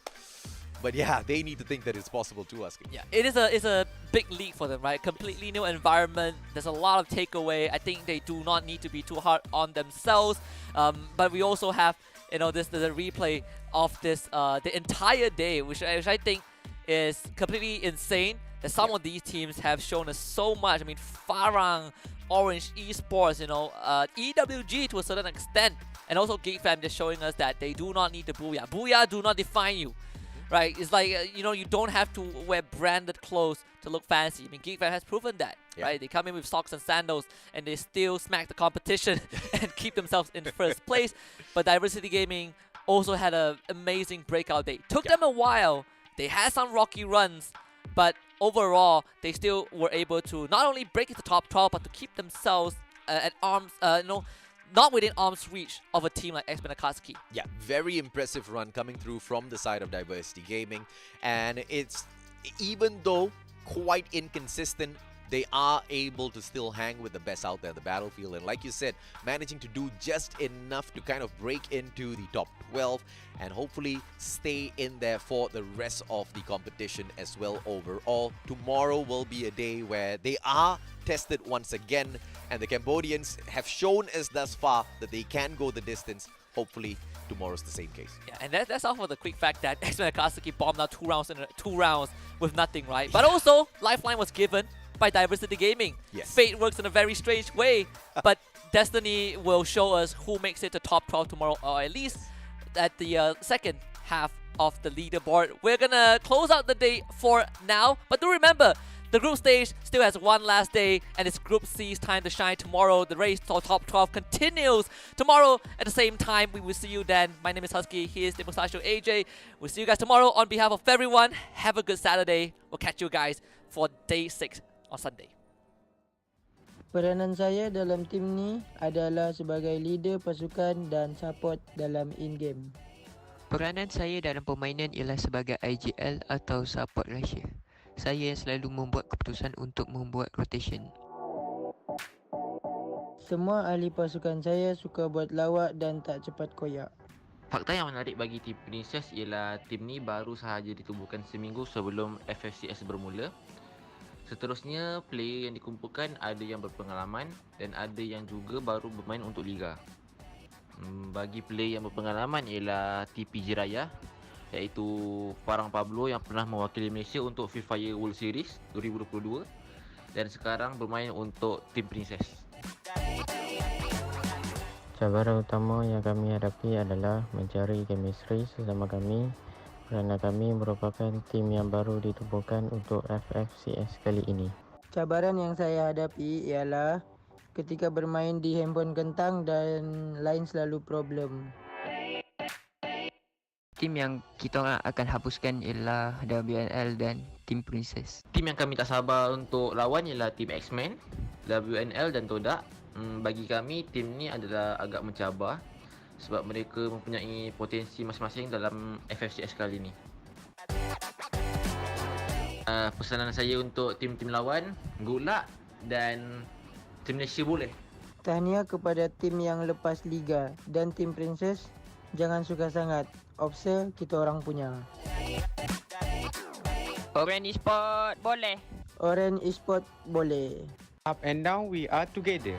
But yeah, they need to think that it's possible too, Aski. Yeah, it's a big leap for them, right? Completely new environment. There's a lot of takeaway. I think they do not need to be too hard on themselves. But we also have, the replay of this the entire day, which I think is completely insane. That some of these teams have shown us so much. I mean, Farang, Orange Esports, EWG to a certain extent, and also GateFam just showing us that they do not need the booyah. Booyah do not define you. Right, it's like, you don't have to wear branded clothes to look fancy. I mean, GeekFam has proven that, right? They come in with socks and sandals, and they still smack the competition and keep themselves in first place. But Diversity Gaming also had an amazing breakout day. Took them a while. They had some rocky runs, but overall, they still were able to not only break into top 12, but to keep themselves at arms, not within arm's reach of a team like X-Men Akatsuki. Yeah, very impressive run coming through from the side of Diversity Gaming. And it's, even though quite inconsistent, they are able to still hang with the best out there on the battlefield. And like you said, managing to do just enough to kind of break into the top 12 and hopefully stay in there for the rest of the competition as well overall. Tomorrow will be a day where they are tested once again, and the Cambodians have shown us thus far that they can go the distance. Hopefully tomorrow's the same case. Yeah, and that's all for the quick fact that X-Men Akatsuki bombed out two rounds with nothing, right? But also, Lifeline was given by Diversity Gaming. Yes. Fate works in a very strange way, but Destiny will show us who makes it to top 12 tomorrow, or at least at the second half of the leaderboard. We're gonna close out the day for now, but do remember, the group stage still has one last day, and it's Group C's time to shine tomorrow. The race to top 12 continues tomorrow at the same time. We will see you then. My name is Husky. He is the Mustachio AJ. We'll see you guys tomorrow. On behalf of everyone, have a good Saturday. We'll catch you guys for day 6 on Sunday. Peranan saya dalam tim ni adalah sebagai leader pasukan dan support dalam in-game. Peranan saya dalam permainan ialah sebagai IGL atau support Russia. Saya yang selalu membuat keputusan untuk membuat rotation. Semua ahli pasukan saya suka buat lawak dan tak cepat koyak. Fakta yang menarik bagi tim Princess ialah tim ni baru sahaja ditubuhkan seminggu sebelum FFCS bermula. Seterusnya, player yang dikumpulkan ada yang berpengalaman dan ada yang juga baru bermain untuk Liga. Bagi player yang berpengalaman ialah TP Jiraya, iaitu Farang Pablo yang pernah mewakili Malaysia untuk Free Fire World Series 2022 dan sekarang bermain untuk tim Princess. Cabaran utama yang kami hadapi adalah mencari chemistry sesama kami kerana kami merupakan tim yang baru ditubuhkan untuk FFCS kali ini. Cabaran yang saya hadapi ialah ketika bermain di handphone kentang dan lain selalu problem. Tim yang kita orang akan hapuskan ialah WNL dan Tim Princess. Tim yang kami tak sabar untuk lawan ialah Tim X-Men, WNL dan Todak. Bagi kami, tim ni adalah agak mencabar sebab mereka mempunyai potensi masing-masing dalam FFCS kali ni. Pesanan saya untuk tim-tim lawan, good luck dan Tim Malaysia boleh. Tahniah kepada tim yang lepas liga dan Tim Princess, jangan suka sangat. Offset kita orang punya. Orange Esport boleh. Orange Esport boleh. Up and down, we are together.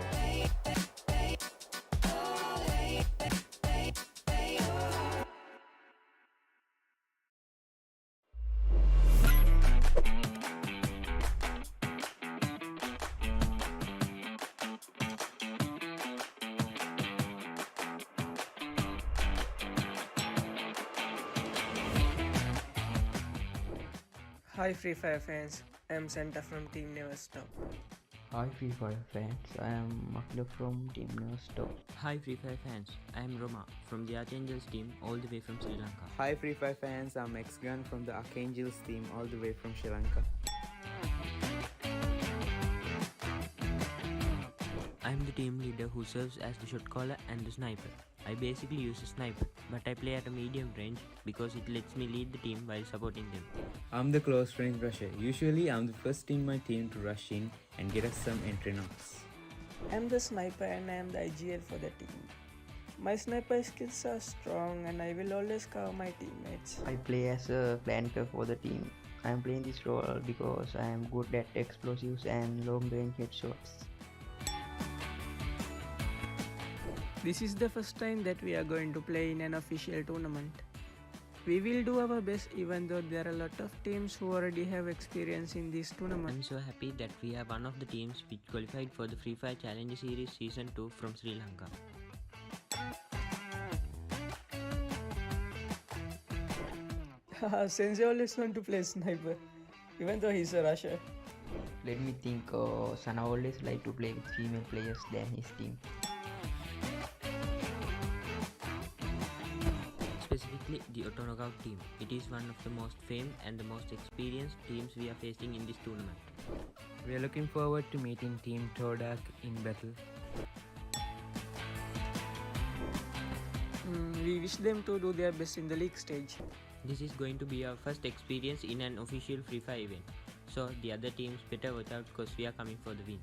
Hi Free Fire fans, I'm Santa from Team Never Stop. Hi Free Fire fans, I am Makhluk from Team Never Stop. Hi Free Fire fans, I am Roma from the Archangels team all the way from Sri Lanka. Hi Free Fire fans, I'm X-Gun from the Archangels team all the way from Sri Lanka. I am the team leader who serves as the shot caller and the sniper. I basically use a sniper, but I play at a medium range because it lets me lead the team while supporting them. I'm the close range rusher. Usually I'm the first in my team to rush in and get us some entry knocks. I'm the sniper and I am the IGL for the team. My sniper skills are strong and I will always cover my teammates. I play as a flanker for the team. I am playing this role because I am good at explosives and long range headshots. This is the first time that we are going to play in an official tournament. We will do our best even though there are a lot of teams who already have experience in this tournament. I'm so happy that we are one of the teams which qualified for the Free Fire Challenge Series Season 2 from Sri Lanka. Sensei always want to play sniper, even though he's a rusher. Let me think, Sana always like to play with female players than his team. Specifically the Auto Knockout team. It is one of the most famed and the most experienced teams we are facing in this tournament. We are looking forward to meeting Team Todak in battle. We wish them to do their best in the league stage. This is going to be our first experience in an official Free Fire event. So the other teams better watch out because we are coming for the win.